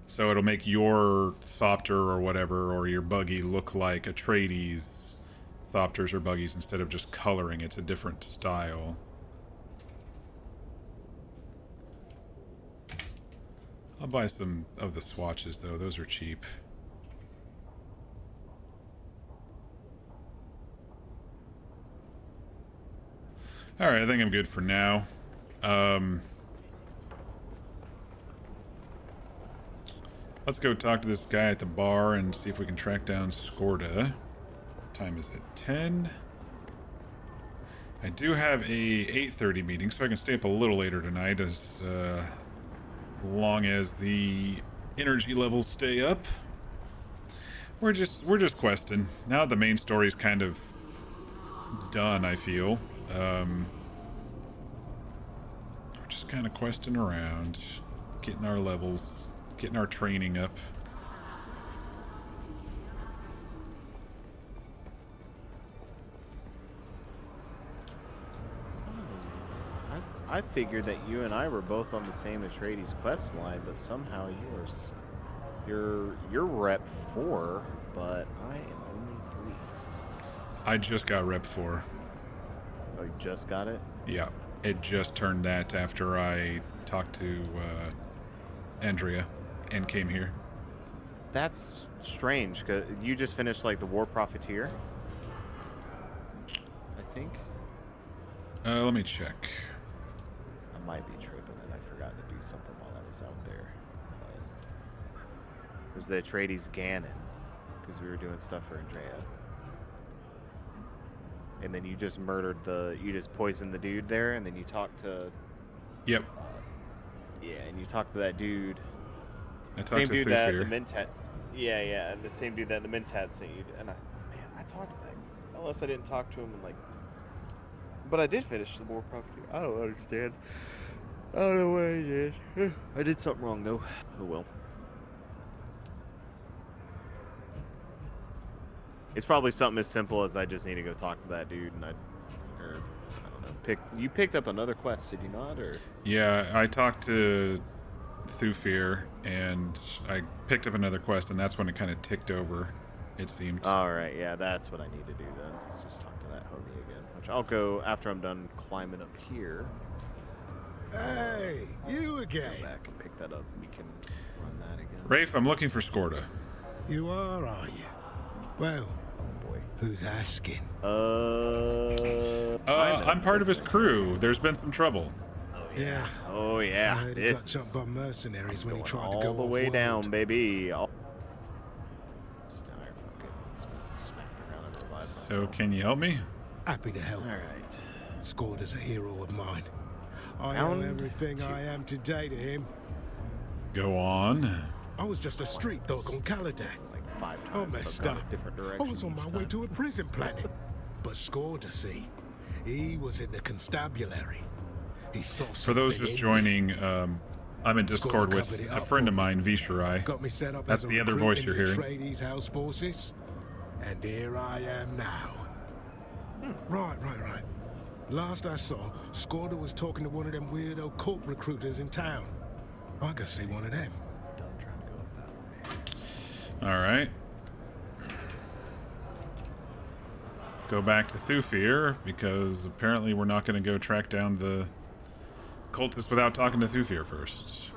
Speaker 1: So it'll make your Thopter or whatever, or your buggy look like Atreides Thopters or buggies instead of just coloring. It's a different style. I'll buy some of the swatches, though. Those are cheap. Alright, I think I'm good for now. Let's go talk to this guy at the bar and see if we can track down Skorda. What time is it? 10? I do have a 8:30 meeting, so I can stay up a little later tonight as long as the energy levels stay up. We're just questing. Now the main story's kind of done, I feel. We're just kind of questing around, getting our levels, getting our training up.
Speaker 6: I figured that you and I were both on the same Atreides quest line, but somehow you're rep 4, but I am only 3.
Speaker 1: I just got rep 4.
Speaker 6: Oh, you just got it?
Speaker 1: Yeah, it just turned that after I talked to Andrea and came here.
Speaker 6: That's strange, because you just finished like the War Profiteer, I think.
Speaker 1: Let me check.
Speaker 6: I might be tripping and I forgot to do something while I was out there. But was the Atreides Ganon, because we were doing stuff for Andrea. And then you just you just poisoned the dude there, and then you talked to...
Speaker 1: Yep.
Speaker 6: Yeah, and you talked to that dude.
Speaker 1: I talked
Speaker 6: same
Speaker 1: to
Speaker 6: dude that the
Speaker 1: Thufir.
Speaker 6: Mentats. Yeah, the same dude that the Mentats sent you. And I talked to that. Unless I didn't talk to him and but I did finish the War Prophecy. I don't understand. I don't know what I did. I did something wrong though. Oh well. It's probably something as simple as I just need to go talk to that dude, and I don't know. You picked up another quest, did you not? Or
Speaker 1: Yeah, I talked to Thufir, and I picked up another quest, and that's when it kind of ticked over, it seemed.
Speaker 6: All right, yeah, that's what I need to do then. Let's just talk to that homie again, which I'll go after I'm done climbing up here.
Speaker 2: Hey, you again.
Speaker 6: Go back and pick that up. We can run that again.
Speaker 1: Rafe, I'm looking for Skorda.
Speaker 2: You are you? Well,
Speaker 6: oh boy,
Speaker 2: who's asking?
Speaker 1: I'm part of his crew. There's been some trouble.
Speaker 2: Yeah.
Speaker 6: Oh yeah.
Speaker 2: I heard he got jumped by mercenaries when he tried to go
Speaker 6: all the way
Speaker 2: off-world.
Speaker 6: down, baby.
Speaker 1: So can you help me?
Speaker 2: Happy to help.
Speaker 6: All right.
Speaker 2: Skorda's a hero of mine. I owe
Speaker 6: Round
Speaker 2: everything
Speaker 6: two.
Speaker 2: I am today to him.
Speaker 1: Go on.
Speaker 2: I was just a street dog on Caladan.
Speaker 6: Like 5
Speaker 2: I
Speaker 6: times.
Speaker 2: messed
Speaker 6: I've gone
Speaker 2: up.
Speaker 6: a different
Speaker 2: I
Speaker 6: direction
Speaker 2: was on my
Speaker 6: each
Speaker 2: way
Speaker 6: time.
Speaker 2: to a prison planet. But Skorda, see, he was in the constabulary. He saw
Speaker 1: For those
Speaker 2: something
Speaker 1: just
Speaker 2: in me.
Speaker 1: joining, I'm in Discord with
Speaker 2: covered it
Speaker 1: a
Speaker 2: up
Speaker 1: friend
Speaker 2: for
Speaker 1: of
Speaker 2: me.
Speaker 1: mine, Visharai.
Speaker 2: Got me set up
Speaker 1: That's
Speaker 2: as a
Speaker 1: the other
Speaker 2: recruit
Speaker 1: voice
Speaker 2: in
Speaker 1: you're
Speaker 2: the
Speaker 1: hearing.
Speaker 2: Atreides House forces. And here I am now. Right. Last I saw, Skorda was talking to one of them weirdo cult recruiters in town. I gotta see one of them.
Speaker 6: Done trying to go up that way.
Speaker 1: All right. Go back to Thufir, because apparently we're not going to go track down the cultists without talking to Thufir first.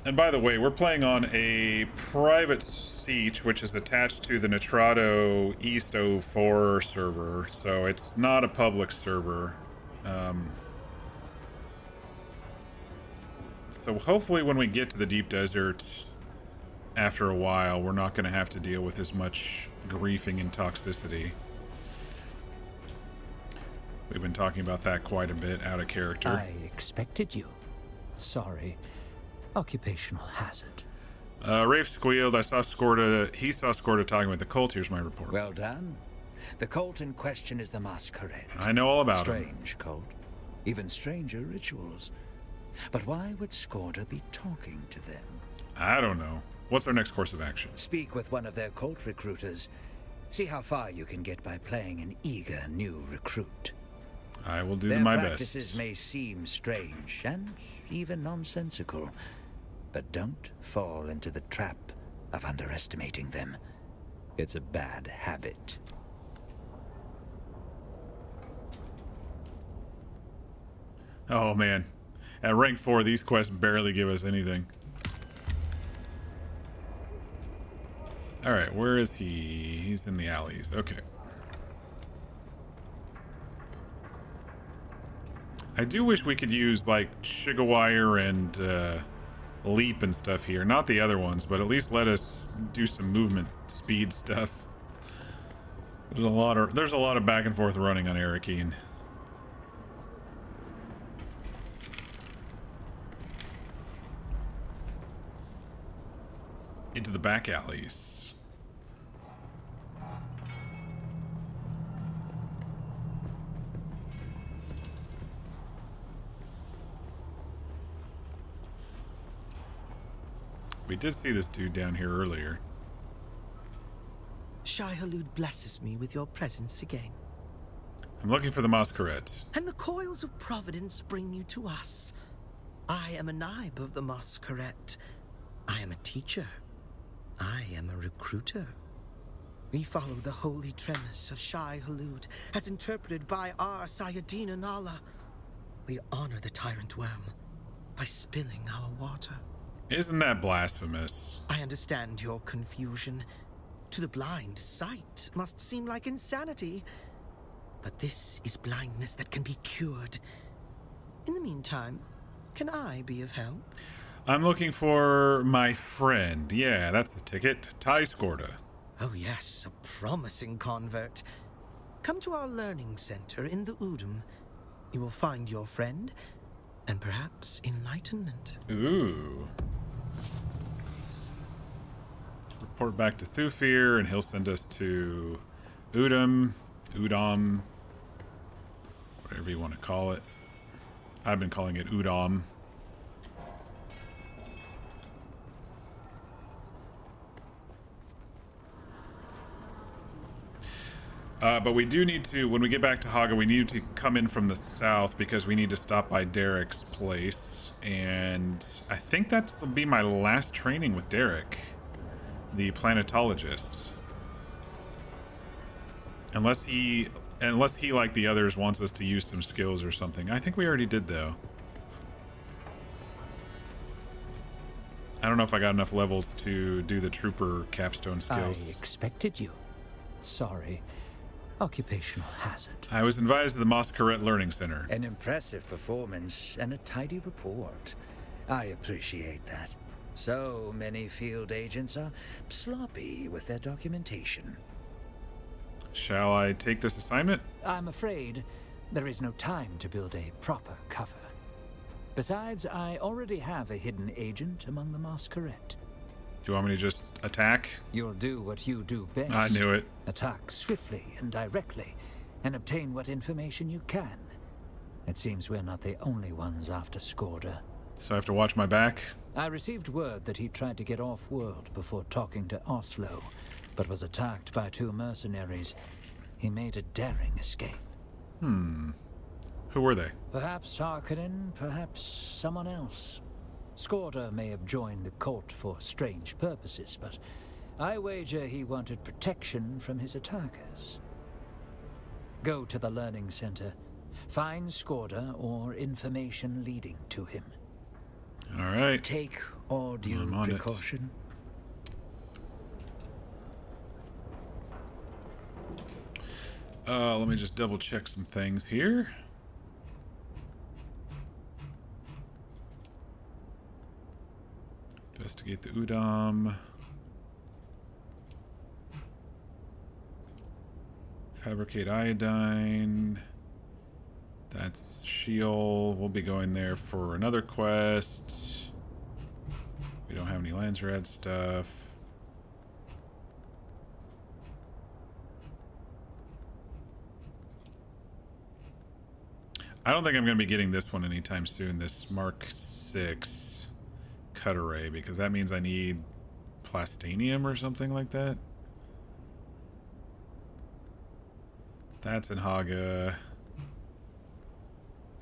Speaker 1: And by the way, we're playing on a private seat, which is attached to the Nitrado East 04 server, so it's not a public server. So hopefully when we get to the deep desert, after a while, we're not going to have to deal with as much griefing and toxicity. We've been talking about that quite a bit out of character.
Speaker 10: I expected you. Sorry. Occupational hazard.
Speaker 1: Rafe squealed. I saw Skorda. He saw Skorda talking with the cult. Here's my report.
Speaker 10: Well done. The cult in question is the Masquerade.
Speaker 1: I know all about
Speaker 10: Strange cult. Even stranger rituals. But why would Skorda be talking to them?
Speaker 1: I don't know. What's our next course of action?
Speaker 10: Speak with one of their cult recruiters. See how far you can get by playing an eager new recruit.
Speaker 1: I will do
Speaker 10: Their
Speaker 1: my
Speaker 10: practices
Speaker 1: best.
Speaker 10: may seem strange and even nonsensical, but don't fall into the trap of underestimating them. It's a bad habit.
Speaker 1: Oh man, at rank 4, these quests barely give us anything. All right, where is he? He's in the alleys. Okay. I do wish we could use like Shigawire and Leap and stuff here. Not the other ones, but at least let us do some movement speed stuff. There's a lot of back and forth running on Arakeen. Into the back alleys. We did see this dude down here earlier.
Speaker 22: Shai-Hulud blesses me with your presence again.
Speaker 1: I'm looking for the Masquerade.
Speaker 22: And the coils of providence bring you to us. I am a Naib of the Masquerade. I am a teacher. I am a recruiter. We follow the holy tremis of Shai-Hulud as interpreted by our Sayadina Nala. We honor the tyrant worm by spilling our water.
Speaker 1: Isn't that blasphemous?
Speaker 22: I understand your confusion. To the blind, sight must seem like insanity. But this is blindness that can be cured. In the meantime, can I be of help?
Speaker 1: I'm looking for my friend. Yeah, that's the ticket. Ty Skorda.
Speaker 22: Oh yes, a promising convert. Come to our learning center in the Oo'dham. You will find your friend, and perhaps enlightenment.
Speaker 1: Ooh. Report back to Thufir, and he'll send us to Oo'dham, whatever you want to call it. I've been calling it Oo'dham. But we do need to, when we get back to Haga, we need to come in from the south because we need to stop by Derek's place. And I think that'll be my last training with Derek, the planetologist. Unless he, like the others, wants us to use some skills or something. I think we already did, though. I don't know if I got enough levels to do the trooper capstone skills.
Speaker 10: I expected you. Sorry. Occupational hazard.
Speaker 1: I was invited to the Masquerade Learning Center.
Speaker 10: An impressive performance and a tidy report. I appreciate that. So many field agents are sloppy with their documentation.
Speaker 1: Shall I take this assignment?
Speaker 10: I'm afraid there is no time to build a proper cover. Besides, I already have a hidden agent among the Masquerade.
Speaker 1: Do you want me to just attack?
Speaker 10: You'll do what you do best.
Speaker 1: I knew it.
Speaker 10: Attack swiftly and directly, and obtain what information you can. It seems we're not the only ones after Skorda.
Speaker 1: So I have to watch my back?
Speaker 10: I received word that he tried to get off-world before talking to Oslo, but was attacked by 2 mercenaries. He made a daring escape.
Speaker 1: Who were they?
Speaker 10: Perhaps Harkonnen, perhaps someone else. Skorda may have joined the court for strange purposes, but I wager he wanted protection from his attackers. Go to the learning center. Find Skorda or information leading to him.
Speaker 1: All right.
Speaker 10: Take all due precaution.
Speaker 1: Let me just double check some things here. Investigate the Oo'dham. Fabricate iodine. That's Sheol. We'll be going there for another quest. We don't have any Landsrad stuff. I don't think I'm going to be getting this one anytime soon, this Mark 6 cut array, because that means I need plastanium or something like that. That's in Haga.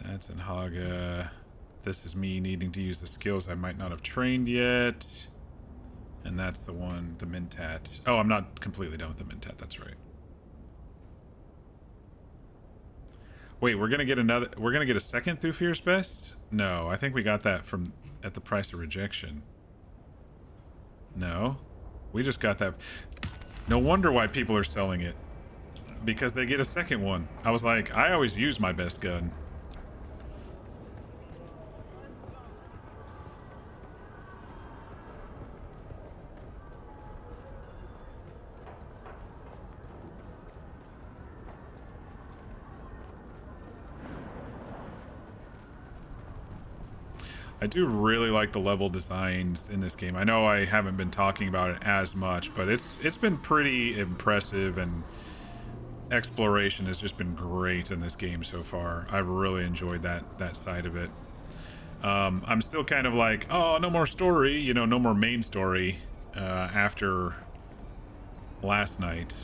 Speaker 1: That's in Haga. This is me needing to use the skills I might not have trained yet. And that's the one, the Mentat. Oh, I'm not completely done with the Mentat, that's right. Wait, we're gonna get a second through Fierce Best? No, I think we got that from at the price of rejection. No, we just got that. No wonder why people are selling it, because they get a second one. I was like, I always use my best gun. I do really like the level designs in this game. I know I haven't been talking about it as much, but it's been pretty impressive, and exploration has just been great in this game so far. I've really enjoyed that side of it. I'm still kind of like, oh, no more story, you know, no more main story after last night.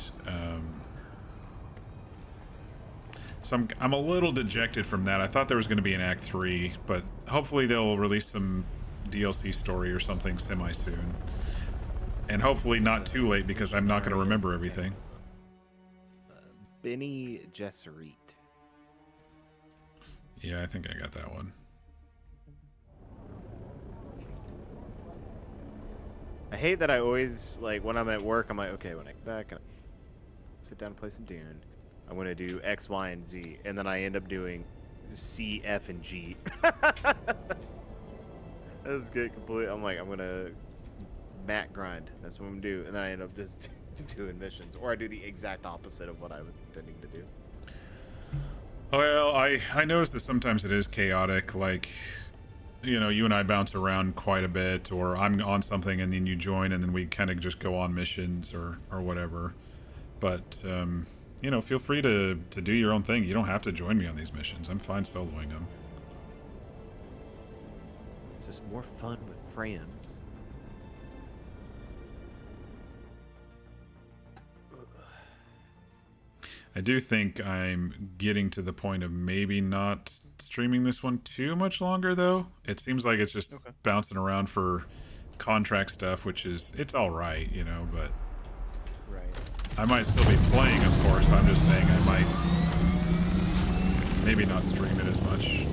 Speaker 1: So I'm a little dejected from that. I thought there was going to be an Act 3, but hopefully they'll release some DLC story or something semi-soon. And hopefully not too late, because I'm not going to remember everything.
Speaker 6: Bene Gesserit.
Speaker 1: Yeah, I think I got that one.
Speaker 6: I hate that I always, like, when I'm at work, I'm like, okay, when I get back and I sit down and play some Dune, I'm going to do X, Y, and Z, and then I end up doing C, F, and G. That's good, completely. I'm like, I'm going to mat grind. That's what I'm going to do. And then I end up just doing missions. Or I do the exact opposite of what I was intending to do.
Speaker 1: Well, I noticed that sometimes it is chaotic, like, you know, you and I bounce around quite a bit, or I'm on something and then you join and then we kind of just go on missions or whatever. But, you know, feel free to do your own thing. You don't have to join me on these missions. I'm fine soloing them.
Speaker 6: It's just more fun with friends.
Speaker 1: I do think I'm getting to the point of maybe not streaming this one too much longer, though. It seems like it's just bouncing around for contract stuff, which is, it's all right, you know, but I might still be playing, of course. But I'm just saying I might maybe not stream it as much.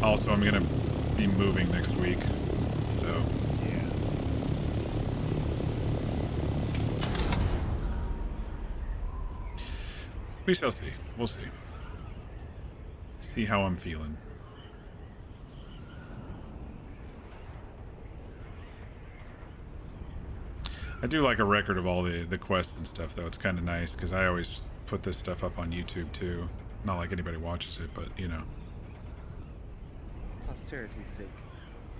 Speaker 1: Also, I'm gonna be moving next week, so
Speaker 6: yeah.
Speaker 1: We shall see. We'll see. See how I'm feeling. I do like a record of all the quests and stuff, though. It's kind of nice because I always put this stuff up on YouTube too. Not like anybody watches it, but you know.
Speaker 6: Posterity's sake.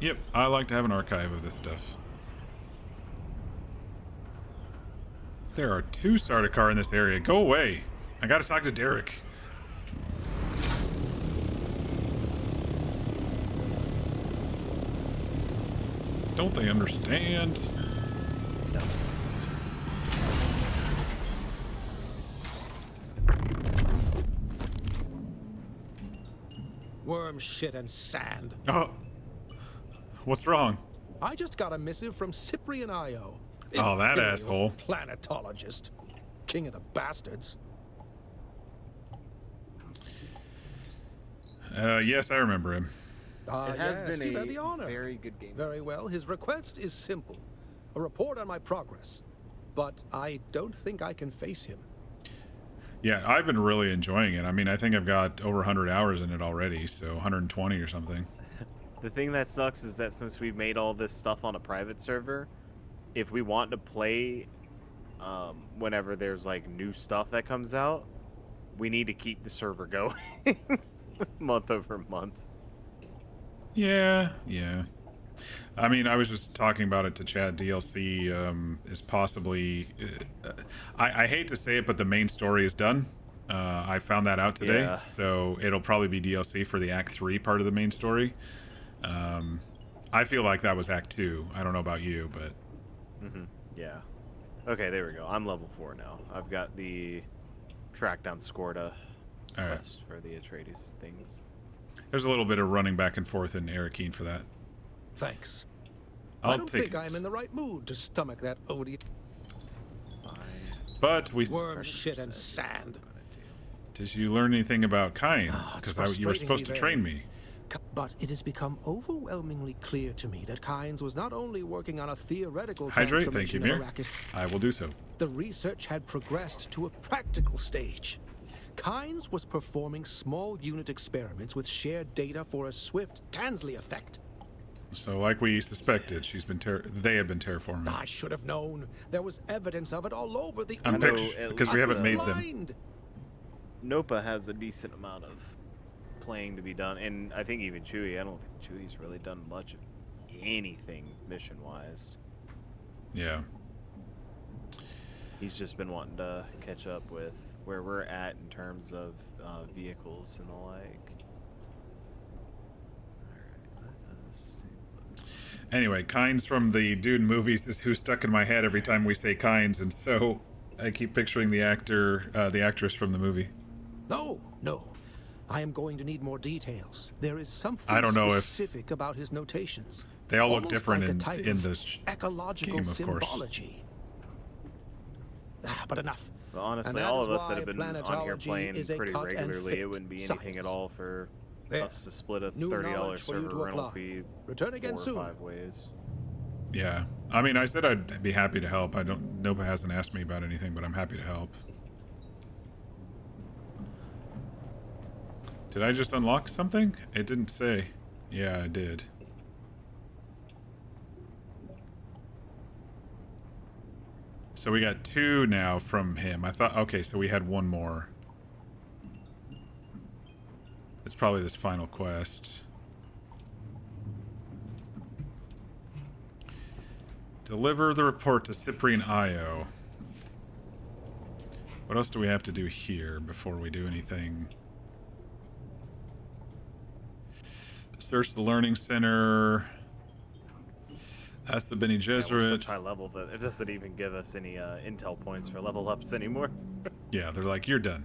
Speaker 1: Yep, I like to have an archive of this stuff. There are 2 Sardaukar in this area. Go away. I gotta talk to Derek. Don't they understand?
Speaker 5: Worm shit and sand.
Speaker 1: Oh. What's wrong?
Speaker 5: I just got a missive from Cyprian Io.
Speaker 1: Oh, that
Speaker 5: Imperial
Speaker 1: asshole.
Speaker 5: Planetologist. King of the bastards.
Speaker 1: Yes, I remember him.
Speaker 6: It has been
Speaker 5: you've had the
Speaker 6: a
Speaker 5: honor.
Speaker 6: very good game.
Speaker 5: Very well. His request is simple. A report on my progress. But I don't think I can face him.
Speaker 1: Yeah, I've been really enjoying it. I mean, I think I've got over 100 hours in it already, so 120 or something.
Speaker 6: The thing that sucks is that since we've made all this stuff on a private server, if we want to play whenever there's like new stuff that comes out, we need to keep the server going month over month.
Speaker 1: Yeah. I mean, I was just talking about it to Chad. DLC is possibly... I hate to say it, but the main story is done. I found that out today,
Speaker 6: Yeah.
Speaker 1: so it'll probably be DLC for the Act 3 part of the main story. I feel like that was Act 2. I don't know about you, but...
Speaker 6: Yeah. Okay, there we go. I'm level 4 now. I've got the track down Scorda quest for the Atreides things.
Speaker 1: There's a little bit of running back and forth in Arakeen for that.
Speaker 5: Thanks.
Speaker 1: I'll
Speaker 5: I don't
Speaker 1: take
Speaker 5: think
Speaker 1: it.
Speaker 5: I'm in the right mood to stomach that odious
Speaker 1: But we...
Speaker 5: worm shit and sand.
Speaker 1: Did you learn anything about Kynes?
Speaker 5: It's
Speaker 1: Because you were supposed to
Speaker 5: frustratingly
Speaker 1: train
Speaker 5: vague.
Speaker 1: me.
Speaker 5: But it has become overwhelmingly clear to me that Kynes was not only working on a theoretical
Speaker 1: Hydrate, thank you,
Speaker 5: transformation
Speaker 1: Mir.
Speaker 5: of Arrakis,
Speaker 1: I will do so.
Speaker 5: the research had progressed to a practical stage. Kynes was performing small unit experiments with shared data for a swift Tansley effect.
Speaker 1: So, like we suspected, they have been terraforming.
Speaker 5: I should have known. There was evidence of it all over the
Speaker 1: I'm
Speaker 5: image.
Speaker 1: picture- because we haven't made them.
Speaker 5: Blind.
Speaker 6: Nopa has a decent amount of playing to be done, and I think even Chewie. I don't think Chewie's really done much of anything mission-wise.
Speaker 1: Yeah.
Speaker 6: He's just been wanting to catch up with where we're at in terms of vehicles and the like.
Speaker 1: Anyway, Kynes from the Dune movies is who's stuck in my head every time we say Kynes, and so I keep picturing the actress from the movie.
Speaker 5: No. I am going to need more details. There is something
Speaker 1: I don't know if-
Speaker 5: specific about his notations.
Speaker 1: They all look
Speaker 5: Almost
Speaker 1: different
Speaker 5: like a type
Speaker 1: in
Speaker 5: of
Speaker 1: the
Speaker 5: ecological
Speaker 1: game, of course.
Speaker 5: symbology. But enough.
Speaker 6: Well, honestly,
Speaker 5: And that
Speaker 6: all
Speaker 5: is
Speaker 6: of us that
Speaker 5: why
Speaker 6: have been on here
Speaker 5: planetology
Speaker 6: playing
Speaker 5: is a
Speaker 6: pretty
Speaker 5: cut and
Speaker 6: regularly,
Speaker 5: fit
Speaker 6: it wouldn't be anything
Speaker 5: science.
Speaker 6: at all for
Speaker 5: There.
Speaker 6: us to split a
Speaker 5: New
Speaker 6: $30
Speaker 5: knowledge for you
Speaker 6: server
Speaker 5: to
Speaker 6: rental
Speaker 5: apply.
Speaker 6: fee
Speaker 5: Return again
Speaker 6: 4
Speaker 5: soon.
Speaker 6: or 5 ways.
Speaker 1: Yeah. I mean, I said I'd be happy to help. Nobody hasn't asked me about anything, but I'm happy to help. Did I just unlock something? It didn't say. Yeah, I did. So we got 2 now from him. I thought, okay, so we had 1 more. It's probably this final quest. Deliver the report to Cyprian Io. What else do we have to do here before we do anything? Search the Learning Center. Ask the Bene
Speaker 6: Yeah, we're
Speaker 1: Gesserit.
Speaker 6: such high level that it doesn't even give us any intel points for level ups anymore.
Speaker 1: Yeah, they're like, you're done.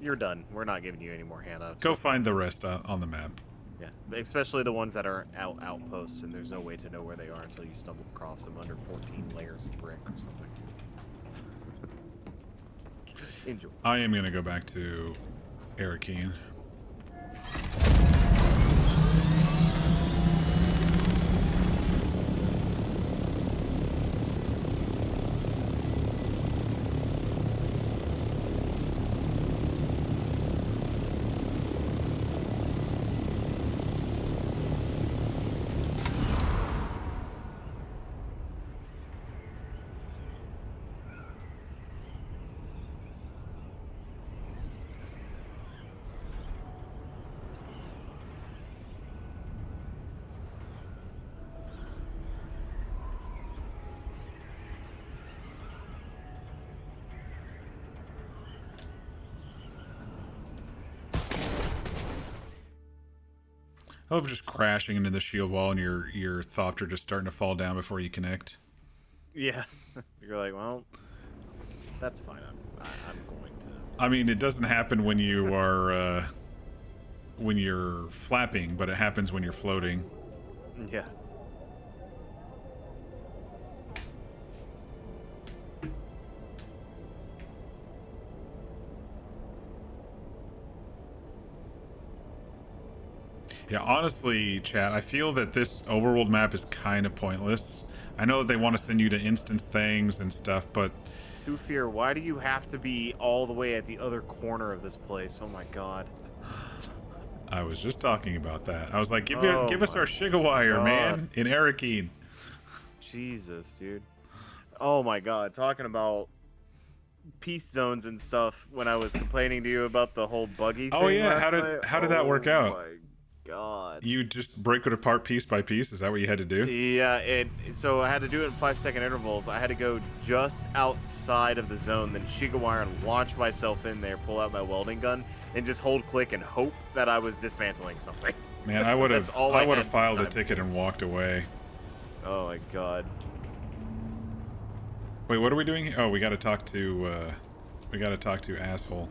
Speaker 6: You're done. We're not giving you any more handouts.
Speaker 1: Go find the rest on the map.
Speaker 6: Yeah, especially the ones that are outposts, and there's no way to know where they are until you stumble across them under 14 layers of brick or something. Enjoy.
Speaker 1: I am going to go back to Arakeen. I love just crashing into the shield wall and your Thopter just starting to fall down before you connect.
Speaker 6: Yeah, you're like, well, that's fine. I'm going to.
Speaker 1: I mean, it doesn't happen when you are when you're flapping, but it happens when you're floating.
Speaker 6: Yeah.
Speaker 1: Yeah, honestly, chat, I feel that this overworld map is kind of pointless. I know that they want to send you to instance things and stuff, but...
Speaker 6: Fear, why do you have to be all the way at the other corner of this place? Oh my god.
Speaker 1: I was just talking about that. I was like, give us our Shigawire, man, in Arakeen.
Speaker 6: Jesus, dude. Oh my god, talking about peace zones and stuff when I was complaining to you about the whole buggy thing.
Speaker 1: Oh yeah,
Speaker 6: last
Speaker 1: how did that work out?
Speaker 6: Oh my god.
Speaker 1: You just break it apart piece by piece? Is that what you had to do?
Speaker 6: Yeah, so I had to do it in 5-second intervals. I had to go just outside of the zone, then Shigawire and launch myself in there, pull out my welding gun, and just hold click and hope that I was dismantling something.
Speaker 1: Man, I would have
Speaker 6: had
Speaker 1: filed a
Speaker 6: time.
Speaker 1: ticket and walked away.
Speaker 6: Oh my god.
Speaker 1: Wait, what are we doing here? Oh, we gotta talk to asshole.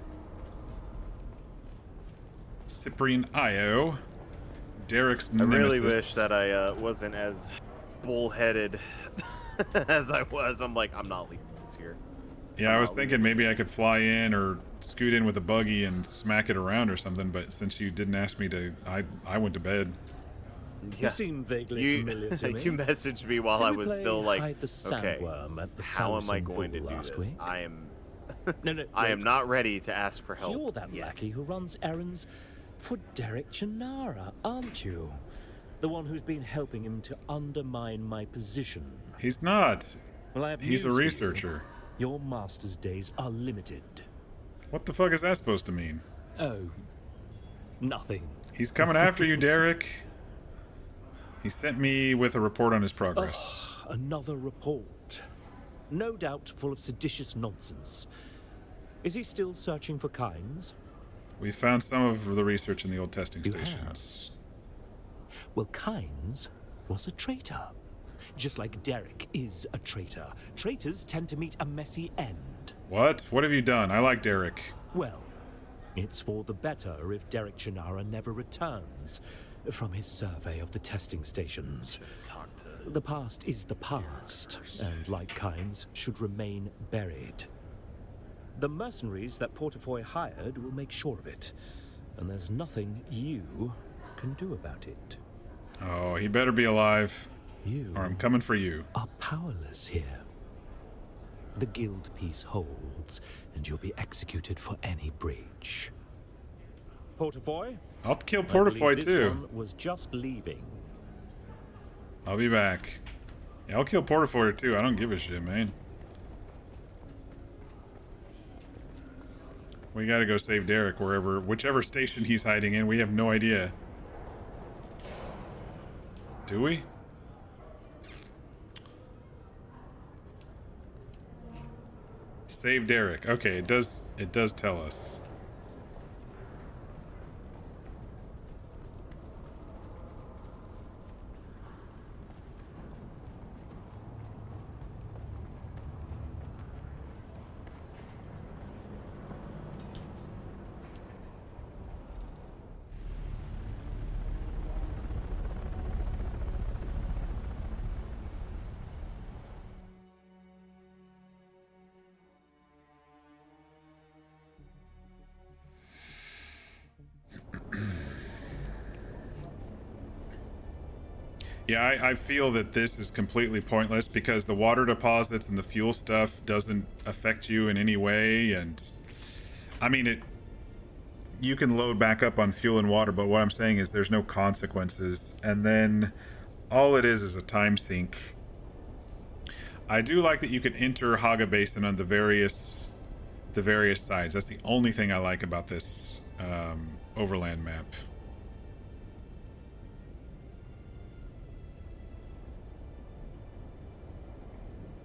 Speaker 1: Cyprian Io. Derek's nemesis.
Speaker 6: I really wish that I wasn't as bullheaded as I was. I'm like, I'm not leaving this here.
Speaker 1: Yeah, I was thinking maybe I could fly in or scoot in with a buggy and smack it around or something, but since you didn't ask me to, I went to bed.
Speaker 6: Yeah.
Speaker 7: You seem vaguely familiar to me.
Speaker 6: You messaged me while I was still like,
Speaker 7: hide the
Speaker 6: okay,
Speaker 7: sandworm at the
Speaker 6: how am I
Speaker 7: Samson
Speaker 6: going to
Speaker 7: Ball
Speaker 6: do
Speaker 7: last
Speaker 6: this?
Speaker 7: week?
Speaker 6: I am
Speaker 7: No,
Speaker 6: I am not ready to ask for help.
Speaker 7: You're that lackey who runs errands for Derek Chinara, aren't you? The one who's been helping him to undermine my position.
Speaker 1: He's not.
Speaker 7: Well, I have
Speaker 1: He's a
Speaker 7: news for you.
Speaker 1: researcher.
Speaker 7: Your master's days are limited.
Speaker 1: What the fuck is that supposed to mean?
Speaker 7: Oh, nothing.
Speaker 1: He's coming after you, Derek. He sent me with a report on his progress.
Speaker 7: Oh, another report. No doubt full of seditious nonsense. Is he still searching for Kynes?
Speaker 1: We found some of the research in the old testing
Speaker 7: You
Speaker 1: stations.
Speaker 7: Well, Kynes was a traitor. Just like Derek is a traitor. Traitors tend to meet a messy end.
Speaker 1: What? What have you done? I like Derek.
Speaker 7: Well, it's for the better if Derek Chinara never returns. from his survey of the testing stations. The past is the past, and like Kynes, should remain buried. The mercenaries that Portafoy hired will make sure of it, and there's nothing you can do about it.
Speaker 1: Oh, he better be alive, or I'm coming for you.
Speaker 7: Are powerless here. The guild peace holds, and you'll be executed for any breach. Portafoy?
Speaker 1: I'll kill Portafoy too.
Speaker 7: This one was just leaving.
Speaker 1: I'll be back. Yeah, I'll kill Portafoy too. I don't give a shit, man. We gotta go save Derek whichever station he's hiding in. We have no idea. Do we? Save Derek. Okay, it does tell us. Yeah, I feel that this is completely pointless because the water deposits and the fuel stuff doesn't affect you in any way, and I mean you can load back up on fuel and water, but what I'm saying is there's no consequences, and then all it is a time sink. I do like that you can enter Haga Basin on the various sides. That's the only thing I like about this overland map.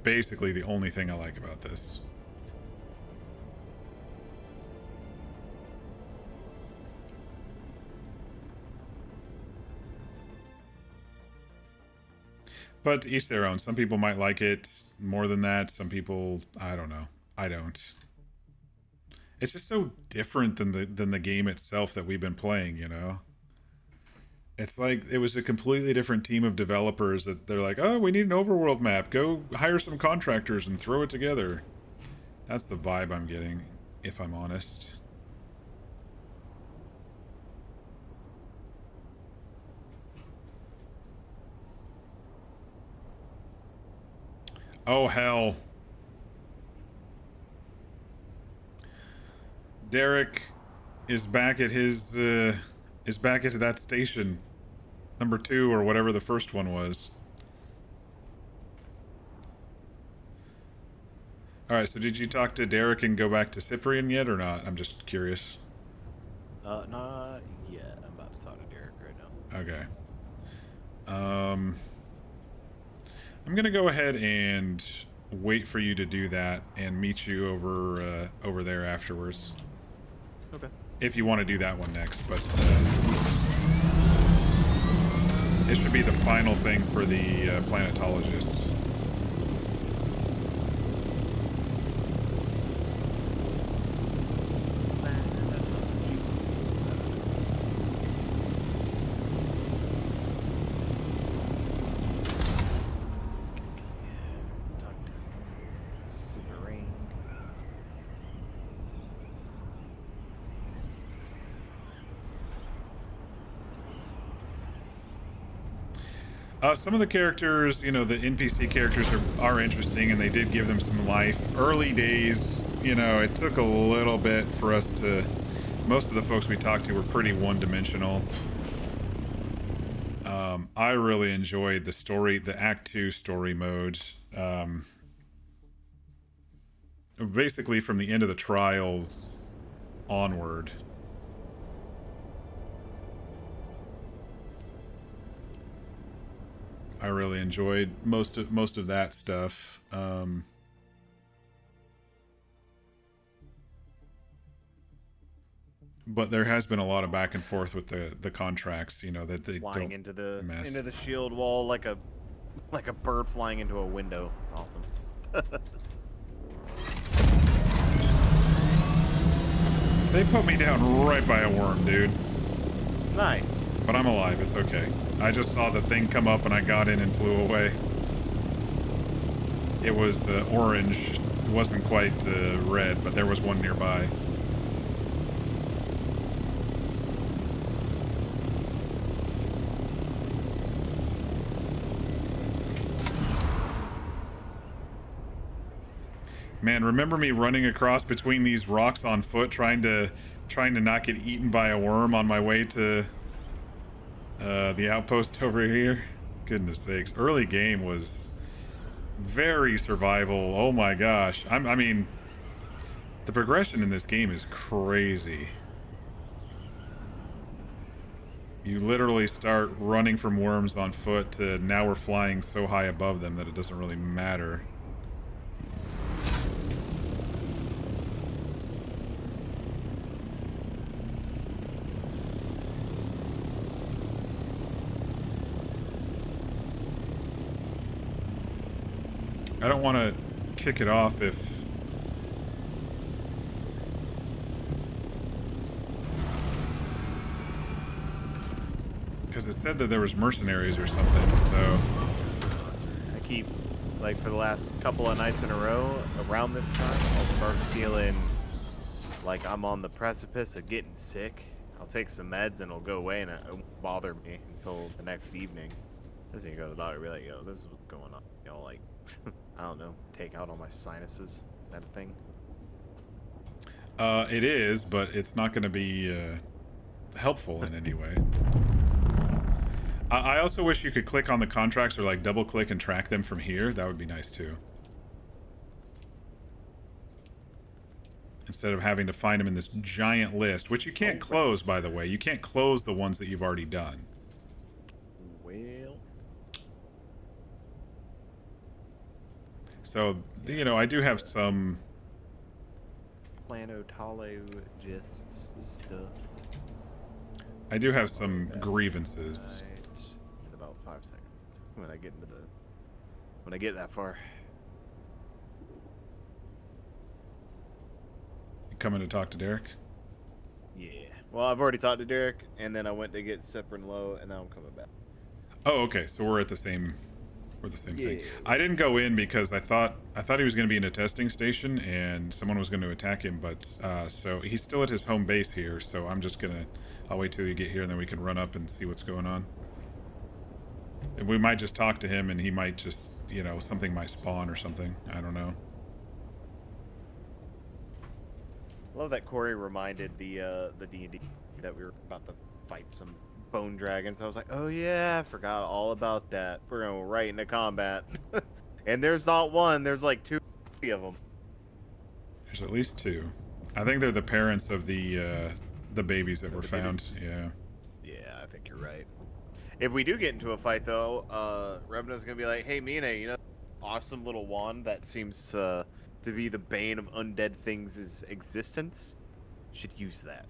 Speaker 1: Basically the only thing I like about this. But to each their own. Some people might like it more than that. Some people, I don't know. I don't. It's just so different than the game itself that we've been playing, you know? It's like it was a completely different team of developers that they're like, oh, we need an overworld map. Go hire some contractors and throw it together. That's the vibe I'm getting, if I'm honest. Oh, hell. Derek is back at his, is back at that station. Number 2 or whatever the first one was. Alright, so did you talk to Derek and go back to Cyprian yet or not? I'm just curious.
Speaker 6: Not yet. I'm about to talk to Derek right now.
Speaker 1: Okay. I'm gonna go ahead and wait for you to do that and meet you over there afterwards.
Speaker 6: Okay.
Speaker 1: If you want to do that one next, but it should be the final thing for the planetologist. Some of the characters, you know, the NPC characters are interesting, and they did give them some life. Early days, you know, it took a little bit for us to... Most of the folks we talked to were pretty one-dimensional. I really enjoyed the story, the Act 2 story mode. Basically from the end of the trials onward. I really enjoyed most of that stuff. But there has been a lot of back and forth with the contracts, you know, that they
Speaker 6: flying
Speaker 1: don't
Speaker 6: into the
Speaker 1: mess.
Speaker 6: into the shield wall like a bird flying into a window. It's awesome.
Speaker 1: They put me down right by a worm, dude.
Speaker 6: Nice.
Speaker 1: But I'm alive, it's okay. I just saw the thing come up and I got in and flew away. It was orange. It wasn't quite red, but there was one nearby. Man, remember me running across between these rocks on foot trying to not get eaten by a worm on my way to the outpost over here? Goodness sakes. Early game was very survival. Oh my gosh. I mean, the progression in this game is crazy. You literally start running from worms on foot to now we're flying so high above them that it doesn't really matter. I don't want to kick it off if... Because it said that there was mercenaries or something, so...
Speaker 6: I keep, like, for the last couple of nights in a row, around this time, I'll start feeling like I'm on the precipice of getting sick. I'll take some meds and it'll go away and it won't bother me until the next evening. Doesn't even go to the doctor and be like, yo, this is what's going on. You know, like... I don't know, take out all my sinuses. Is that a thing?
Speaker 1: It is, but it's not going to be helpful in any way. I also wish you could click on the contracts or like double click and track them from here. That would be nice too. Instead of having to find them in this giant list, which you can't close, by the way. You can't close the ones that you've already done.
Speaker 6: Well...
Speaker 1: So, you know, I do have some...
Speaker 6: planetologists stuff.
Speaker 1: I do have some grievances.
Speaker 6: Right. In about 5 seconds. When I get into the... When I get that far.
Speaker 1: You coming to talk to Derek?
Speaker 6: Yeah. Well, I've already talked to Derek, and then I went to get Sepper and Low, and now I'm coming back.
Speaker 1: Oh, okay. So we're at the same... We're the same thing.
Speaker 6: Yeah.
Speaker 1: I didn't go in because I thought he was going to be in a testing station and someone was going to attack him, but so he's still at his home base here, so I'm just gonna... I'll wait till you get here and then we can run up and see what's going on. And we might just talk to him and he might just, you know, something might spawn or something. I don't know.
Speaker 6: I love that Corey reminded the D&D that we were about to fight some bone dragons. I was like, oh yeah, I forgot all about that. We're going right into combat. And there's not one, there's like 2 of them.
Speaker 1: There's at least 2. I think they're the parents of the babies that were found. Yeah.
Speaker 6: Yeah, I think you're right. If we do get into a fight though, Rebna's gonna be like, hey Mina, you know, awesome little wand that seems to be the bane of undead things' existence? Should use that.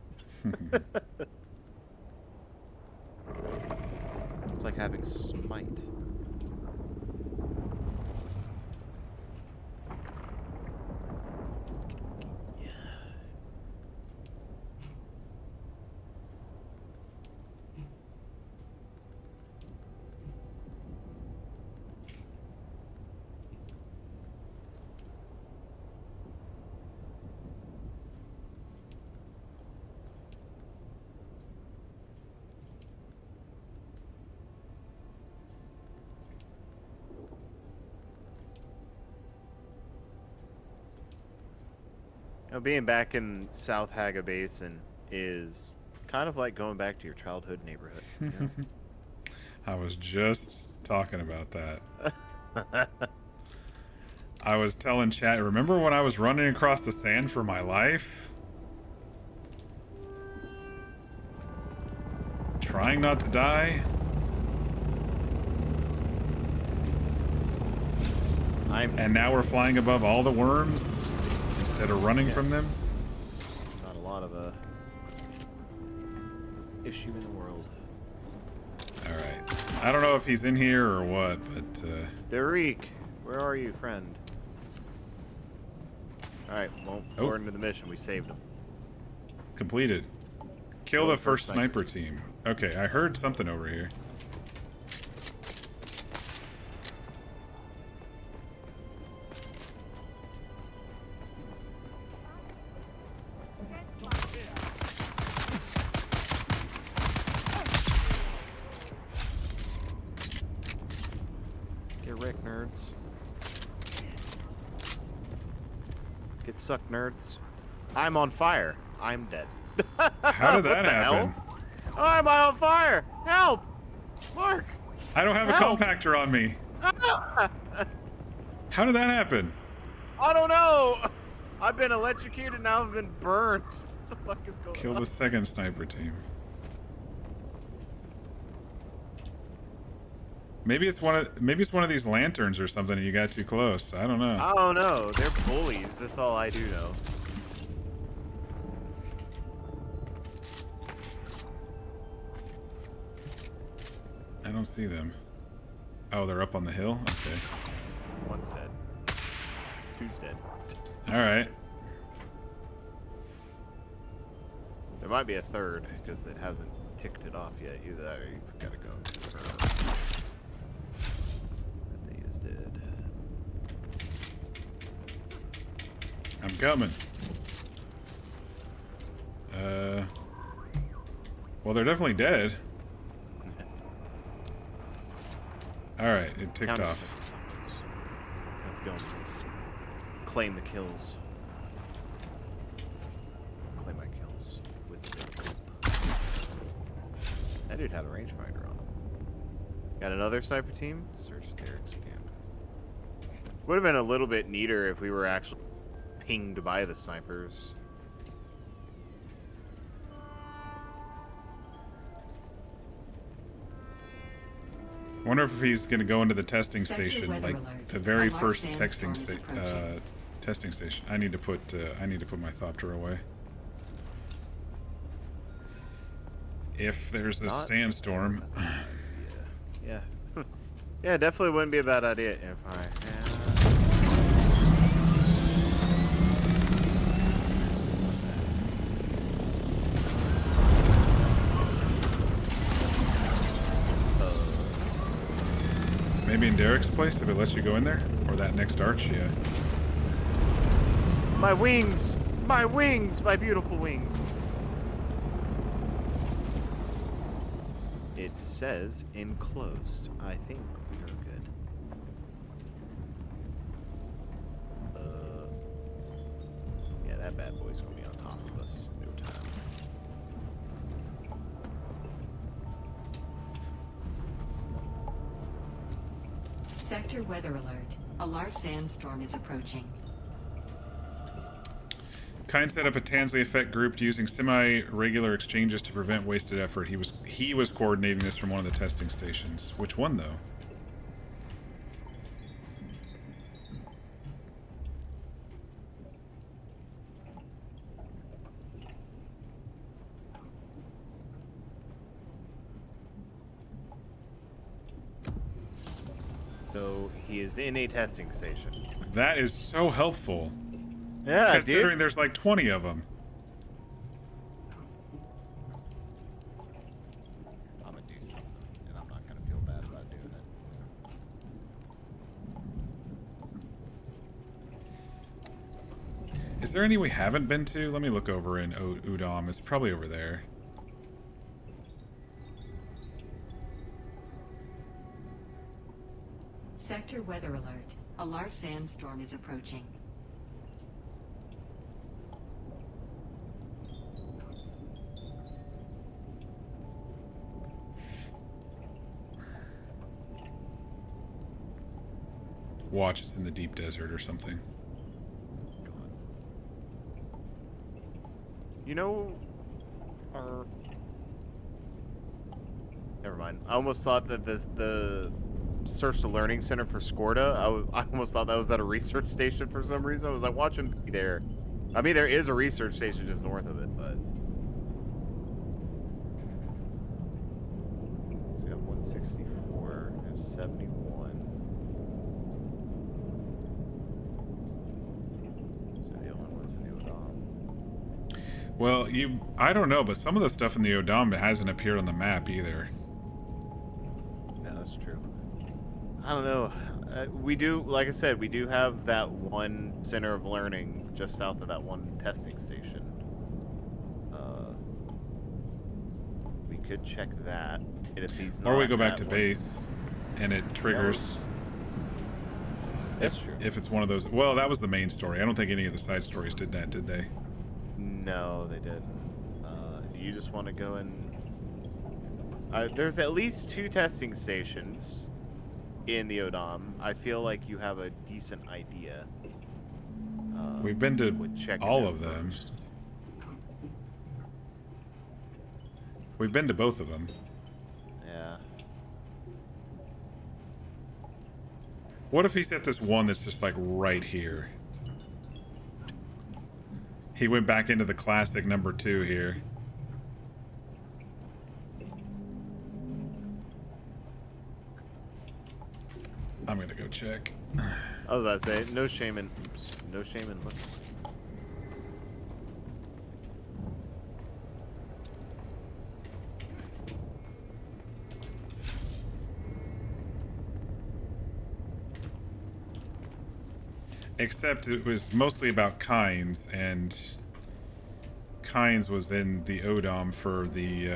Speaker 6: It's like having smite. You know, being back in South Haga Basin is kind of like going back to your childhood neighborhood. You know?
Speaker 1: I was just talking about that. I was telling chat, remember when I was running across the sand for my life? Trying not to die? And now we're flying above all the worms instead of running from them?
Speaker 6: Not a lot of a issue in the world.
Speaker 1: Alright. I don't know if he's in here or what, but
Speaker 6: Derek, where are you, friend? Alright, well, according to the mission, we saved him.
Speaker 1: completed. Kill the first sniper team. Okay, I heard something over here.
Speaker 6: Get wrecked, nerds. Get sucked, nerds. I'm on fire. I'm dead.
Speaker 1: How did that
Speaker 6: What the
Speaker 1: happen?
Speaker 6: hell? Why am I on fire? Help! Mark!
Speaker 1: I don't have a
Speaker 6: Help!
Speaker 1: compactor on me. How did that happen?
Speaker 6: I don't know! I've been electrocuted, now I've been burned. What the fuck is going
Speaker 1: Kill
Speaker 6: on?
Speaker 1: the second sniper team. Maybe it's one of these lanterns or something and you got too close. I don't know.
Speaker 6: I don't know. They're bullies. That's all I do know.
Speaker 1: I don't see them. Oh, they're up on the hill? Okay.
Speaker 6: One's dead. Two's dead.
Speaker 1: Alright.
Speaker 6: There might be a third, because it hasn't ticked it off yet. Either that or you've got to go. That thing is dead.
Speaker 1: I'm coming. Well, they're definitely dead. Alright, it ticked
Speaker 6: Counter
Speaker 1: off.
Speaker 6: Let's go. Claim the kills. Claim my kills with the big group. That dude had a rangefinder on him. Got another sniper team? Search Derek's camp. Would have been a little bit neater if we were actually pinged by the snipers.
Speaker 1: Wonder if he's gonna go into the testing station, like the very first testing station. I need to put my Thopter away. If there's a sandstorm.
Speaker 6: Yeah. Yeah, definitely wouldn't be a bad idea if I had...
Speaker 1: Maybe in Derek's place, if it lets you go in there? Or that next arch, yeah.
Speaker 6: My wings! My wings! My beautiful wings! It says enclosed. I think we are good. Yeah, that bad boy's gonna be on top of us in no time.
Speaker 4: Sector weather alert. A large sandstorm is approaching.
Speaker 1: Kine set up a Tansley effect group using semi-regular exchanges to prevent wasted effort. He was coordinating this from one of the testing stations. Which one, though?
Speaker 6: So he is in a testing station.
Speaker 1: That is so helpful.
Speaker 6: Yeah,
Speaker 1: considering
Speaker 6: dude.
Speaker 1: There's like 20 of them.
Speaker 6: I'm gonna do something, and I'm not gonna feel bad about doing it.
Speaker 1: Is there any we haven't been to? Let me look over in Oo'dham. It's probably over there.
Speaker 4: Sector weather alert. A large sandstorm is approaching.
Speaker 1: Watch, it's in the deep desert or something.
Speaker 6: You know, our... Never mind. I almost thought that the Search the Learning Center for Skorda, I almost thought that was at a research station for some reason. I was like, watch him be there. I mean, there is a research station just north of it, but... So we have 164, we have 71.
Speaker 1: Well, I don't know, but some of the stuff in the Oo'dham hasn't appeared on the map either.
Speaker 6: Yeah, that's true. I don't know. We do, like I said, we do have that one center of learning just south of that one testing station. We could check that. And if he's not
Speaker 1: Or we go back
Speaker 6: at
Speaker 1: to
Speaker 6: one
Speaker 1: base, and it triggers.
Speaker 6: That's true.
Speaker 1: If it's one of those. Well, that was the main story. I don't think any of the side stories did that, did they?
Speaker 6: No, they didn't. You just want to go and... there's at least 2 testing stations in the Oo'dham. I feel like you have a decent idea.
Speaker 1: We've been to all of them.
Speaker 6: First.
Speaker 1: We've been to both of them.
Speaker 6: Yeah.
Speaker 1: What if he's at this one that's just like right here? He went back into the classic number 2 here. I'm gonna go check.
Speaker 6: I was about to say, no shame in looking.
Speaker 1: Except it was mostly about Kynes, and Kynes was in the Oo'dham for the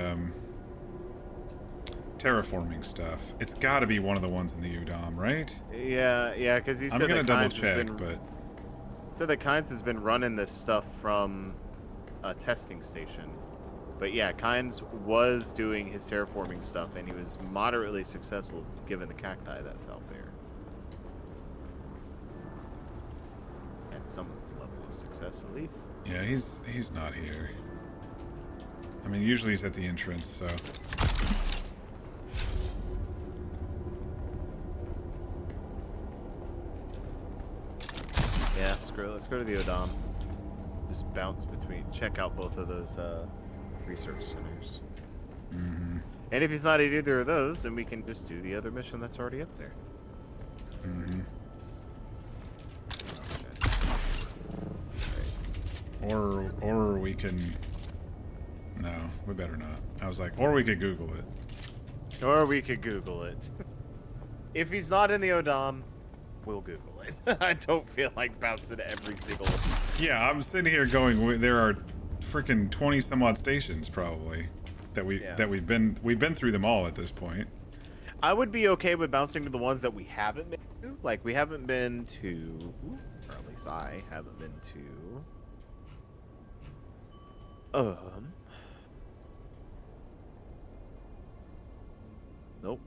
Speaker 1: terraforming stuff. It's got to be one of the ones in the Oo'dham, right?
Speaker 6: Yeah, because he said
Speaker 1: I'm gonna
Speaker 6: that
Speaker 1: double
Speaker 6: Kynes
Speaker 1: check, but
Speaker 6: said that Kynes has been running this stuff from a testing station. But yeah, Kynes was doing his terraforming stuff, and he was moderately successful given the cacti that's out there. At some level of success, at least.
Speaker 1: yeah, he's not here. I mean, usually he's at the entrance, so.
Speaker 6: Yeah, screw it. Let's go to the Oo'dham. Just bounce between, check out both of those research centers.
Speaker 1: Mm-hmm.
Speaker 6: And if he's not at either of those, then we can just do the other mission that's already up there.
Speaker 1: Mm-hmm. Or we can. No, we better not. I was like, or we could Google it.
Speaker 6: Or we could Google it. If he's not in the Oo'dham, we'll Google it. I don't feel like bouncing every single one.
Speaker 1: Yeah, I'm sitting here going, there are freaking 20 some odd stations probably that we've been through them all at this point.
Speaker 6: I would be okay with bouncing to the ones that we haven't been to. Like, we haven't been to, or at least I haven't been to. Nope.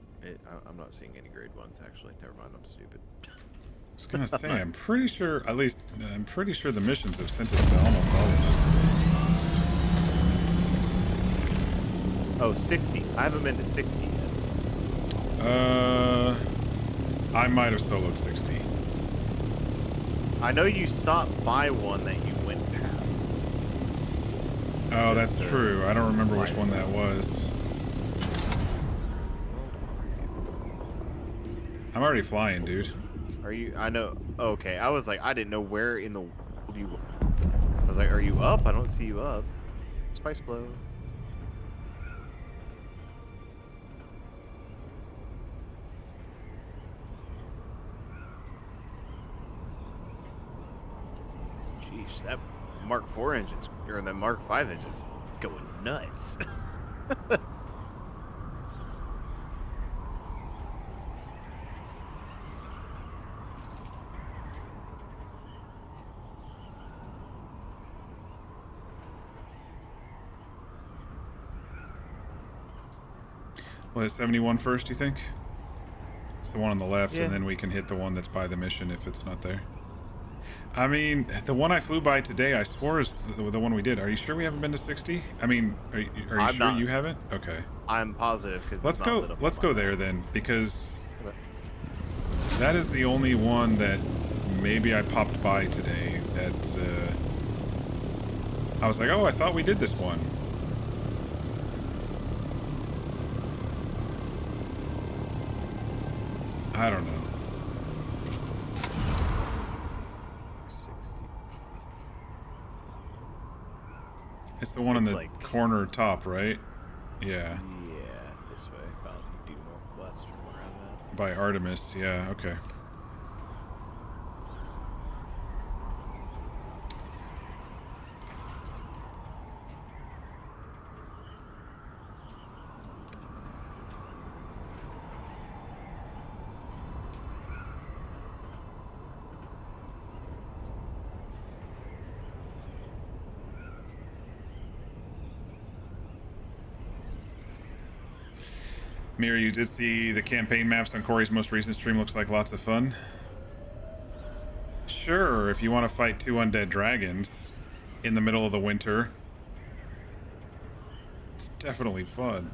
Speaker 6: I'm not seeing any grade 1s, actually. Never mind, I'm stupid.
Speaker 1: I was gonna say, I'm pretty sure the missions have sent us to almost all of them.
Speaker 6: Oh, 60. I haven't been to 60 yet.
Speaker 1: I might have soloed 60.
Speaker 6: I know you stopped by one that you went past.
Speaker 1: Oh, that's true. I don't remember which one that was. I'm already flying, dude.
Speaker 6: Are you? I know. Okay, I was like, I didn't know where in the world you were. I was like, are you up? I don't see you up. Spice blow. Jeez, that Mark IV engine's, or the Mark V engine's going nuts.
Speaker 1: Well, is 71 first, you think? It's the one on the left,
Speaker 6: Yeah.
Speaker 1: and then we can hit the one that's by the mission if it's not there. I mean, the one I flew by today, I swore is the one we did. Are you sure we haven't been to 60? I mean, are you
Speaker 6: I'm
Speaker 1: sure
Speaker 6: not.
Speaker 1: you haven't? Okay.
Speaker 6: I'm positive because
Speaker 1: Let's go there then, because that is the only one that maybe I popped by today that I was like, oh, I thought we did this one. I don't know.
Speaker 6: 60.
Speaker 1: It's the one on the like, corner top, right? Yeah.
Speaker 6: Yeah, this way, about due northwest from where I'm at.
Speaker 1: By Artemis, yeah, okay. Mira, you did see the campaign maps on Corey's most recent stream. Looks like lots of fun. Sure, if you want to fight 2 undead dragons in the middle of the winter. It's definitely fun.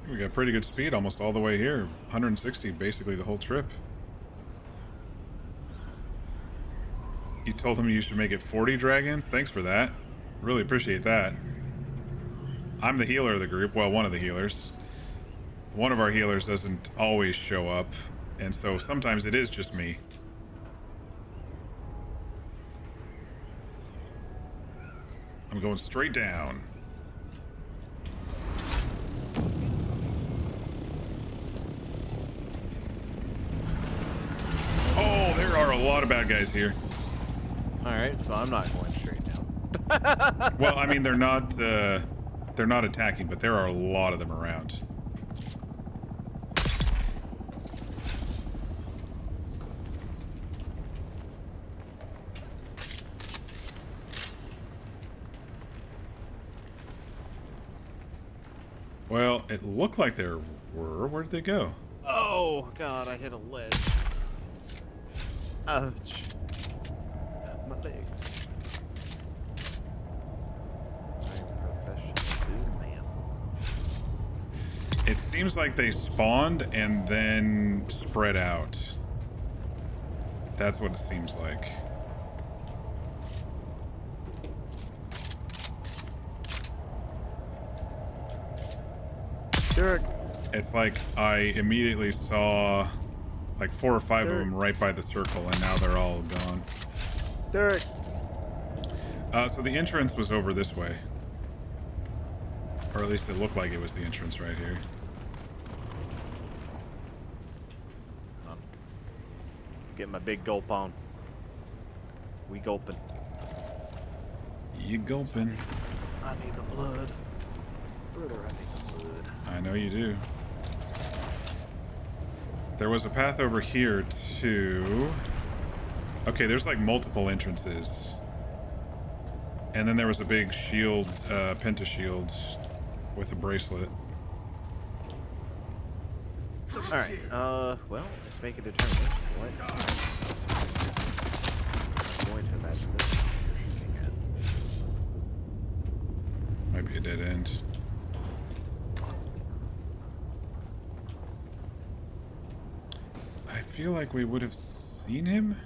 Speaker 1: We got pretty good speed almost all the way here. 160 basically the whole trip. You told him you should make it 40 dragons? Thanks for that. Really appreciate that. I'm the healer of the group. Well, one of the healers. One of our healers doesn't always show up, and so sometimes it is just me. I'm going straight down. Oh, there are a lot of bad guys here.
Speaker 6: Alright, so I'm not going straight down.
Speaker 1: Well, I mean, they're not attacking, but there are a lot of them around. Well, it looked like there were. Where did they go?
Speaker 6: Oh, God, I hit a ledge. Ouch. My legs. I'm a professional man.
Speaker 1: It seems like they spawned and then spread out. That's what it seems like.
Speaker 6: Derek.
Speaker 1: It's like I immediately saw like 4 or 5 of them right by the circle, and now they're all gone.
Speaker 6: Derek.
Speaker 1: So the entrance was over this way. Or at least it looked like it was the entrance right here.
Speaker 6: Get my big gulp on. We gulping.
Speaker 1: You gulping.
Speaker 6: I need the blood. Brother, I need the blood.
Speaker 1: I know you do. There was a path over here too. Okay, there's like multiple entrances. And then there was a big shield, pentashield with a bracelet.
Speaker 6: Alright, well, let's make a determination. What? I'm going to imagine this
Speaker 1: Might be a dead end. I feel like we would have seen him.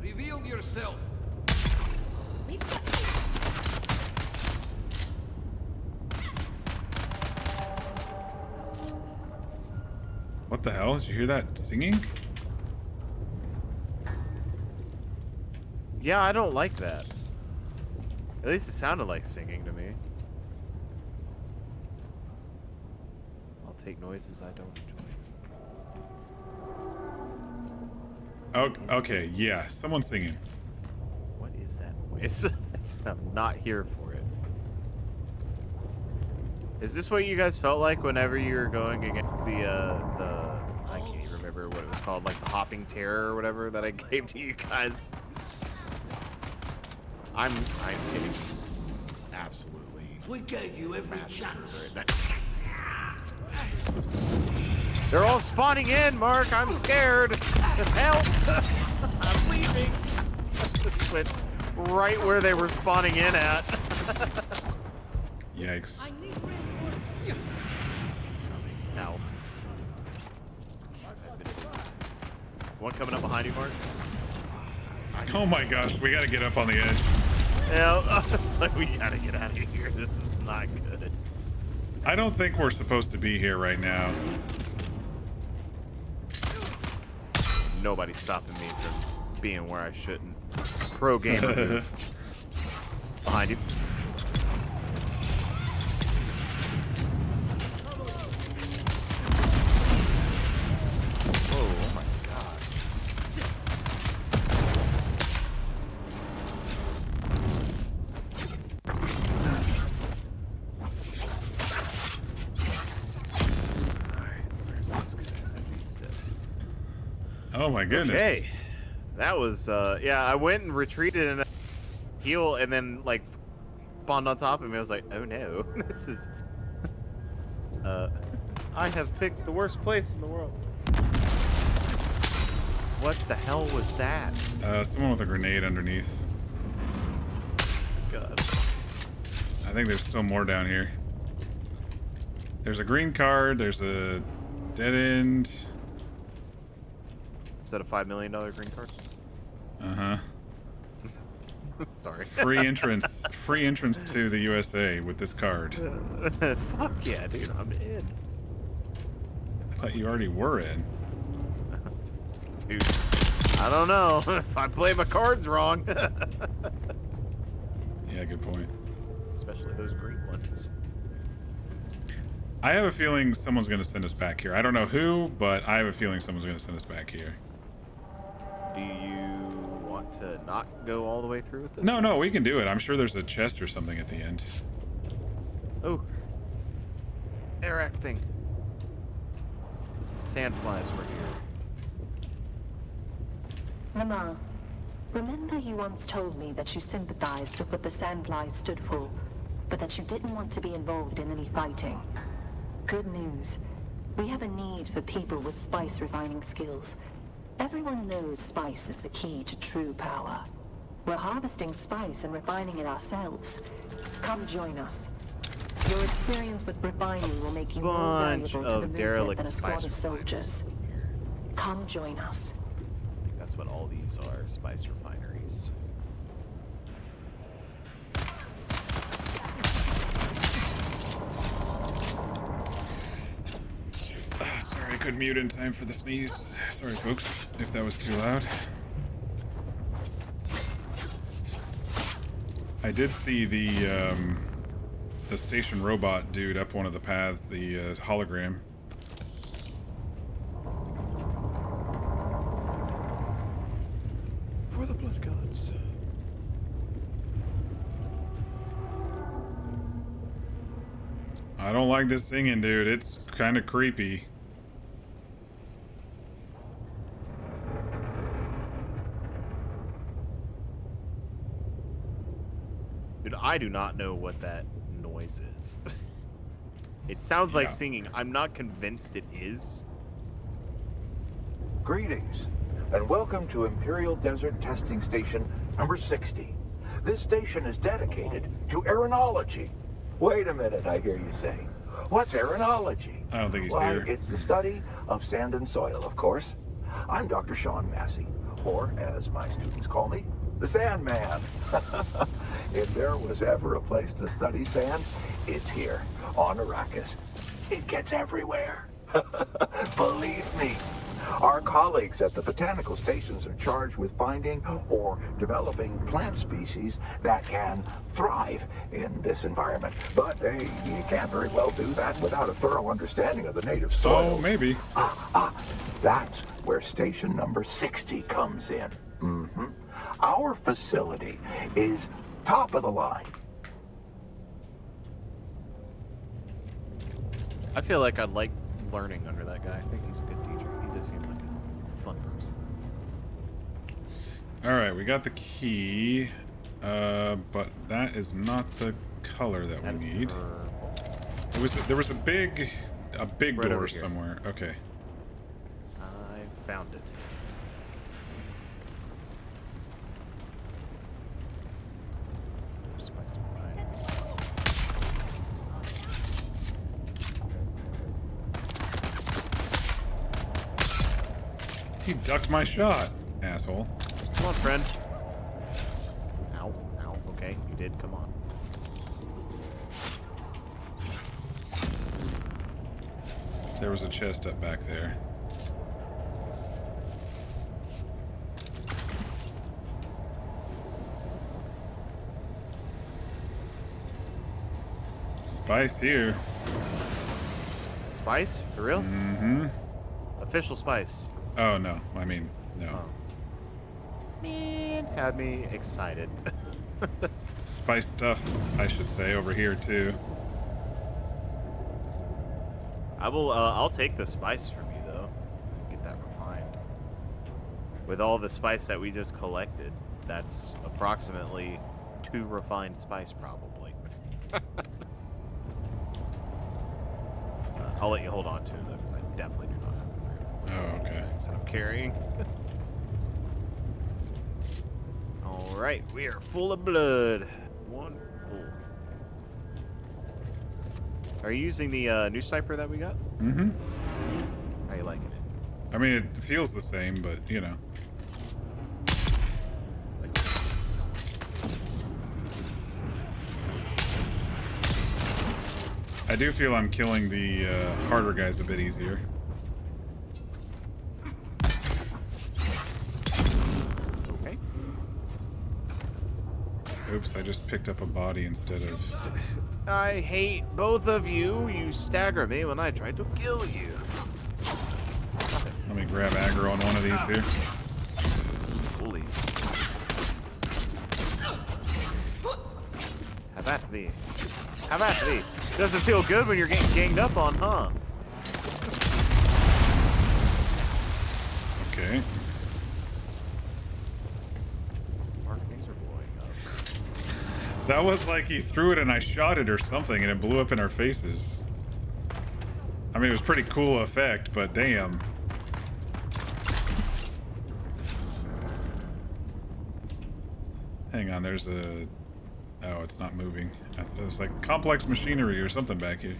Speaker 3: Reveal yourself.
Speaker 1: What the hell? Did you hear that singing?
Speaker 6: Yeah, I don't like that. At least it sounded like singing to me. I'll take noises I don't enjoy.
Speaker 1: Oh, okay, yeah, someone's singing.
Speaker 6: What is that noise? I'm not here for it. Is this what you guys felt like whenever you were going against the I can't even remember what it was called, like the hopping terror or whatever that I gave to you guys? I'm kidding. Absolutely.
Speaker 3: We gave you every chance.
Speaker 6: Right now. They're all spawning in, Mark. I'm scared. Help! I'm leaving. Just went right where they were spawning in at.
Speaker 1: Yikes.
Speaker 6: Ow. One coming up behind you, Mark.
Speaker 1: Oh my gosh, we gotta get up on the edge.
Speaker 6: Yeah, it's like we gotta get out of here. This is not good.
Speaker 1: I don't think we're supposed to be here right now.
Speaker 6: Nobody's stopping me from being where I shouldn't. Pro gamer move. Behind you. Oh my god.
Speaker 1: Oh my goodness.
Speaker 6: Okay. That was, yeah, I went and retreated in a heal and then, like, spawned on top of me. I was like, oh no, this is, I have picked the worst place in the world. What the hell was that?
Speaker 1: Someone with a grenade underneath.
Speaker 6: God.
Speaker 1: I think there's still more down here. There's a green card, there's a dead end.
Speaker 6: Is that a $5 million green card?
Speaker 1: Uh-huh.
Speaker 6: Sorry.
Speaker 1: Free entrance to the USA with this card.
Speaker 6: Fuck yeah, dude, I'm in.
Speaker 1: I thought you already were in.
Speaker 6: Dude, I don't know. If I play my cards wrong.
Speaker 1: Yeah, good point.
Speaker 6: Especially those green ones.
Speaker 1: I have a feeling someone's going to send us back here. I don't know who, but I have a feeling someone's going to send us back here.
Speaker 6: Do you want to not go all the way through with this?
Speaker 1: No, we can do it. I'm sure there's a chest or something at the end.
Speaker 6: Oh. Airac thing. Sandflies were here.
Speaker 11: Lamar, remember you once told me that you sympathized with what the Sandflies stood for, but that you didn't want to be involved in any fighting. Good news. We have a need for people with spice refining skills. Everyone knows spice is the key to true power. We're harvesting spice and refining it ourselves. Come join us. Your experience with refining will make you more valuable to the movement than a squad of soldiers. Come join us.
Speaker 6: That's what all these are, spice refineries.
Speaker 1: Sorry, I couldn't mute in time for the sneeze. Sorry, folks, if that was too loud. I did see the station robot dude up one of the paths, the hologram.
Speaker 6: For the blood gods.
Speaker 1: I don't like this singing, dude. It's kind of creepy.
Speaker 6: Dude, I do not know what that noise is. It sounds like singing. I'm not convinced it is.
Speaker 9: Greetings, and welcome to Imperial Desert Testing Station number 60. This station is dedicated to aeronology. Wait a minute, I hear you say. What's aeronology?
Speaker 1: I don't think he's
Speaker 9: Why,
Speaker 1: here.
Speaker 9: it's the study of sand and soil, of course. I'm Dr. Sean Massey, or as my students call me, the Sandman. If there was ever a place to study sand, it's here, on Arrakis. It gets everywhere. Believe me. Our colleagues at the botanical stations are charged with finding or developing plant species that can thrive in this environment. But you can't very well do that without a thorough understanding of the native soil.
Speaker 1: Oh, maybe.
Speaker 9: That's where station number 60 comes in. Our facility is top of the line.
Speaker 6: I feel like I'd like learning under that guy. I think he's a good teacher. He just seems like a fun person.
Speaker 1: All right, we got the key, but that is not the color that we need. There was a big
Speaker 6: Right
Speaker 1: door
Speaker 6: over here.
Speaker 1: somewhere. Okay.
Speaker 6: I found it. Spice refinery.
Speaker 1: He ducked my shot, asshole.
Speaker 6: Come on, friend. Ow, ow. Okay, you did. Come on.
Speaker 1: There was a chest up back there. Spice here.
Speaker 6: Spice? For real?
Speaker 1: Mm-hmm.
Speaker 6: Official spice.
Speaker 1: Oh, no. I mean, no.
Speaker 6: Oh. Man, had me excited.
Speaker 1: Spice stuff, I should say, over here, too.
Speaker 6: I will, I'll take the spice from you, though. Get that refined. With all the spice that we just collected, that's approximately 2 refined spice, probably. I'll let you hold on to it, though, because I definitely do not have the things that I'm carrying. Alright, we are full of blood. One full. Are you using the new sniper that we got?
Speaker 1: Mm-hmm.
Speaker 6: How you liking it?
Speaker 1: I mean, it feels the same, but, you know. I do feel I'm killing the harder guys a bit easier.
Speaker 6: Okay.
Speaker 1: Oops, I just picked up a body instead of...
Speaker 6: I hate both of you. You stagger me when I try to kill you.
Speaker 1: Let me grab aggro on one of these here.
Speaker 6: Holy. Have at thee. Have at thee. Doesn't feel good when you're getting ganged up on, huh?
Speaker 1: Okay.
Speaker 6: Mark, things are blowing up.
Speaker 1: That was like he threw it and I shot it or something and it blew up in our faces. I mean, it was a pretty cool effect, but damn. Hang on, there's a... Oh, it's not moving. There's like complex machinery or something back here.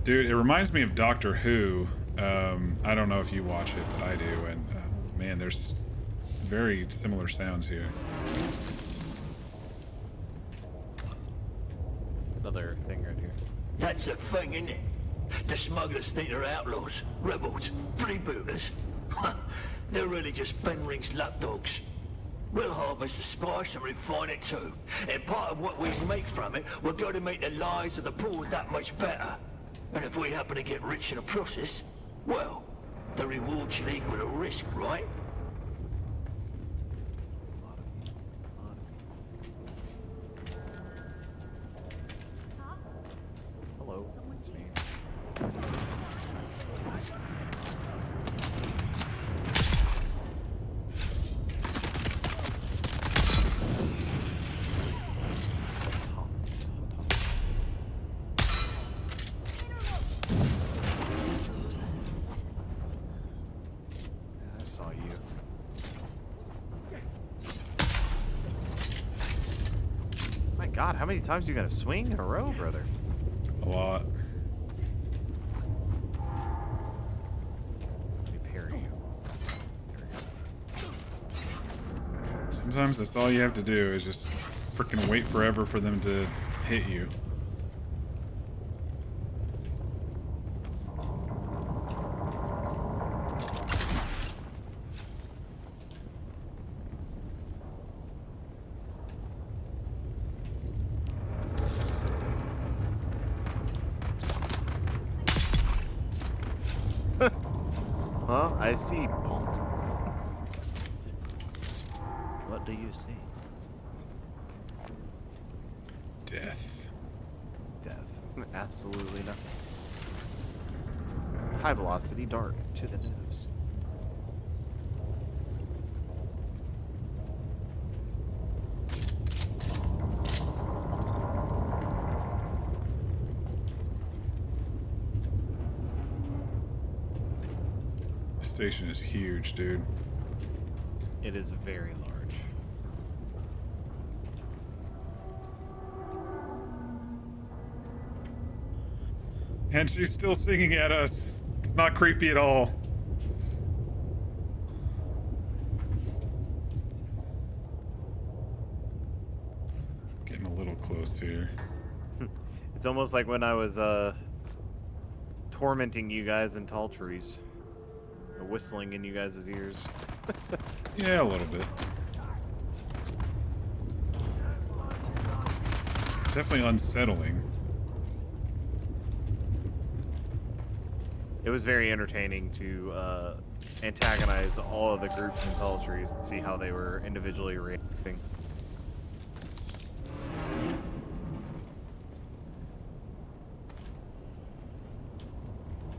Speaker 1: Dude, it reminds me of Doctor Who. I don't know if you watch it, but I do, and man, there's very similar sounds here.
Speaker 6: Another thing right here.
Speaker 3: That's a thing, isn't it? The smugglers think they're outlaws, rebels, freebooters. They're really just Fenring's lapdogs. We'll harvest the spice and refine it too. And part of what we make from it will go to make the lives of the poor that much better. And if we happen to get rich in the process, well, the reward should equal the risk, right?
Speaker 6: Hello, it's me. I saw you. My God, how many times you gotta swing in a row, brother?
Speaker 1: A lot.
Speaker 6: Let me parry you.
Speaker 1: Sometimes that's all you have to do is just freaking wait forever for them to hit you.
Speaker 6: Huh? I see, punk. What do you see?
Speaker 1: Death.
Speaker 6: Death. Absolutely nothing. High velocity dart to the nose.
Speaker 1: station is huge, dude.
Speaker 6: It is very large.
Speaker 1: And she's still singing at us. It's not creepy at all. Getting a little close here.
Speaker 6: It's almost like when I was tormenting you guys in tall trees. Or whistling in you guys' ears.
Speaker 1: Yeah, a little bit. Definitely unsettling.
Speaker 6: It was very entertaining to antagonize all of the groups in tall trees and see how they were individually reacting.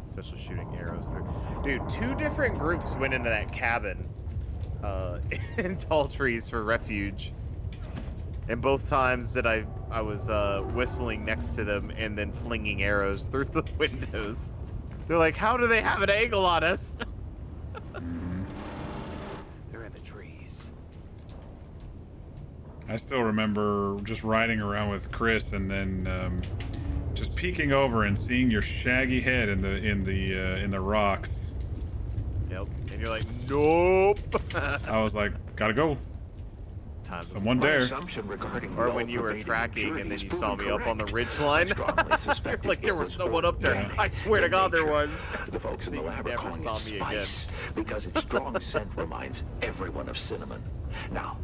Speaker 6: Especially shooting arrows through. Dude, 2 different groups went into that cabin in tall trees for refuge. And both times that I was whistling next to them and then flinging arrows through the windows. They're like, how do they have an angle on us? They're in the trees.
Speaker 1: I still remember just riding around with Chris and then just peeking over and seeing your shaggy head in the rocks.
Speaker 6: Yep. And you're like, nope.
Speaker 1: I was like, gotta go. Someone dare.
Speaker 6: Or when you were tracking and then you saw me up on the ridge line. Like there was someone up there. I swear to God there was.
Speaker 9: The folks in the lab are calling it spice because its strong scent reminds everyone of cinnamon. Now,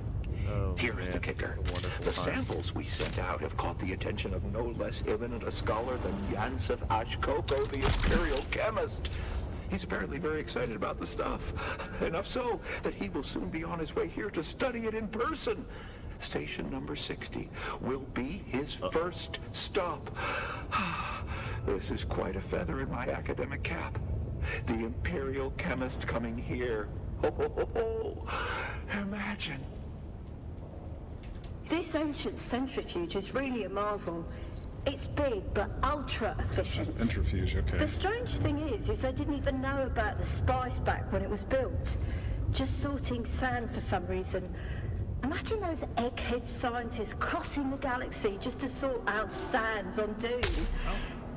Speaker 9: here's the kicker. The samples we sent out have caught the attention of no less eminent a scholar than Yansef Ashkoko, the Imperial chemist. He's apparently very excited about the stuff. Enough so that he will soon be on his way here to study it in person. Station number 60 will be his first stop. This is quite a feather in my academic cap. The Imperial chemist coming here. Ho, ho, ho, ho. Imagine.
Speaker 14: This ancient centrifuge is really a marvel. It's big, but ultra efficient.
Speaker 1: A centrifuge, okay.
Speaker 14: The strange thing is I didn't even know about the spice back when it was built. Just sorting sand for some reason. Imagine those egghead scientists crossing the galaxy just to sort out sand on Dune.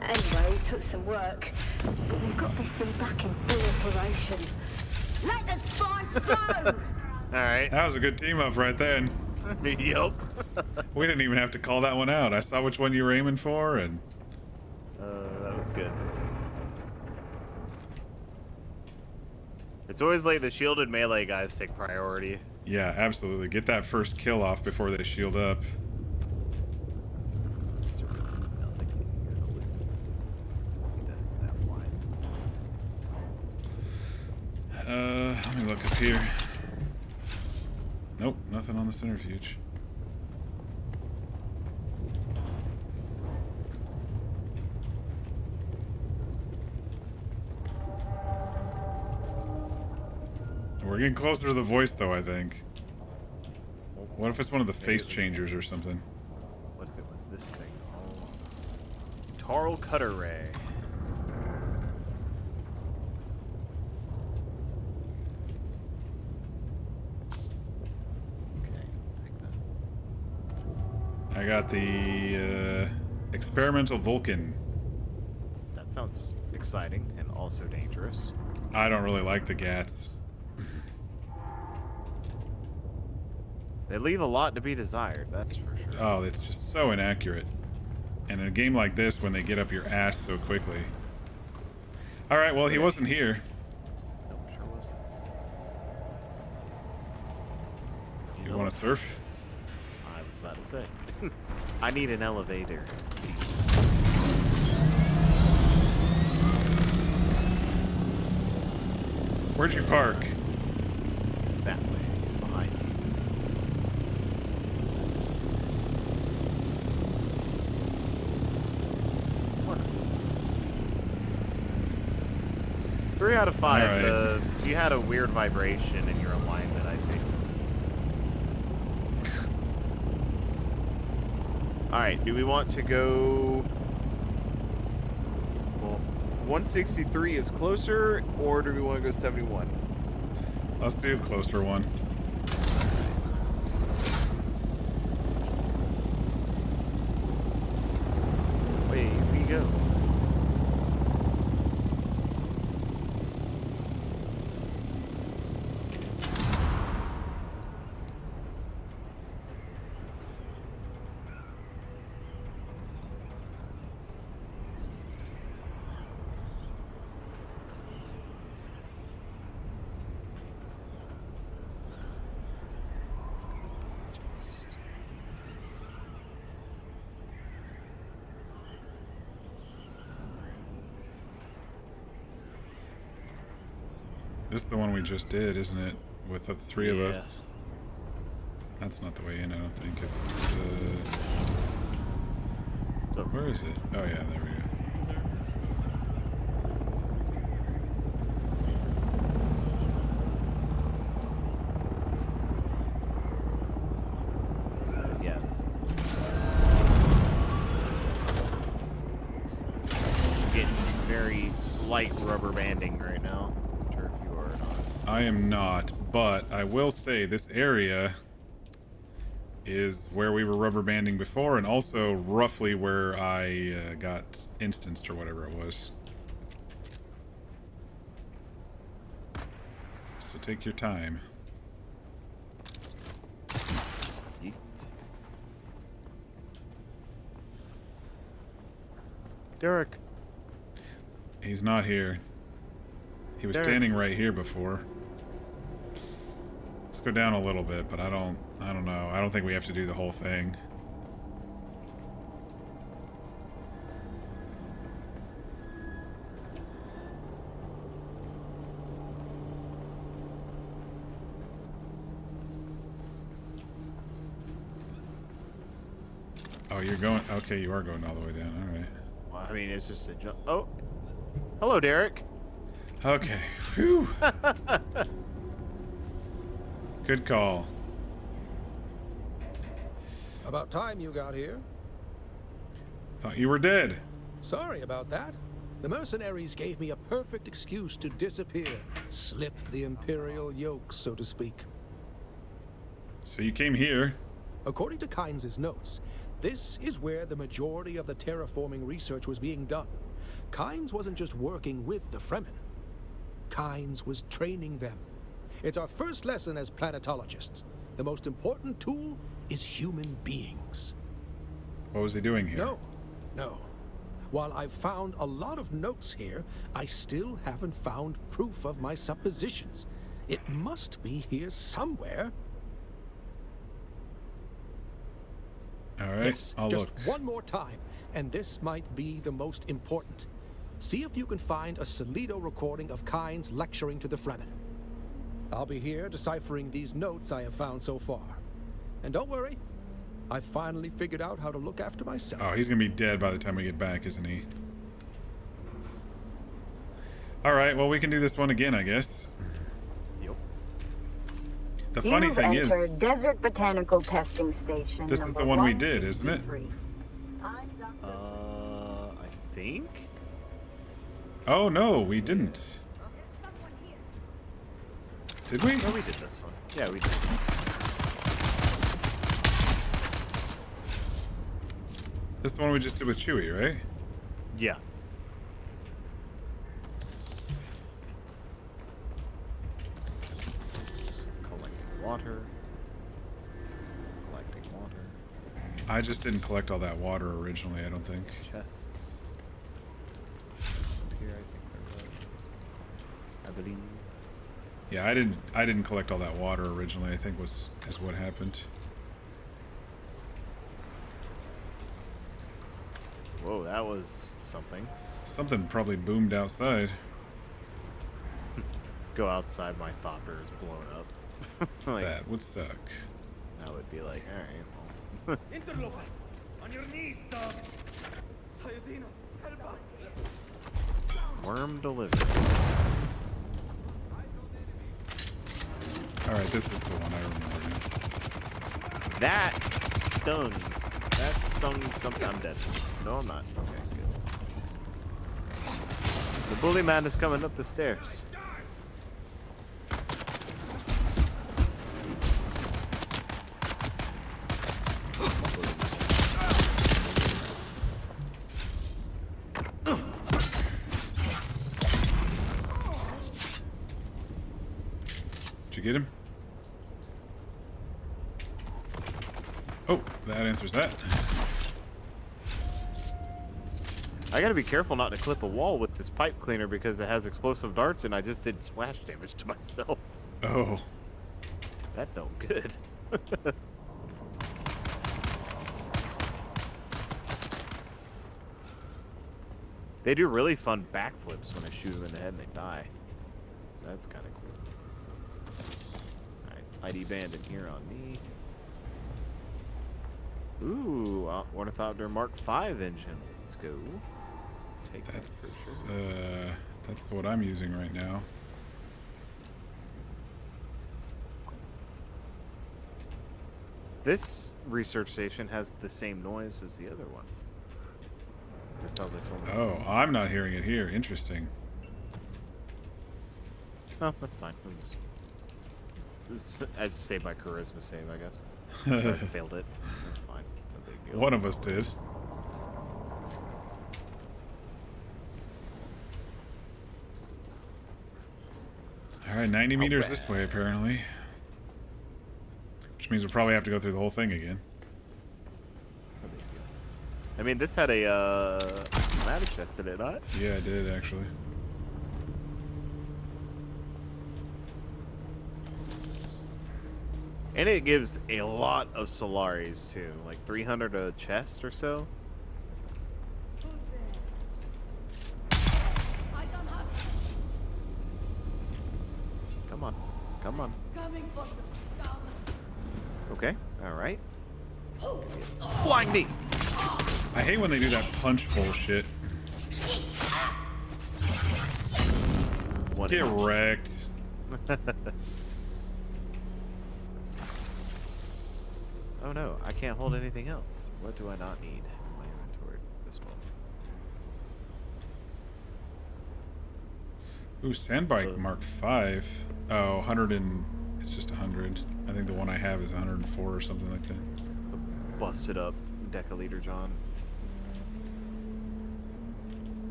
Speaker 14: Anyway, it took some work, but we've got this thing back in full operation. Let the spice flow!
Speaker 6: Alright.
Speaker 1: That was a good team up right then.
Speaker 6: Yep.
Speaker 1: We didn't even have to call that one out. I saw which one you were aiming for, and
Speaker 6: that was good. It's always like the shielded melee guys take priority.
Speaker 1: yeah, absolutely. Get that first kill off before they shield up. Let me look up here. Nope, nothing on the centrifuge. We're getting closer to the voice, though, I think. What if it's one of the face changers or something?
Speaker 6: What if it was this thing? Oh. Tarl Cutter Ray.
Speaker 1: I got the experimental Vulcan.
Speaker 6: That sounds exciting and also dangerous.
Speaker 1: I don't really like the GATs.
Speaker 6: They leave a lot to be desired, that's for sure.
Speaker 1: Oh, it's just so inaccurate. And in a game like this, when they get up your ass so quickly. Alright, well, he wasn't here.
Speaker 6: No, sure wasn't.
Speaker 1: You want to surf?
Speaker 6: I was about to say. I need an elevator, please.
Speaker 1: Where'd you park?
Speaker 6: That way, behind you. What? 3 out of 5.
Speaker 1: Right.
Speaker 6: You had a weird vibration in your alignment, I think. Alright, do we want to go... Well, 163 is closer, or do we want to go 71?
Speaker 1: Let's do the closer one.
Speaker 6: Away we go.
Speaker 1: This is the one we just did, isn't it? With the three of us. That's not the way in, I don't think. It's,
Speaker 6: so
Speaker 1: where is it? Oh yeah, there we go.
Speaker 6: Yeah, this is getting very slight rubber banding right now. I'm sure if you are not.
Speaker 1: I am not, but I will say this area is where we were rubber banding before, and also roughly where I got instanced or whatever it was. So take your time.
Speaker 6: Yeet. Derek.
Speaker 1: He's not here. He was
Speaker 6: Derek.
Speaker 1: standing right here before. Let's go down a little bit, but I don't know. I don't think we have to do the whole thing. Oh, you're going... Okay, you are going all the way down. All right.
Speaker 6: Well, I mean, it's just a jump. Oh. Hello, Derek.
Speaker 1: Okay. Phew. Good call.
Speaker 5: About time you got here.
Speaker 1: Thought you were dead.
Speaker 5: Sorry about that. The mercenaries gave me a perfect excuse to disappear, slip the Imperial yoke, so to speak.
Speaker 1: So you came here.
Speaker 5: According to Kynes' notes, this is where the majority of the terraforming research was being done. Kynes wasn't just working with the Fremen. Kynes was training them. It's our first lesson as planetologists. The most important tool is human beings.
Speaker 1: What was he doing here?
Speaker 5: No. While I've found a lot of notes here, I still haven't found proof of my suppositions. It must be here somewhere.
Speaker 1: All right,
Speaker 5: Yes,
Speaker 1: I'll
Speaker 5: just
Speaker 1: look.
Speaker 5: one more time, and this might be the most important. See if you can find a Solido recording of Kynes lecturing to the Fremen. I'll be here deciphering these notes I have found so far. And don't worry, I've finally figured out how to look after myself.
Speaker 1: Oh, he's gonna be dead by the time we get back, isn't he? All right, well, we can do this one again, I guess.
Speaker 6: Yep.
Speaker 1: The funny thing is,
Speaker 12: entered Desert Botanical Testing Station.
Speaker 1: this is the
Speaker 12: number
Speaker 1: one we did, isn't it?
Speaker 12: 163.
Speaker 6: I think.
Speaker 1: Oh no, we didn't. Did we?
Speaker 6: No, we did this one. Yeah, we did.
Speaker 1: This is the one we just did with Chewie, right?
Speaker 6: Yeah. Collecting water.
Speaker 1: I just didn't collect all that water originally, I don't think.
Speaker 6: Chests. Up here, I think there was. I believe.
Speaker 1: Yeah, I didn't collect all that water originally, I think is what happened.
Speaker 6: Whoa, that was something.
Speaker 1: Something probably boomed outside.
Speaker 6: Go outside, my thopper is blown up. Like,
Speaker 1: that would suck.
Speaker 6: That would be like, alright, well.
Speaker 15: Interloper! On your knees, dog! Sayadina, help us!
Speaker 6: Worm delivery.
Speaker 1: Alright, this is the one I remember now.
Speaker 6: That stung. That stung something. I'm dead. No, I'm not. Okay, good. The bully man is coming up the stairs.
Speaker 1: Did you get him? Oh, that answers that.
Speaker 6: I gotta be careful not to clip a wall with this pipe cleaner because it has explosive darts and I just did splash damage to myself.
Speaker 1: Oh.
Speaker 6: That felt good. They do really fun backflips when I shoot them in the head and they die. So that's kind of cool. Alright, ID Bandit here on me. Ooh, Ornithopter Mark 5 engine. Let's go. Take
Speaker 1: that's that for sure. That's what I'm using right now.
Speaker 6: This research station has the same noise as the other one. It sounds like something.
Speaker 1: Oh, I'm not hearing it here. Interesting.
Speaker 6: Oh, that's fine. I just saved my charisma save, I guess. I failed it. That's fine. No big deal.
Speaker 1: One of us did. Alright, 90 meters this way, apparently. Which means we'll probably have to go through the whole thing again.
Speaker 6: I mean, this had a schematic test, did it not?
Speaker 1: Yeah, it did, actually.
Speaker 6: And it gives a lot of Solaris, too. Like 300 a chest or so. Come on. Come on. Okay. Alright. Flying knee!
Speaker 1: I hate when they do that punch bullshit. Get wrecked.
Speaker 6: Oh no, I can't hold anything else. What do I not need in my inventory at this moment?
Speaker 1: Ooh, Sandbike Mark 5. Oh, 100 and... It's just 100. I think the one I have is 104 or something like that.
Speaker 6: Busted up Decaliter John.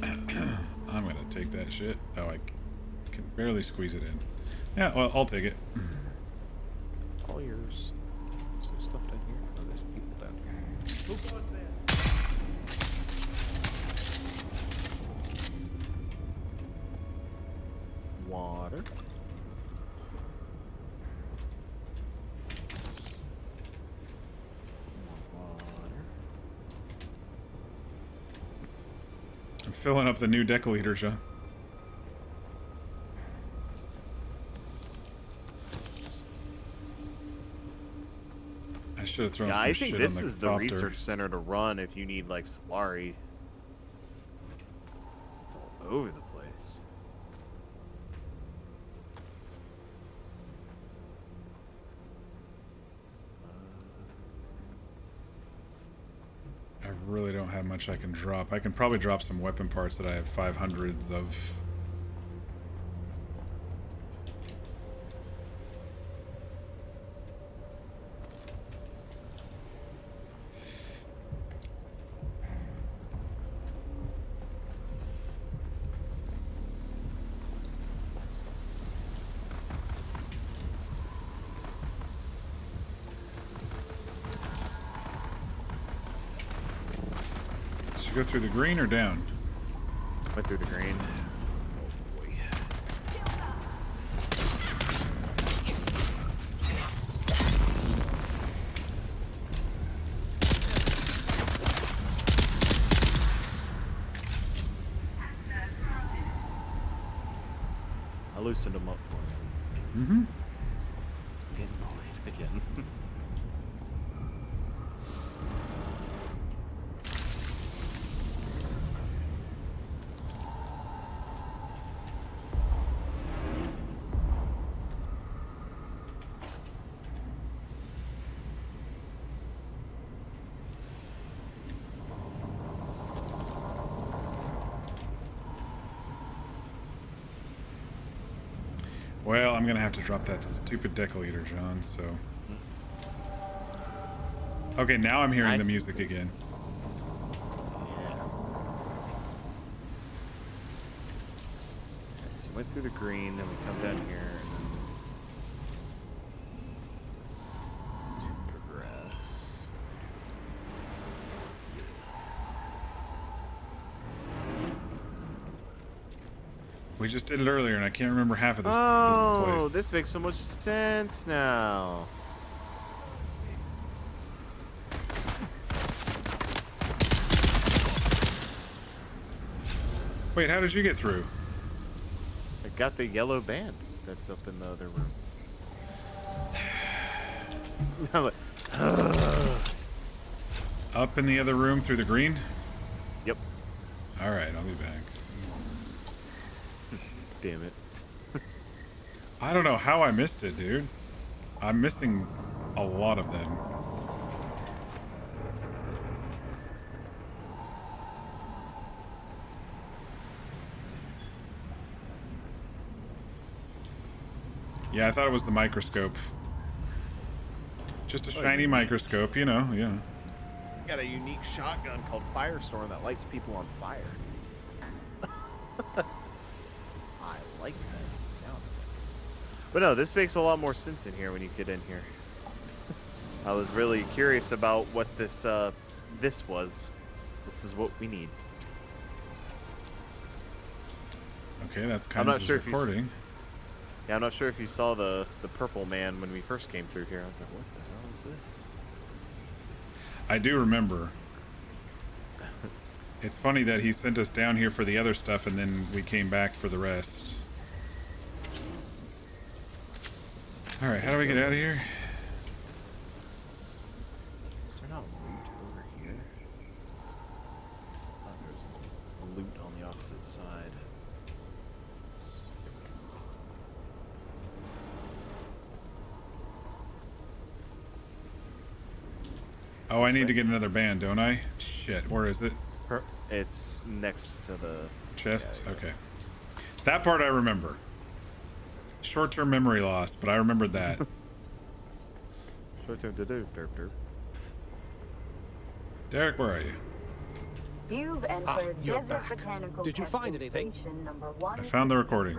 Speaker 1: I'm gonna take that shit. Oh, I can barely squeeze it in. Yeah, well, I'll take it.
Speaker 6: All yours. Is there stuff down here? Oh, there's people down here.
Speaker 15: Who goes there?
Speaker 6: Water.
Speaker 1: I'm filling up the new Decaliter, John. I should have thrown some
Speaker 6: I
Speaker 1: shit
Speaker 6: think
Speaker 1: on
Speaker 6: this
Speaker 1: the
Speaker 6: is the
Speaker 1: copter.
Speaker 6: research center to run if you need like Solari. It's all over the place.
Speaker 1: I really don't have much I can drop. I can probably drop some weapon parts that I have 500s of. Go through the green or down?
Speaker 6: Went through the green. Oh boy. I loosened them up for you.
Speaker 1: Mm-hmm.
Speaker 6: Getting bullied again.
Speaker 1: Well, I'm gonna have to drop that stupid decaleater, John, so... Okay, now I'm hearing the music again.
Speaker 6: So we went through the green, then we come down here. To progress.
Speaker 1: We just did it earlier, and I can't remember half of this,
Speaker 6: Oh,
Speaker 1: this place.
Speaker 6: this makes so much sense now.
Speaker 1: Wait, how did you get through?
Speaker 6: I got the yellow band that's up in the other room. I'm like,
Speaker 1: Up in the other room through the green?
Speaker 6: Yep.
Speaker 1: Alright, I'll be back.
Speaker 6: Damn it.
Speaker 1: I don't know how I missed it, dude. I'm missing a lot of them. Yeah, I thought it was the microscope. Just a shiny microscope, you know.
Speaker 6: Got a unique shotgun called Firestorm that lights people on fire. I like that sound of it. But no, this makes a lot more sense in here when you get in here. I was really curious about what this was. This is what we need.
Speaker 1: Okay, that's kind of recording.
Speaker 6: Yeah, I'm not sure if you saw the purple man when we first came through here. I was like, what the hell is this?
Speaker 1: I do remember. It's funny that he sent us down here for the other stuff and then we came back for the rest. Alright, how do we get out of here?
Speaker 6: Is there not loot over here? I thought there was a loot on the opposite side.
Speaker 1: Oh, I need to get another band, don't I? Shit, where is it?
Speaker 6: It's next to the
Speaker 1: chest?
Speaker 6: Yeah.
Speaker 1: Okay. That part I remember. Short-term memory loss, but I remembered that.
Speaker 6: Short-term derp.
Speaker 1: Derek, where are you?
Speaker 12: You've entered
Speaker 5: you're
Speaker 12: Desert
Speaker 5: back.
Speaker 12: Botanical
Speaker 5: Did you find
Speaker 12: Testing
Speaker 5: anything?
Speaker 12: Station number
Speaker 1: I found the recording.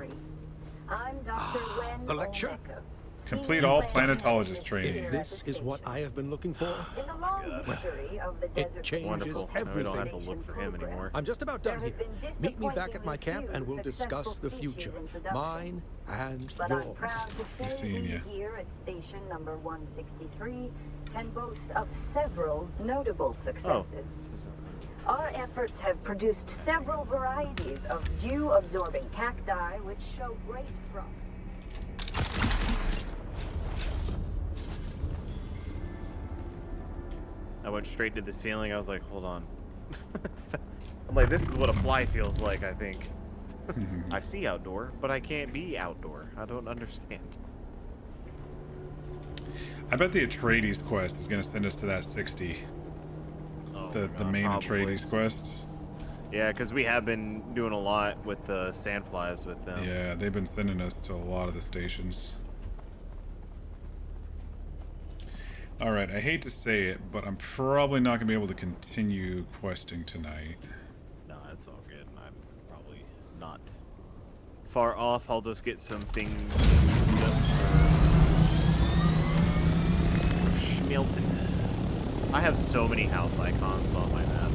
Speaker 12: I'm Dr. Wen
Speaker 5: The lecture?
Speaker 12: Omeka.
Speaker 1: Complete all planetologist training.
Speaker 5: If this is what I have been looking for,
Speaker 12: In the long history of the
Speaker 5: it
Speaker 12: desert
Speaker 5: changes
Speaker 6: Wonderful. Now we don't have to
Speaker 5: everything.
Speaker 6: look for him anymore.
Speaker 5: I'm just about done here. Meet me back at my camp and we'll
Speaker 12: successful
Speaker 5: discuss the
Speaker 12: species
Speaker 5: future.
Speaker 12: introductions.
Speaker 5: Mine and
Speaker 12: But
Speaker 5: yours.
Speaker 12: I'm proud to say
Speaker 1: seeing
Speaker 12: we
Speaker 1: ya.
Speaker 12: here at station number 163 can boast of several notable
Speaker 6: Oh,
Speaker 12: successes.
Speaker 6: this is
Speaker 12: Our efforts have produced several varieties of dew-absorbing cacti which show great promise.
Speaker 6: I went straight to the ceiling. I was like, hold on. I'm like, this is what a fly feels like, I think. I see outdoor, but I can't be outdoor. I don't understand.
Speaker 1: I bet the Atreides quest is going to send us to that 60. The main
Speaker 6: probably.
Speaker 1: Atreides quest.
Speaker 6: Yeah, because we have been doing a lot with the sandflies with them.
Speaker 1: Yeah, they've been sending us to a lot of the stations. Alright, I hate to say it, but I'm probably not going to be able to continue questing tonight.
Speaker 6: No, that's all good. I'm probably not far off. I'll just get some things Schmelten. I have so many house icons on my map.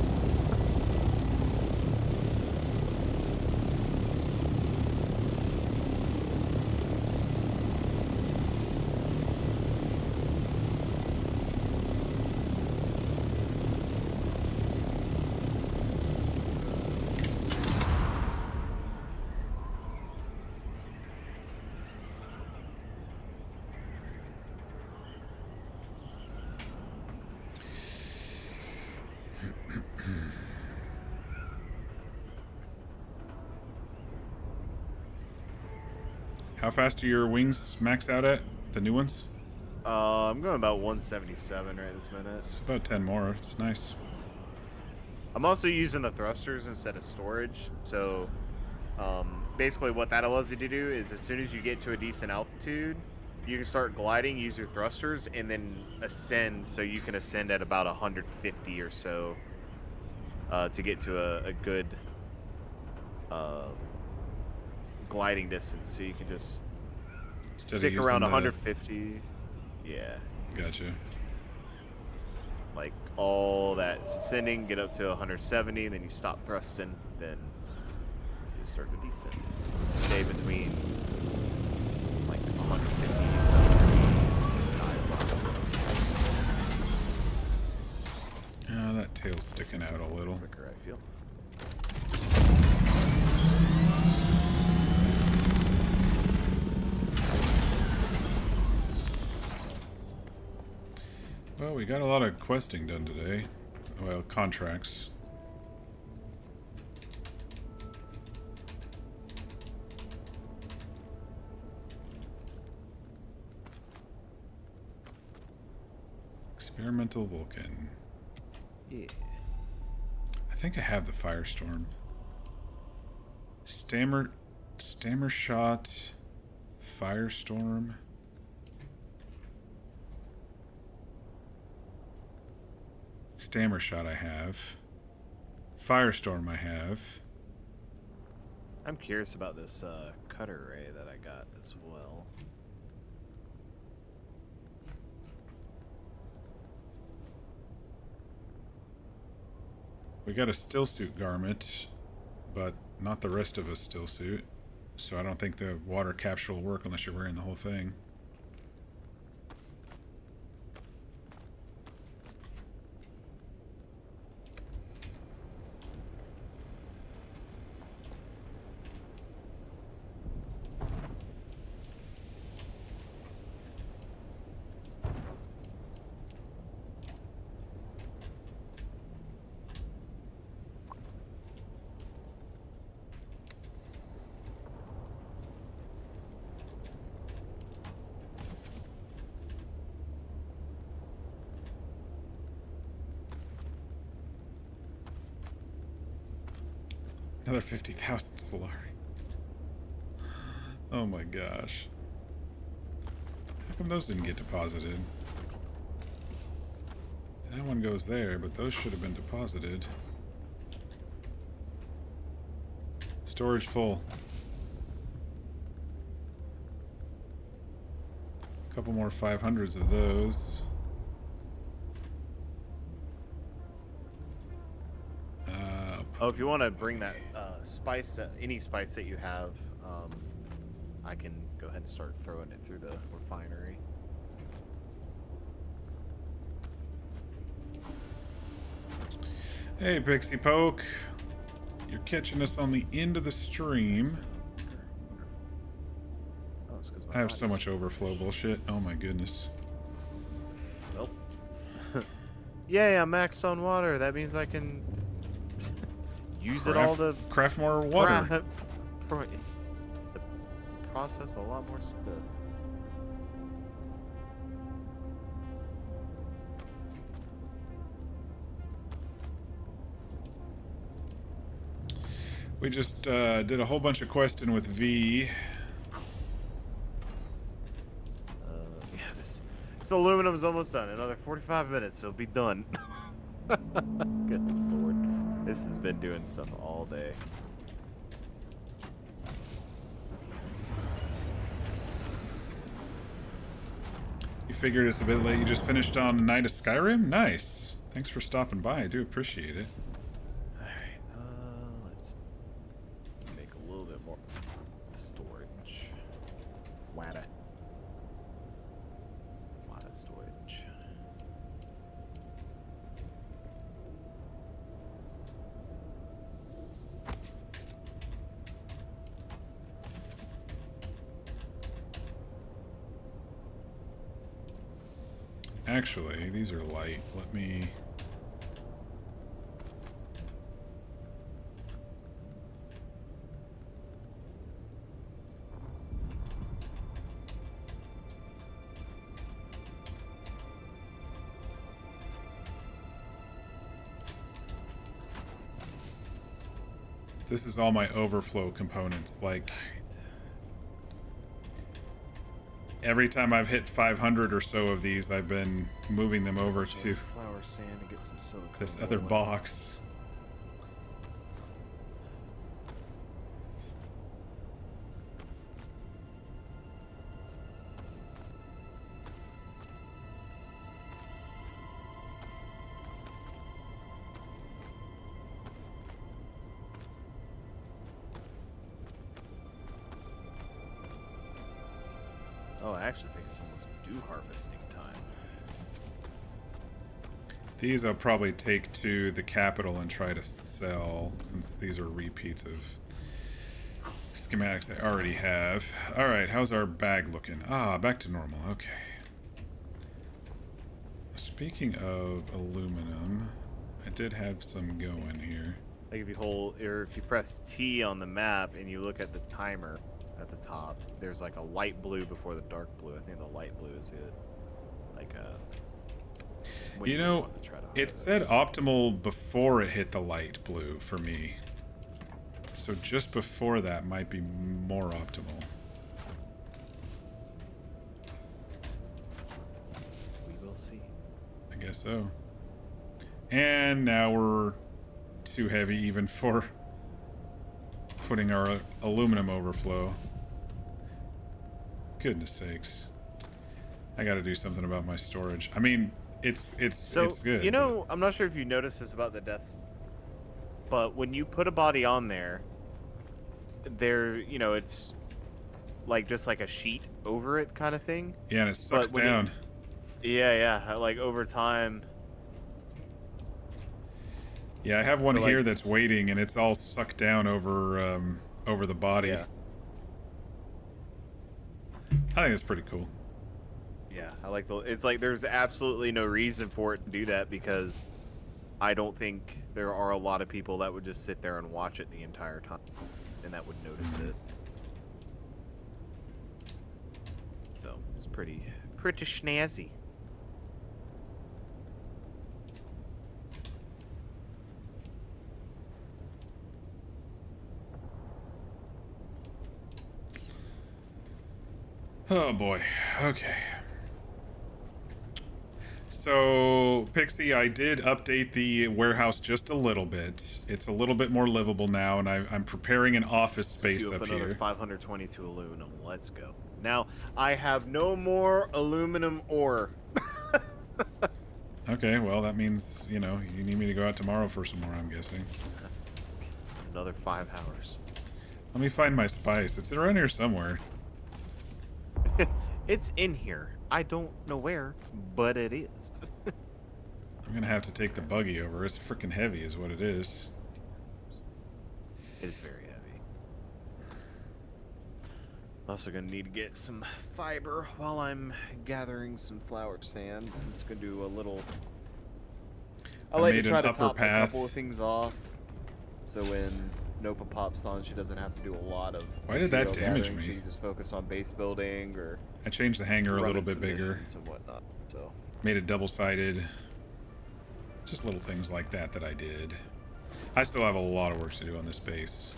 Speaker 1: How fast are your wings max out at? The new ones?
Speaker 6: I'm going about 177 right this minute.
Speaker 1: It's about 10 more. It's nice.
Speaker 6: I'm also using the thrusters instead of storage, so basically what that allows you to do is as soon as you get to a decent altitude, you can start gliding, use your thrusters, and then ascend. So you can ascend at about 150 or so to get to a good gliding distance. So you can just stick around 150. Yeah.
Speaker 1: Gotcha.
Speaker 6: Like all that ascending, get up to 170, then you stop thrusting, then you start to descend. Stay between like 150.
Speaker 1: That tail's sticking out a little.
Speaker 6: Quicker, I feel.
Speaker 1: Well, we got a lot of questing done today. Well, contracts. Experimental Vulcan.
Speaker 6: Yeah.
Speaker 1: I think I have the Firestorm. Stammer shot. Firestorm. Stammer shot I have. Firestorm I have.
Speaker 6: I'm curious about this cutter ray that I got as well.
Speaker 1: We got a still suit garment, but not the rest of a still suit. So I don't think the water capture will work unless you're wearing the whole thing. Another 50,000 Solari. Oh my gosh. How come those didn't get deposited? That one goes there, but those should have been deposited. Storage full. A couple more 500s of those.
Speaker 6: Oh, if you want to bring that spice, any spice that you have, I can go ahead and start throwing it through the refinery.
Speaker 1: Hey, Pixie Poke. You're catching us on the end of the stream.
Speaker 6: Oh, it's 'cause my
Speaker 1: I have
Speaker 6: body's
Speaker 1: so much overflow bullshit. Oh my goodness.
Speaker 6: Well, yay! I'm maxed on water. That means I can use it all to
Speaker 1: craft more water.
Speaker 6: Process a lot more stuff.
Speaker 1: We just did a whole bunch of questing with V.
Speaker 6: Yeah, this aluminum's almost done. Another 45 minutes, it'll be done. Good lord, this has been doing stuff all day.
Speaker 1: You figured it's a bit late. You just finished on Night of Skyrim? Nice. Thanks for stopping by. I do appreciate it.
Speaker 6: Alright, let's make a little bit more storage. Wada storage.
Speaker 1: Actually, these are light. Let me... This is all my overflow components. Like, every time I've hit 500 or so of these, I've been moving them over to
Speaker 13: flour sand and get some silicone.
Speaker 1: this other box.
Speaker 6: Oh, I actually think it's almost dew harvesting time.
Speaker 1: These I'll probably take to the capital and try to sell, since these are repeats of schematics I already have. Alright, how's our bag looking? Ah, back to normal. Okay. Speaking of aluminum, I did have some going here.
Speaker 6: Like if you hold, or if you press T on the map and you look at the timer at the top, there's like a light blue before the dark blue. I think the light blue is it. Like
Speaker 1: you know, it said optimal before it hit the light blue for me. So just before that might be more optimal.
Speaker 6: We will see.
Speaker 1: I guess so. And now we're too heavy even for putting our aluminum overflow. Goodness sakes. I gotta do something about my storage. I mean, it's good.
Speaker 6: You know, I'm not sure if you noticed this about the deaths, but when you put a body on there, you know, it's like just like a sheet over it kind of thing.
Speaker 1: Yeah, and it sucks down.
Speaker 6: Yeah, like over time.
Speaker 1: Yeah, I have one here that's waiting, and it's all sucked down over over the body.
Speaker 6: Yeah.
Speaker 1: I think that's pretty cool.
Speaker 6: Yeah, I like it's like there's absolutely no reason for it to do that, because I don't think there are a lot of people that would just sit there and watch it the entire time and that would notice it. So it's pretty snazzy.
Speaker 1: Oh boy. Okay. So, Pixie, I did update the warehouse just a little bit. It's a little bit more livable now, and I'm preparing an office space up
Speaker 6: another
Speaker 1: here.
Speaker 6: 522 aluminum. Let's go. Now, I have no more aluminum ore.
Speaker 1: Okay, well, that means, you know, you need me to go out tomorrow for some more, I'm guessing.
Speaker 6: Another 5 hours.
Speaker 1: Let me find my spice. It's around here somewhere.
Speaker 6: It's in here. I don't know where, but it is.
Speaker 1: I'm gonna have to take the buggy over. It's freaking heavy is what it is.
Speaker 6: It is very heavy. Also gonna need to get some fiber while I'm gathering some flour sand. I'm just gonna do a little... I like to try to top a couple of things off, so when Nopa pops on, she doesn't have to do a lot of...
Speaker 1: Why did that damage me?
Speaker 6: She can just focus on base building or...
Speaker 1: I changed the hanger a little bit bigger.
Speaker 6: And whatnot, so.
Speaker 1: Made it double-sided. Just little things like that I did. I still have a lot of work to do on this base.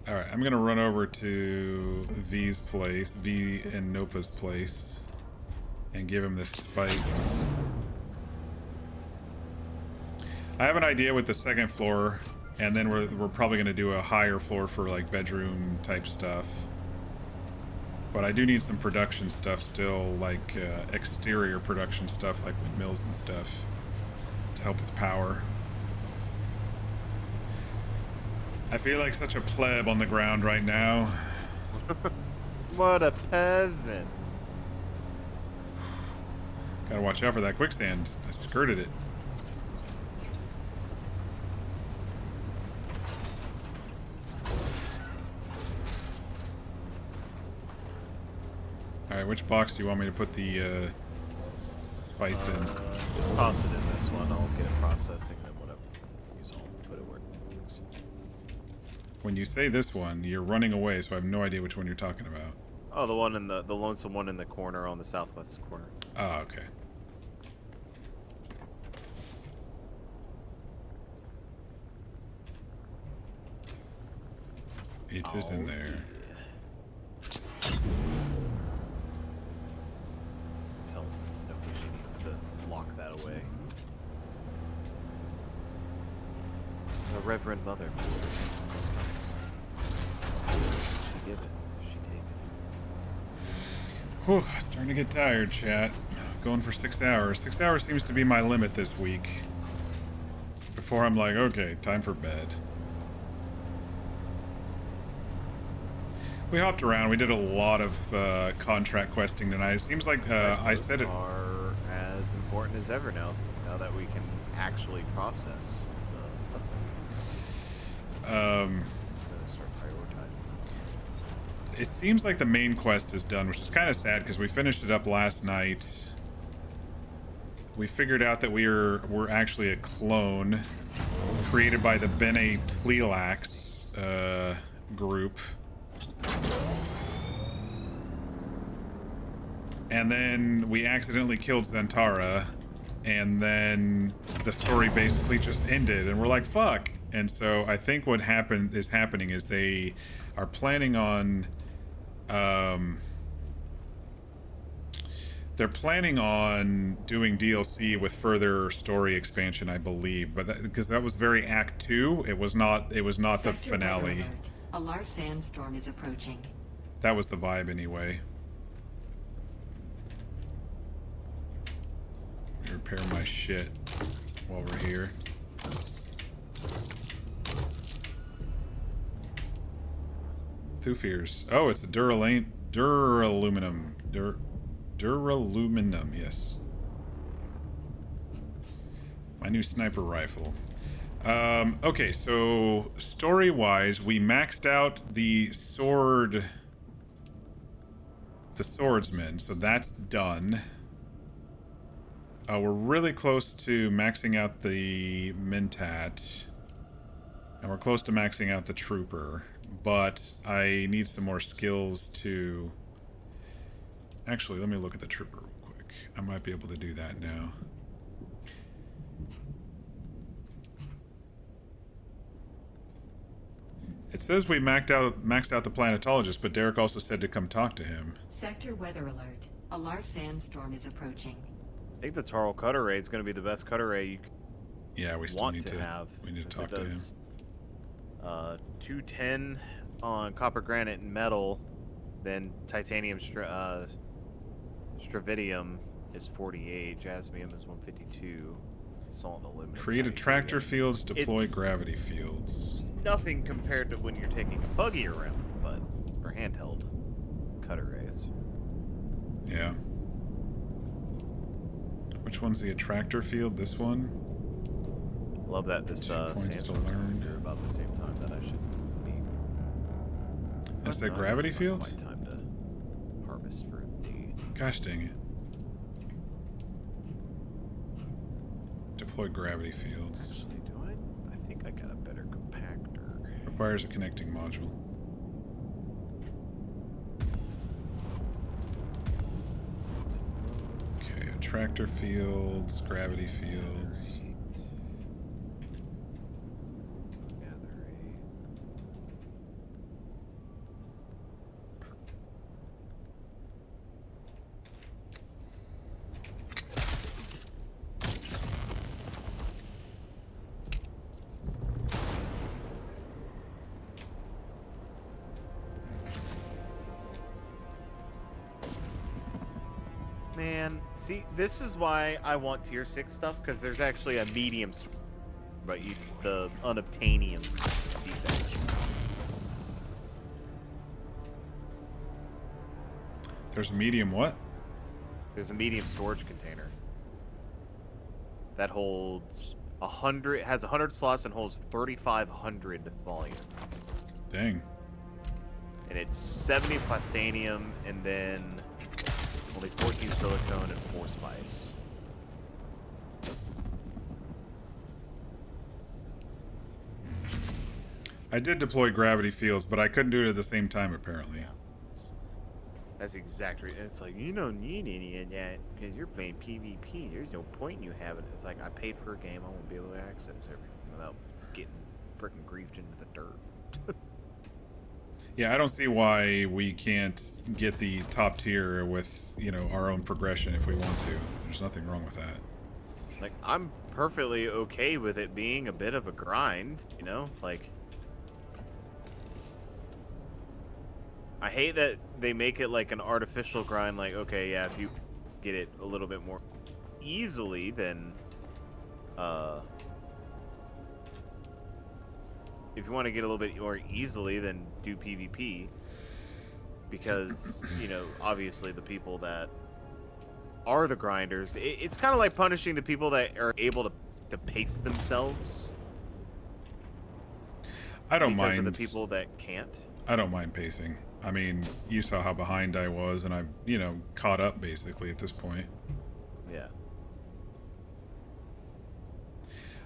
Speaker 1: Alright, I'm gonna run over to V's place, V and Nopa's place, and give him this spice. I have an idea with the second floor, and then we're probably gonna do a higher floor for like bedroom type stuff. But I do need some production stuff still, like exterior production stuff, like windmills and stuff, to help with power. I feel like such a pleb on the ground right now.
Speaker 6: What a peasant.
Speaker 1: Gotta watch out for that quicksand. I skirted it. Alright, which box do you want me to put the spice in?
Speaker 6: Just toss it in this one. I'll get it processing, then whatever. I'll put it where it works.
Speaker 1: When you say this one, you're running away, so I have no idea which one you're talking about.
Speaker 6: Oh, the one in the lonesome one in the corner on the southwest corner.
Speaker 1: Oh, okay. It is in there.
Speaker 6: Tell Nobushi needs to lock that away. The Reverend Mother, Mr. Christmas. She giveth, she taketh.
Speaker 1: Whew, starting to get tired, chat. Going for 6 hours. 6 hours seems to be my limit this week. Before I'm like, okay, time for bed. We hopped around. We did a lot of contract questing tonight. It seems like I said it.
Speaker 6: Are as important as ever now. Now that we can actually process stuff. Start prioritizing this.
Speaker 1: It seems like the main quest is done, which is kind of sad because we finished it up last night. We figured out that we're actually a clone created by the Bene Tleilax group. And then we accidentally killed Zentara, and then the story basically just ended, and we're like, fuck. And so I think what happening is they are planning on they're planning on doing DLC with further story expansion, I believe, but because that was very Act 2, it was not the finale.
Speaker 4: A large sandstorm is approaching.
Speaker 1: That was the vibe anyway. Let me repair my shit while we're here. Thufirs. Oh, it's a duraluminum. Duraluminum, yes. My new sniper rifle. Okay, so story-wise, we maxed out the swordsman, so that's done. We're really close to maxing out the Mentat, and we're close to maxing out the Trooper, but I need some more skills to... Actually, let me look at the Trooper real quick. I might be able to do that now. It says we maxed out the planetologist, but Derek also said to come talk to him.
Speaker 4: Sector weather alert. A large sandstorm is approaching.
Speaker 6: I think the Tarl Cutter Ray is going to be the best Cutter Ray you
Speaker 1: we still
Speaker 6: want
Speaker 1: need to
Speaker 6: have.
Speaker 1: We need to talk to him.
Speaker 6: 210 on copper, granite, and metal. Then titanium stravidium is 48. Jasmium is 152. Salt and aluminum.
Speaker 1: Create attractor fields, deploy gravity fields.
Speaker 6: Nothing compared to when you're taking a buggy around, but for handheld Cutter Rays.
Speaker 1: Yeah. Which one's the attractor field? This one?
Speaker 6: I love that this sandstorm turned about the same time that I should be.
Speaker 1: Is that gravity field?
Speaker 6: My time to harvest for the.
Speaker 1: Gosh dang it. Deploy gravity fields.
Speaker 6: Actually, do I? I think I got a better compactor.
Speaker 1: Requires a connecting module. Okay, attractor fields, gravity fields.
Speaker 6: Man, see, this is why I want tier 6 stuff, because there's actually a medium but the unobtainium defense.
Speaker 1: There's medium what?
Speaker 6: There's a medium storage container that holds 100, has 100 slots and holds 3,500 volume.
Speaker 1: Dang.
Speaker 6: And it's 70 plastanium and then only 14 silicone and 4 spice.
Speaker 1: I did deploy gravity fields, but I couldn't do it at the same time, apparently.
Speaker 6: Yeah. That's exactly. It's like, you don't need any of that because you're playing PvP. There's no point in you having it. It's like, I paid for a game. I won't be able to access everything without getting freaking griefed into the dirt.
Speaker 1: Yeah, I don't see why we can't get the top tier with, you know, our own progression if we want to. There's nothing wrong with that.
Speaker 6: Like, I'm perfectly okay with it being a bit of a grind, you know? Like, I hate that they make it like an artificial grind, like, okay, yeah, if you get it a little bit more easily, then, if you want to get a little bit more easily, then do PvP. Because, you know, obviously the people that are the grinders, it's kind of like punishing the people that are able to pace themselves.
Speaker 1: I don't
Speaker 6: because
Speaker 1: mind.
Speaker 6: of the people that can't.
Speaker 1: I don't mind pacing. I mean, you saw how behind I was, and I've, you know, caught up basically at this point.
Speaker 6: Yeah.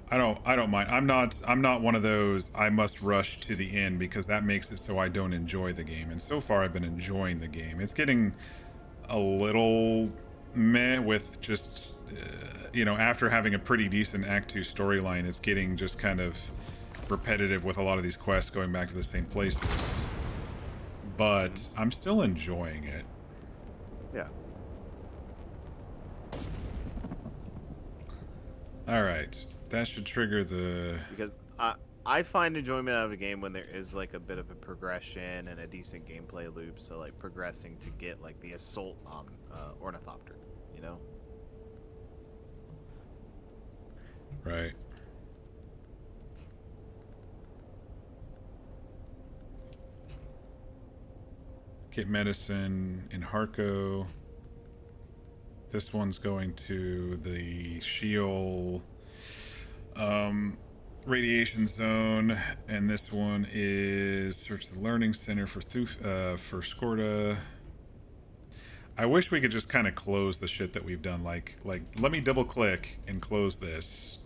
Speaker 1: I don't mind. I'm not one of those I must rush to the end because that makes it so I don't enjoy the game. And so far I've been enjoying the game. It's getting a little meh with just you know, after having a pretty decent Act 2 storyline, it's getting just kind of repetitive with a lot of these quests going back to the same places. But I'm still enjoying it.
Speaker 6: Yeah.
Speaker 1: All right. That should trigger the...
Speaker 6: Because I find enjoyment out of a game when there is like a bit of a progression and a decent gameplay loop. So like progressing to get like the assault on Ornithopter, you know?
Speaker 1: Right. Get medicine in Harco. This one's going to the Sheol radiation zone, and this one is search the learning center for Skorda. I wish we could just kind of close the shit that we've done. Like let me double click and close this,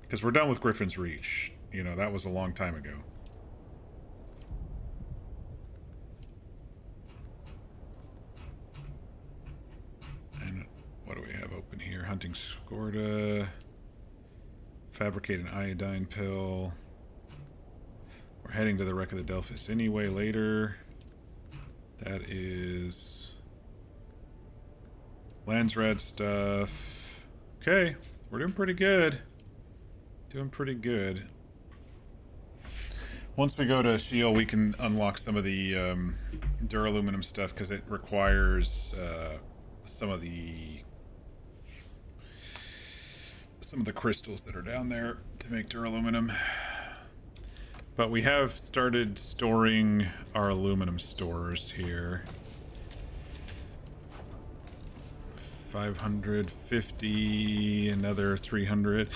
Speaker 1: because we're done with Griffin's Reach. You know, that was a long time ago. And what do we have open here? Hunting Skorda. Fabricate an iodine pill. We're heading to the wreck of the Delphis anyway later. That is Landsrad stuff. Okay, we're doing pretty good. Doing pretty good. Once we go to Sheol, we can unlock some of the duraluminum stuff because it requires some of the crystals that are down there to make duraluminum. But we have started storing our aluminum stores here. 550, another 300,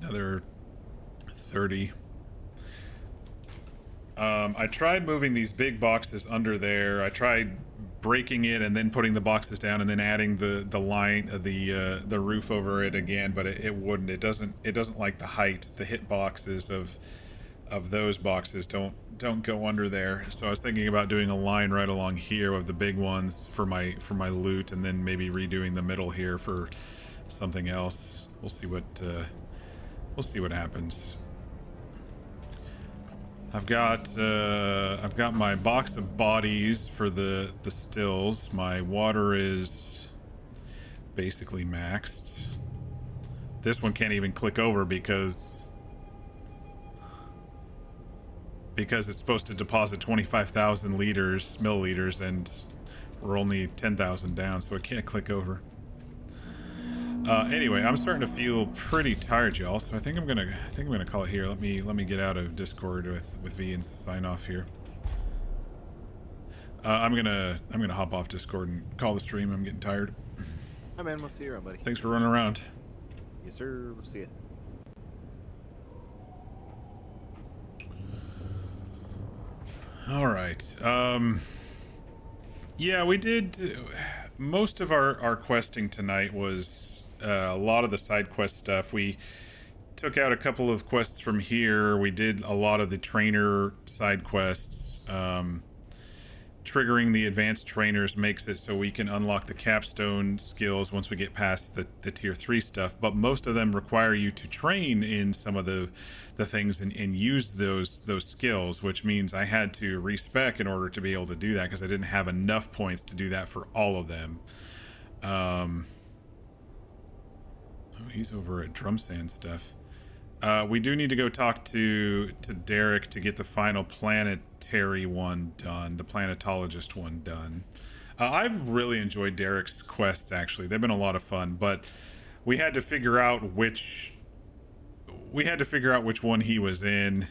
Speaker 1: another 30. I tried moving these big boxes under there. I tried breaking it and then putting the boxes down and then adding the line the roof over it again, but it wouldn't. It doesn't like the height. The hit boxes of those boxes don't go under there. So I was thinking about doing a line right along here of the big ones for my loot, and then maybe redoing the middle here for something else. We'll see what happens. I've got my box of bodies for the stills. My water is basically maxed. This one can't even click over because it's supposed to deposit 25,000 milliliters, and we're only 10,000 down, so it can't click over. Anyway, I'm starting to feel pretty tired, y'all. So I think I'm gonna call it here. Let me get out of Discord with V and sign off here. I'm gonna hop off Discord and call the stream. I'm getting tired.
Speaker 6: Hi man, we'll see you around, buddy.
Speaker 1: Thanks for running around.
Speaker 6: Yes sir, we'll see you.
Speaker 1: All right. Yeah, we did. Most of our questing tonight was a lot of the side quest stuff. We took out a couple of quests from here. We did a lot of the trainer side quests. triggering the advanced trainers makes it so we can unlock the capstone skills once we get past the tier 3 stuff, but most of them require you to train in some of the things and use those skills, which means I had to respec in order to be able to do that because I didn't have enough points to do that for all of them. Oh, he's over at drum sand stuff. We do need to go talk to Derek to get the final planetary one done, the planetologist one done. I've really enjoyed Derek's quests, actually. They've been a lot of fun, but we had to figure out which one he was in.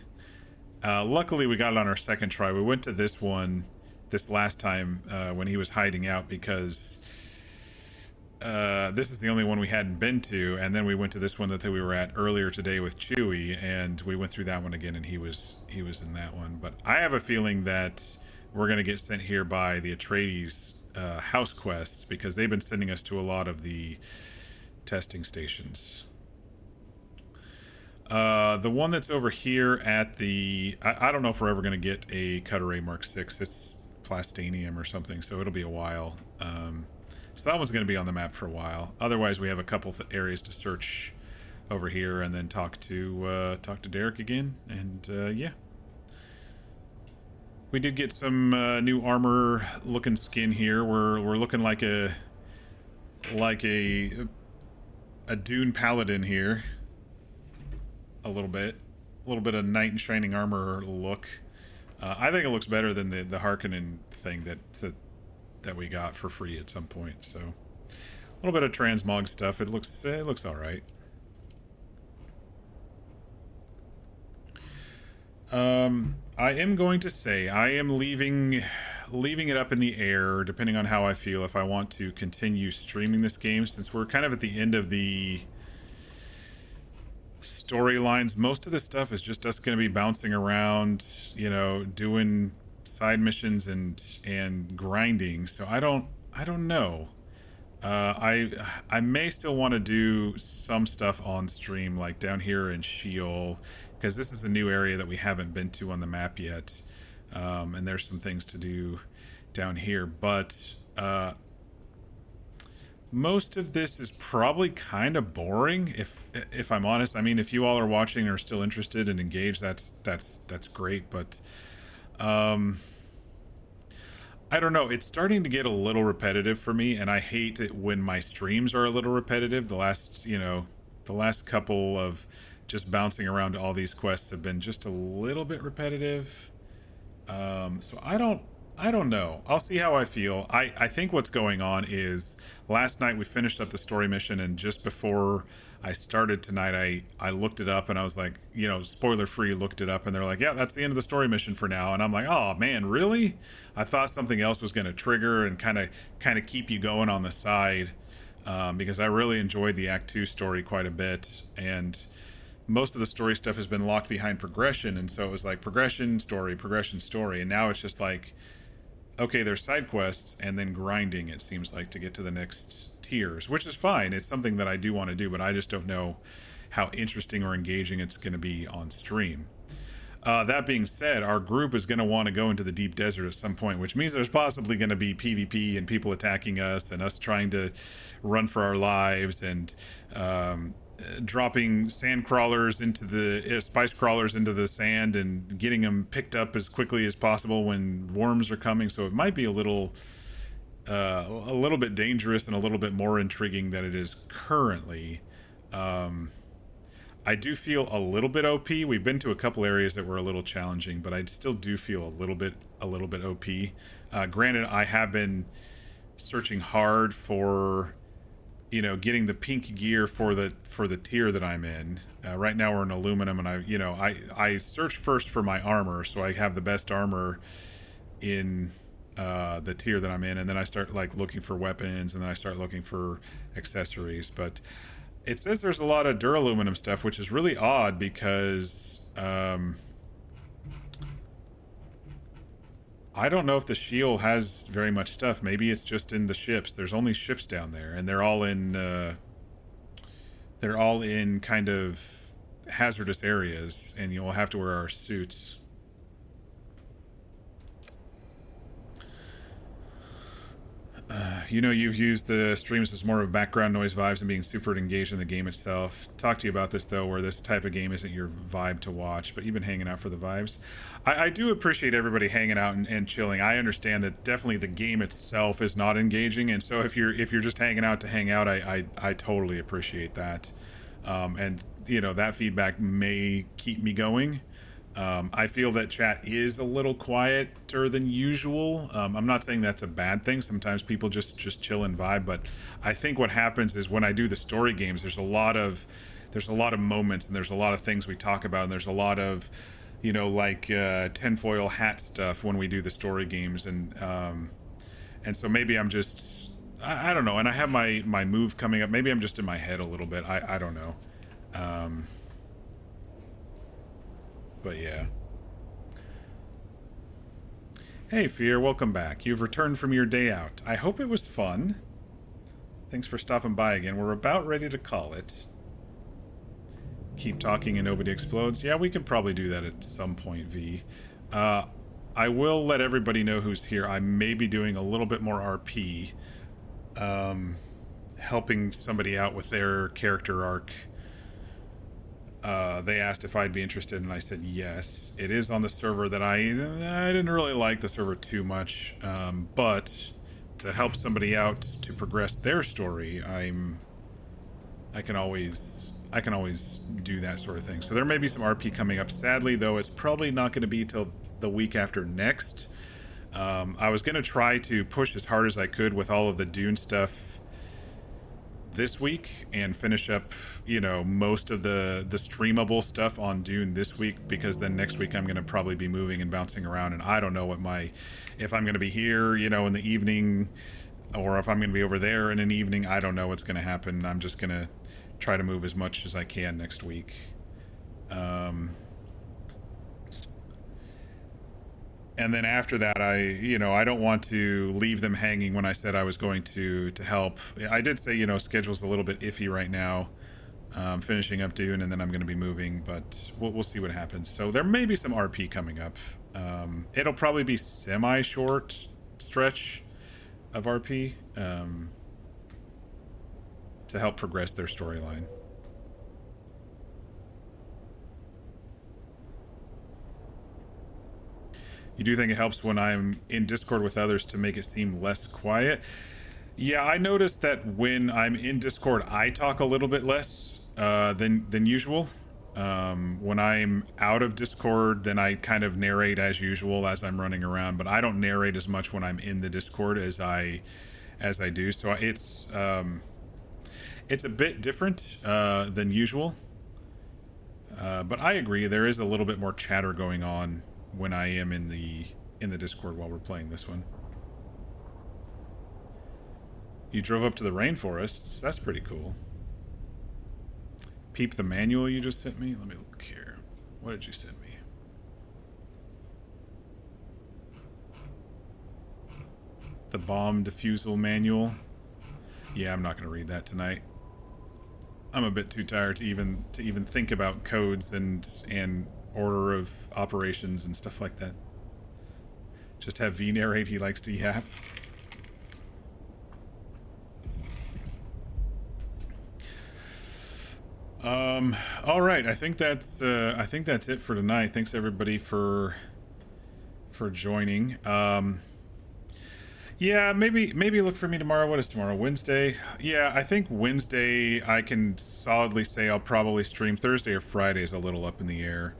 Speaker 1: Luckily, we got it on our second try. We went to this one this last time when he was hiding out because this is the only one we hadn't been to, and then we went to this one that we were at earlier today with Chewie, and we went through that one again, and he was in that one. But I have a feeling that we're going to get sent here by the Atreides house quests because they've been sending us to a lot of the testing stations. The one that's over here at the... I don't know if we're ever going to get a Cutter Ray Mark 6. It's Plastanium or something, so it'll be a while. So that one's going to be on the map for a while. Otherwise, we have a couple areas to search over here and then talk to Derek again. And yeah. We did get some new armor looking skin here. We're looking like a Dune paladin here. A little bit of knight in shining armor look. I think it looks better than the Harkonnen thing that we got for free at some point. So a little bit of transmog stuff. It looks all right. I am going to say I am leaving it up in the air depending on how I feel if I want to continue streaming this game, since we're kind of at the end of the storylines. Most of this stuff is just us going to be bouncing around, you know, doing side missions and grinding. So I don't know. I may still want to do some stuff on stream, like down here in Sheol, because this is a new area that we haven't been to on the map yet, and there's some things to do down here. But most of this is probably kind of boring, if I'm honest. I mean, if you all are watching and are still interested and engaged, that's great. But I don't know. It's starting to get a little repetitive for me, and I hate it when my streams are a little repetitive. The last couple of just bouncing around to all these quests have been just a little bit repetitive. So I don't know. I'll see how I feel. I think what's going on is last night we finished up the story mission, and just before I started tonight, I looked it up and I was like, you know, spoiler free, looked it up, and they're like, yeah, that's the end of the story mission for now. And I'm like, oh man, really? I thought something else was going to trigger and kind of keep you going on the side, because I really enjoyed the Act 2 story quite a bit, and most of the story stuff has been locked behind progression, and so it was like progression, story, and now it's just like, okay, there's side quests and then grinding, it seems like, to get to the next tiers, which is fine. It's something that I do want to do, but I just don't know how interesting or engaging it's going to be on stream. That being said, our group is going to want to go into the deep desert at some point, which means there's possibly going to be PvP and people attacking us and us trying to run for our lives and dropping sand crawlers into the spice crawlers into the sand and getting them picked up as quickly as possible when worms are coming. So it might be a little bit dangerous and a little bit more intriguing than it is currently. I do feel a little bit OP. We've been to a couple areas that were a little challenging, but I still do feel a little bit OP. Granted, I have been searching hard for, you know, getting the pink gear for the tier that I'm in. Right now we're in aluminum, and I search first for my armor, so I have the best armor in the tier that I'm in, and then I start like looking for weapons, and then I start looking for accessories. But it says there's a lot of duraluminum stuff, which is really odd because I don't know if the Shield has very much stuff. Maybe it's just in the ships. There's only ships down there, and they're all in kind of hazardous areas, and you'll have to wear our suits. You know, you've used the streams as more of background noise vibes and being super engaged in the game itself. Talk to you about this, though, where this type of game isn't your vibe to watch, but you've been hanging out for the vibes. I do appreciate everybody hanging out and chilling. I understand that definitely the game itself is not engaging, and so if you're just hanging out to hang out, I totally appreciate that. And, you know, that feedback may keep me going. I feel that chat is a little quieter than usual. I'm not saying that's a bad thing. Sometimes people just chill and vibe, but I think what happens is when I do the story games, there's a lot of moments, and there's a lot of things we talk about, and there's a lot of, you know, like tinfoil hat stuff when we do the story games, and so maybe I'm just I don't know, and I have my move coming up. Maybe I'm just in my head a little bit. I don't know. But yeah. Hey, Fear, welcome back. You've returned from your day out. I hope it was fun. Thanks for stopping by again. We're about ready to call it. Keep talking and nobody explodes. Yeah, we could probably do that at some point, V. I will let everybody know who's here. I may be doing a little bit more RP. Helping somebody out with their character arc. They asked if I'd be interested, and I said yes. It is on the server that I didn't really like the server too much, but to help somebody out to progress their story, I can always do that sort of thing. So there may be some RP coming up. Sadly, though, it's probably not going to be till the week after next. I was going to try to push as hard as I could with all of the Dune stuff this week and finish up, you know, most of the streamable stuff on Dune this week, because then next week I'm going to probably be moving and bouncing around, and I don't know what if I'm going to be here, you know, in the evening, or if I'm going to be over there in an evening. I don't know what's going to happen. I'm just going to try to move as much as I can next week. And then after that, I don't want to leave them hanging when I said I was going to help. I did say, you know, schedule's a little bit iffy right now, finishing up Dune, and then I'm going to be moving, but we'll see what happens. So there may be some RP coming up. It'll probably be semi-short stretch of RP to help progress their storyline. You do think it helps when I'm in Discord with others to make it seem less quiet? Yeah, I noticed that when I'm in Discord, I talk a little bit less than usual. When I'm out of Discord, then I kind of narrate as usual as I'm running around, but I don't narrate as much when I'm in the Discord as I do. So it's a bit different than usual. But I agree, there is a little bit more chatter going on when I am in the Discord while we're playing this one. You drove up to the rainforests. That's pretty cool. Peep the manual you just sent me. Let me look here. What did you send me? The bomb defusal manual. Yeah, I'm not going to read that tonight. I'm a bit too tired to even think about codes and order of operations and stuff like that. Just have V narrate. He likes to yap. All right. I think that's it for tonight. Thanks everybody for joining. Yeah, maybe look for me tomorrow. What is tomorrow? Wednesday? Yeah, I think Wednesday I can solidly say I'll probably stream. Thursday or Friday is a little up in the air.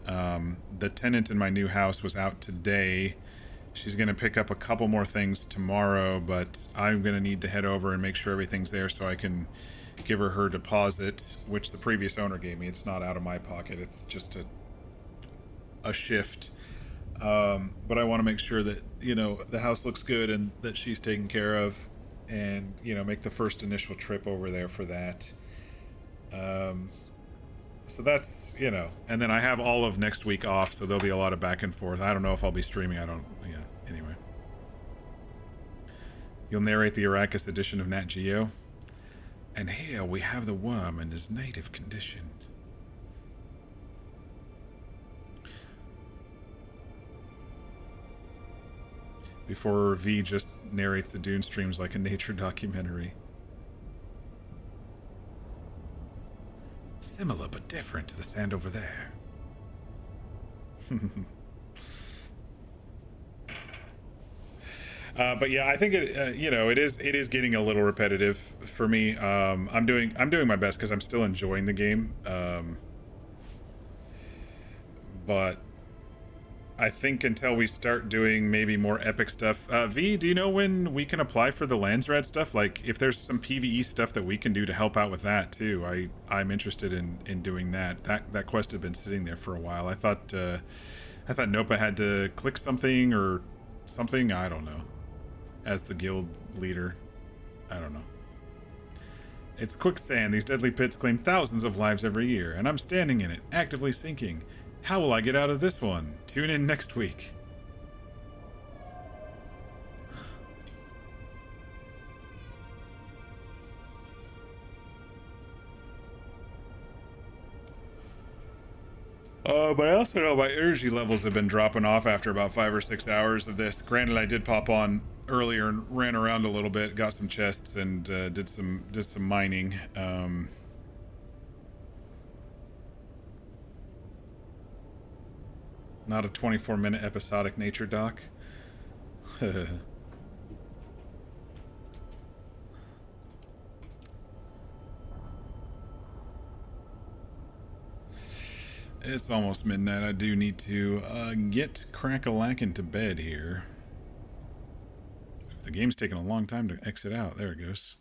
Speaker 1: The tenant in my new house was out today. She's going to pick up a couple more things tomorrow, but I'm going to need to head over and make sure everything's there so I can give her deposit, which the previous owner gave me. It's not out of my pocket. It's just a shift. But I want to make sure that, you know, the house looks good and that she's taken care of, and, you know, make the first initial trip over there for that. So that's, you know, and then I have all of next week off, so there'll be a lot of back and forth. I don't know if I'll be streaming. Anyway. You'll narrate the Arrakis edition of Nat Geo. And here we have the worm in his native condition. before V just narrates the Dune streams like a nature documentary. Similar but different to the sand over there. But yeah, I think it it is getting a little repetitive for me. I'm doing my best because I'm still enjoying the game. But I think until we start doing maybe more epic stuff. V, do you know when we can apply for the Landsrad stuff? Like, if there's some PvE stuff that we can do to help out with that too. I'm interested in doing that. That quest had been sitting there for a while. I thought Nopa had to click something or something. I don't know. As the guild leader, I don't know. It's quicksand. These deadly pits claim thousands of lives every year, and I'm standing in it, actively sinking. How will I get out of this one? Tune in next week. But I also know my energy levels have been dropping off after about 5 or 6 hours of this. Granted, I did pop on earlier and ran around a little bit, got some chests, and did some mining. Not a 24-minute episodic nature doc. It's almost midnight. I do need to get crack-a-lackin' to bed here. The game's taking a long time to exit out. There it goes.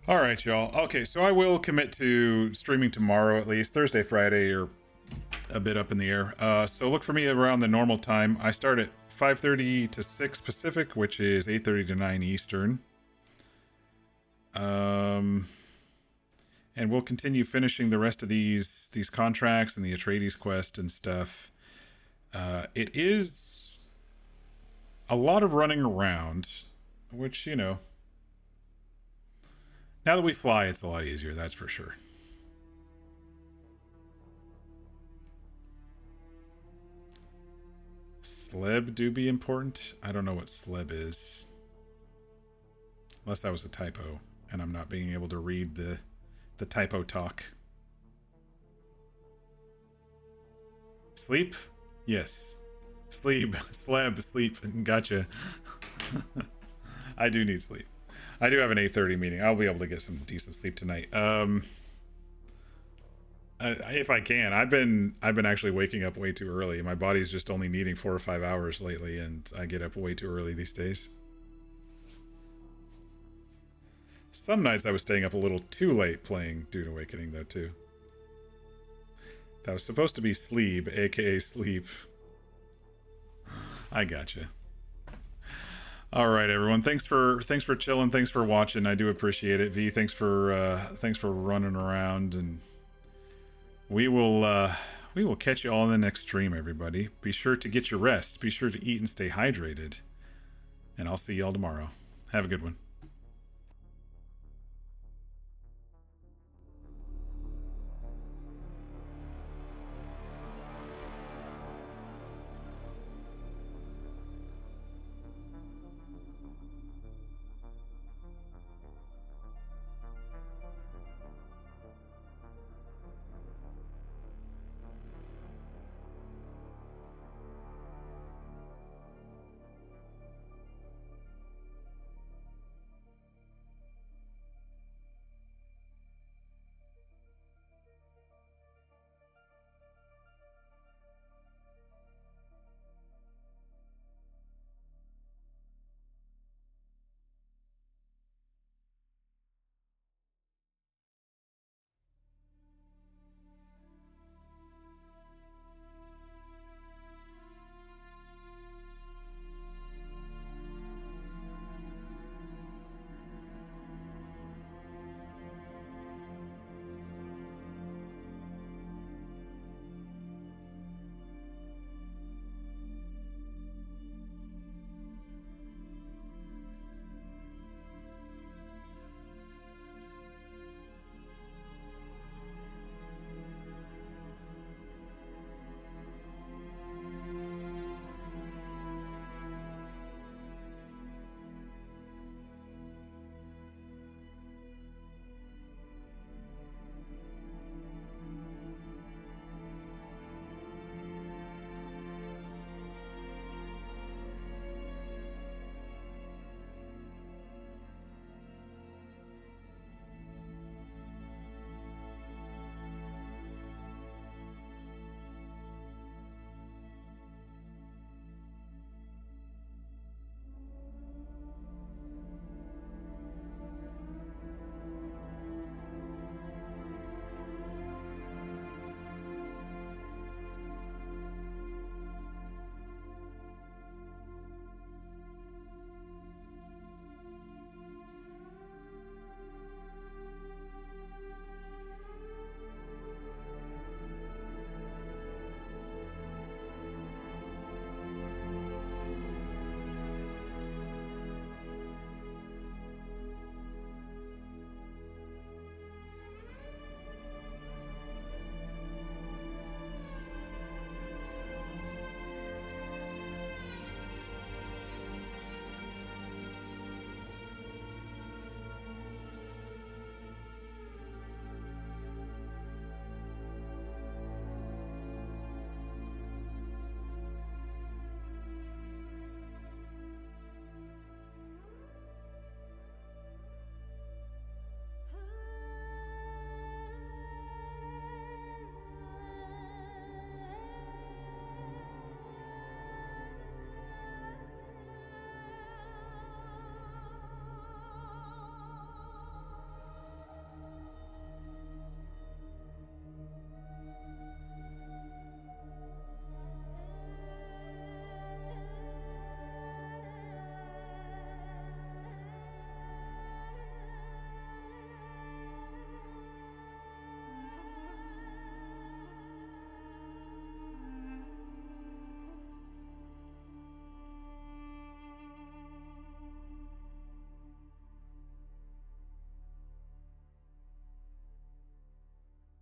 Speaker 1: All right, y'all. Okay, so I will commit to streaming tomorrow at least. Thursday, Friday are a bit up in the air. So look for me around the normal time. I start at 5:30 to 6 Pacific, which is 8:30 to 9 Eastern. And we'll continue finishing the rest of these contracts and the Atreides quest and stuff. It is a lot of running around, which, you know, now that we fly, it's a lot easier, that's for sure. Sleb do be important? I don't know what sleb is. Unless that was a typo, and I'm not being able to read the typo talk. Sleep? Yes. Sleep. Sleb. Sleep. Gotcha. I do need sleep. I do have an 8:30 meeting. I'll be able to get some decent sleep tonight. If I can. I've been actually waking up way too early. My body's just only needing 4 or 5 hours lately, and I get up way too early these days. Some nights I was staying up a little too late playing Dune Awakening, though, too. That was supposed to be Sleep, aka Sleep. I gotcha. All right, everyone. Thanks for chilling. Thanks for watching. I do appreciate it. V, thanks for running around, and we will catch you all in the next stream, everybody. Be sure to get your rest. Be sure to eat and stay hydrated. And I'll see y'all tomorrow. Have a good one.